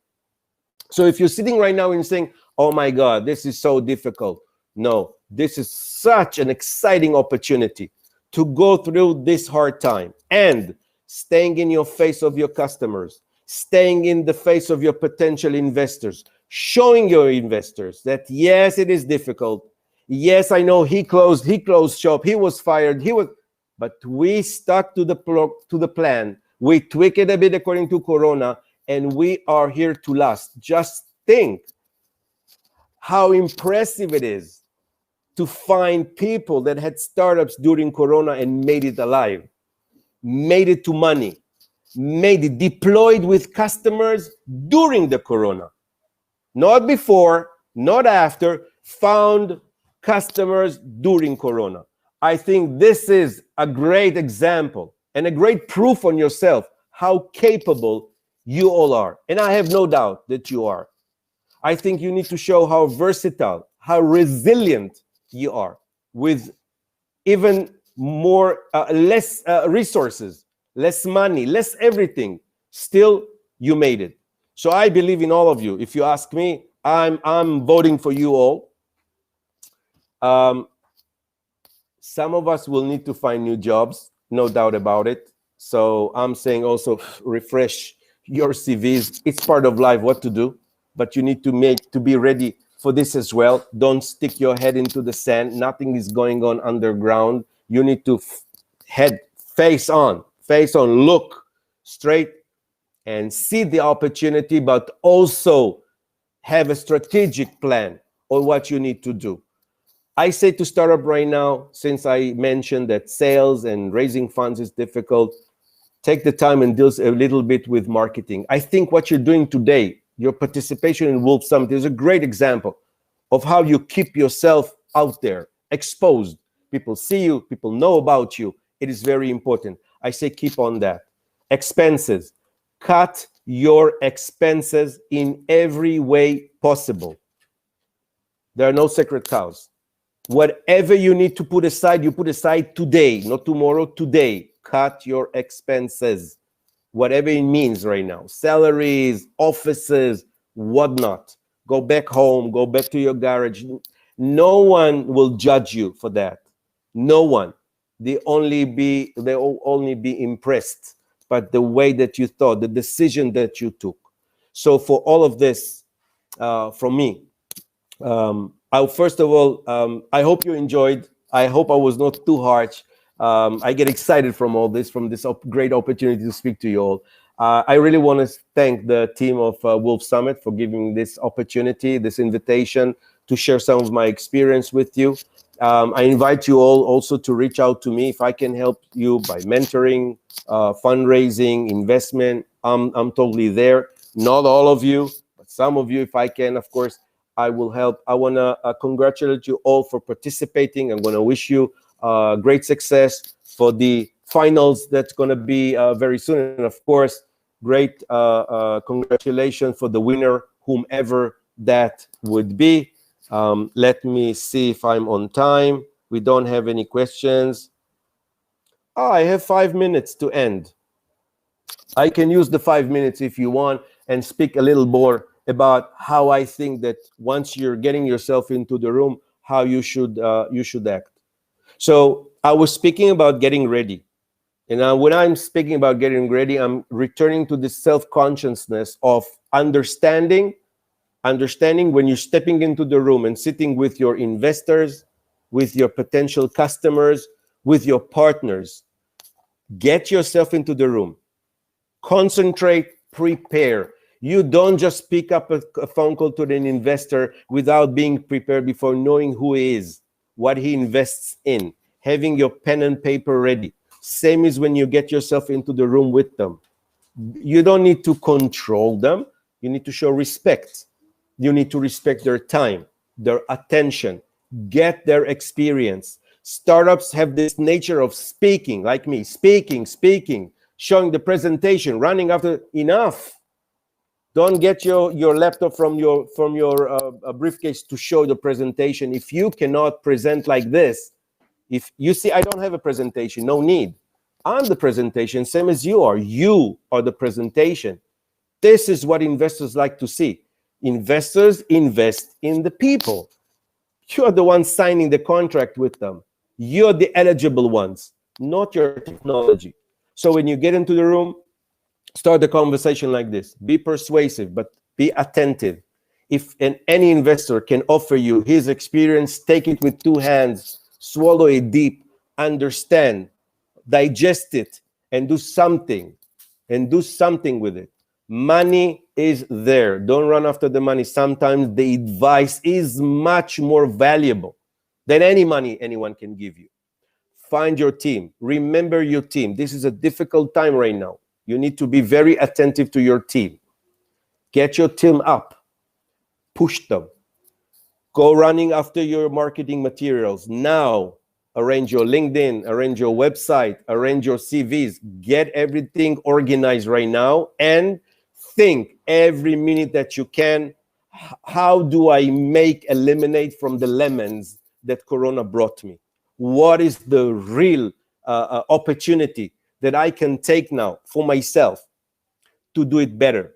So if you're sitting right now and saying, oh my God, this is so difficult. No, this is such an exciting opportunity to go through this hard time and staying in your face of your customers, staying in the face of your potential investors, showing your investors that yes, it is difficult. Yes, I know he closed shop, he was fired, but we stuck to the plan. We tweak it a bit according to Corona, and we are here to last. Just think how impressive it is to find people that had startups during Corona and made it alive, made it to money, made it deployed with customers during the Corona. Not before, not after, found customers during Corona. I think this is a great example and a great proof on yourself how capable you all are. And I have no doubt that you are. I think you need to show how versatile, how resilient you are with even more, less resources, less money, less everything. Still, you made it. So I believe in all of you. If you ask me, I'm voting for you all. Some of us will need to find new jobs, no doubt about it. So I'm saying also refresh your CVs. It's part of life what to do, but you need to be ready for this as well. Don't stick your head into the sand. Nothing is going on underground. You need to face on, look straight and see the opportunity, but also have a strategic plan on what you need to do. I say to startup right now, since I mentioned that sales and raising funds is difficult, take the time and deal a little bit with marketing. I think what you're doing today, your participation in Wolf Summit, is a great example of how you keep yourself out there, exposed. People see you, people know about you. It is very important. I say keep on that. Expenses. Cut your expenses in every way possible. There are no sacred cows. Whatever you need to put aside, you put aside today, not tomorrow, today. Cut your expenses, whatever it means right now. Salaries, offices, whatnot. Go back home, go back to your garage. No one will judge you for that. No one. They will only be impressed by the way that you thought, the decision that you took. So for all of this, from me, first of all, I hope you enjoyed. I hope I was not too harsh. I get excited from all this, from this great opportunity to speak to you all. I really want to thank the team of Wolf Summit for giving this opportunity, this invitation to share some of my experience with you. I invite you all also to reach out to me if I can help you by mentoring, fundraising, investment. I'm totally there. Not all of you, but some of you, if I can, of course, I will help. I want to congratulate you all for participating. I'm going to wish you great success for the finals that's going to be very soon. And of course, great congratulations for the winner, whomever that would be. Let me see if I'm on time. We don't have any questions. Oh, I have 5 minutes to end. I can use the 5 minutes if you want and speak a little more about how I think that once you're getting yourself into the room, how you should act. So I was speaking about getting ready. And when I'm speaking about getting ready, I'm returning to the self-consciousness of understanding when you're stepping into the room and sitting with your investors, with your potential customers, with your partners. Get yourself into the room. Concentrate, prepare. You don't just pick up a phone call to an investor without being prepared, before knowing who he is, what he invests in, having your pen and paper ready. Same as when you get yourself into the room with them. You don't need to control them. You need to show respect. You need to respect their time, their attention, get their experience. Startups have this nature of speaking, like me, speaking, showing the presentation, running after. Enough. Don't get your laptop from your briefcase to show the presentation. If you cannot present like this, if you see, I don't have a presentation, no need. I'm the presentation, same as you are. You are the presentation. This is what investors like to see. Investors invest in the people. You're the ones signing the contract with them. You're the eligible ones, not your technology. So when you get into the room, start the conversation like this. Be persuasive, but be attentive. If any investor can offer you his experience, take it with 2 hands, swallow it deep, understand, digest it, and do something with it. Money is there. Don't run after the money. Sometimes the advice is much more valuable than any money anyone can give you. Find your team. Remember your team. This is a difficult time right now. You need to be very attentive to your team. Get your team up. Push them. Go running after your marketing materials. Now, arrange your LinkedIn, arrange your website, arrange your CVs. Get everything organized right now and think every minute that you can, how do I make a lemonade from the lemons that Corona brought me? What is the real opportunity that I can take now for myself to do it better,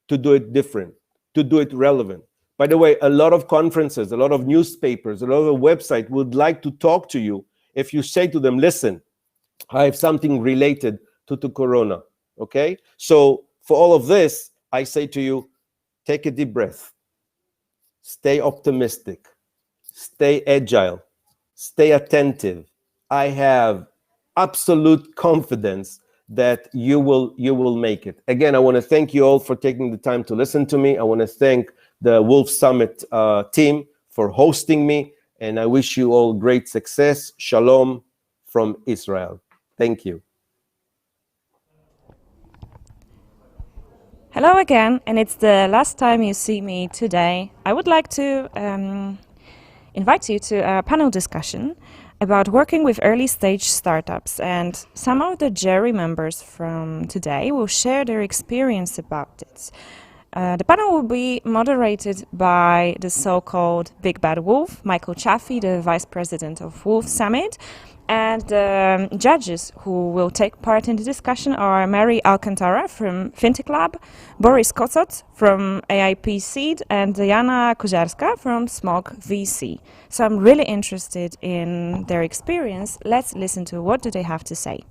to do it different, to do it relevant? By the way, a lot of conferences, a lot of newspapers, a lot of websites would like to talk to you if you say to them, listen, I have something related to Corona, okay? So for all of this, I say to you, take a deep breath. Stay optimistic. Stay agile. Stay attentive. I have absolute confidence that you will make it. Again, I want to thank you all for taking the time to listen to me. I want to thank the Wolf Summit team for hosting me, and I wish you all great success. Shalom from Israel. Thank you. Hello again, and it's the last time you see me today. I would like to invite you to a panel discussion about working with early stage startups, and some of the jury members from today will share their experience about it. The panel will be moderated by the so-called Big Bad Wolf, Michael Chaffee, the Vice President of Wolf Summit, and the judges who will take part in the discussion are Mary Alcantara from Fintech Lab, Boris Kotsot from AIP Seed, and Diana Koziarska from Smog VC. So I'm really interested in their experience. Let's listen to what do they have to say.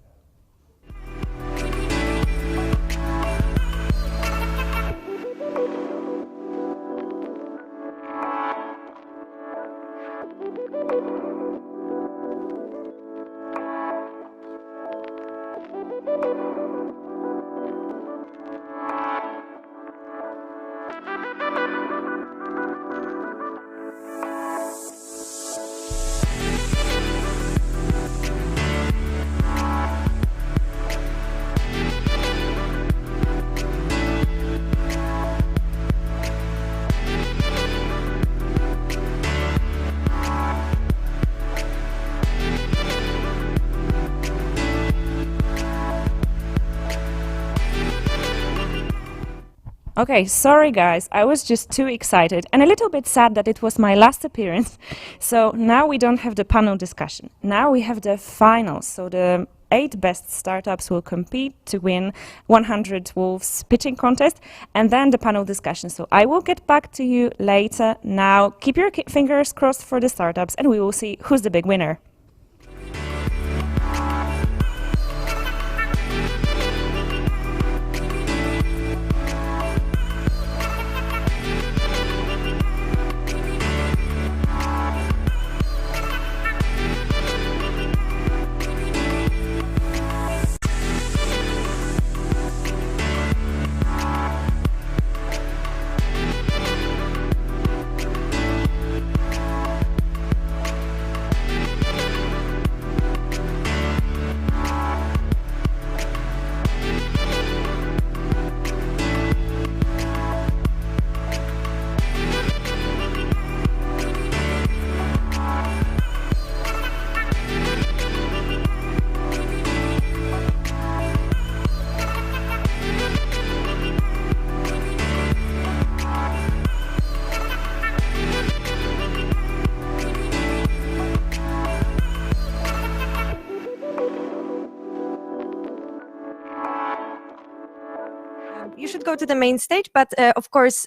Okay, sorry guys, I was just too excited and a little bit sad that it was my last appearance. So now we don't have the panel discussion. Now we have the finals. So the 8 best startups will compete to win 100 Wolves pitching contest and then the panel discussion. So I will get back to you later. Now keep your fingers crossed for the startups and we will see who's the big winner. You should go to the main stage, but of course,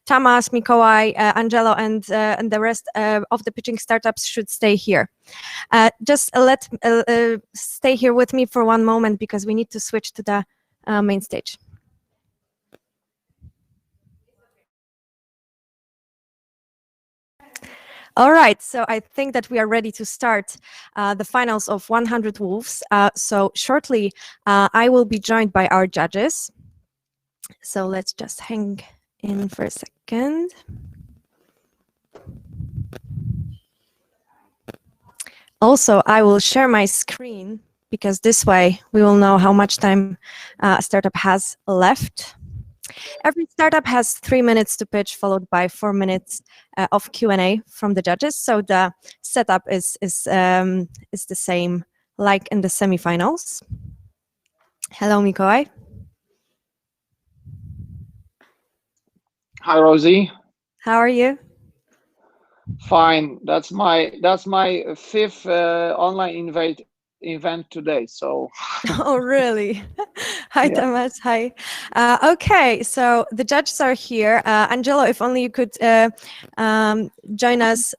Tamas, Mikołaj, Angelo, and the rest of the pitching startups should stay here. Just stay here with me for one moment because we need to switch to the main stage. All right, so I think that we are ready to start the finals of 100 Wolves. So shortly, I will be joined by our judges. So let's just hang in for a second. Also, I will share my screen because this way we will know how much time a startup has left. Every startup has 3 minutes to pitch, followed by 4 minutes of Q&A from the judges. So the setup is the same like in the semifinals. Hello, Mikołaj. Hi, Rosie. How are you? Fine. That's my 5th online event today. So. Oh, really? Hi, Yeah. Tamas. Hi. Okay, so the judges are here. Angelo, if only you could join us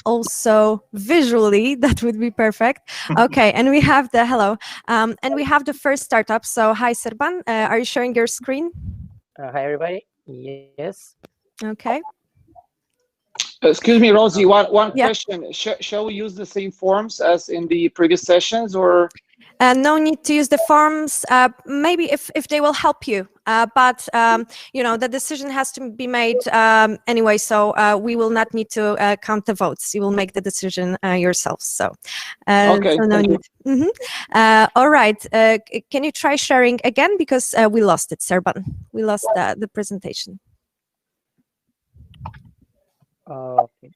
also visually, that would be perfect. Okay, and we have the hello, and we have the first startup. So, hi, Serban. Are you sharing your screen? Hi, everybody. Yes. Okay. Excuse me, Rosie. One Yeah. question. Shall we use the same forms as in the previous sessions, or? No need to use the forms. Maybe if they will help you, but you know the decision has to be made anyway. So we will not need to count the votes. You will make the decision yourselves. So Okay. so no Thank you. need. All right. Can you try sharing again because we lost it, Serban? We lost the presentation. Okay.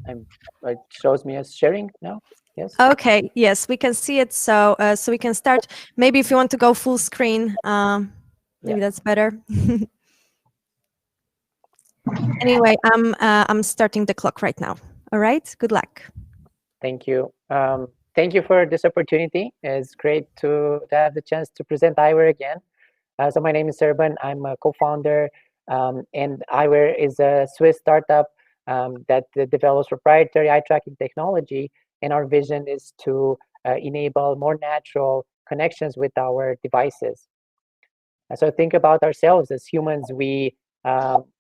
It shows me as sharing now. Yes. Okay. Yes, we can see it. So so we can start. Maybe if you want to go full screen, maybe that's better. Anyway, I'm starting the clock right now. All right. Good luck. Thank you. Thank you for this opportunity. It's great to have the chance to present eyewear again. So my name is Serban. I'm a co-founder, and eyewear is a Swiss startup that develops proprietary eye tracking technology. And our vision is to enable more natural connections with our devices. So think about ourselves as humans. We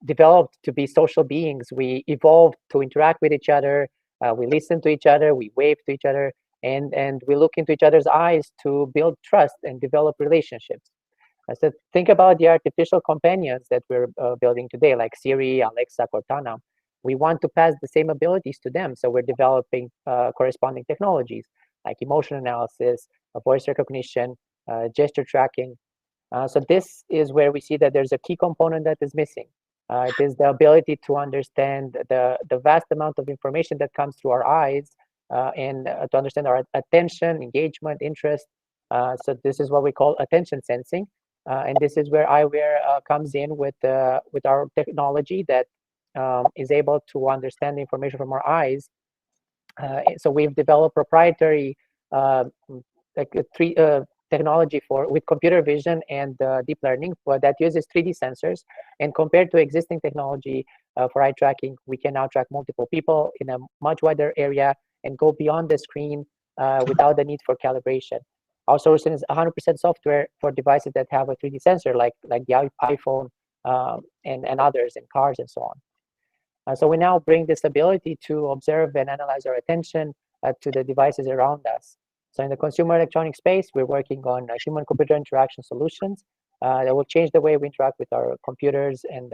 developed to be social beings. We evolved to interact with each other. We listen to each other. We wave to each other. And we look into each other's eyes to build trust and develop relationships. So think about the artificial companions that we're building today, like Siri, Alexa, Cortana. We want to pass the same abilities to them. So we're developing corresponding technologies like emotion analysis, voice recognition, gesture tracking. So this is where we see that there's a key component that is missing. It is the ability to understand the vast amount of information that comes through our eyes and to understand our attention, engagement, interest, So this is what we call attention sensing. And this is where eyewear comes in with our technology that is able to understand the information from our eyes. So we've developed proprietary technology with computer vision and deep learning that uses 3D sensors. And compared to existing technology for eye tracking, we can now track multiple people in a much wider area and go beyond the screen without the need for calibration. Our solution is 100% software for devices that have a 3D sensor, like the iPhone and others, and cars and so on. So we now bring this ability to observe and analyze our attention to the devices around us. So in the consumer electronic space, we're working on human-computer interaction solutions that will change the way we interact with our computers and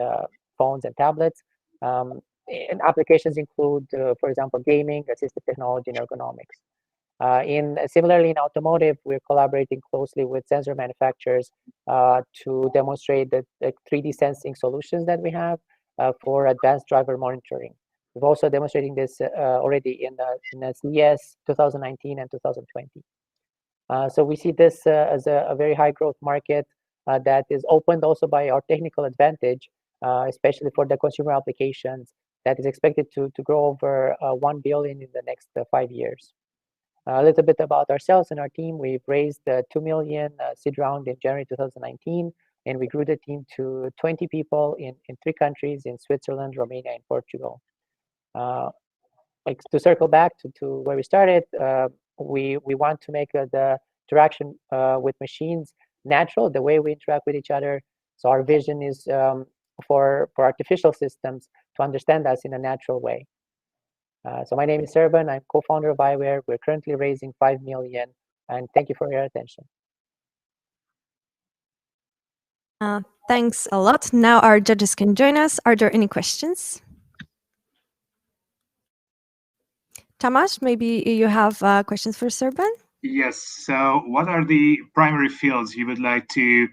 phones and tablets. And applications include, for example, gaming, assistive technology, and ergonomics. Similarly, in automotive, we're collaborating closely with sensor manufacturers to demonstrate the 3D sensing solutions that we have for advanced driver monitoring. We've also demonstrating this already in the CES 2019 and 2020. So we see this as a very high growth market that is opened also by our technical advantage, especially for the consumer applications, that is expected to grow over 1 billion in the next 5 years. A little bit about ourselves and our team. We've raised 2 million seed round in January 2019, and we grew the team to 20 people in 3 countries, in Switzerland, Romania, and Portugal. To circle back to where we started, we want to make the interaction with machines natural, the way we interact with each other. So our vision is for artificial systems to understand us in a natural way. So my name is Serban. I'm co-founder of eyewear. We're currently raising 5 million, and thank you for your attention. Thanks a lot. Now our judges can join us. Are there any questions? Tamas, maybe you have questions for Serban? Yes. So what are the primary fields you would like to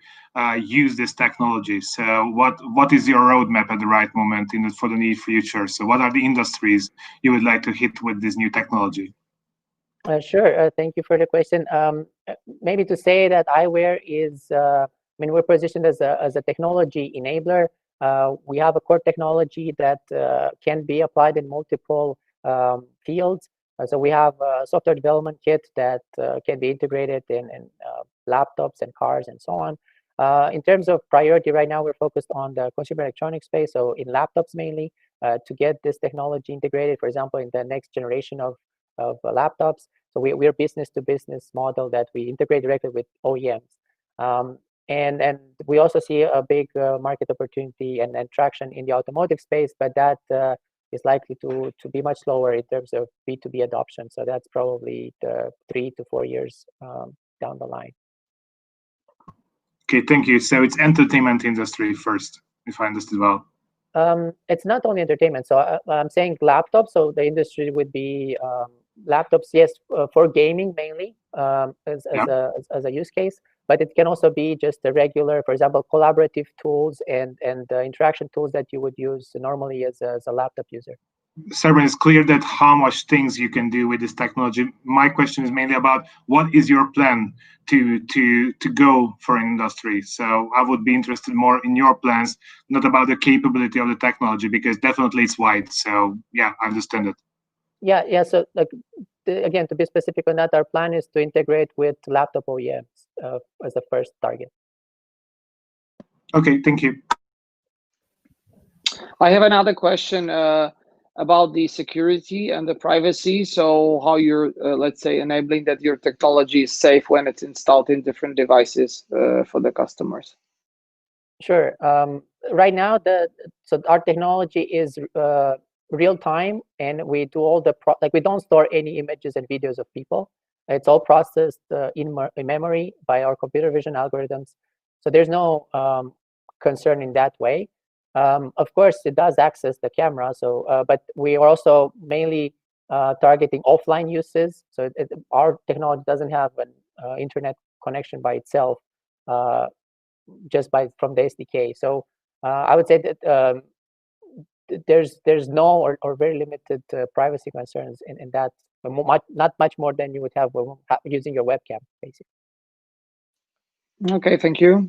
use this technology? So what is your roadmap at the right moment for the near future? So what are the industries you would like to hit with this new technology? Sure. Thank you for the question. Maybe to say that eyewear is, we're positioned as a technology enabler. We have a core technology that can be applied in multiple fields. So we have a software development kit that can be integrated in laptops and cars and so on. In terms of priority right now, we're focused on the consumer electronics space, so in laptops mainly, to get this technology integrated, for example, in the next generation of laptops. So we're business-to-business model that we integrate directly with OEMs. And we also see a big market opportunity and traction in the automotive space, but that is likely to be much slower in terms of B2B adoption. So that's probably 3 to 4 years down the line. Okay, thank you. So it's entertainment industry first, if I understood well. It's not only entertainment. So I'm saying laptops. So the industry would be laptops, yes, for gaming mainly as a use case. But it can also be just the regular, for example, collaborative tools and interaction tools that you would use normally as a laptop user. Serban, it's clear that how much things you can do with this technology. My question is mainly about what is your plan to go for an industry. So I would be interested more in your plans, not about the capability of the technology, because definitely it's wide. So yeah, I understand it. Yeah. So again, to be specific on that, our plan is to integrate with laptop OEMs as the first target. Okay, thank you. I have another question about the security and the privacy. So how you're, let's say, enabling that your technology is safe when it's installed in different devices for the customers. Sure. Right now, so our technology is real time, and we do all the we don't store any images and videos of people. It's all processed in memory by our computer vision algorithms. So there's no concern in that way. Of course, it does access the camera. So, but we are also mainly targeting offline uses. So our technology doesn't have an internet connection by itself, just from the SDK. So I would say that there's no or very limited privacy concerns in that. Not much more than you would have when using your webcam, basically. Okay, thank you.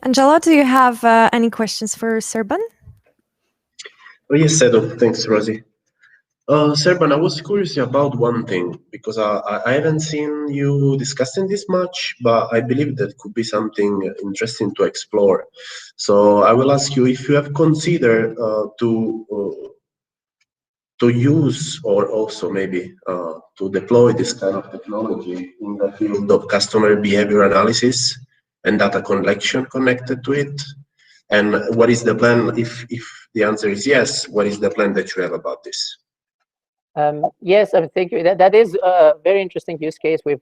Angelo, do you have any questions for Serban? Oh, yes, Sedo. Thanks, Rosie. Serban, I was curious about one thing because I haven't seen you discussing this much, but I believe that could be something interesting to explore. So I will ask you if you have considered to use or also maybe to deploy this kind of technology in the field of customer behavior analysis and data collection connected to it. And what is the plan? If the answer is yes, what is the plan that you have about this? Yes, thank you. That is a very interesting use case. We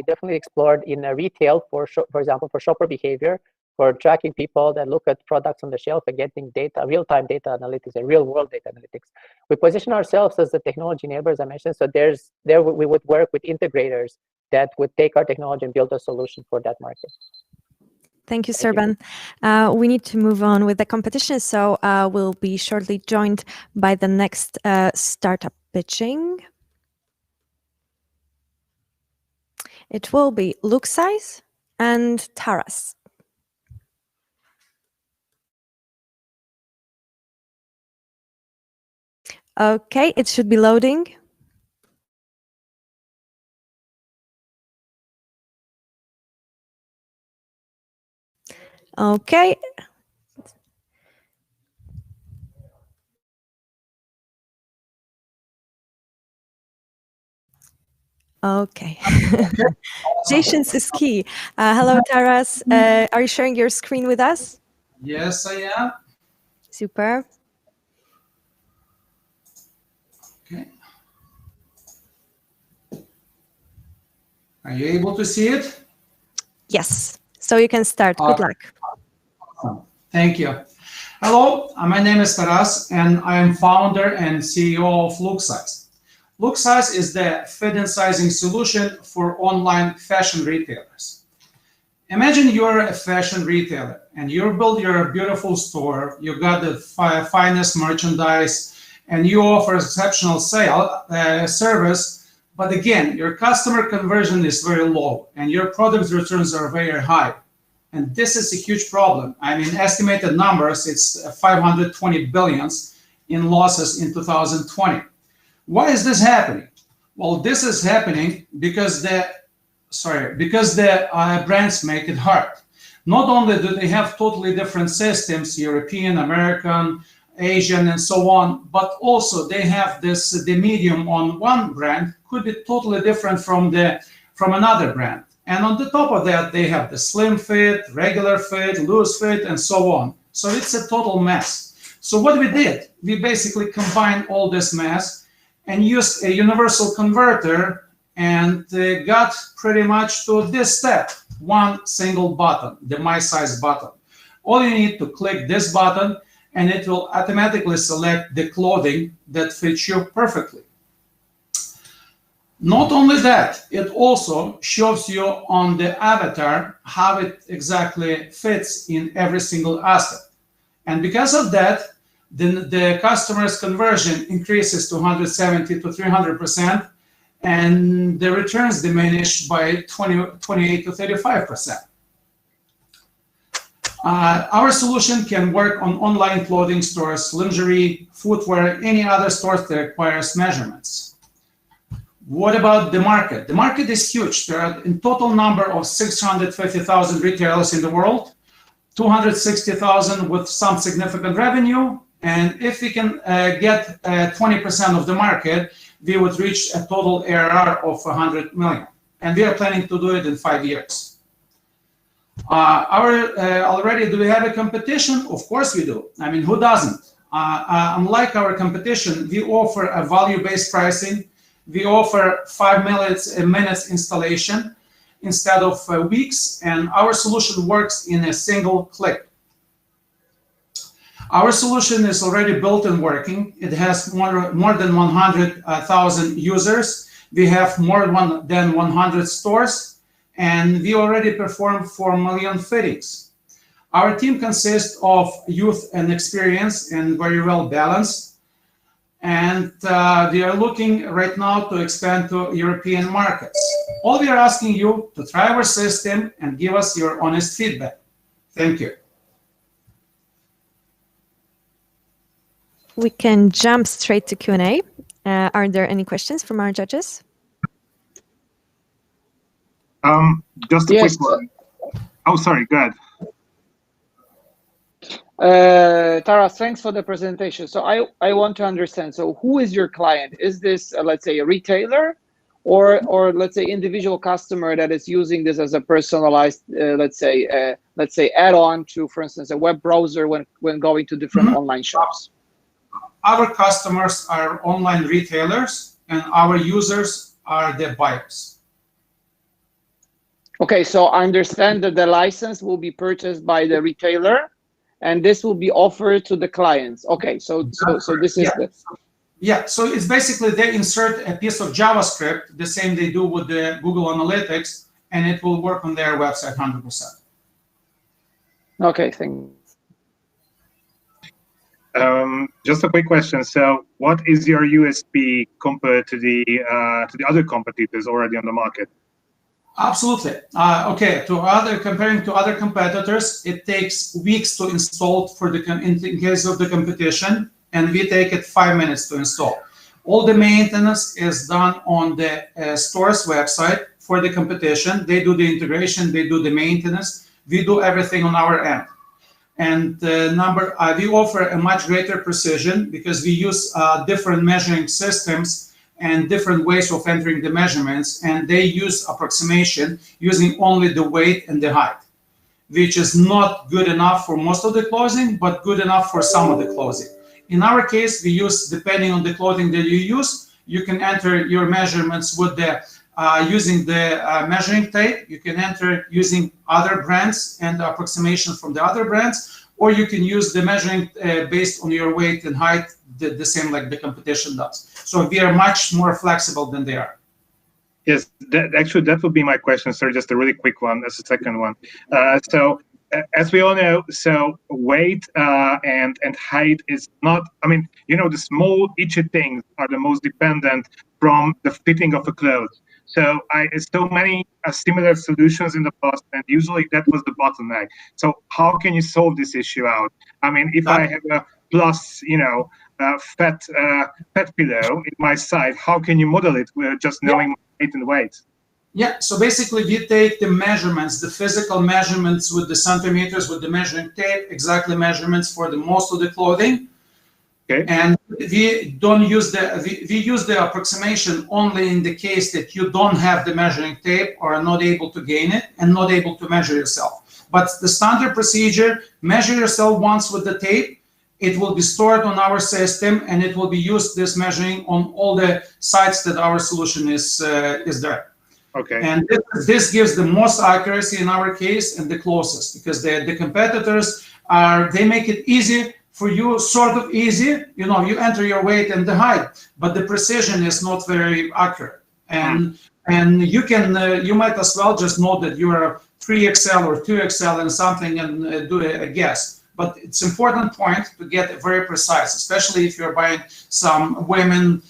definitely explored in retail for example, for shopper behavior, for tracking people that look at products on the shelf and getting data, real-time data analytics and real-world data analytics. We position ourselves as the technology neighbor, as I mentioned. So there we would work with integrators that would take our technology and build a solution for that market. Thank you, Serban. We need to move on with the competition, so we'll be shortly joined by the next startup pitching. It will be Looksize and Taras. Okay, it should be loading. Okay. Okay. Patience is key. Hello, Taras. Are you sharing your screen with us? Yes, I am. Super. Okay. Are you able to see it? Yes. So you can start. Good luck. Awesome. Thank you. Hello, my name is Taras, and I am founder and CEO of Looksize. Looksize is the fit-in sizing solution for online fashion retailers. Imagine you're a fashion retailer and you build your beautiful store, you got the finest merchandise, and you offer exceptional service. But again, your customer conversion is very low and your product returns are very high. And this is a huge problem. I mean, estimated numbers, it's 520 billion in losses in 2020. Why is this happening? Well, this is happening because the brands make it hard. Not only do they have totally different systems, European, American, Asian, and so on, but also they have the medium on one brand could be totally different from another brand. And on the top of that, they have the slim fit, regular fit, loose fit, and so on. So it's a total mess. So what we did, we basically combined all this mess and used a universal converter and got pretty much to this step, one single button, the My Size button. All you need to click this button and it will automatically select the clothing that fits you perfectly. Not only that, it also shows you on the avatar how it exactly fits in every single aspect. And because of that, the customer's conversion increases to 170 to 300%, and the returns diminish by 28 to 35%. Our solution can work on online clothing stores, lingerie, footwear, any other stores that requires measurements. What about the market? The market is huge. There are in total number of 650,000 retailers in the world, 260,000 with some significant revenue. And if we can get 20% of the market, we would reach a total ARR of 100 million. And we are planning to do it in 5 years. Already, do we have a competition? Of course we do. I mean, who doesn't? Unlike our competition, we offer a value-based pricing. We offer 5 minutes installation instead of weeks, and our solution works in a single click. Our solution is already built and working. It has more than 100,000 users. We have more than 100 stores, and we already perform 4 million fittings. Our team consists of youth and experience and very well balanced. and we are looking right now to expand to European markets. All we are asking you to try our system and give us your honest feedback. Thank you. We can jump straight to Q&A. Are there any questions from our judges? Just a quick one. Oh, sorry, go ahead. Taras, thanks for the presentation. So I want to understand, so who is your client? Is this, let's say, a retailer or let's say individual customer that is using this as a personalized, let's say add-on to, for instance, a web browser when going to different online shops? Our customers are online retailers and our users are the buyers. Okay, so I understand that the license will be purchased by the retailer and this will be offered to the clients. Okay, so this is Yeah, so it's basically they insert a piece of JavaScript, the same they do with the Google Analytics, and it will work on their website 100%. Okay, thank you. Just a quick question. So, what is your USP compared to the other competitors already on the market? Absolutely. Okay, comparing to other competitors, it takes weeks to install in case of the competition, and we take it 5 minutes to install. All the maintenance is done on the store's website for the competition. They do the integration, they do the maintenance, we do everything on our end. And we offer a much greater precision because we use different measuring systems and different ways of entering the measurements, and they use approximation using only the weight and the height, which is not good enough for most of the clothing, but good enough for some of the clothing. In our case, we use, depending on the clothing that you use, you can enter your measurements with the using the measuring tape. You can enter using other brands and the approximation from the other brands, or you can use the measuring based on your weight and height, the same like the competition does. So we are much more flexible than they are. Yes, actually, that would be my question, sir. Just a really quick one as a second one. As we all know, so weight and height is not, I mean, you know, the small itchy things are the most dependent from the fitting of a clothes. So so many similar solutions in the past, and usually that was the bottleneck. So how can you solve this issue out? I mean, if I have a plus, you know, fat pillow in my side, how can you model it with just knowing my height and weight? Yeah, so basically we take the measurements, the physical measurements with the centimeters, with the measuring tape, exactly measurements for the most of the clothing. Okay. And we don't use we use the approximation only in the case that you don't have the measuring tape or are not able to gain it and not able to measure yourself. But the standard procedure, measure yourself once with the tape, it will be stored on our system and it will be used, this measuring, on all the sites that our solution is there. Okay. And this gives the most accuracy in our case and the closest, because the competitors they make it easy for you, sort of easy. You know, you enter your weight and the height, but the precision is not very accurate. And you can you might as well just know that you are 3XL or 2XL and something and do a guess. But it's important point to get very precise, especially if you're buying some women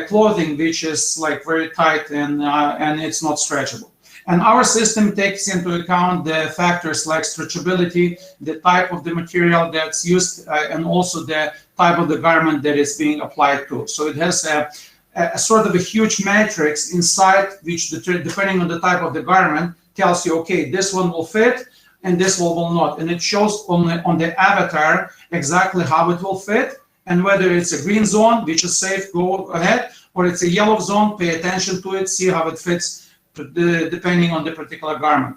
clothing which is like very tight and it's not stretchable. And our system takes into account the factors like stretchability, the type of the material that's used, and also the type of the garment that is being applied to. So it has a sort of a huge matrix inside which, depending on the type of the garment, tells you, okay, this one will fit and this one will not. And it shows on the avatar exactly how it will fit, and whether it's a green zone, which is safe, go ahead, or it's a yellow zone, pay attention to it, see how it fits, depending on the particular garment.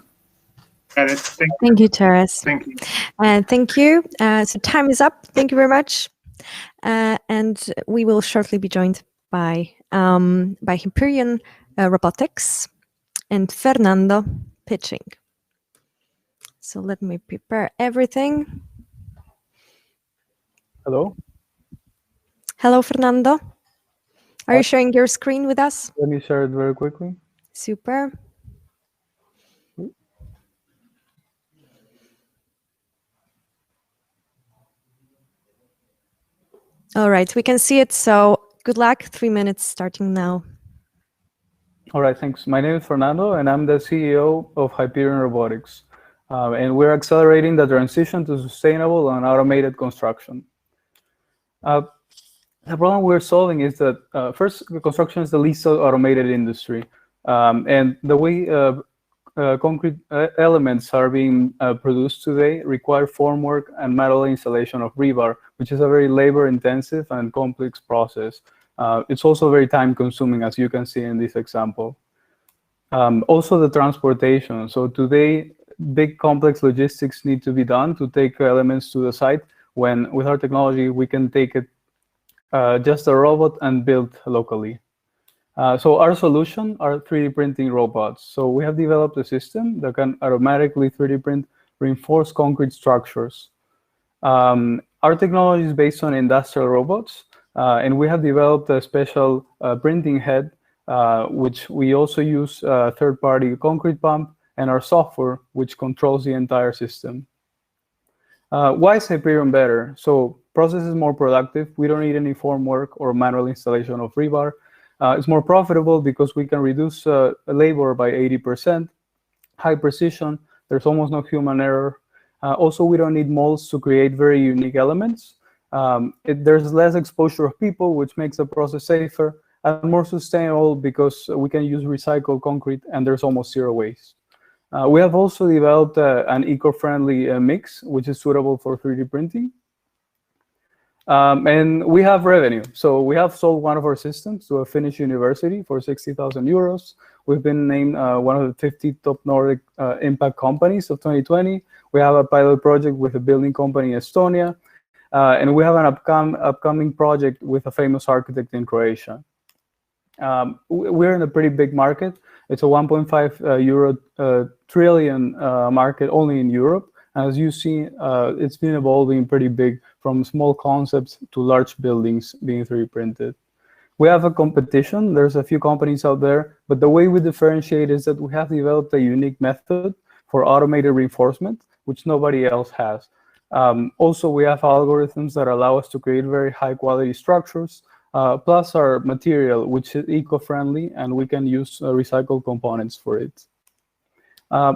Thank you, Taras. Thank you. Thank you. So time is up. Thank you very much. And we will shortly be joined by Hyperion Robotics and Fernando pitching. So let me prepare everything. Hello. Hello, Fernando. Are you sharing your screen with us? Let me share it very quickly. Super. All right, we can see it. So good luck. 3 minutes starting now. All right, thanks. My name is Fernando, and I'm the CEO of Hyperion Robotics. And we're accelerating the transition to sustainable and automated construction. The problem we're solving is that, first, construction is the least automated industry. And the way concrete elements are being produced today require formwork and metal installation of rebar, which is a very labor-intensive and complex process. It's also very time-consuming, as you can see in this example. Also, the transportation. So today, big complex logistics need to be done to take elements to the site, when with our technology, we can take it just a robot and build locally. So our solution are 3D printing robots. So we have developed a system that can automatically 3D print reinforced concrete structures. Our technology is based on industrial robots, and we have developed a special printing head, which we also use a third-party concrete pump and our software, which controls the entire system. Why is Hyperion better? So process is more productive. We don't need any formwork or manual installation of rebar. It's more profitable because we can reduce labor by 80%, high precision, there's almost no human error. Also, we don't need molds to create very unique elements. There's less exposure of people, which makes the process safer and more sustainable because we can use recycled concrete and there's almost zero waste. We have also developed an eco-friendly mix, which is suitable for 3D printing. And we have revenue. So we have sold one of our systems to a Finnish university for 60,000 euros. We've been named one of the 50 top Nordic impact companies of 2020. We have a pilot project with a building company in Estonia. And we have an upcoming project with a famous architect in Croatia. We're in a pretty big market. It's a 1.5 trillion market only in Europe. As you see, it's been evolving pretty big from small concepts to large buildings being 3D printed. We have a competition. There's a few companies out there, but the way we differentiate is that we have developed a unique method for automated reinforcement, which nobody else has. Also, we have algorithms that allow us to create very high quality structures, plus our material, which is eco-friendly, and we can use recycled components for it.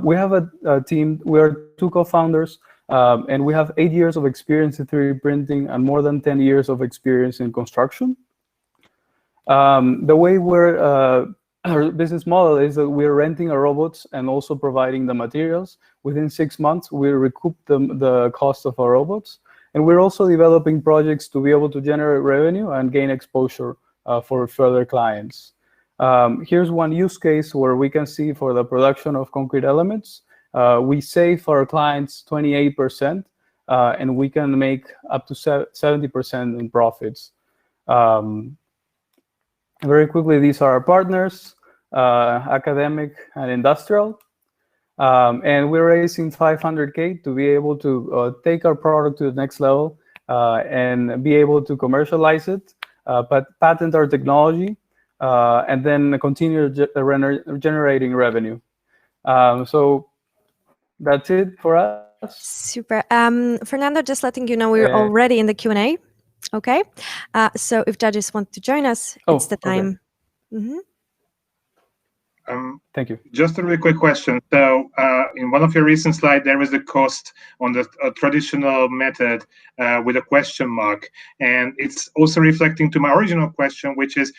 We have a team. We are 2 co-founders, and we have 8 years of experience in 3D printing and more than 10 years of experience in construction. The way our business model is that we're renting our robots and also providing the materials. Within 6 months, we recoup the cost of our robots. And we're also developing projects to be able to generate revenue and gain exposure for further clients. Here's one use case where we can see for the production of concrete elements, we save our clients 28%, and we can make up to 70% in profits. Very quickly, these are our partners, academic and industrial. And we're raising 500K to be able to take our product to the next level and be able to commercialize it, but patent our technology, and then continue generating revenue. So that's it for us. Super. Fernando, just letting you know we're already in the Q&A. Okay. So if judges want to join us, it's the time. Okay. Thank you. Just a really quick question. So in one of your recent slides, there is a cost on the traditional method with a question mark, and it's also reflecting to my original question, which is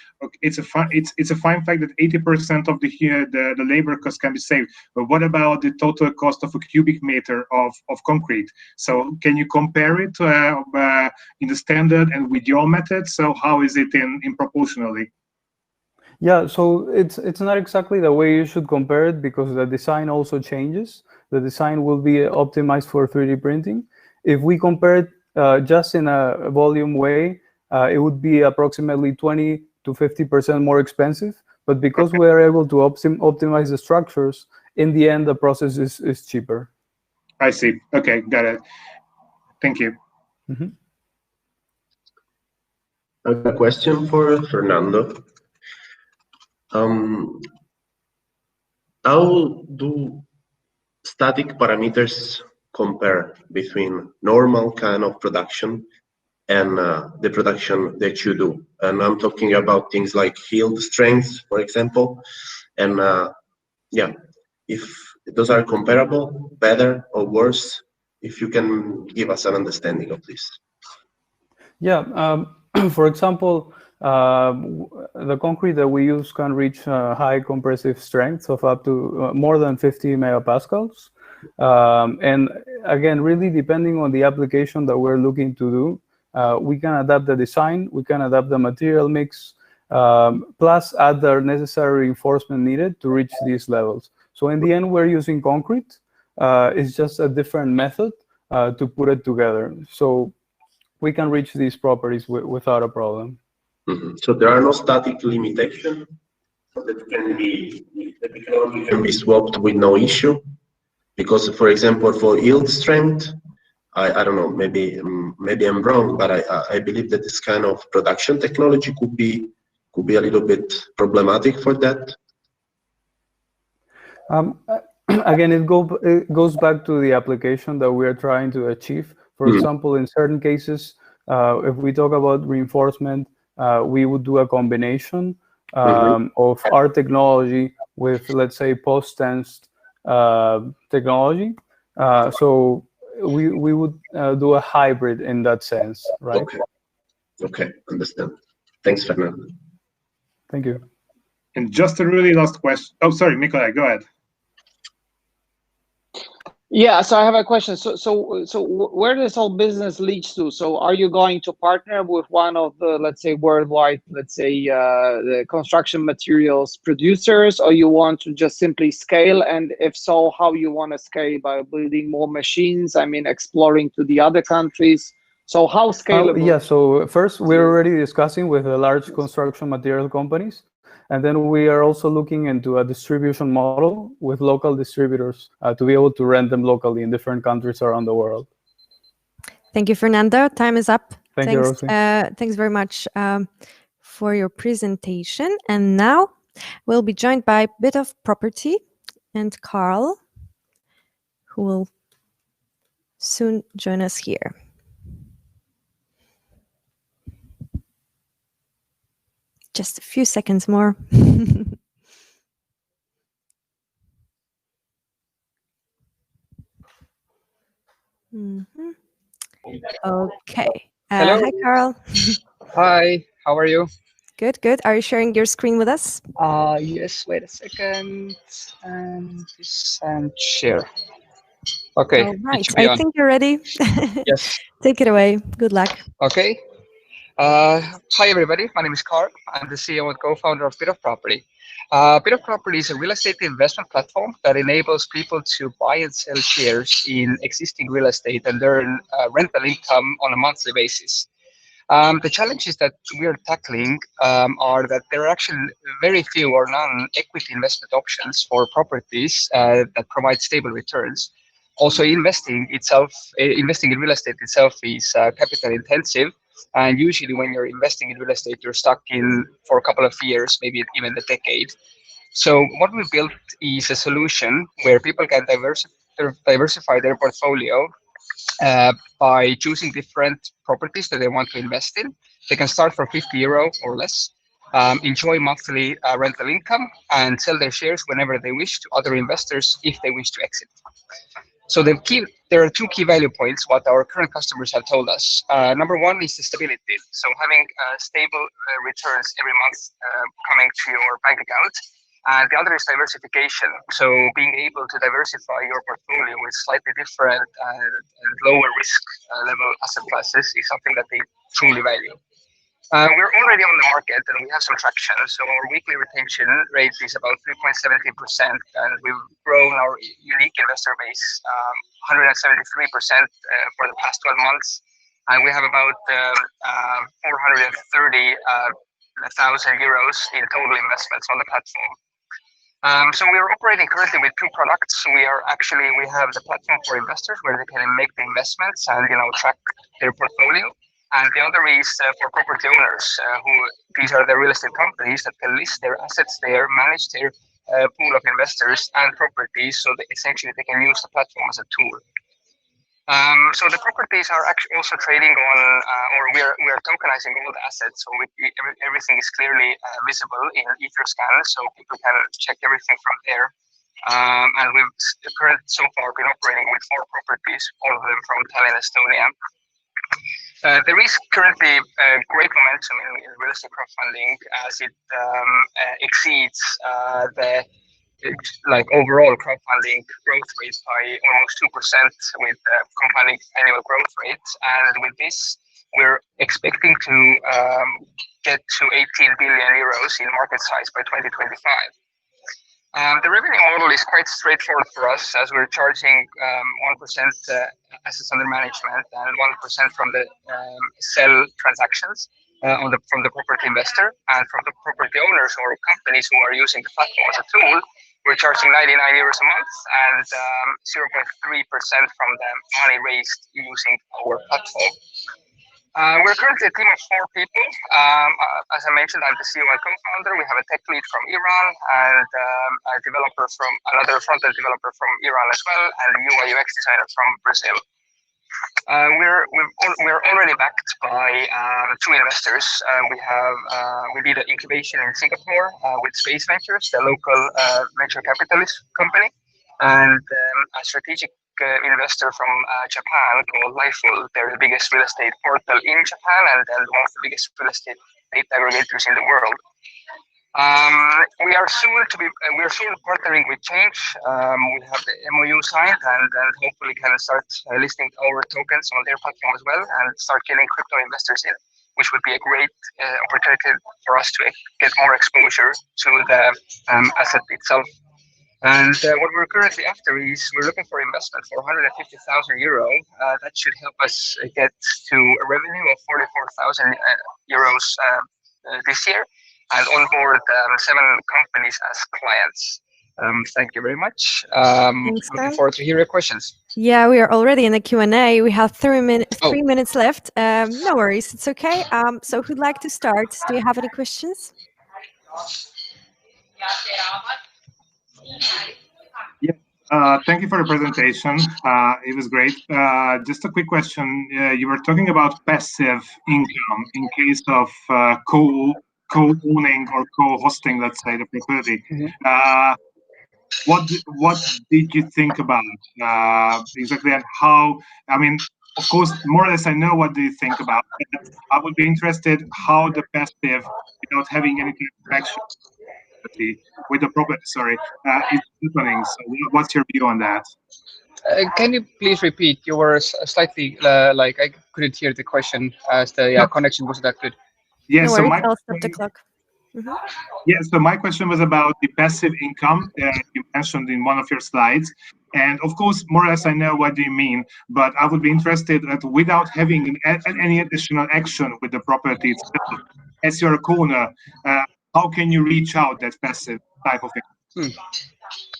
it's a fine fact that 80% of the labor cost can be saved. But what about the total cost of a cubic meter of concrete? So can you compare it in the standard and with your method? So how is it in proportionally? Yeah, so it's not exactly the way you should compare it because the design also changes. The design will be optimized for 3D printing. If we compare it just in a volume way, it would be approximately 20 to 50% more expensive. But because we are able to optimize the structures, in the end, the process is cheaper. I see. Okay, got it. Thank you. Mm-hmm. A question for Fernando. How do static parameters compare between normal kind of production and the production that you do. And I'm talking about things like yield strength, for example. And yeah, if those are comparable, better or worse, if you can give us an understanding of this. Yeah, for example, the concrete that we use can reach high compressive strengths of up to more than 50 megapascals. And again, really depending on the application that we're looking to do, we can adapt the design, we can adapt the material mix, plus add the necessary reinforcement needed to reach these levels. So in the end, we're using concrete. It's just a different method to put it together. So we can reach these properties without a problem. Mm-hmm. So there are no static limitations that can be, the technology can be swapped with no issue. Because, for example, for yield strength, I don't know, maybe I'm wrong, but I believe that this kind of production technology could be a little bit problematic for that. Again, it goes back to the application that we are trying to achieve. For example, in certain cases, if we talk about reinforcement, we would do a combination of our technology with, let's say, post-tensed technology. So we would do a hybrid in that sense, right? Okay, understand. Thanks, Fernando. Thank you. And just a really last question. Oh, sorry, Nikolai, go ahead. Yeah, so I have a question. So where does all business leads to? So are you going to partner with one of the, let's say, worldwide, let's say, the construction materials producers, or you want to just simply scale? And if so, how you want to scale? By building more machines? I mean, exploring to the other countries? So how scalable? Yeah, so first, we're already discussing with the large construction material companies. And then we are also looking into a distribution model with local distributors to be able to rent them locally in different countries around the world. Thank you, Fernando. Time is up. Thank you, Rosie. Thanks very much for your presentation. And now we'll be joined by Bit of Property and Carl, who will soon join us here. Just a few seconds more. Okay. Hello. Hi, Carl. Hi, how are you? Good, good. Are you sharing your screen with us? Yes, wait a second. And this and share. Okay. All right. It should be I on. think you're ready. Yes. Take it away. Good luck. Okay. Hi, everybody. My name is Carl. I'm the CEO and co-founder of Bit of Property. Bit of Property is a real estate investment platform that enables people to buy and sell shares in existing real estate and earn rental income on a monthly basis. The challenges that we are tackling are that there are actually very few or none equity investment options for properties that provide stable returns. Also, investing in real estate itself is capital intensive. And usually when you're investing in real estate, you're stuck in for a couple of years, maybe even a decade. So what we built is a solution where people can diversify their portfolio by choosing different properties that they want to invest in. They can start for €50 or less, enjoy monthly rental income, and sell their shares whenever they wish to other investors if they wish to exit. So there are two key value points what our current customers have told us. Number one is the stability. So having stable returns every month coming to your bank account. And the other is diversification. So being able to diversify your portfolio with slightly different and lower risk level asset classes is something that they truly value. We're already on the market and we have some traction. So our weekly retention rate is about 3.17%, and we've grown our unique investor base 173% for the past 12 months. And we have about 430,000 euros in total investments on the platform. So we are operating currently with two products. We have the platform for investors where they can make the investments and track their portfolio. And the other is for property owners, these are the real estate companies that can list their assets there, manage their pool of investors and properties, so that essentially they can use the platform as a tool. So the properties are actually also trading on, or we are tokenizing all the assets, so everything is clearly visible in Etherscan, so people can check everything from there. And we've so far been operating with 4 properties, all of them from Tallinn, Estonia. There is currently great momentum in real estate crowdfunding as it exceeds the overall crowdfunding growth rate by almost 2% with compounding annual growth rate. And with this, we're expecting to get to 18 billion euros in market size by 2025. The revenue model is quite straightforward for us, as we're charging 1% assets under management and 1% from the sell transactions from the property investor, and from the property owners or companies who are using the platform as a tool. We're charging 99 euros a month and 0.3% from the money raised using our platform. We're currently a team of 4 people. As I mentioned, I'm the CEO and co-founder. We have a tech lead from Iran and a developer from another front-end developer from Iran as well, and a UI UX designer from Brazil. We're already backed by 2 investors. We did an incubation in Singapore with Space Ventures, the local venture capitalist company, and a strategic investor from Japan called Lifeful. They're the biggest real estate portal in Japan and one of the biggest real estate data aggregators in the world. We're soon partnering with Change. We have the MOU signed and hopefully can start listing our tokens on their platform as well and start getting crypto investors in, which would be a great opportunity for us to get more exposure to the asset itself. And what we're currently after is we're looking for investment for 150,000 euro. That should help us get to a revenue of 44,000 euros this year, and onboard 7 companies as clients. Thank you very much. Looking forward to hear your questions. Yeah, we are already in the Q&A. We have 3 minutes left. No worries, it's okay. So who'd like to start? Do you have any questions? Yeah, thank you for the presentation. It was great. Just a quick question. You were talking about passive income in case of co-owning or co-hosting, let's say, the property. What did you think about exactly, and how? I mean, of course, more or less, I know what do you think about. But I would be interested how the passive, without having any interaction with the property, is happening. So, what's your view on that? Can you please repeat? You were slightly like I couldn't hear the question as the connection wasn't that good. Yeah, no so worries, I'll stop the clock. Yeah, so my question was about the passive income you mentioned in one of your slides. And of course, more or less, I know what you mean, but I would be interested that without having any additional action with the property itself, as you're a owner, how can you reach out that passive type of thing?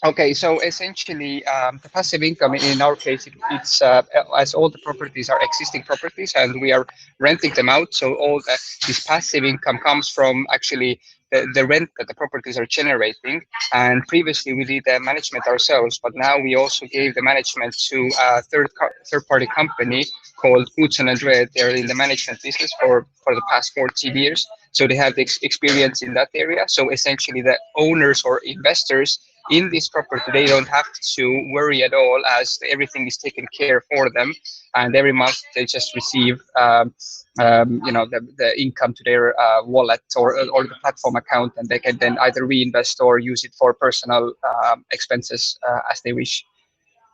Okay, so essentially, the passive income in our case, it's as all the properties are existing properties and we are renting them out. So all this passive income comes from actually the rent that the properties are generating. And previously we did the management ourselves, but now we also gave the management to a third-party company called Boots and Red. They're in the management business for the past 14 years. So they have the experience in that area. So essentially the owners or investors in this property, they don't have to worry at all as everything is taken care for them. And every month they just receive, the income to their wallet or the platform account, and they can then either reinvest or use it for personal expenses as they wish.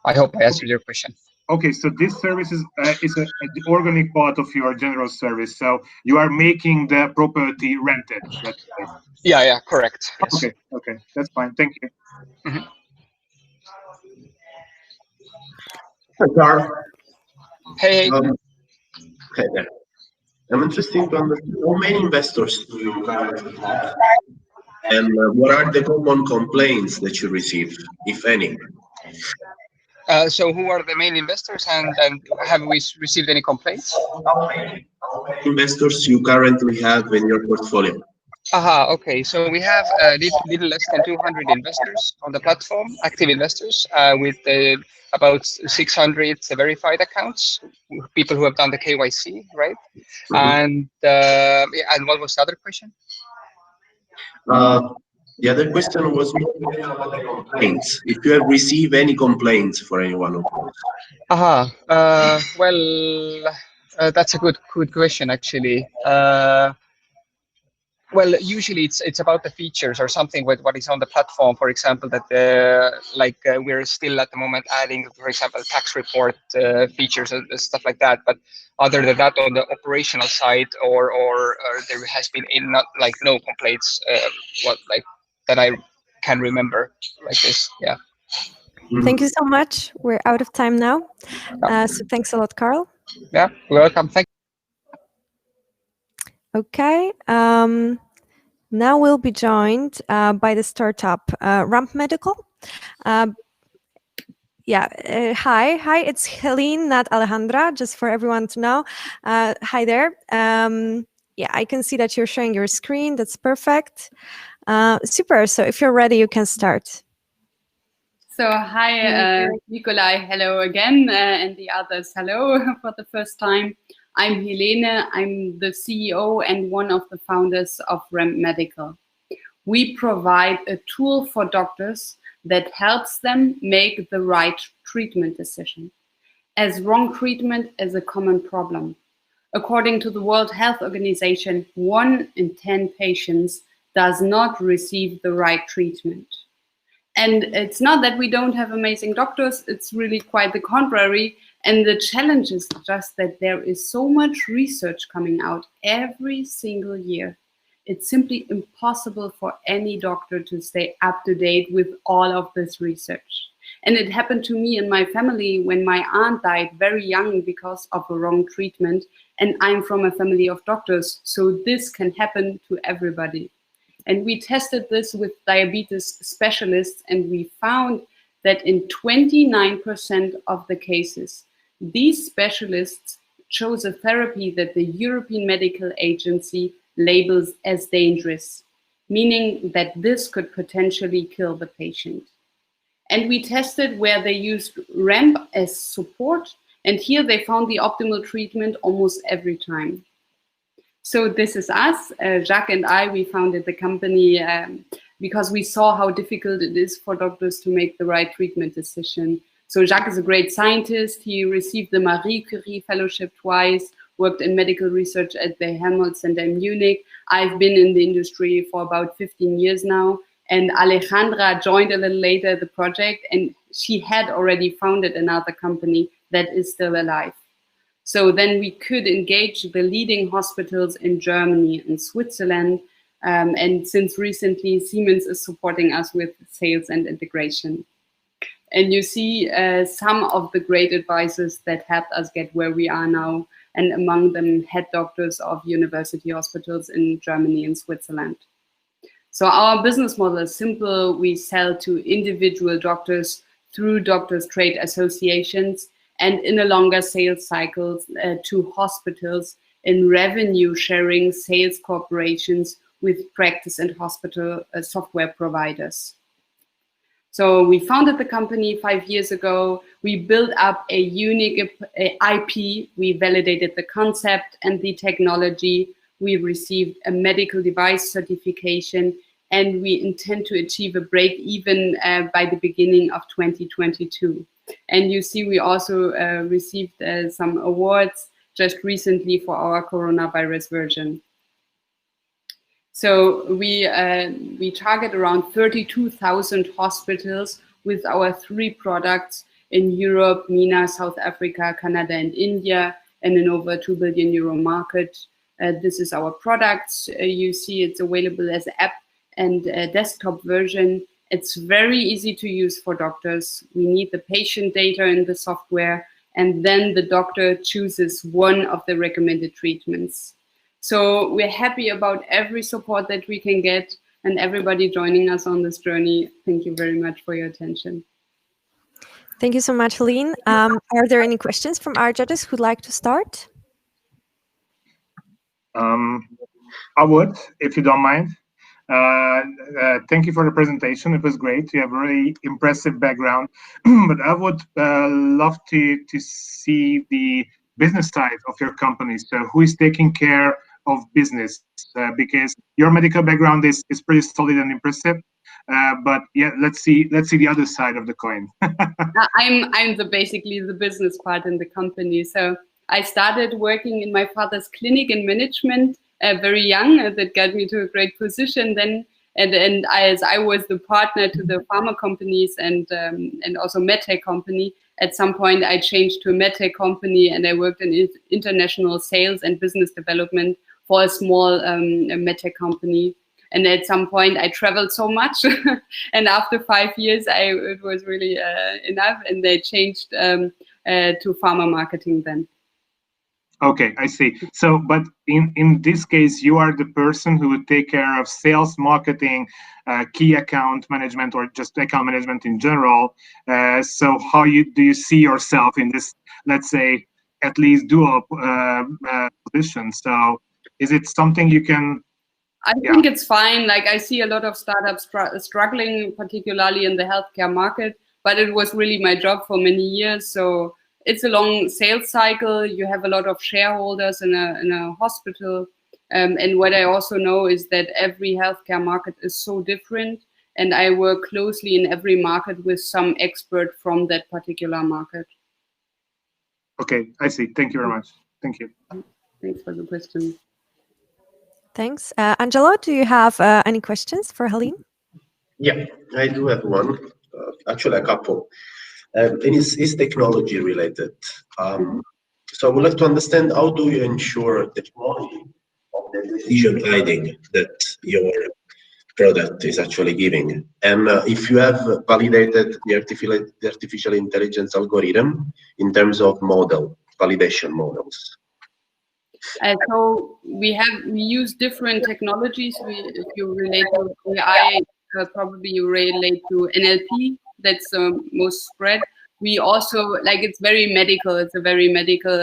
I hope I answered your question. Okay, so this service is the organic part of your general service. So you are making the property rented. Let's say. Yeah, correct. Yes. Okay, that's fine. Thank you. Hi, Carl. Hey. Hey there. I'm interested to understand how many investors do you currently have, and what are the common complaints that you receive, if any? So who are the main investors, and have we received any complaints? How many investors you currently have in your portfolio? Okay, so we have a little less than 200 investors on the platform, active investors, with about 600 verified accounts, people who have done the KYC, right? And what was the other question? The other question was more about the complaints. If you have received any complaints for any one of those. Well, that's a good question, actually. Well, usually it's about the features or something with what is on the platform. For example, that we're still at the moment adding, for example, tax report features and stuff like that. But other than that, on the operational side, or there has been no complaints. That I can remember like this. Yeah. Thank you so much. We're out of time now. So thanks a lot, Carl. Yeah, welcome. Thank you. Okay. Now we'll be joined by the startup Ramp Medical. Hi, it's Helene, not Alejandra, just for everyone to know. Hi there. I can see that you're sharing your screen. That's perfect. Super. So if you're ready, you can start. So hi, Nikolai, hello again, and the others, hello for the first time. I'm Helene, I'm the CEO and one of the founders of Ramp Medical. We provide a tool for doctors that helps them make the right treatment decision, as wrong treatment is a common problem. According to the World Health Organization, 1 in 10 patients does not receive the right treatment. And it's not that we don't have amazing doctors, it's really quite the contrary. And the challenge is just that there is so much research coming out every single year. It's simply impossible for any doctor to stay up to date with all of this research. And it happened to me and my family when my aunt died very young because of a wrong treatment. And I'm from a family of doctors, so this can happen to everybody. And we tested this with diabetes specialists, and we found that in 29% of the cases, these specialists chose a therapy that the European Medical Agency labels as dangerous, meaning that this could potentially kill the patient. And we tested where they used RAMP as support, and here they found the optimal treatment almost every time. So this is us, Jacques and I, we founded the company because we saw how difficult it is for doctors to make the right treatment decision. So Jacques is a great scientist. He received the Marie Curie Fellowship twice, worked in medical research at the Helmholtz Center in Munich. I've been in the industry for about 15 years now. And Alejandra joined a little later the project, and she had already founded another company that is still alive. So then we could engage the leading hospitals in Germany and Switzerland. And since recently, Siemens is supporting us with sales and integration. And you see some of the great advisors that helped us get where we are now, and among them head doctors of university hospitals in Germany and Switzerland. So our business model is simple. We sell to individual doctors through doctors' trade associations, and in a longer sales cycle to hospitals in revenue sharing sales corporations with practice and hospital software providers. So we founded the company 5 years ago. We built up a unique IP. We validated the concept and the technology. We received a medical device certification, and we intend to achieve a break even by the beginning of 2022. And you see, we also received some awards just recently for our coronavirus version. So we target around 32,000 hospitals with our 3 products in Europe, MENA, South Africa, Canada, and India, and an over 2 billion euro market. This is our products. You see it's available as an app and a desktop version. It's very easy to use for doctors. We need the patient data in the software, and then the doctor chooses one of the recommended treatments. So we're happy about every support that we can get, and everybody joining us on this journey. Thank you very much for your attention. Thank you so much, Helene. Are there any questions from our judges who'd like to start? I would, if you don't mind. Thank you for the presentation. It was great. You have a really impressive background, but I would love to see the business side of your company. So who is taking care of business? Because your medical background is pretty solid and impressive. But yeah, let's see the other side of the coin. I'm basically the business part in the company. So I started working in my father's clinic in management very young. That got me to a great position then. And as I was the partner to the pharma companies and also medtech company, at some point I changed to a medtech company and I worked in international sales and business development for a small medtech company. And at some point I traveled so much and after 5 years it was really enough, and they changed to pharma marketing then. Okay, I see. So, but in this case, you are the person who would take care of sales, marketing, key account management, or just account management in general. So how do you see yourself in this, let's say, at least dual position? So is it something you can... I think it's fine. Like, I see a lot of startups struggling, particularly in the healthcare market, but it was really my job for many years. So it's a long sales cycle. You have a lot of shareholders in a hospital. And what I also know is that every healthcare market is so different. And I work closely in every market with some expert from that particular market. Okay, I see. Thank you very much. Thank you. Thanks for the question. Thanks. Angelo, do you have any questions for Helene? Yeah, I do have one. Actually, a couple. And it's technology related. So I would like to understand, how do you ensure the quality of the decision guiding that your product is actually giving? And if you have validated the artificial intelligence algorithm in terms of validation models. So we use different technologies. If you relate to AI, probably you relate to NLP. That's most spread. We also, like, it's very medical. It's a very medical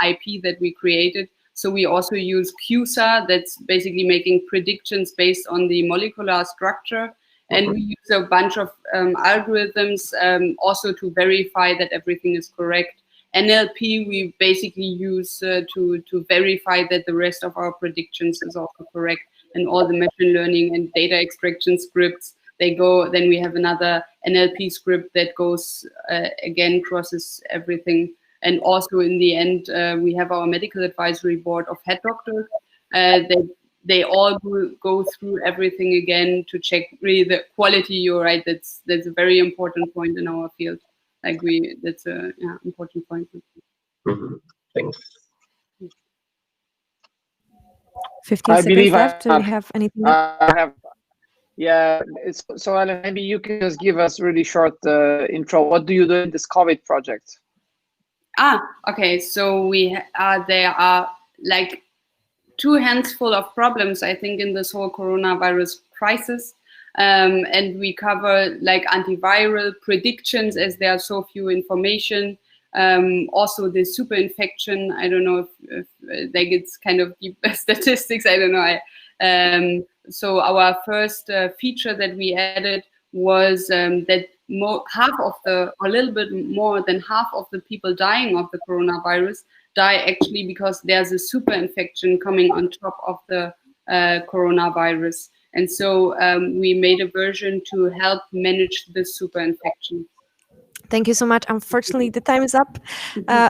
IP that we created. So we also use QSA, that's basically making predictions based on the molecular structure. And we use a bunch of algorithms also to verify that everything is correct. NLP we basically use to verify that the rest of our predictions is also correct, and all the machine learning and data extraction scripts, then we have another NLP script that goes again, crosses everything. And also in the end, we have our medical advisory board of head doctors. They all go through everything again to check really the quality. You're right, that's a very important point in our field. That's a important point. Thanks. 15 seconds left. Do we have anything? Yeah, so Alan, maybe you can just give us really short intro. What do you do in this COVID project? Okay. So there are like 2 hands full of problems, I think, in this whole coronavirus crisis. And we cover like antiviral predictions, as there are so few information. Also the super infection. I don't know if like it's kind of deep statistics. I don't know. So our first feature that we added was that a little bit more than half of the people dying of the coronavirus die actually because there's a super infection coming on top of the coronavirus. And so we made a version to help manage the super infection. Thank you so much. Unfortunately, the time is up.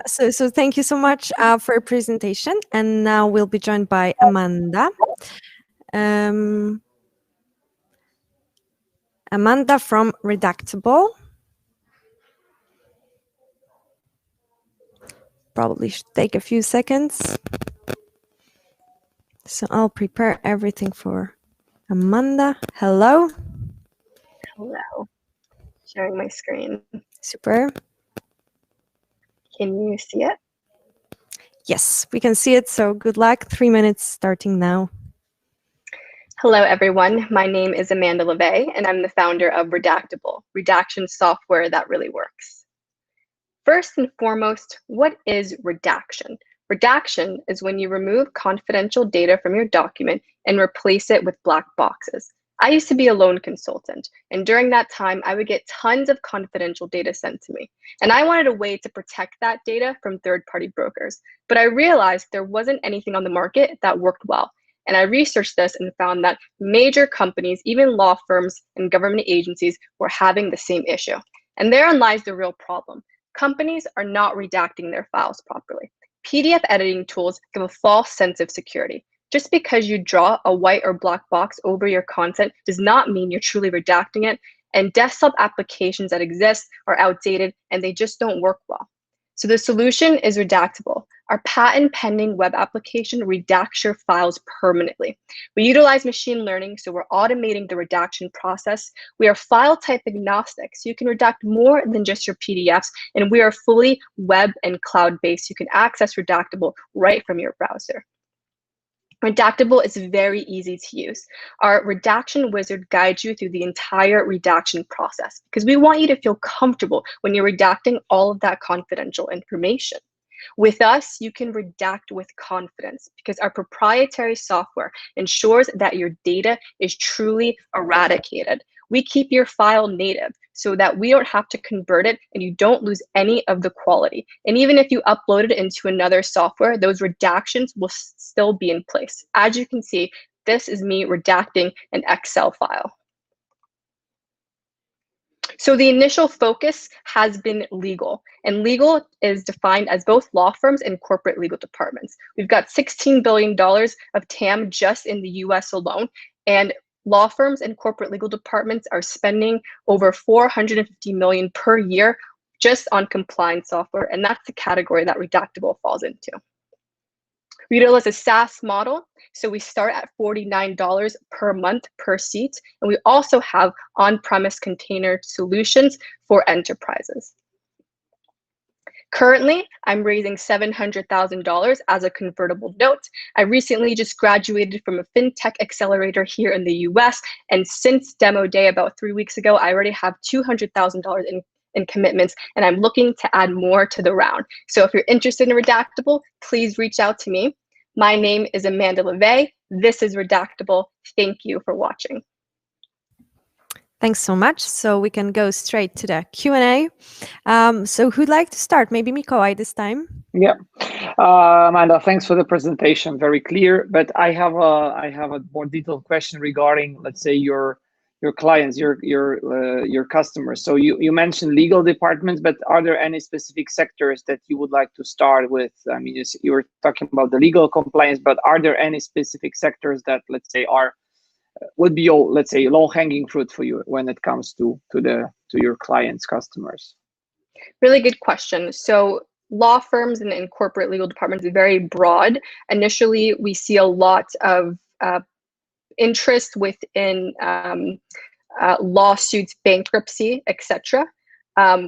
So thank you so much for your presentation. And now we'll be joined by Amanda. Amanda from Redactable. Probably should take a few seconds. So I'll prepare everything for Amanda. Hello. Hello. Sharing my screen. Super. Can you see it? Yes, we can see it. So good luck. 3 minutes starting now. Hello, everyone. My name is Amanda LeVay, and I'm the founder of Redactable, redaction software that really works. First and foremost, what is redaction? Redaction is when you remove confidential data from your document and replace it with black boxes. I used to be a loan consultant, and during that time, I would get tons of confidential data sent to me. And I wanted a way to protect that data from third-party brokers. But I realized there wasn't anything on the market that worked well. And I researched this and found that major companies, even law firms and government agencies, were having the same issue. And therein lies the real problem. Companies are not redacting their files properly. PDF editing tools give a false sense of security. Just because you draw a white or black box over your content does not mean you're truly redacting it, and desktop applications that exist are outdated and they just don't work well. So the solution is Redactable. Our patent-pending web application redacts your files permanently. We utilize machine learning, so we're automating the redaction process. We are file type agnostic, so you can redact more than just your PDFs, and we are fully web and cloud-based. You can access Redactable right from your browser. Redactable is very easy to use. Our redaction wizard guides you through the entire redaction process because we want you to feel comfortable when you're redacting all of that confidential information. With us, you can redact with confidence because our proprietary software ensures that your data is truly eradicated. We keep your file native so that we don't have to convert it and you don't lose any of the quality. And even if you upload it into another software, those redactions will still be in place. As you can see, this is me redacting an Excel file. So the initial focus has been legal, and legal is defined as both law firms and corporate legal departments. We've got $16 billion of TAM just in the US alone, and law firms and corporate legal departments are spending over $450 million per year just on compliance software, and that's the category that Redactable falls into. We utilize a SaaS model, so we start at $49 per month per seat, and we also have on-premise container solutions for enterprises. Currently, I'm raising $700,000 as a convertible note. I recently just graduated from a fintech accelerator here in the US, and since demo day about 3 weeks ago, I already have $200,000 in commitments, and I'm looking to add more to the round. So if you're interested in Redactable, please reach out to me. My name is Amanda LeVay. This is Redactable. Thank you for watching. Thanks so much. So we can go straight to the Q&A. So who'd like to start? Maybe Mikołaj this time. Yeah, Amanda, thanks for the presentation. Very clear. But I have a more detailed question regarding, let's say, your clients, your customers. So you mentioned legal departments, but are there any specific sectors that you would like to start with? I mean, you were talking about the legal compliance, but are there any specific sectors that, let's say, would be, let's say, low-hanging fruit for you when it comes to your clients, customers? Really good question. So law firms and corporate legal departments are very broad. Initially, we see a lot of interest within lawsuits, bankruptcy, etc.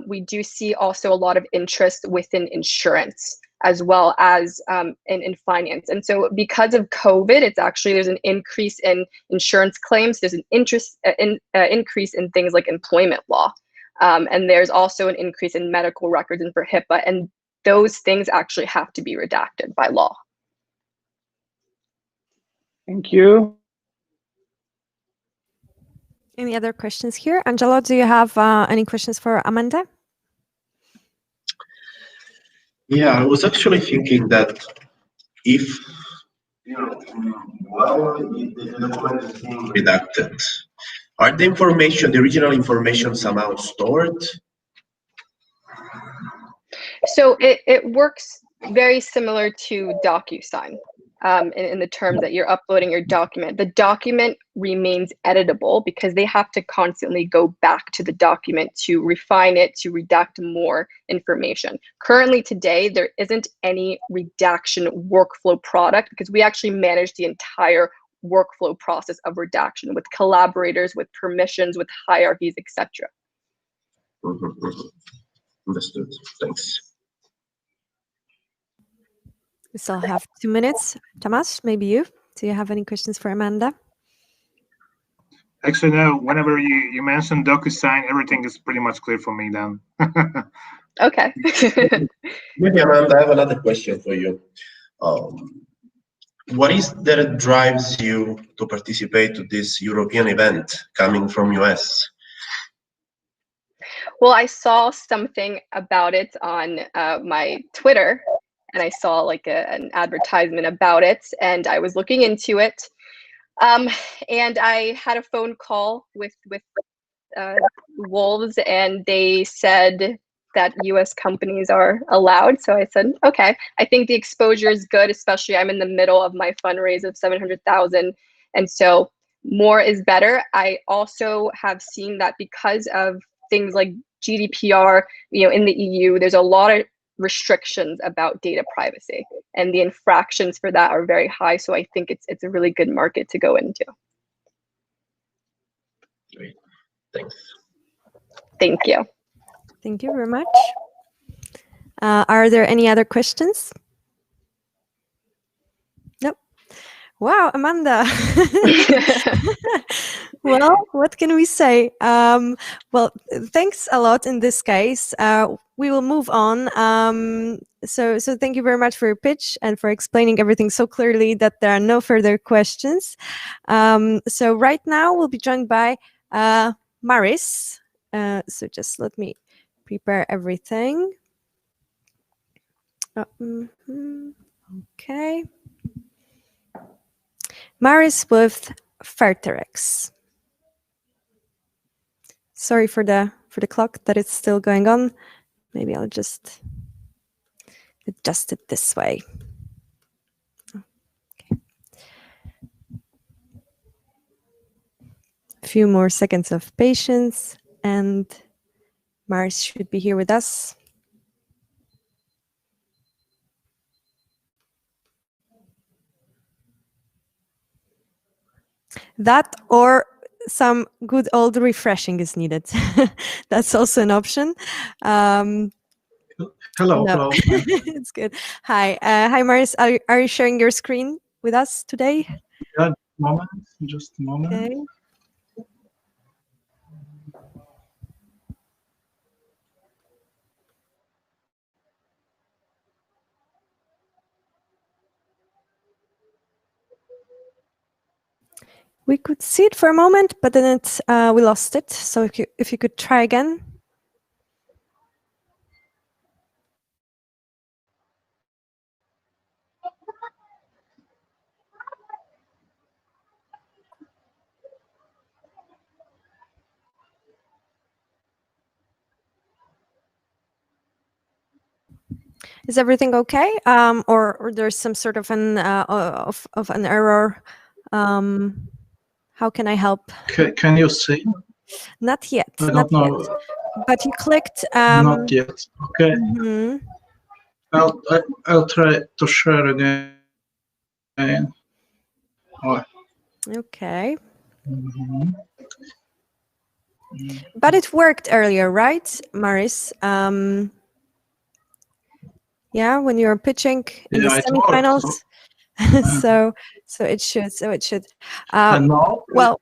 We do see also a lot of interest within insurance as well as in finance. And so because of COVID, there's an increase in insurance claims. There's an increase in things like employment law. And there's also an increase in medical records and for HIPAA. And those things actually have to be redacted by law. Thank you. Any other questions here? Angelo, do you have any questions for Amanda? Yeah, I was actually thinking that if while the document is being redacted, are the original information somehow stored? So it works very similar to DocuSign in the terms that you're uploading your document. The document remains editable because they have to constantly go back to the document to refine it, to redact more information. Currently today, there isn't any redaction workflow product because we actually manage the entire workflow process of redaction with collaborators, with permissions, with hierarchies, etc. Understood. Thanks. We still have 2 minutes. Tomasz, maybe you? Do you have any questions for Amanda? Actually, no. Whenever you mention DocuSign, everything is pretty much clear for me then. Okay. Maybe, Amanda, I have another question for you. What is that drives you to participate to this European event coming from US? Well, I saw something about it on my Twitter, and I saw like an advertisement about it, and I was looking into it. And I had a phone call with Wolves, and they said that US companies are allowed. So I said, okay, I think the exposure is good, especially I'm in the middle of my fundraise of 700,000. And so more is better. I also have seen that because of things like GDPR, in the EU, there's a lot of restrictions about data privacy, and the infractions for that are very high. So I think it's a really good market to go into. Great. Thanks. Thank you. Thank you very much. Are there any other questions? Nope. Wow, Amanda. Well, what can we say? Well, thanks a lot in this case. We will move on. So thank you very much for your pitch and for explaining everything so clearly that there are no further questions. So right now we'll be joined by Maris. So just let me prepare everything. Okay. Maris with Fairterex. Sorry for the clock that it's still going on. Maybe I'll just adjust it this way. Okay. A few more seconds of patience, and Maris should be here with us. That or some good old refreshing is needed. That's also an option. Hello. No. Hello. It's good. Hi. Hi, Maris. Are you sharing your screen with us today? Yeah, just a moment. Okay. We could see it for a moment, but then we lost it. So if you could try again. Is everything okay? Or there's some sort of an of an error? How can I help? Can you see? Not yet. I Not don't know. yet. But you clicked. Not yet. Okay. Mhm. I'll try to share again. Oh. Okay. Mhm. But it worked earlier, right, Maris? Yeah, when you're pitching in the Yeah, it worked. semifinals. So it should. So it should. And now? Well.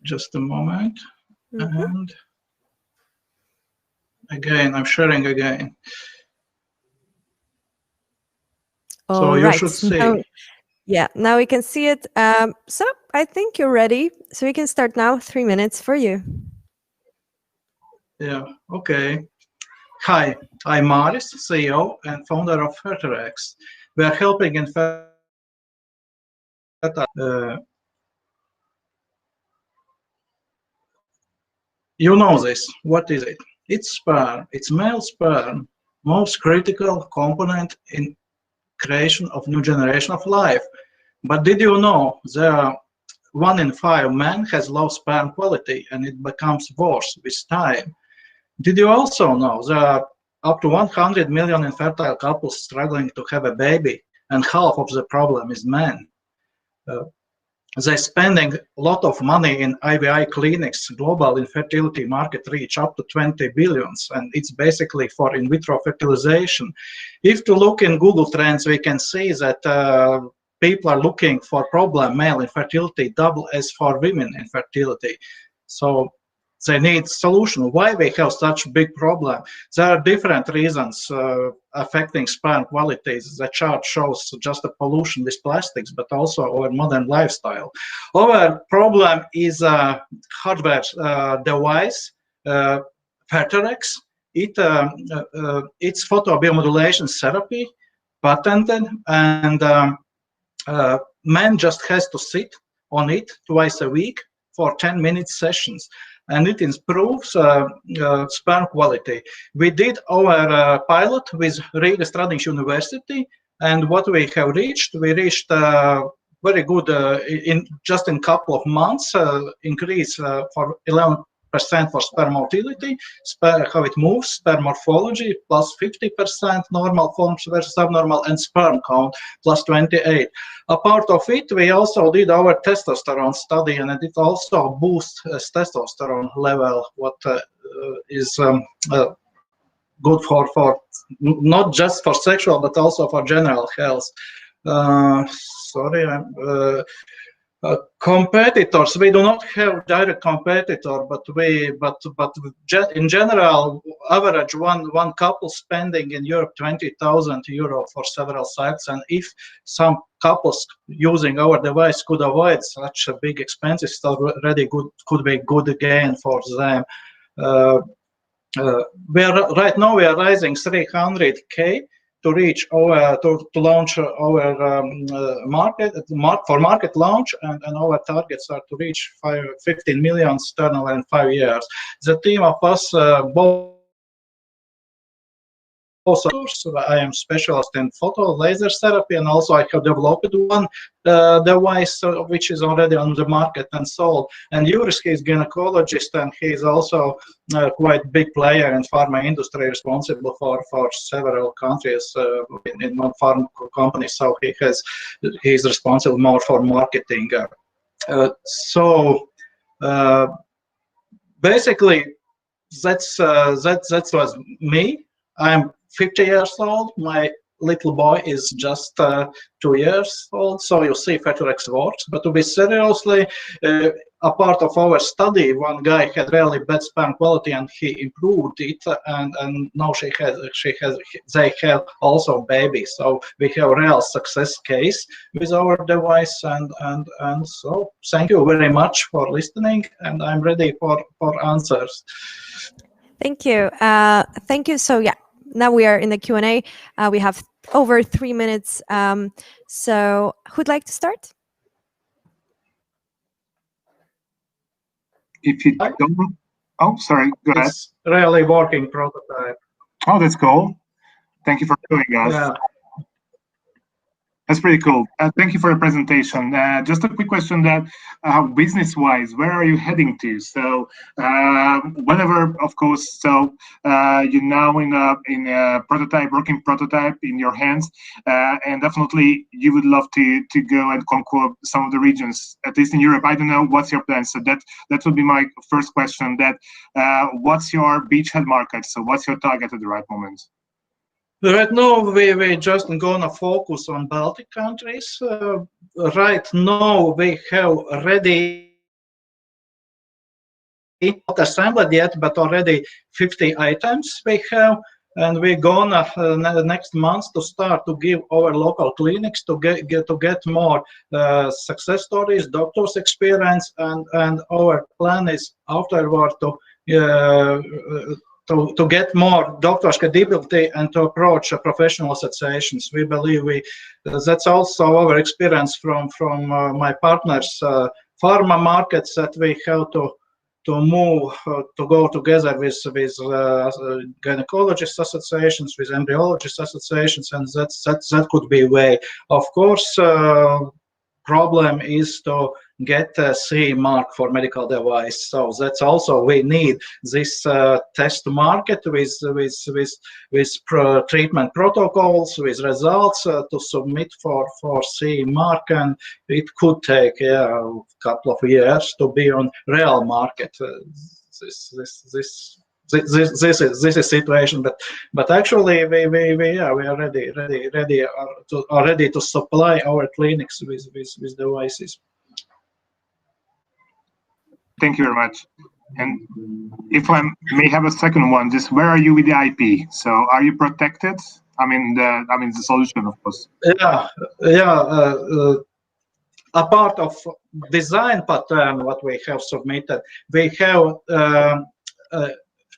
Just a moment. Mm-hmm. And again, I'm sharing again. So you should see. Now, yeah, now we can see it. So I think you're ready. So we can start now. 3 minutes for you. Yeah, okay. Hi, I'm Maris, CEO and founder of Fairterex. We are helping in you know this. What is it? It's sperm. It's male sperm, most critical component in creation of new generation of life. But did you know there are 1 in 5 men has low sperm quality, and it becomes worse with time? Did you also know there are up to 100 million infertile couples struggling to have a baby, and half of the problem is men? They're spending a lot of money in IVI clinics. Global infertility market reach up to 20 billions, and it's basically for in vitro fertilization. If to look in Google Trends, we can see that people are looking for problem male infertility double as for women infertility. So they need solution. Why we have such big problem? There are different reasons affecting sperm qualities. The chart shows just the pollution with plastics, but also our modern lifestyle. Our problem is a hardware device, Ferterex. It's photobiomodulation therapy, patented, and man just has to sit on it twice a week for 10-minute sessions, and it improves sperm quality. We did our pilot with Riga Stradiņš University, and what we have reached, we reached very good in just in couple of months increase for 11% for sperm motility, how it moves, sperm morphology plus 50%, normal forms versus abnormal, and sperm count plus 28. A part of it, we also did our testosterone study, and it also boosts testosterone level, what is good for not just for sexual but also for general health. Competitors, we do not have direct competitor, but in general, average one couple spending in Europe 20,000 euro for several sites, and if some couples using our device could avoid such a big expenses, it's already could be good gain for them. Right now we are raising 300K to reach our to launch our market launch, and our targets are to reach 15 million turnover in 5 years. The team of us also, I am specialist in photo laser therapy, and also I have developed one device which is already on the market and sold. And Juris, he is gynecologist, and he is also quite big player in pharma industry, responsible for several countries in non-pharma companies. So he is responsible more for marketing. Basically, that was me. I'm 50 years old. My little boy is just 2 years old. So you see, Ferterex works. But to be seriously, a part of our study, one guy had really bad sperm quality, and he improved it, and now they have also babies. So we have a real success case with our device, and so thank you very much for listening, and I'm ready for answers. Thank you. Thank you. So yeah, now we are in the Q&A. We have over 3 minutes. So who'd like to start? If you don't, oh, sorry, go ahead. It's really working prototype. Oh, that's cool. Thank you for doing us. Yeah. That's pretty cool. Thank you for your presentation. Just a quick question that business-wise, where are you heading to? So whenever, of course, so you're now in a prototype, working prototype in your hands, and definitely you would love to go and conquer some of the regions, at least in Europe. I don't know what's your plan. So that would be my first question. That what's your beachhead market? So what's your target at the right moment? Right now, we're just gonna focus on Baltic countries. Right now, we have already not assembled yet, but already 50 items we have, and we're gonna next month to start to give our local clinics to get more success stories, doctors' experience, and our plan is afterward to get more doctors' credibility and to approach professional associations. We believe that's also our experience from my partners' pharma markets, that we have to move to go together with gynecologist associations, with embryologist associations, and that could be a way. Of course, problem is to get a CE mark for medical device. So that's also, we need this test market with treatment protocols, with results to submit for CE mark, and it could take a couple of years to be on real market. This this is situation. But actually we are ready to supply our clinics with devices. Thank you very much. And if I may have a second one, just where are you with the IP? So are you protected? I mean the solution, of course. A part of design pattern what we have submitted, we have a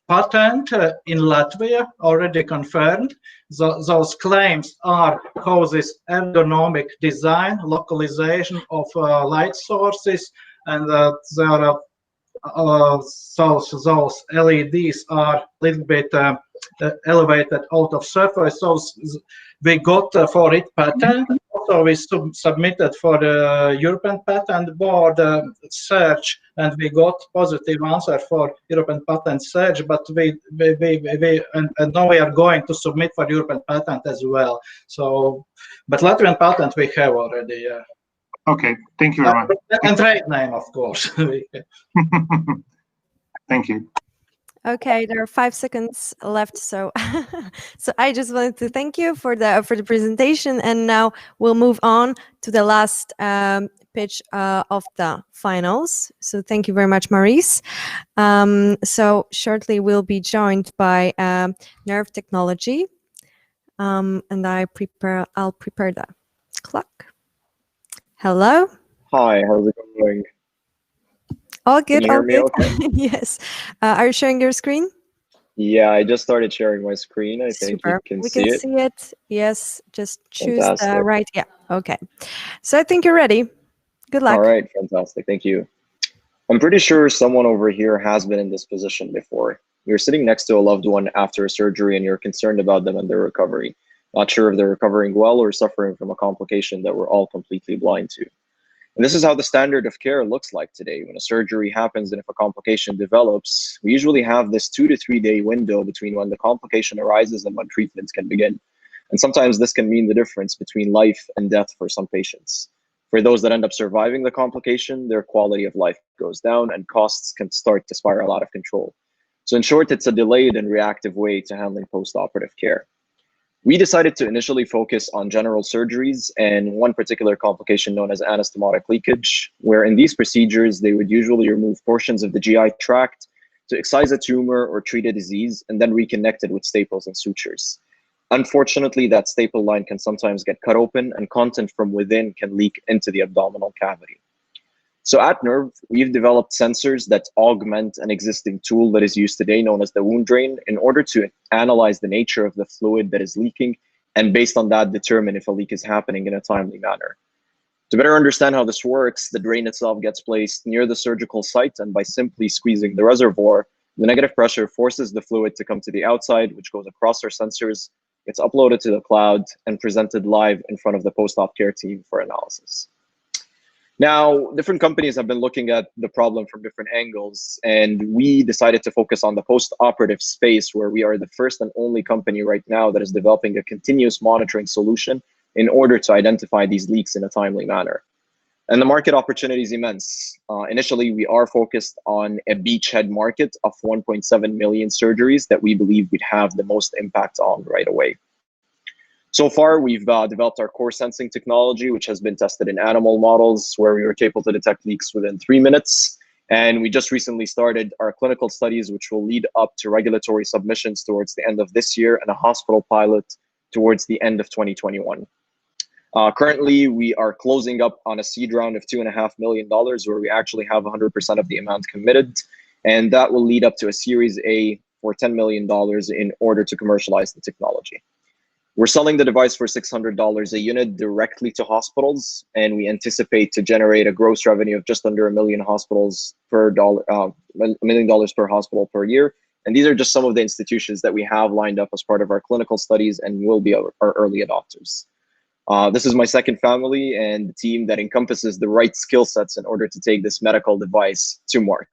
patent in Latvia already confirmed. Those claims are causes ergonomic design, localization of light sources, and there are those LEDs are a little bit elevated out of surface. So we got for it patent. Also, we submitted for the European Patent Board search, and we got positive answer for European Patent search. But and now we are going to submit for European Patent as well. So, but Latvian patent we have already. Yeah. Okay, thank you very much. And trade name, of course. Thank you. Okay, there are 5 seconds left, so so I just wanted to thank you for the presentation, and now we'll move on to the last pitch of the finals. So thank you very much, Maurice. So shortly we'll be joined by Nerve Technology, and I'll prepare the clock. Hello. Hi, how's it going? All good, Can you all hear me good. okay? Yes. Are you sharing your screen? Yeah, I just started sharing my screen. I think Super. you can We see can it. see it. Yes. Just choose the Fantastic. right. Yeah. Okay. So I think you're ready. Good luck. All right, fantastic. Thank you. I'm pretty sure someone over here has been in this position before. You're sitting next to a loved one after a surgery and you're concerned about them and their recovery. Not sure if they're recovering well or suffering from a complication that we're all completely blind to. And this is how the standard of care looks like today. When a surgery happens and if a complication develops, we usually have this 2 to 3 day window between when the complication arises and when treatments can begin. And sometimes this can mean the difference between life and death for some patients. For those that end up surviving the complication, their quality of life goes down and costs can start to spiral out of control. So in short, it's a delayed and reactive way to handling post-operative care. We decided to initially focus on general surgeries and one particular complication known as anastomotic leakage, where in these procedures, they would usually remove portions of the GI tract to excise a tumor or treat a disease and then reconnect it with staples and sutures. Unfortunately, that staple line can sometimes get cut open and content from within can leak into the abdominal cavity. So at Nerve, we've developed sensors that augment an existing tool that is used today known as the wound drain in order to analyze the nature of the fluid that is leaking and based on that determine if a leak is happening in a timely manner. To better understand how this works, the drain itself gets placed near the surgical site and by simply squeezing the reservoir, the negative pressure forces the fluid to come to the outside, which goes across our sensors, gets uploaded to the cloud and presented live in front of the post-op care team for analysis. Now, different companies have been looking at the problem from different angles, and we decided to focus on the post-operative space where we are the first and only company right now that is developing a continuous monitoring solution in order to identify these leaks in a timely manner. And the market opportunity is immense. Initially, we are focused on a beachhead market of 1.7 million surgeries that we believe we'd have the most impact on right away. So far, we've developed our core sensing technology, which has been tested in animal models where we were able to detect leaks within 3 minutes. And we just recently started our clinical studies, which will lead up to regulatory submissions towards the end of this year and a hospital pilot towards the end of 2021. Currently, we are closing up on a seed round of $2.5 million, where we actually have 100% of the amount committed. And that will lead up to a Series A for $10 million in order to commercialize the technology. We're selling the device for $600 a unit directly to hospitals, and we anticipate to generate a gross revenue of just under $1 million per hospital per year. And these are just some of the institutions that we have lined up as part of our clinical studies and will be our early adopters. This is my second family and the team that encompasses the right skill sets in order to take this medical device to market.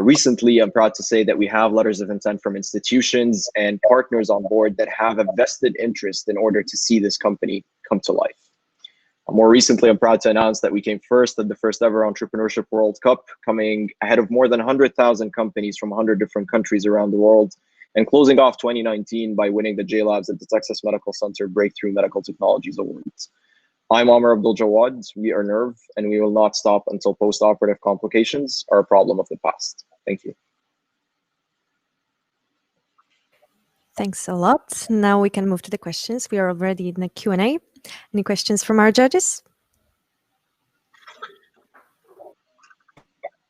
Recently, I'm proud to say that we have letters of intent from institutions and partners on board that have a vested interest in order to see this company come to life. More recently, I'm proud to announce that we came first at the first ever Entrepreneurship World Cup, coming ahead of more than 100,000 companies from 100 different countries around the world, and closing off 2019 by winning the JLabs at the Texas Medical Center Breakthrough Medical Technologies Awards. I'm Amr Abdul Jawad, we are NERV, and we will not stop until post-operative complications are a problem of the past. Thank you. Thanks a lot. Now we can move to the questions. We are already in the Q&A. Any questions from our judges?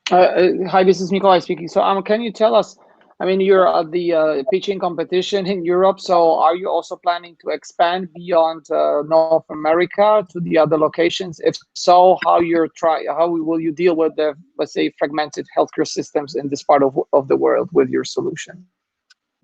Hi, this is Nikolai speaking. So can you tell us, I mean, you're at the pitching competition in Europe, so are you also planning to expand beyond North America to the other locations? If so, how will you deal with the, let's say, fragmented healthcare systems in this part of the world with your solution?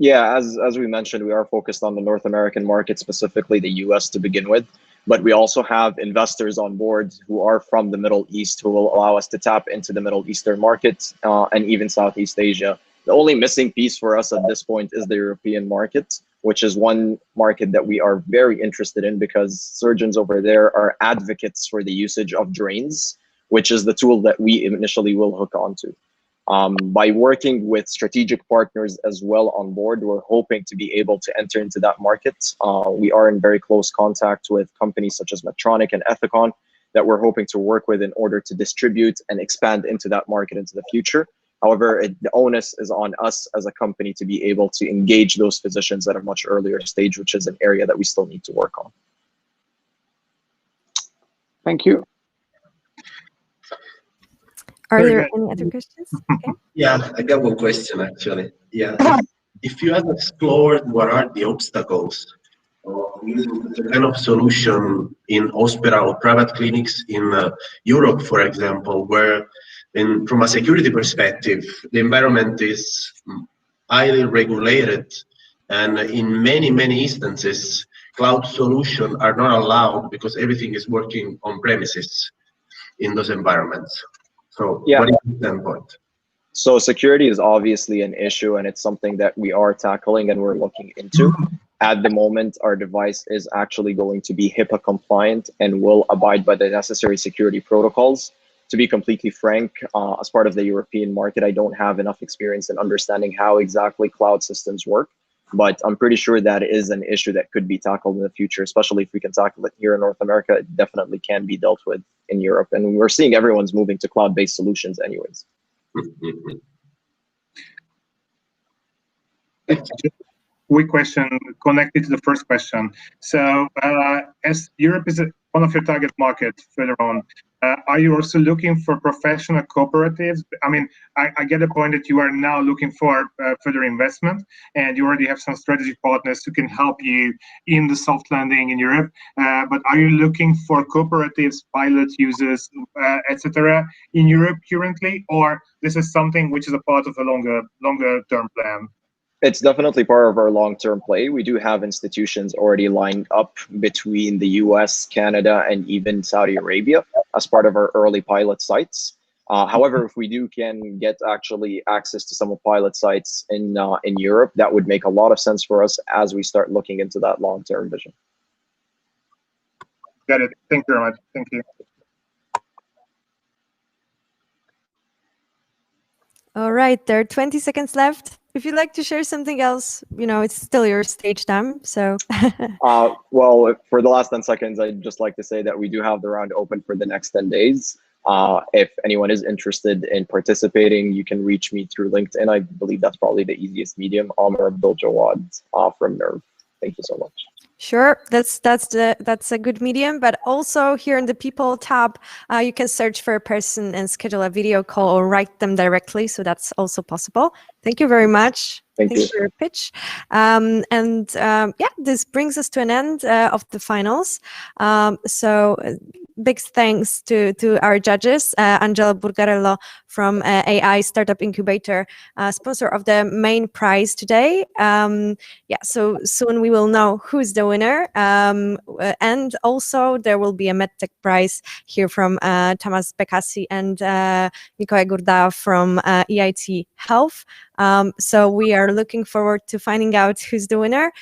Yeah, as we mentioned, we are focused on the North American market, specifically the US to begin with, but we also have investors on board who are from the Middle East who will allow us to tap into the Middle Eastern market and even Southeast Asia. The only missing piece for us at this point is the European market, which is one market that we are very interested in because surgeons over there are advocates for the usage of drains, which is the tool that we initially will hook onto. By working with strategic partners as well on board, we're hoping to be able to enter into that market. We are in very close contact with companies such as Medtronic and Ethicon that we're hoping to work with in order to distribute and expand into that market into the future. However, the onus is on us as a company to be able to engage those physicians at a much earlier stage, which is an area that we still need to work on. Thank you. Are there any other questions? Okay. Yeah, I got one question actually. Yeah, if you have explored what are the obstacles of using the kind of solution in hospital or private clinics in Europe, for example, where from a security perspective, the environment is highly regulated, and in many instances, cloud solutions are not allowed because everything is working on premises in those environments. So yeah. What is the standpoint? So security is obviously an issue, and it's something that we are tackling and we're looking into. At the moment, our device is actually going to be HIPAA compliant and will abide by the necessary security protocols. To be completely frank, as part of the European market, I don't have enough experience in understanding how exactly cloud systems work, but I'm pretty sure that is an issue that could be tackled in the future, especially if we can tackle it here in North America. It definitely can be dealt with in Europe, and we're seeing everyone's moving to cloud-based solutions anyways. Quick question connected to the first question. So as Europe is one of your target markets further on, are you also looking for professional cooperatives? I mean, I get the point that you are now looking for further investment, and you already have some strategic partners who can help you in the soft landing in Europe. But are you looking for cooperatives, pilot users, etc. in Europe currently, or this is something which is a part of a longer term plan? It's definitely part of our long-term play. We do have institutions already lined up between the US, Canada, and even Saudi Arabia as part of our early pilot sites. However, if we can get actually access to some of pilot sites in Europe, that would make a lot of sense for us as we start looking into that long-term vision. Got it. Thank you very much. Thank you. All right, there are 20 seconds left. If you'd like to share something else, it's still your stage time. So, well, for the last 10 seconds, I'd just like to say that we do have the round open for the next 10 days. If anyone is interested in participating, you can reach me through LinkedIn. I believe that's probably the easiest medium. Amr Abdul Jawad from NERV. Thank you so much. Sure, that's a good medium, but also here in the People tab, you can search for a person and schedule a video call or write them directly, so that's also possible. Thank you very much. Thank you for your pitch. This brings us to an end of the finals. So big thanks to our judges, Angela Burgarello from AI Startup Incubator, sponsor of the main prize today. So soon we will know who's the winner. And also there will be a MedTech prize here from Tamas Bekasi and Mikołaj Gurda from EIT Health. So we are looking forward to finding out who's the winner.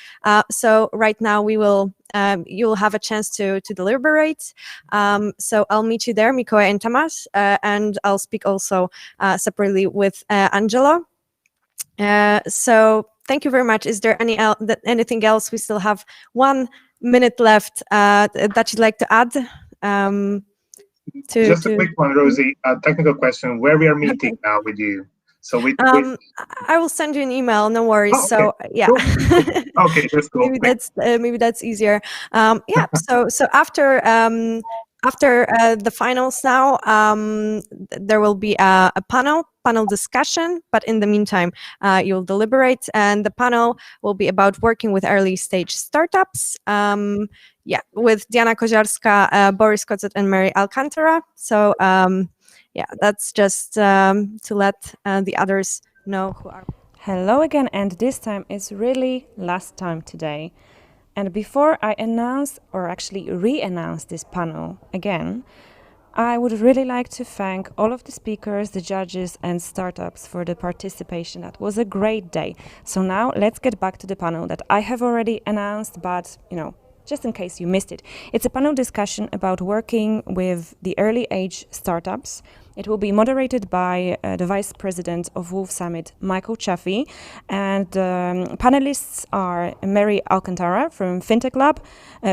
So right now we will you'll have a chance to deliberate. So I'll meet you there, Mikołaj and Tamas, and I'll speak also separately with Angelo. So thank you very much. Is there anything else? We still have 1 minute left that you'd like to add? Just a quick one, Rosie. Technical question: where we are meeting now with you? So I will send you an email. No worries. Oh, okay. So yeah. Cool. Okay, that's cool. maybe that's easier. Yeah. So after the finals now, there will be a panel discussion, but in the meantime, you'll deliberate, and the panel will be about working with early stage startups. With Diana Koziarska, Boris Kocot, and Mary Alcantara. So that's just to let the others know who are. Hello again, and this time is really last time today. And before I announce, or actually re-announce this panel again, I would really like to thank all of the speakers, the judges, and startups for the participation. That was a great day. So now let's get back to the panel that I have already announced, but just in case you missed it. It's a panel discussion about working with the early age startups. It will be moderated by the Vice President of Wolf Summit, Michael Chaffee, and panelists are Mary Alcantara from FinTech Lab,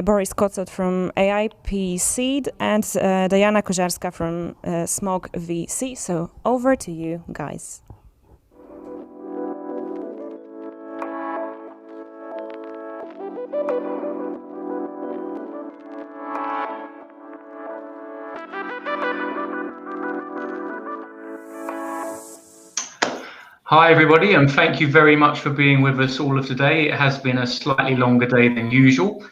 Boris Kocot from AIP Seed, and Diana Koziarska from Smog VC. So over to you guys. Hi everybody, and thank you very much for being with us all of today. It has been a slightly longer day than usual.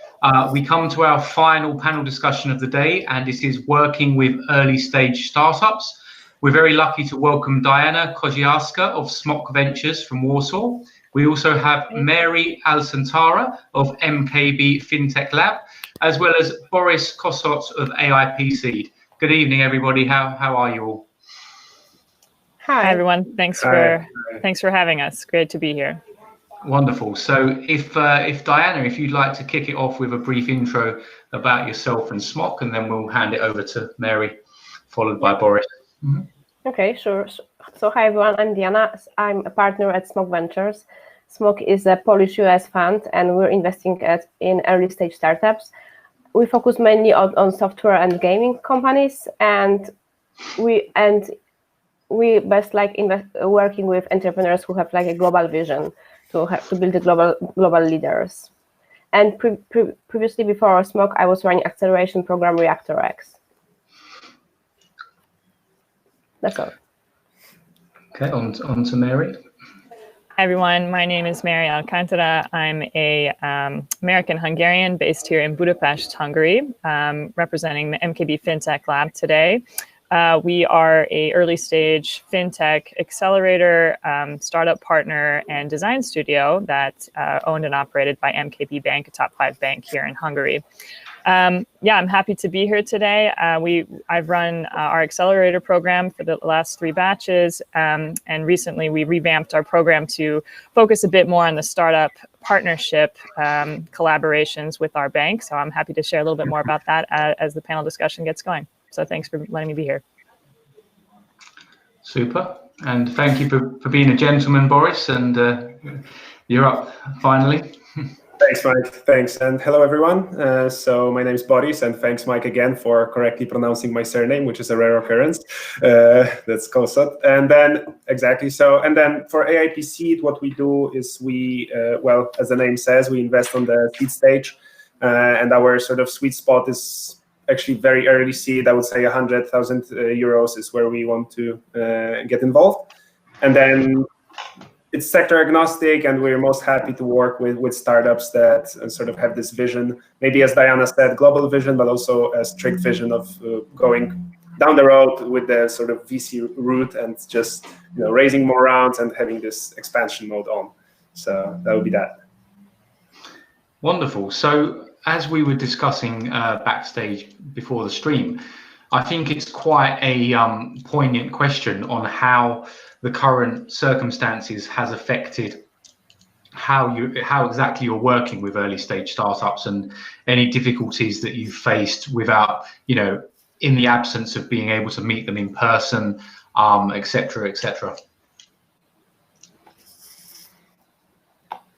We come to our final panel discussion of the day, and this is working with early stage startups. We're very lucky to welcome Diana Koziarska of Smok Ventures from Warsaw. We also have Mary Alcantara of MKB FinTech Lab, as well as Boris Kocot of AIP Seed. Good evening, everybody. How are you all? Hi everyone. Thanks for having us. Great to be here. Wonderful. So if Diana, if you'd like to kick it off with a brief intro about yourself and Smok, and then we'll hand it over to Mary, followed by Boris. Mm-hmm. Okay, sure. So hi everyone, I'm Diana. I'm a partner at Smok Ventures. Smok is a Polish US fund, and we're investing in early stage startups. We focus mainly on software and gaming companies, and we best like working with entrepreneurs who have like a global vision to build the global leaders. And previously, before Smok, I was running acceleration program Reactor X. That's all. Okay, on to Mary. Hi everyone, my name is Mary Alcantara. I'm a American-Hungarian based here in Budapest, Hungary, representing the MKB FinTech Lab today. We are a early stage fintech accelerator, startup partner, and design studio that's owned and operated by MKB Bank, a top 5 bank here in Hungary. I'm happy to be here today. I've run our accelerator program for the last 3 batches, and recently we revamped our program to focus a bit more on the startup partnership collaborations with our bank. So I'm happy to share a little bit more about that as the panel discussion gets going. So thanks for letting me be here. Super. And thank you for being a gentleman, Boris. And you're up finally. Thanks, Mike. Thanks. And hello, everyone. So my name is Boris, and thanks, Mike, again for correctly pronouncing my surname, which is a rare occurrence. That's Kocot. And then, exactly. So, and then for AIP Seed, what we do is we, well, as the name says, we invest on the seed stage. And our sort of sweet spot is actually very early seed. I would say 100,000 euros is where we want to get involved. And then it's sector agnostic, and we're most happy to work with startups that sort of have this vision, maybe as Diana said, global vision, but also a strict vision of going down the road with the sort of VC route and just raising more rounds and having this expansion mode on. So that would be that. Wonderful. So as we were discussing backstage before the stream, I think it's quite a poignant question on how the current circumstances has affected how exactly you're working with early stage startups and any difficulties that you've faced without, in the absence of being able to meet them in person, et cetera, et cetera.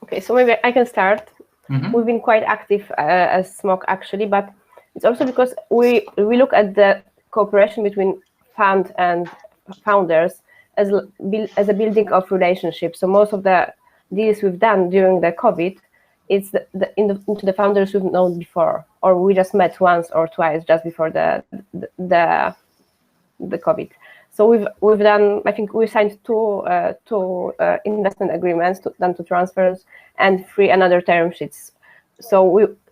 Okay, so maybe I can start. Mm-hmm. We've been quite active as Smok actually, but it's also because we look at the cooperation between fund and founders as a building of relationships. So most of the deals we've done during the COVID, it's into the founders we've known before, or we just met once or twice just before the COVID. So we've done, I think we signed two investment agreements, done 2 transfers and 3 another term sheets. So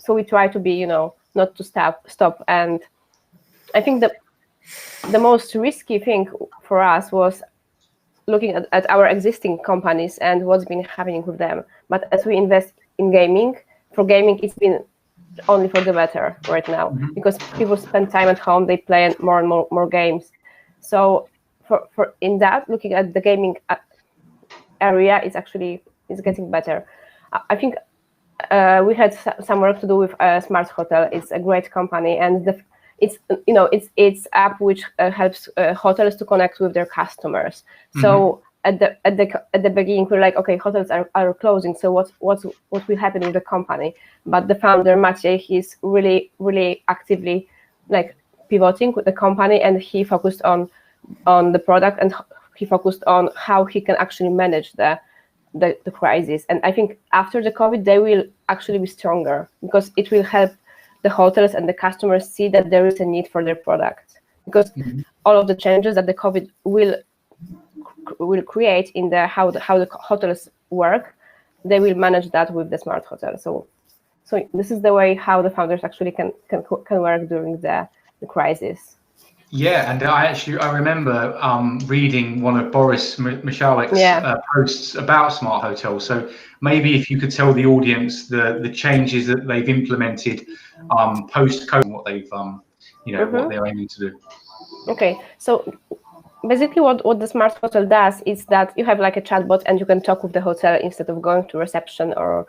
we try to be, not to stop. And I think the most risky thing for us was looking at our existing companies and what's been happening with them. But as we invest in gaming, for gaming, it's been only for the better right now, because people spend time at home, they play more and more games. So for in that, looking at the gaming area, it's getting better. I think we had some work to do with Smart Hotel. It's a great company, and it's app which helps hotels to connect with their customers. So at the beginning, we're like, okay, hotels are closing. So what will happen with the company? But the founder Maciej, he's really actively like pivoting with the company, and he focused on the product, and he focused on how he can actually manage the crisis. And I think after the COVID, they will actually be stronger, because it will help the hotels and the customers see that there is a need for their product, because all of the changes that the COVID will create in how the hotels work, they will manage that with the Smart Hotel. So this is the way how the founders actually can work during the crisis. Yeah, and I remember reading one of Boris Michałek's posts about Smart Hotels. So maybe if you could tell the audience the changes that they've implemented post-COVID, what they've what they're aiming to do. Okay, so basically what the Smart Hotel does is that you have like a chatbot, and you can talk with the hotel instead of going to reception or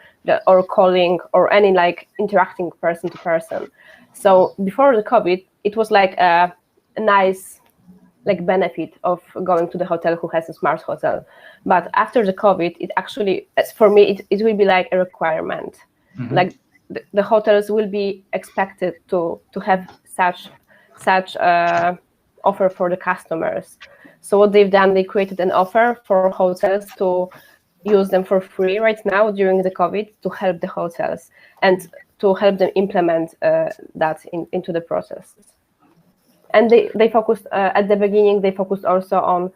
calling or any like interacting person to person. So before the COVID, it was like a nice like benefit of going to the hotel who has a Smart Hotel. But after the COVID, it actually, for me, it will be like a requirement. Like the hotels will be expected to have such offer for the customers. So what they've done, they created an offer for hotels to use them for free right now during the COVID, to help the hotels and to help them implement that into the process. And they focused at the beginning. They focused also on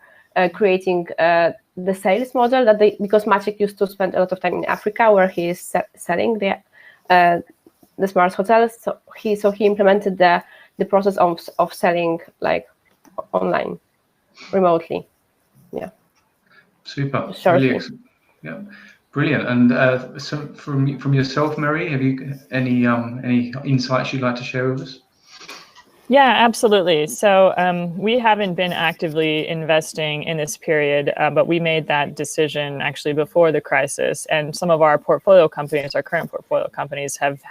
creating the sales model because Maciej used to spend a lot of time in Africa, where he is selling the Smart Hotels. So he implemented the process of selling like online, remotely. Yeah. Super. Shortly. Really, yeah. Brilliant. And so from yourself, Mary, have you any insights you'd like to share with us? Yeah, absolutely. So we haven't been actively investing in this period, but we made that decision actually before the crisis. And some of our portfolio companies, our current portfolio companies, have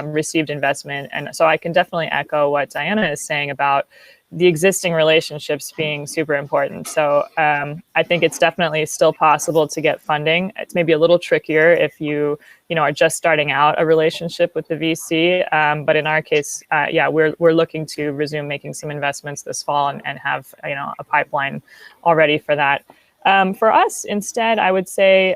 received investment. And so I can definitely echo what Diana is saying about the existing relationships being super important. So I think it's definitely still possible to get funding. It's maybe a little trickier if you are just starting out a relationship with the VC. But in our case, we're looking to resume making some investments this fall and have a pipeline already for that. For us, instead, I would say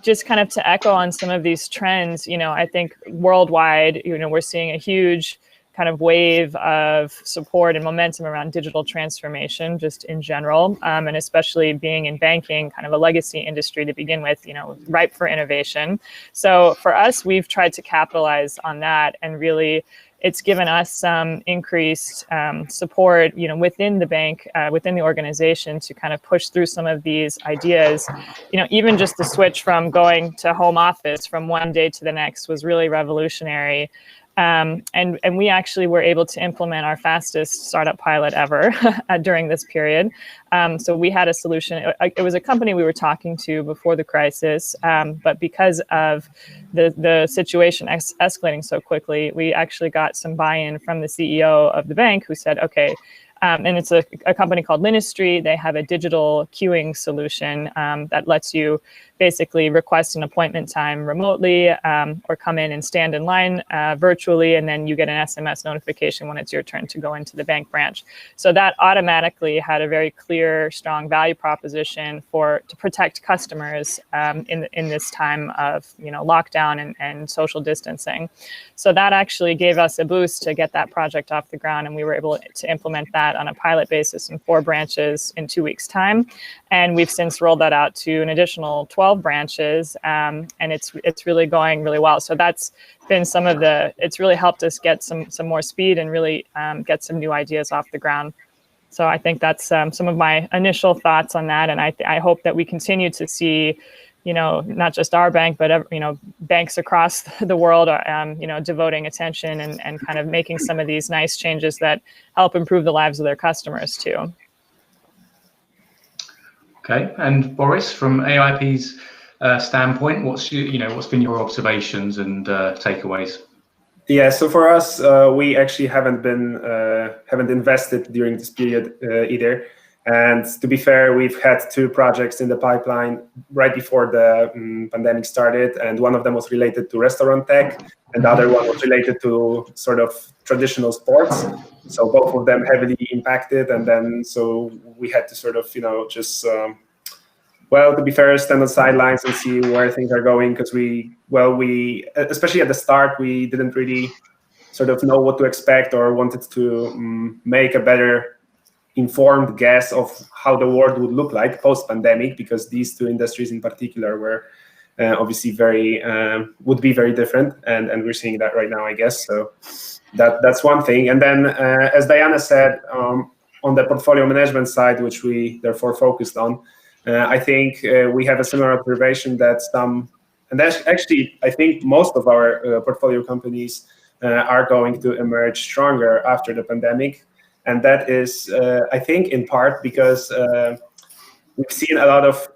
just kind of to echo on some of these trends. I think worldwide, we're seeing a huge kind of wave of support and momentum around digital transformation just in general, and especially being in banking, kind of a legacy industry to begin with, ripe for innovation. So for us, we've tried to capitalize on that, and really it's given us some increased support, within the bank, within the organization, to kind of push through some of these ideas. Even just the switch from going to home office from one day to the next was really revolutionary. And we actually were able to implement our fastest startup pilot ever during this period. So we had a solution. It was a company we were talking to before the crisis, but because of the situation escalating so quickly, we actually got some buy-in from the CEO of the bank, who said, okay, and it's a company called Linistry. They have a digital queuing solution that lets you basically request an appointment time remotely or come in and stand in line virtually, and then you get an SMS notification when it's your turn to go into the bank branch. So that automatically had a very clear, strong value proposition to protect customers in this time of lockdown and social distancing. So that actually gave us a boost to get that project off the ground, and we were able to implement that on a pilot basis in 4 branches in 2 weeks' time. And we've since rolled that out to an additional 12 branches, and it's really going really well. So that's been it's really helped us get some more speed and really get some new ideas off the ground. So I think that's some of my initial thoughts on that. And I hope that we continue to see, not just our bank, but banks across the world are, devoting attention and kind of making some of these nice changes that help improve the lives of their customers too. Okay, and Boris, from AIP's standpoint, what's been your observations and takeaways? Yeah, so for us, we actually haven't invested during this period either. And to be fair, we've had 2 projects in the pipeline right before the pandemic started, and one of them was related to restaurant tech, and the other one was related to sort of traditional sports. So both of them heavily impacted, and then so we had to sort of just to be fair, stand on sidelines and see where things are going, because we especially at the start, we didn't really sort of know what to expect or wanted to make a better informed guess of how the world would look like post-pandemic, because these 2 industries in particular were obviously would be very different, and we're seeing that right now, I guess. So that's one thing. And then, as Diana said, on the portfolio management side, which we therefore focused on, I think we have a similar observation that actually I think most of our portfolio companies are going to emerge stronger after the pandemic. And that is, I think, in part because we've seen a lot of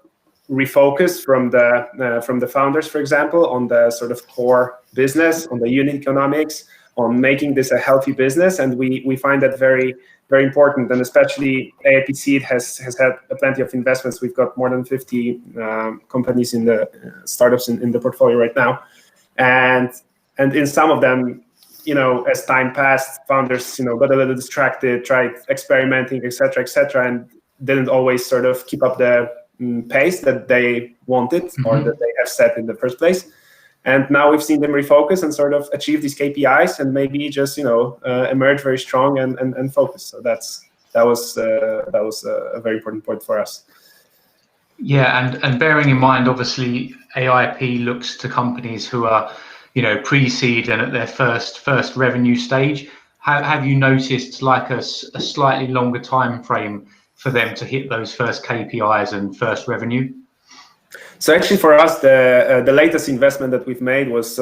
refocus from the founders, for example, on the sort of core business, on the unit economics, on making this a healthy business, and we find that very, very important. And especially AIP Seed has had plenty of investments. We've got more than 50 companies in the startups in the portfolio right now, and in some of them, as time passed, founders, got a little distracted, tried experimenting, et cetera, and didn't always sort of keep up the pace that they wanted or that they have set in the first place. And now we've seen them refocus and sort of achieve these KPIs and maybe just, emerge very strong and focus. So that was a very important point for us. Yeah, and bearing in mind, obviously, AIP looks to companies who are pre-seed and at their first revenue stage. Have you noticed like a slightly longer time frame for them to hit those first KPIs and first revenue? So actually, for us, the latest investment that we've made was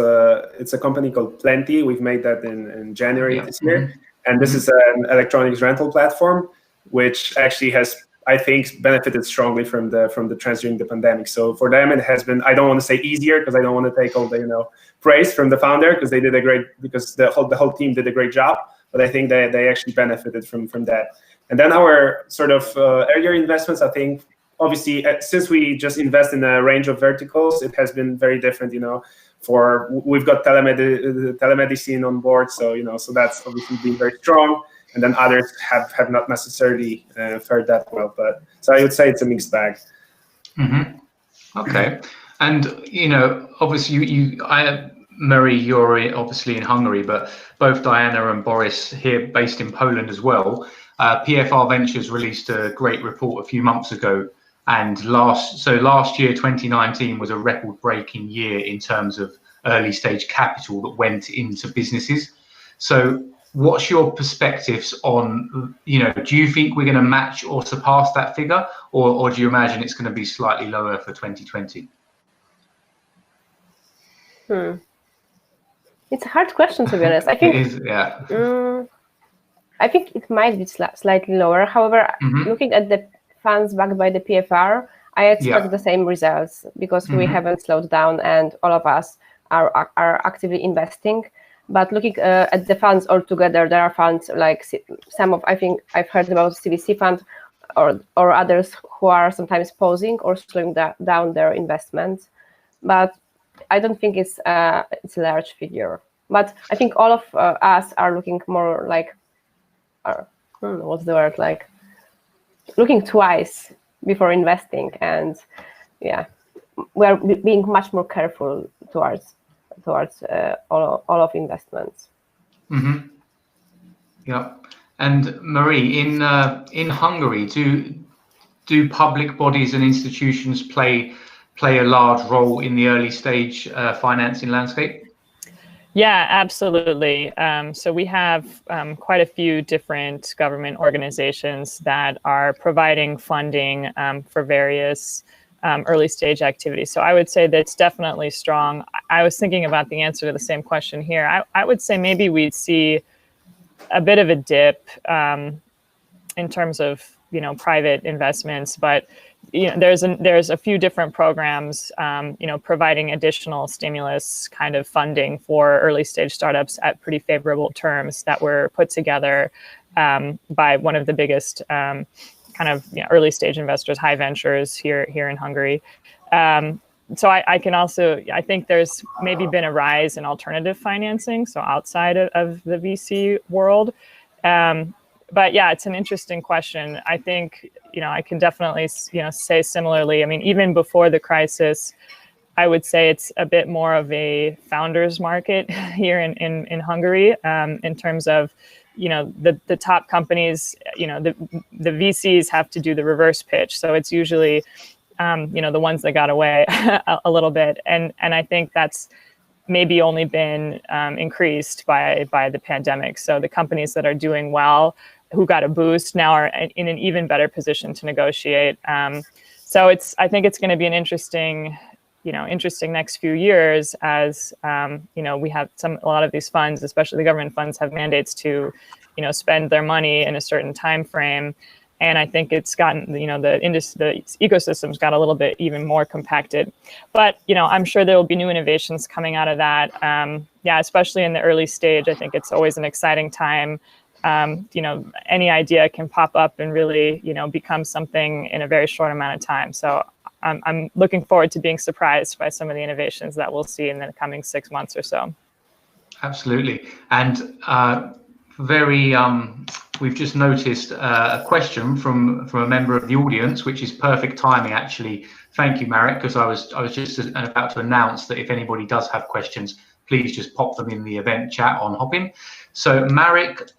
it's a company called Plenty. We've made that in January this year, and this is an electronics rental platform, which actually has, I think, benefited strongly from the trends during the pandemic. So for them, it has been, I don't want to say easier, because I don't want to take all the praise from the founder, because the whole team did a great job. But I think they actually benefited from that. And then our sort of earlier investments, I think, obviously, since we just invest in a range of verticals, it has been very different. We've got telemedicine on board, so that's obviously been very strong. And then others have not necessarily fared that well. But so I would say it's a mixed bag. Mm-hmm. Okay. And, obviously, Mary, you're obviously in Hungary, but both Diana and Boris here based in Poland as well. PFR Ventures released a great report a few months ago. And last year, 2019, was a record-breaking year in terms of early-stage capital that went into businesses. So what's your perspectives on, do you think we're going to match or surpass that figure, or do you imagine it's going to be slightly lower for 2020? It's a hard question, to be honest. I think It is, yeah. I think it might be slightly lower. However, looking at the funds backed by the PFR, I expect the same results because we haven't slowed down and all of us are actively investing. But looking at the funds altogether, there are funds like some of, I think I've heard about CVC fund or others who are sometimes pausing or slowing down their investments. But I don't think it's a large figure. But I think all of us are looking more like, what's the word, like looking twice before investing, and we're being much more careful towards all of investments. Yeah. And Marie, in Hungary, do public bodies and institutions play a large role in the early stage financing landscape? Yeah, absolutely. So we have quite a few different government organizations that are providing funding for various early stage activities. So I would say that's definitely strong. I was thinking about the answer to the same question here. I would say maybe we'd see a bit of a dip in terms of private investments, but there's a few different programs providing additional stimulus kind of funding for early stage startups at pretty favorable terms that were put together by one of the biggest early stage investors, High Ventures here in Hungary. So I think there's maybe been a rise in alternative financing, so outside of the VC world. But yeah, it's an interesting question. I think, I can definitely, say similarly. I mean, even before the crisis, I would say it's a bit more of a founders market here in Hungary in terms of, the top companies, the VCs have to do the reverse pitch. So it's usually, the ones that got away a little bit. And I think that's maybe only been increased by the pandemic. So the companies that are doing well, who got a boost, now are in an even better position to negotiate. So I think it's going to be an interesting next few years as we have a lot of these funds, especially the government funds, have mandates to spend their money in a certain time frame. And I think it's gotten, the ecosystem's got a little bit even more compacted. But, I'm sure there will be new innovations coming out of that. Especially in the early stage, I think it's always an exciting time. Any idea can pop up and really, become something in a very short amount of time. So I'm looking forward to being surprised by some of the innovations that we'll see in the coming 6 months or so. Absolutely. And we've just noticed a question from a member of the audience, which is perfect timing, actually. Thank you, Marek, because I was just about to announce that if anybody does have questions, please just pop them in the event chat on Hopin. So Marek,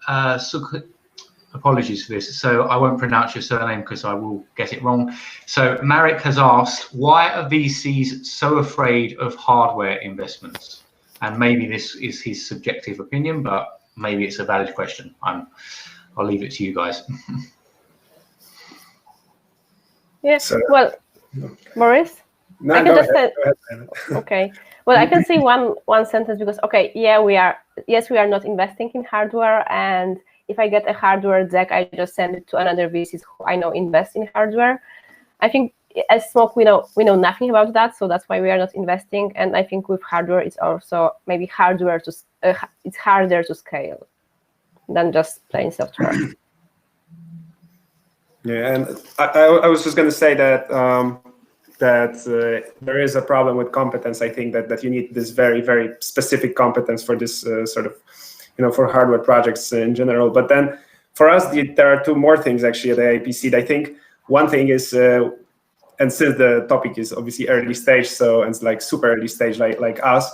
apologies for this, so I won't pronounce your surname because I will get it wrong. So Marek has asked, why are VCs so afraid of hardware investments? And maybe this is his subjective opinion, but maybe it's a valid question. I'll leave it to you guys. Yes. Well, Maurice, no, I can just ahead. say, okay. Well, I can say one sentence because we are not investing in hardware, and if I get a hardware deck, I just send it to another VCs who I know invest in hardware. I think as Smoke, we know nothing about that, so that's why we are not investing. And I think with hardware, it's also maybe it's harder to scale than just plain software. Yeah, and I was just going to say that there is a problem with competence. I think that you need this very, very specific competence for this sort of, for hardware projects in general. But then for us, there are two more things actually at the AIP. I think one thing is, and since the topic is obviously early stage, so it's like super early stage like us,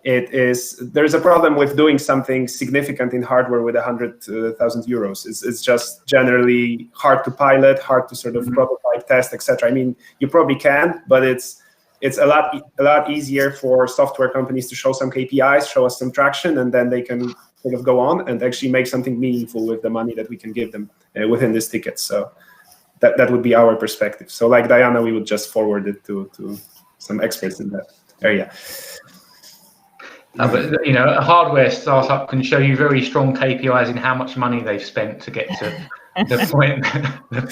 there's a problem with doing something significant in hardware with 100,000 euros. It's just generally hard to pilot, hard to sort of prototype, test, etc. I mean, you probably can, but it's a lot easier for software companies to show some KPIs, show us some traction, and then they can sort of go on and actually make something meaningful with the money that we can give them within this ticket. So that would be our perspective. So like Diana, we would just forward it to some experts in that area. But you know, a hardware startup can show you very strong KPIs in how much money they've spent to get to the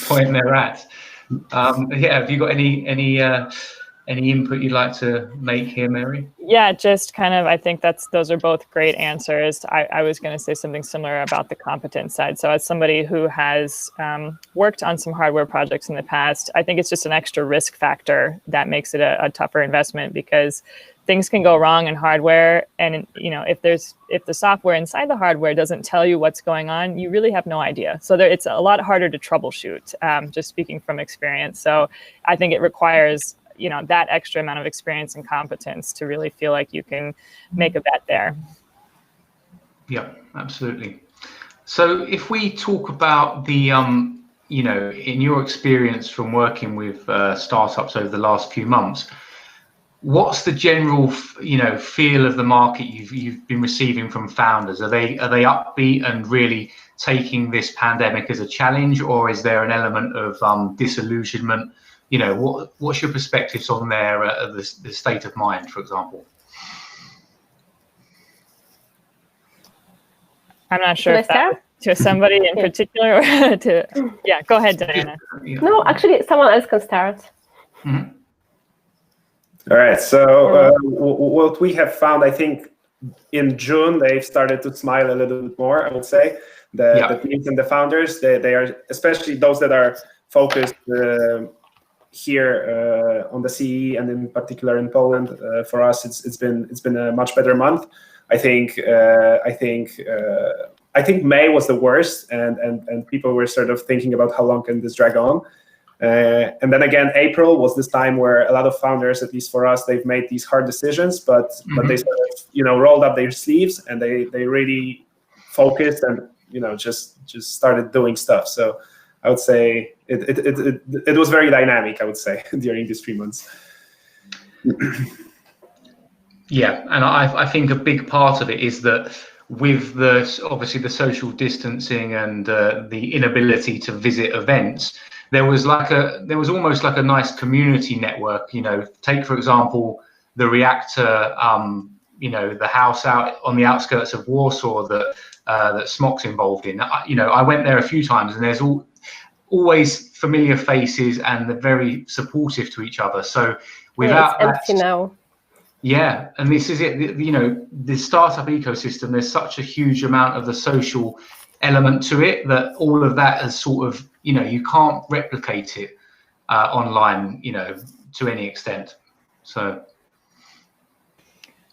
point they're at. Yeah, have you got any input you'd like to make here, Mary? Yeah, just kind of, I think those are both great answers. I was going to say something similar about the competence side. So as somebody who has worked on some hardware projects in the past, I think it's just an extra risk factor that makes it a tougher investment, because things can go wrong in hardware. And, you know, if the software inside the hardware doesn't tell you what's going on, you really have no idea. So it's a lot harder to troubleshoot, just speaking from experience. So I think it requires, you know, that extra amount of experience and competence to really feel like you can make a bet there. Yeah, absolutely. So if we talk about the, you know, in your experience from working with startups over the last few months, what's the general, you know, feel of the market you've been receiving from founders? Are they upbeat and really taking this pandemic as a challenge, or is there an element of disillusionment? You know, what's your perspectives on the state of mind, for example? I'm not sure if that was to somebody in particular or to, yeah, go ahead, Diana. No, actually, someone else can start. Mm-hmm. All right, so what we have found, I think in June, they've started to smile a little bit more, I would say. The teams and the founders, they are, especially those that are focused here on the CE and in particular in Poland. For us, it's been a much better month. I think May was the worst, and people were sort of thinking about how long can this drag on. And then again, April was this time where a lot of founders, at least for us, they've made these hard decisions, but they sort of, you know, rolled up their sleeves and they really focused and, you know, just started doing stuff. So I would say it was very dynamic, I would say, during these 3 months. Yeah, and I think a big part of it is that with obviously the social distancing and the inability to visit events, there was almost like a nice community network. You know, take for example the Reactor, you know, the house out on the outskirts of Warsaw that Smok's involved in. You know, I went there a few times, and there's always familiar faces, and they're very supportive to each other. So without it's empty now. Yeah, and this is it. You know, the startup ecosystem, there's such a huge amount of the social element to it that all of that is sort of, you know, you can't replicate it online, you know, to any extent. So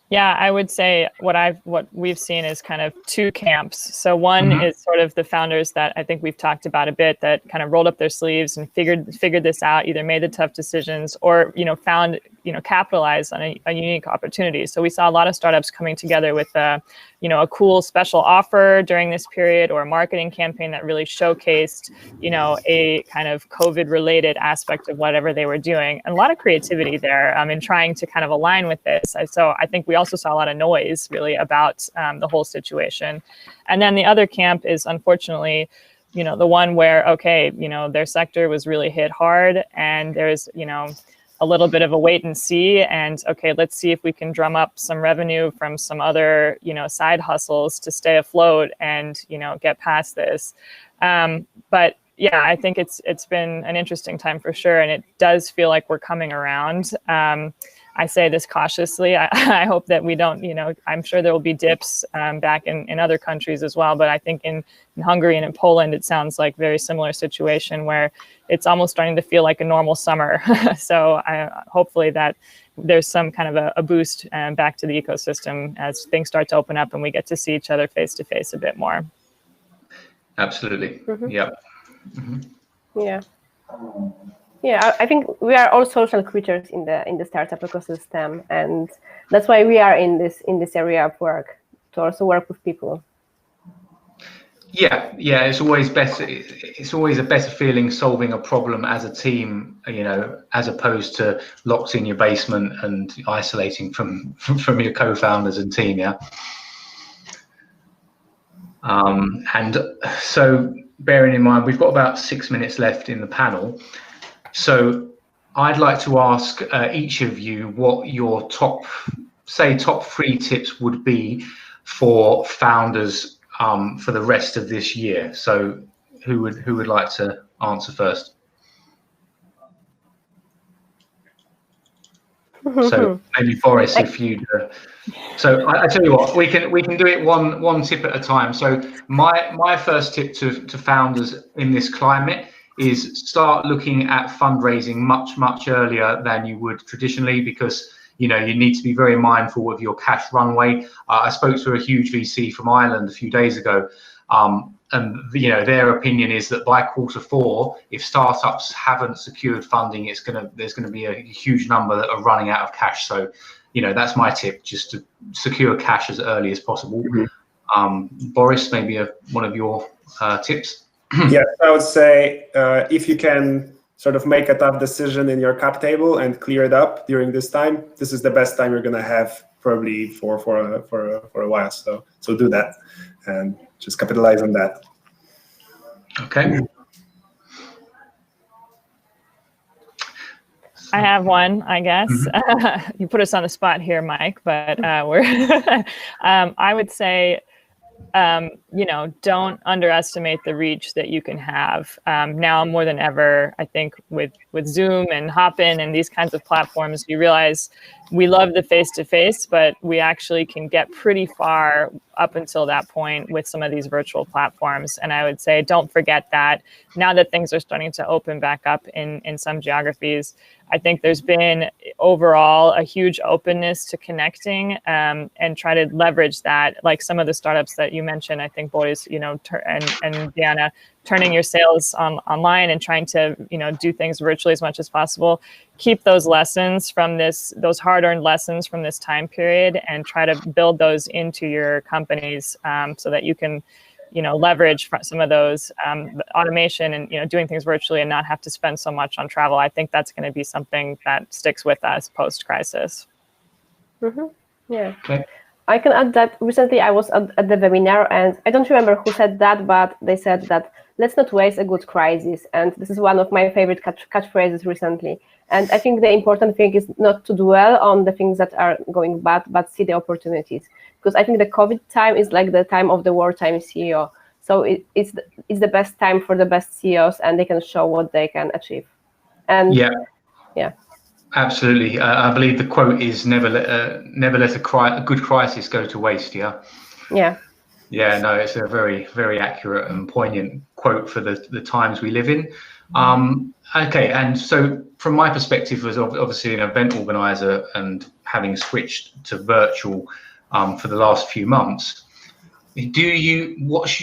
yeah, I would say what we've seen is kind of two camps. So one is sort of the founders that I think we've talked about a bit, that kind of rolled up their sleeves and figured this out, either made the tough decisions or, you know, found, you know, capitalized on a unique opportunity. So we saw a lot of startups coming together with you know, a cool special offer during this period, or a marketing campaign that really showcased, you know, a kind of COVID related aspect of whatever they were doing, and a lot of creativity there in trying to kind of align with this. So I think we also saw a lot of noise really about the whole situation. And then the other camp is unfortunately, you know, the one where, okay, you know, their sector was really hit hard, and there's, you know, a little bit of a wait and see, and okay, let's see if we can drum up some revenue from some other, you know, side hustles to stay afloat and, you know, get past this. But yeah, I think it's been an interesting time for sure, and it does feel like we're coming around. I say this cautiously. I hope that we don't, you know, I'm sure there will be dips back in other countries as well. But I think in Hungary and in Poland, it sounds like very similar situation where it's almost starting to feel like a normal summer. So hopefully that there's some kind of a boost back to the ecosystem as things start to open up and we get to see each other face to face a bit more. Absolutely. Yeah. Yeah. Yeah, I think we are all social creatures in the startup ecosystem, and that's why we are in this area of work, to also work with people. Yeah, it's always better. It's always a better feeling solving a problem as a team, you know, as opposed to locked in your basement and isolating from your co-founders and team. Yeah. And so, bearing in mind, we've got about 6 minutes left in the panel. So I'd like to ask each of you what your top say top 3 tips would be for founders for the rest of this year. So who would like to answer first? So maybe Boris, if you. So I tell you what, we can do it one tip at a time. So my first tip to founders in this climate is start looking at fundraising much earlier than you would traditionally, because you need to be very mindful of your cash runway. I spoke to a huge VC from Ireland a few days ago, and their opinion is that by Q4, if startups haven't secured funding, there's gonna be a huge number that are running out of cash. So that's my tip, just to secure cash as early as possible. Boris, maybe one of your tips. Yes, I would say if you can sort of make a tough decision in your cap table and clear it up during this time, this is the best time you're going to have probably for a while. So do that and just capitalize on that. Okay. I have one, I guess. You put us on the spot here, Mike, but I would say, don't underestimate the reach that you can have. Now more than ever, I think with Zoom and Hopin and these kinds of platforms, you realize we love the face-to-face, but we actually can get pretty far up until that point with some of these virtual platforms. And I would say, don't forget that now that things are starting to open back up in some geographies, I think there's been overall a huge openness to connecting and try to leverage that. Like some of the startups that you mentioned, I think Boris, and Diana, turning your sales online and trying to, do things virtually as much as possible. Keep those lessons from those hard-earned lessons from this time period, and try to build those into your companies so that you can, leverage some of those automation and, doing things virtually and not have to spend so much on travel. I think that's going to be something that sticks with us post-crisis. Yeah. Okay. I can add that recently I was at the webinar, and I don't remember who said that, but they said that let's not waste a good crisis. And this is one of my favorite catchphrases recently. And I think the important thing is not to dwell on the things that are going bad, but see the opportunities. Because I think the COVID time is like the time of the wartime CEO. So it's the best time for the best CEOs, and they can show what they can achieve. And yeah. Absolutely. I believe the quote is never let a good crisis go to waste. Yeah. Yeah, no, it's a very, very accurate and poignant quote for the times we live in. Okay, and so from my perspective as obviously an event organizer and having switched to virtual for the last few months, what's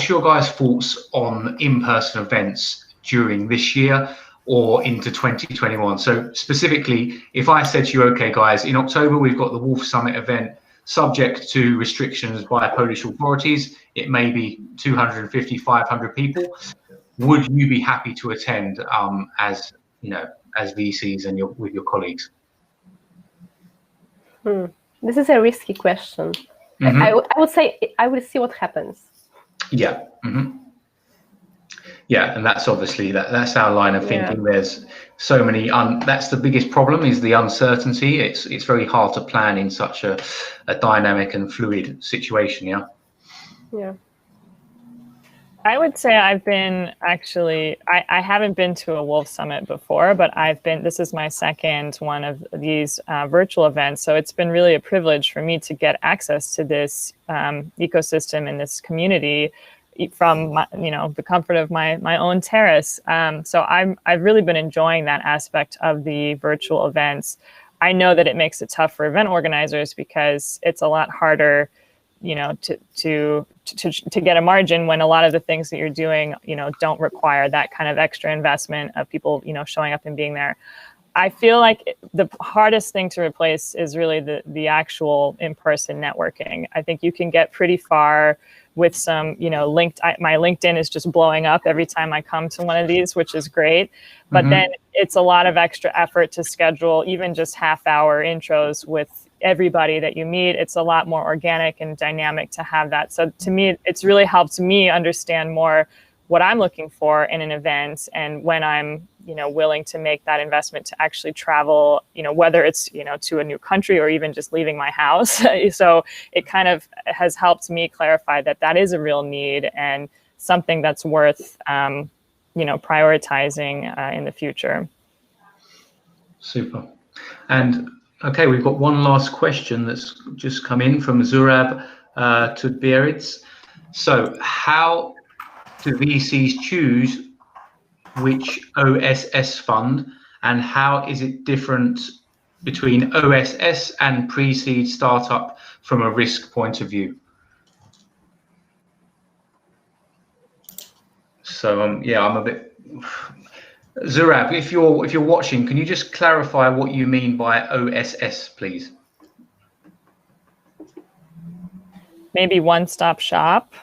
your guys' thoughts on in-person events during this year or into 2021? So specifically, if I said to you, okay, guys, in October, we've got the Wolf Summit event, subject to restrictions by Polish authorities, it may be 250, 500 people. Would you be happy to attend as VCs and with your colleagues? This is a risky question. I would say I will see what happens. Yeah. Yeah, and that's obviously that's our line of thinking. There's so many that's the biggest problem, is the uncertainty. It's very hard to plan in such a dynamic and fluid situation. Yeah. I would say I've been I haven't been to a Wolf Summit before, but this is my second one of these virtual events. So it's been really a privilege for me to get access to this ecosystem and this community from the comfort of my own terrace. So I've really been enjoying that aspect of the virtual events. I know that it makes it tough for event organizers because it's a lot harder, to get a margin when a lot of the things that you're doing, don't require that kind of extra investment of people, showing up and being there. I feel like the hardest thing to replace is really the actual in-person networking. I think you can get pretty far with some, my LinkedIn is just blowing up every time I come to one of these, which is great. But then it's a lot of extra effort to schedule even just half-hour intros with everybody that you meet. It's a lot more organic and dynamic to have that. So to me, it's really helped me understand more what I'm looking for in an event, and when I'm, willing to make that investment to actually travel, whether it's, to a new country or even just leaving my house. So it kind of has helped me clarify that is a real need and something that's worth, prioritizing in the future. Super. And okay, we've got one last question that's just come in from Zurab Tudberitz. So how do VCs choose which OSS fund, and how is it different between OSS and pre-seed startup from a risk point of view? So yeah, I'm a bit. Zurab, if you're watching, can you just clarify what you mean by OSS, please? Maybe one-stop shop.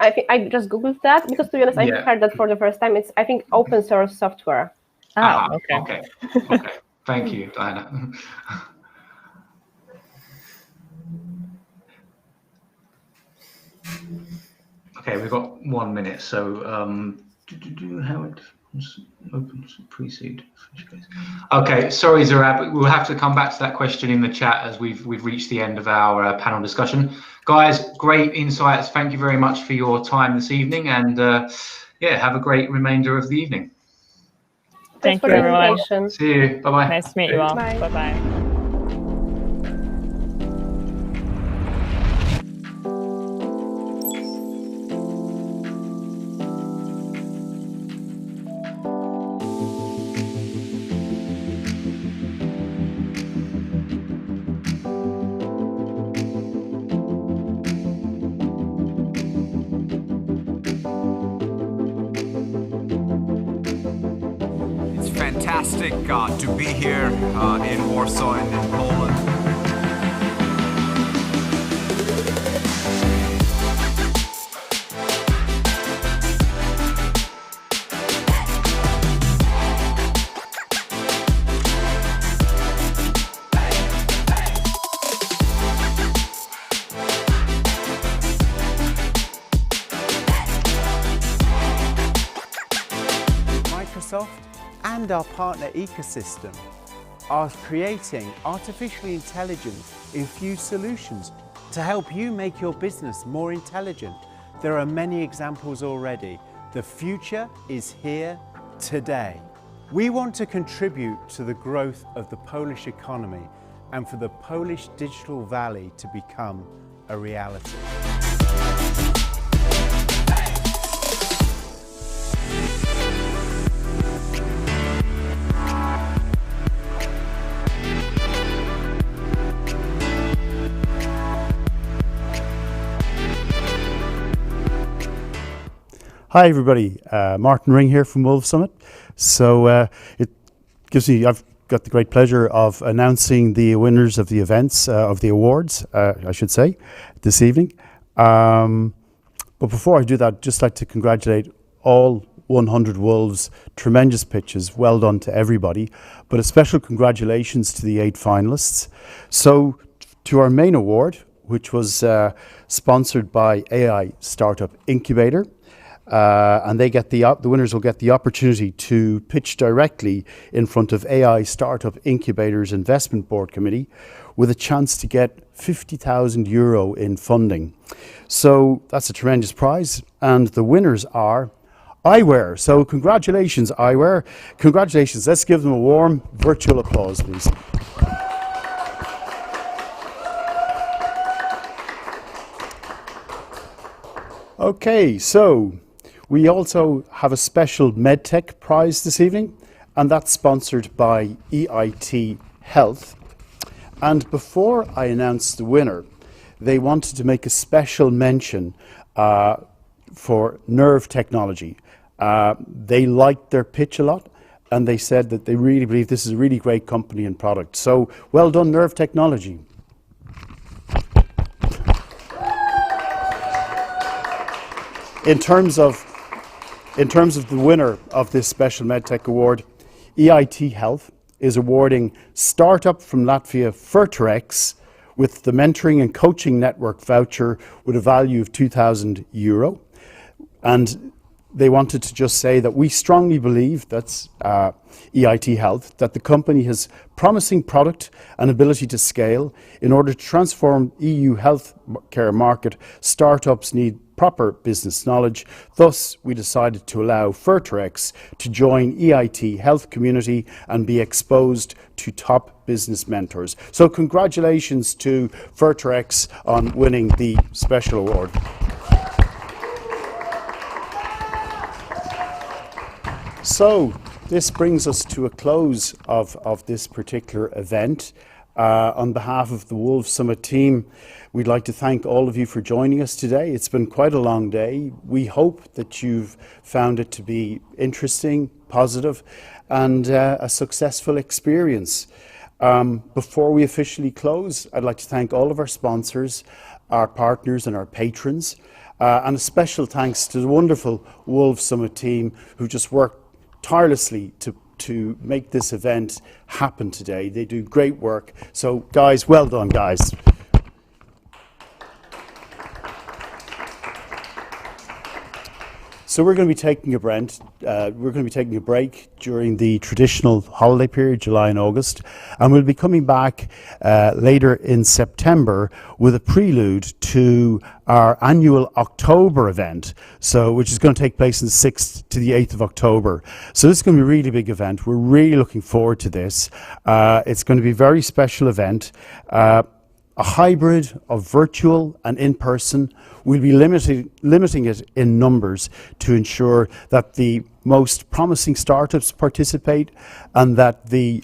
I think I just Googled that because, to be honest, I heard that for the first time. It's, I think, open source software. Okay. Thank you, Diana. Okay, we've got 1 minute. So, how it opens pre-seed? Okay, sorry, Zurab. We'll have to come back to that question in the chat as we've reached the end of our panel discussion. Guys, great insights. Thank you very much for your time this evening, and have a great remainder of the evening. Thank you, everyone. See you. Bye-bye. Nice to meet you all. Bye-bye. Fantastic to be here in Warsaw and in Poland. Microsoft and our partner ecosystem are creating artificially intelligence-infused solutions to help you make your business more intelligent. There are many examples already. The future is here today. We want to contribute to the growth of the Polish economy and for the Polish Digital Valley to become a reality. Hi everybody, Martin Ring here from Wolves Summit. So it gives me, I've got the great pleasure of announcing the winners of the events, of the awards, I should say, this evening. But before I do that, I'd just like to congratulate all 100 Wolves, tremendous pitches, well done to everybody, but a special congratulations to the 8 finalists. So to our main award, which was sponsored by AI Startup Incubator, and they get the winners will get the opportunity to pitch directly in front of AI Startup Incubator's Investment Board Committee with a chance to get €50,000 in funding. So that's a tremendous prize, and the winners are iWare. So congratulations, iWare. Congratulations. Let's give them a warm virtual applause, please. Okay, so we also have a special MedTech prize this evening, and that's sponsored by EIT Health. And before I announce the winner, they wanted to make a special mention for Nerve Technology. They liked their pitch a lot, and they said that they really believe this is a really great company and product. So well done, Nerve Technology. In terms of the winner of this special MedTech award, EIT Health is awarding startup from Latvia Ferterex with the Mentoring and Coaching Network voucher with a value of €2,000. And they wanted to just say that we strongly believe, that's EIT Health, that the company has promising product and ability to scale. In order to transform EU healthcare market, startups need proper business knowledge. Thus, we decided to allow Fertrex to join EIT Health community and be exposed to top business mentors. So congratulations to Fertrex on winning the special award. So this brings us to a close of this particular event. On behalf of the Wolves Summit team, we'd like to thank all of you for joining us today. It's been quite a long day. We hope that you've found it to be interesting, positive, and a successful experience. Before we officially close, I'd like to thank all of our sponsors, our partners and our patrons, and a special thanks to the wonderful Wolves Summit team who just worked tirelessly to make this event happen today. They do great work. So guys, well done, guys. So we're going to be taking a break during the traditional holiday period, July and August, and we'll be coming back later in September with a prelude to our annual October event, which is going to take place on the 6th to the 8th of October. So this is going to be a really big event. We're really looking forward to this. It's going to be a very special event. A hybrid of virtual and in-person. We'll be limiting it in numbers to ensure that the most promising startups participate and that the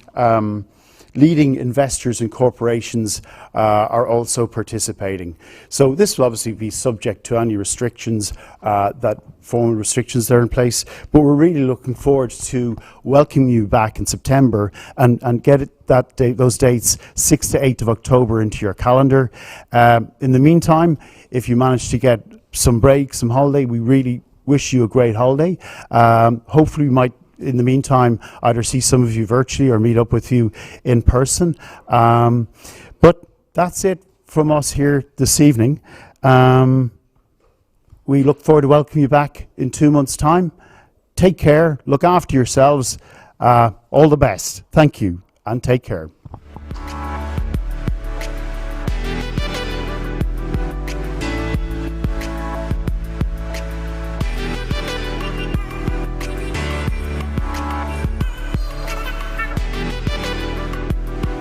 leading investors and corporations are also participating. So this will obviously be subject to any restrictions, that formal restrictions that are in place, but we're really looking forward to welcoming you back in September and get those dates 6th to 8th of October into your calendar. In the meantime, if you manage to get some break, some holiday, we really wish you a great holiday. Hopefully we might, in the meantime, either see some of you virtually or meet up with you in person. But that's it from us here this evening. We look forward to welcoming you back in 2 months' time. Take care, look after yourselves. All the best. Thank you, and take care.